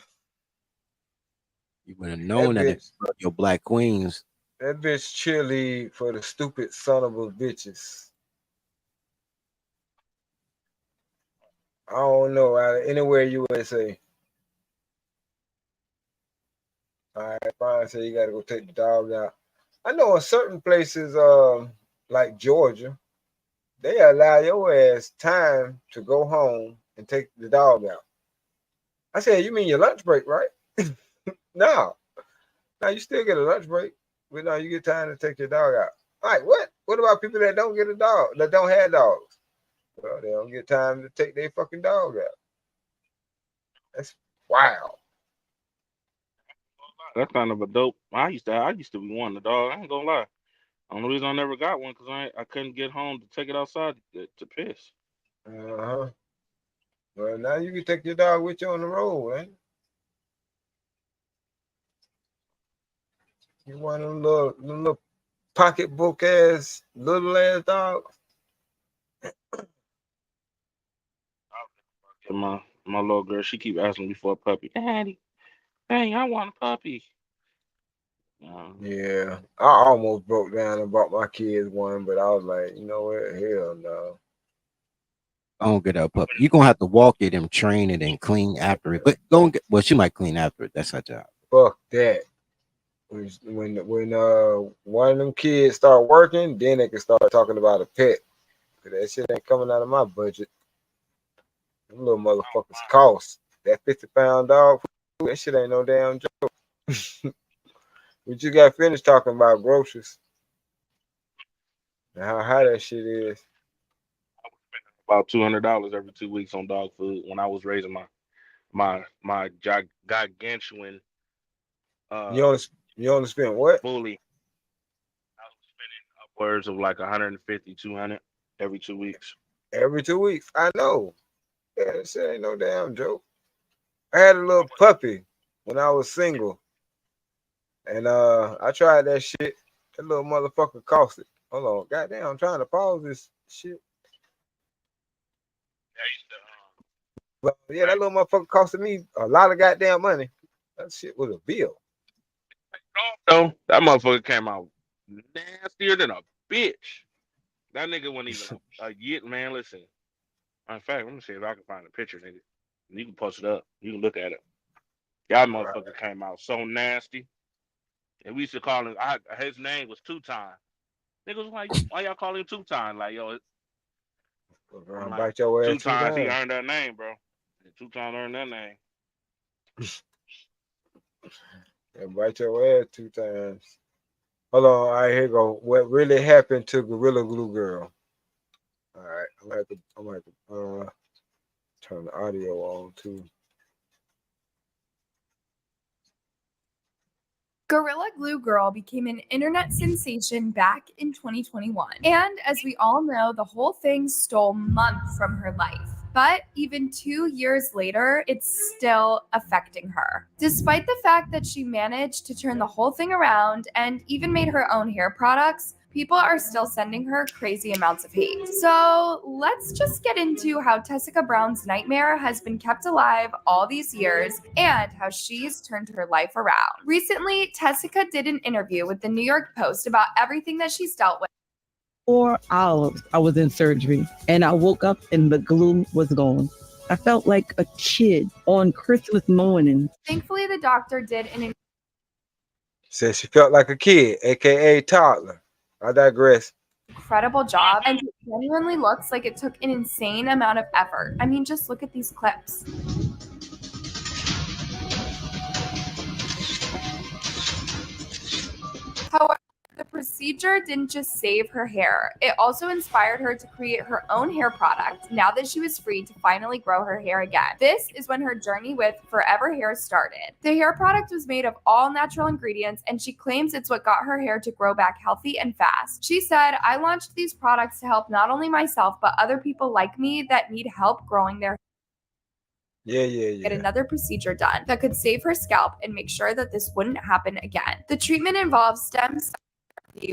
You would have
that
known that if
bitch,
you love your black queens.
that bitch chili for the stupid son of a bitches. I don't know. Anywhere USA. All right, Brian said you got to go take the dog out. I know in certain places, like Georgia, they allow your ass time to go home and take the dog out. I said, you mean your lunch break, right? No, no, you still get a lunch break, but no, you get time to take your dog out. All right, what? What about people that don't get a dog, that don't have dogs? Well, they don't get time to take their fucking dog out. That's wild.
That's kind of a dope. I used to be wanting a dog. I ain't gonna lie. Only reason I never got one because I couldn't get home to take it outside to piss.
Uh-huh. Well, now you can take your dog with you on the road, ain't you? Want them little pocketbook ass little ass dogs?
And my little girl, she keep asking me for a puppy. Daddy, dang, I want a puppy.
Yeah, I almost broke down and bought my kids one, but I was like, you know what? Hell no.
I don't get a puppy. You're gonna have to walk it and train it and clean after it. But don't get well, she might clean after it. That's her job.
Fuck that. When one of them kids start working, then they can start talking about a pet. Cause that shit ain't coming out of my budget. Them little motherfuckers cost. That 50-pound dog food, that shit ain't no damn joke. We just got finished talking about groceries and how high that shit is.
About $200 every 2 weeks on dog food when I was raising my gargantuan
You only spend what?
bully. I was spending upwards of like 150, 200 every 2 weeks.
Every 2 weeks. I know. Yeah, that shit ain't no damn joke. I had a little puppy when I was single. And I tried that shit. That little motherfucker cost it. Hold on. Goddamn, I'm trying to pause this shit. But yeah, that little motherfucker costed me a lot of goddamn money. That shit was a bill.
So that motherfucker came out nastier than a bitch. That nigga wasn't even a yet, man. Listen. In fact, let me see if I can find a picture, nigga. You can post it up. You can look at it. Y'all motherfucker came out so nasty. And we used to call him, his name was Two Time. Niggas was like, why y'all call him Two Time? Like, yo,
I'm like, bite your ass
Two Times, he
times.
earned that name, bro. Two Time earned that name.
Yeah, bite your ass 2 times. Hold on. All right, here you go. What really happened to Gorilla Glue Girl? All right, I'm gonna have to turn the audio on too.
Gorilla Glue Girl became an internet sensation back in 2021. And as we all know, the whole thing stole months from her life. But even 2 years later, it's still affecting her. Despite the fact that she managed to turn the whole thing around and even made her own hair products, people are still sending her crazy amounts of hate. So let's just get into how Tessica Brown's nightmare has been kept alive all these years and how she's turned her life around. Recently, Tessica did an interview with the New York Post about everything that she's dealt with.
4 hours I was in surgery and I woke up and the glue was gone. I felt like a kid on Christmas morning.
Thankfully, the doctor did an
Said she felt like a kid, aka toddler. I digress.
incredible job, and it genuinely looks like it took an insane amount of effort. I mean, just look at these clips. However, the procedure didn't just save her hair, it also inspired her to create her own hair product now that she was free to finally grow her hair again. This is when her journey with Forever Hair started. The hair product was made of all natural ingredients, and she claims it's what got her hair to grow back healthy and fast. She said, I launched these products to help not only myself, but other people like me that need help growing their get another procedure done that could save her scalp and make sure that this wouldn't happen again. The treatment involves stem cell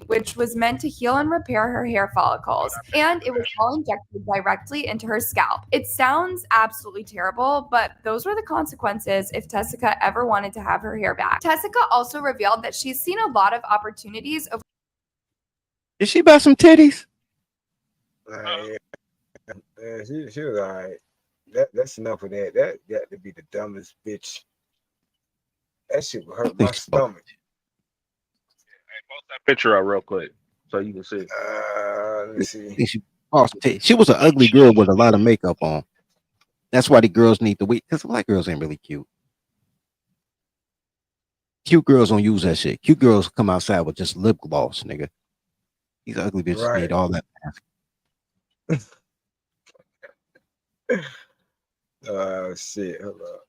which was meant to heal and repair her hair follicles, and it was all injected directly into her scalp. It sounds absolutely terrible, but those were the consequences if Tessica ever wanted to have her hair back. Tessica also revealed that she's seen a lot of opportunities over.
Did she buy some titties?
Yeah, she was all right. That's enough of that. That got to be the dumbest bitch. That shit would hurt my stomach.
Post that picture up real quick so you can see.
Let me see.
She was an ugly girl with a lot of makeup on. That's why the girls need to wait, because black girls ain't really cute. Cute girls don't use that shit. Cute girls come outside with just lip gloss, nigga. These ugly bitches need all that mask.
Shit. Hold up.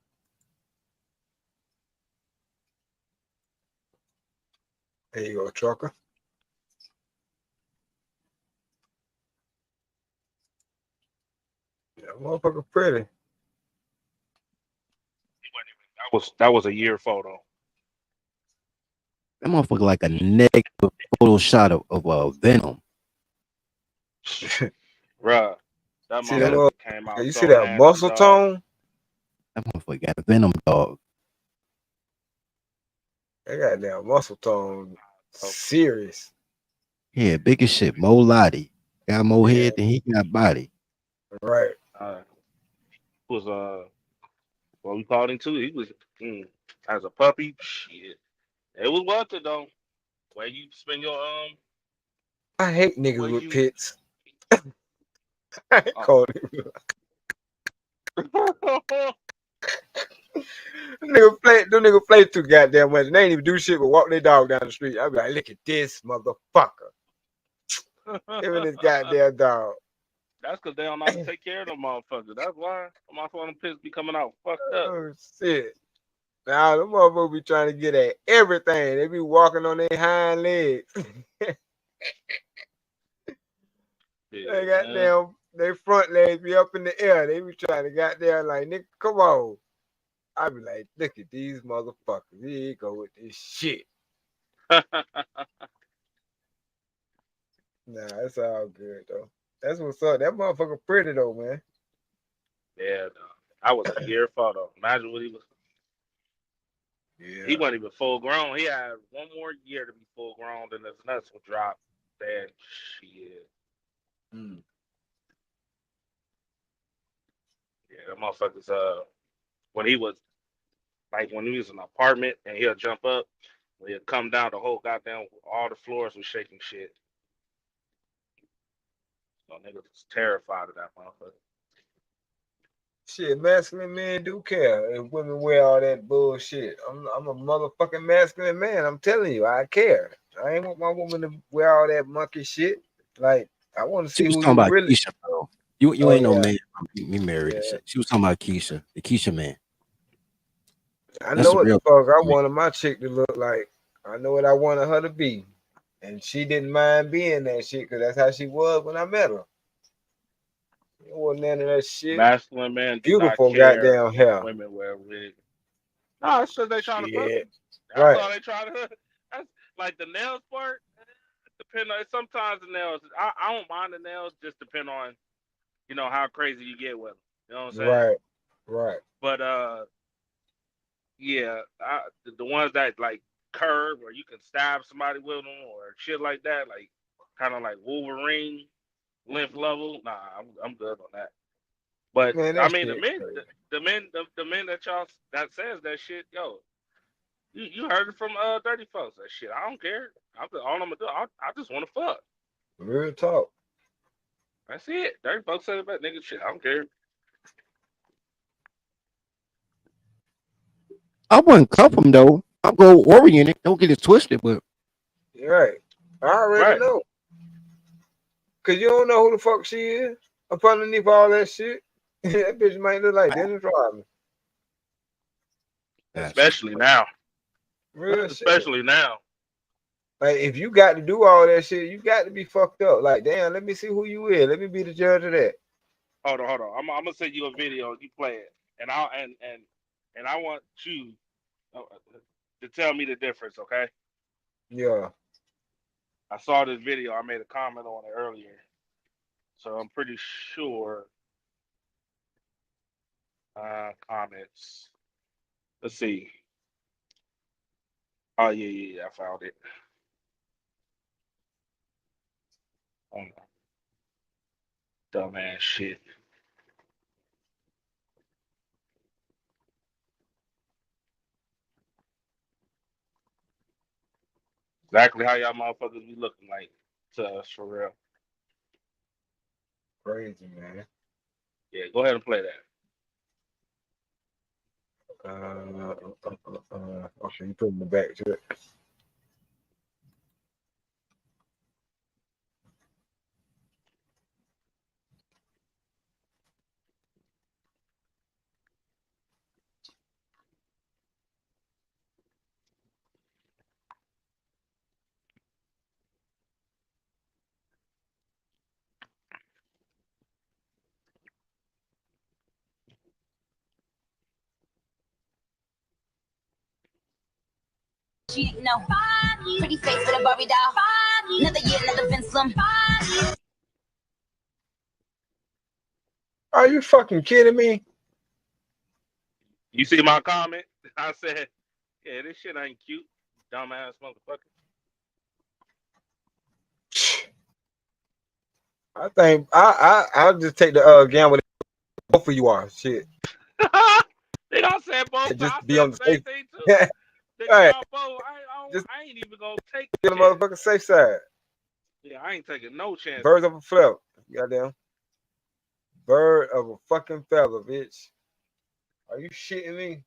There you go, trucker. Yeah, motherfucker pretty.
That was a year photo.
That motherfucker like a negative photo shot of Venom.
Bruh, that
See that
motherfucker came out.
You
so
see that
nasty,
muscle
dog.
tone?
That motherfucker got a Venom dog.
They got that muscle tone. Serious.
Yeah, big as shit. Mo Lottie. Got more head than he got body.
Right.
Was what we called him too. He was as a puppy. Shit, it was worth it though. Where you spend your
I hate niggas with pits. I called him. Them nigga play too goddamn much. They ain't even do shit but walk their dog down the street. I be like, look at this motherfucker. Even this goddamn dog.
That's because they don't know how to take care of them motherfuckers. That's why them pits be coming out fucked up.
Oh shit. Now the motherfuckers be trying to get at everything. They be walking on their hind legs. They goddamn their front legs be up in the air. They be trying to goddamn like, nigga, come on. I be like, look at these motherfuckers. Here you go with this shit. Nah, it's all good though. That's what's up. That motherfucker pretty though, man.
Yeah, no. I was a year photo. Imagine what he was.
Yeah.
He wasn't even full grown. He had one more year to be full grown, then his nuts would drop. Then shit. Yeah, the motherfuckers. When he was in an apartment and he'll jump up, when he'll come down, the whole goddamn all the floors was shaking shit. So niggas was terrified of that motherfucker.
Shit, masculine men do care if women wear all that bullshit. I'm a motherfucking masculine man. I'm telling you, I care. I ain't want my woman to wear all that monkey shit. Like, I want to see who you really.
Keisha, bro. You ain't no man. Me married. And shit. She was talking about Keisha, the Keisha man.
I know what the fuck I wanted my chick to look like. I know what I wanted her to be. And she didn't mind being that shit because that's how she was when I met her. It wasn't none of that shit.
Masculine man,
beautiful goddamn hair.
Women wear wigs. No, it's because they trying to fuck.
Right.
That's all they trying to. That's like the nails part. Depend on sometimes the nails. I don't mind the nails. Just depend on, how crazy you get with them. You know what I'm saying?
Right.
But yeah, the ones that like curve or you can stab somebody with them or shit like that, like kind of like Wolverine length level. Nah, I'm good on that. But
man,
I mean, the men that y'all that says that shit, yo, you heard it from Dirty Folks. That shit, I don't care. All I'm gonna do, I just want to fuck.
Real talk.
That's it. Dirty Folks said about nigga shit. I don't care.
I wouldn't cuff him though. I'll go oriented. Don't get it twisted, but
you're right. I already know. Cause you don't know who the fuck she is up underneath all that shit. That bitch might look like Dennis Rodman.
Especially now.
Real
Especially
shit.
now.
Like if you got to do all that shit, you got to be fucked up. Like, damn, let me see who you is. Let me be the judge of that.
Hold on. I'm gonna send you a video. You play it, and I want you to tell me the difference. Okay.
Yeah.
I saw this video. I made a comment on it earlier, so I'm pretty sure. Comments. Let's see. Oh yeah, I found it. Hold on. Dumbass shit. Exactly how y'all motherfuckers be looking like to us for real.
Crazy, man.
Yeah, go ahead and play that.
Okay, you put me back to it.
No. Pretty face with a Barbie doll. Another year, another Vince Slim.
Are you fucking kidding me?
You see my comment? I said, yeah, this shit ain't cute, dumbass motherfucker.
I think I'll just take the gamble. Both of you are shit.
They all said both.
Just
I
be
said
on
the
the
same
safe.
thing too. They
Right.
all both. I ain't even gonna take
Get
the
a
chance.
motherfucking safe side.
Yeah, I ain't taking no chance.
Birds of a feather. Goddamn. Bird of a fucking feather, bitch. Are you shitting me?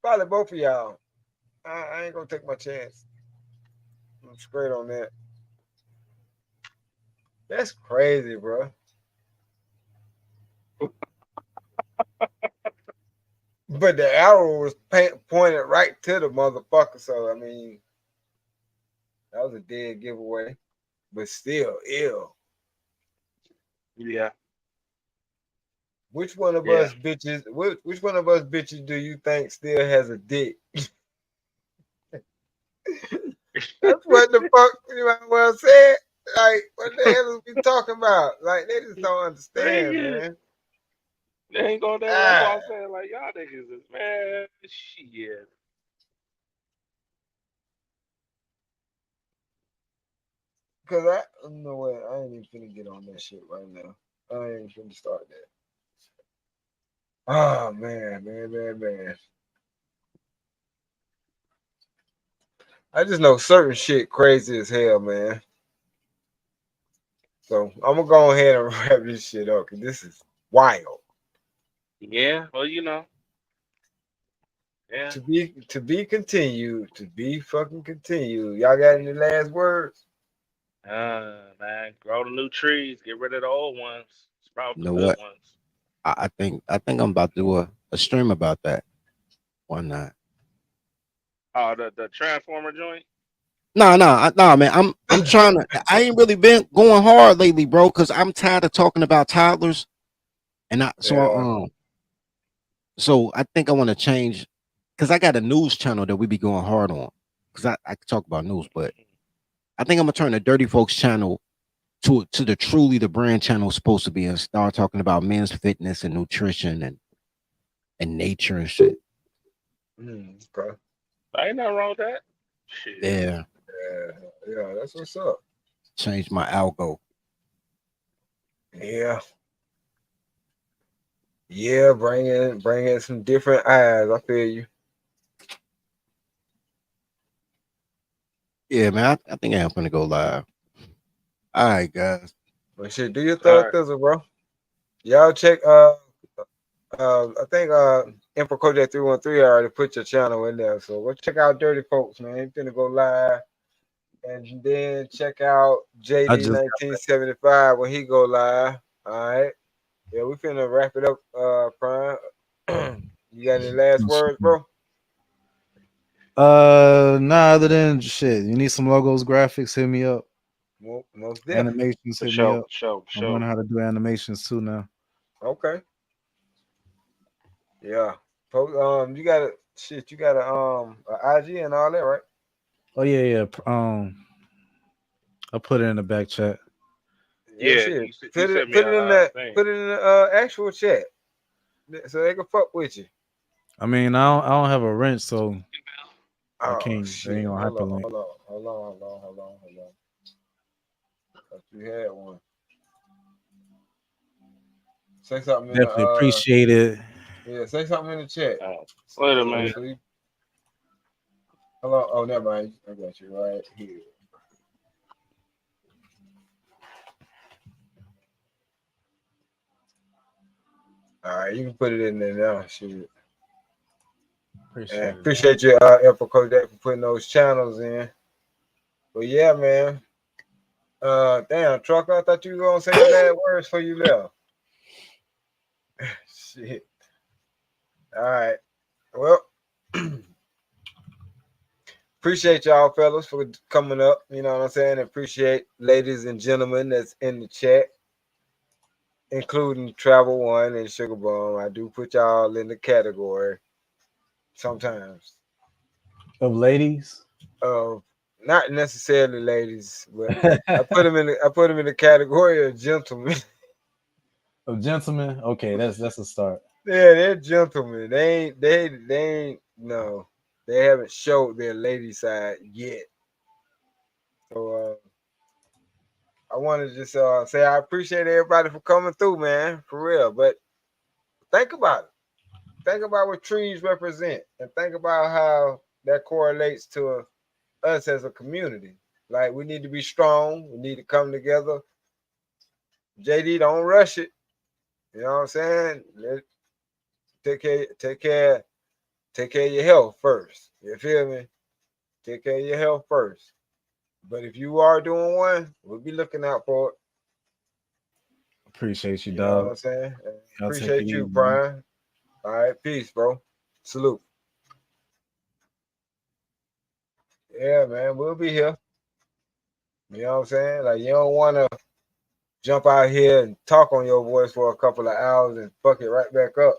Probably both of y'all. I ain't gonna take my chance. I'm straight on that. That's crazy, bro. But the arrow was pointed right to the motherfucker, so I mean, that was a dead giveaway. But still, ill.
Yeah.
Which one of us bitches? Which one of us bitches do you think still has a dick? That's what the fuck you might well said. Like, what the hell are we talking about? Like, they just don't understand, man.
They ain't gonna. That's why I'm saying, like, y'all niggas is man, shit.
Cause I no way, I ain't even finna get on that shit right now. I ain't finna start that. Oh man. I just know certain shit crazy as hell, man. So I'm gonna go ahead and wrap this shit up because this is wild.
Yeah, well, you know. Yeah.
To be continued. To be fucking continued. Y'all got any last words?
Man, grow the new trees, get rid of the old ones, sprout
You
the
know
good
what?
ones.
I think I'm about to do a stream about that. Why not?
Oh, the transformer joint.
No, man. I'm trying to. I ain't really been going hard lately, bro, because I'm tired of talking about toddlers. And so I think I want to change because I got a news channel that we be going hard on. Because I can talk about news, but I think I'm gonna turn the Dirty Folks channel to the truly the brand channel supposed to be and start talking about men's fitness and nutrition and nature and shit.
Okay.
Ain't nothing wrong with that. Shit.
Yeah.
Yeah, that's what's up.
Change my algo.
Yeah. Yeah, bring in some different eyes. I feel you.
Yeah, man. I think I'm gonna go live. All right, guys.
Well, shit, do your thug thizzle, bro. Y'all check. I think Emperor Kojak 313 already put your channel in there, so go check out Dirty Folks, man. He's gonna go live, and then check out JD 1975 when he go live. All right. Yeah, we finna wrap it up. Prime. You got any last words, bro?
Nah, other than shit. You need some logos, graphics, hit me up.
Most definitely.
Animations, hit me up. I'm learning how to do animations too now.
Okay. Yeah. You got a IG and all that, right?
Oh yeah. I put it in the back chat.
Yeah,
shit.
you
Put
sent
it
me
put it in that
thing.
put it in the actual chat so they can fuck with you.
I mean, I don't have a wrench, so I
Oh
can't. They ain't
shit!
gonna
Hold on,
hyperlink.
hold on. Thought you had one. Say something in
Definitely
the
appreciate it.
yeah. Say something in the chat.
Later, man.
Hello. Oh, never mind. I got you right here. All right, you can put it in there now. Shit. Appreciate you, Apple Kodak, for putting those channels in. But yeah, man. Damn, trucker. I thought you were gonna say your last words before you left. Shit. All right. Well, appreciate y'all, fellas, for coming up. You know what I'm saying? Appreciate ladies and gentlemen that's in the chat, including Travel One and Sugar Bomb. I do put y'all in the category sometimes
Of ladies.
of not necessarily ladies, but I put them in the category of gentlemen.
Of gentlemen. Okay, that's a start.
Yeah, they're gentlemen. They ain't no. They haven't showed their lady side yet. So I want to just say I appreciate everybody for coming through, man, for real. But think about it. Think about what trees represent, and think about how that correlates to us as a community. Like, we need to be strong. We need to come together. JD, don't rush it. You know what I'm saying? Take care of your health first. You feel me? Take care of your health first. But if you are doing one, we'll be looking out for it.
Appreciate you,
You know what
dog.
I'm saying?
Y'all take
Appreciate
it
you,
easy, man.
Brian. All right, peace, bro. Salute. Yeah, man, we'll be here. You know what I'm saying? Like, you don't want to jump out here and talk on your voice for a couple of hours and fuck it right back up.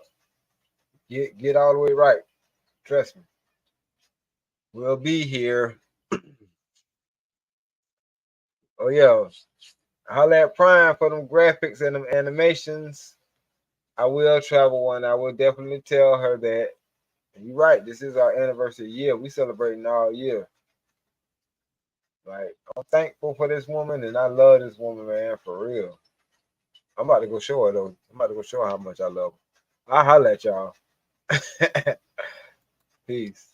Get all the way right. Trust me. We'll be here. Oh yeah. Holla at Prime for them graphics and them animations. I will Travel One. I will definitely tell her that. And you're right. This is our anniversary year. We celebrating all year. Like, I'm thankful for this woman, and I love this woman, man, for real. I'm about to go show her though. I'm about to go show her how much I love her. I'll holla at y'all. Peace.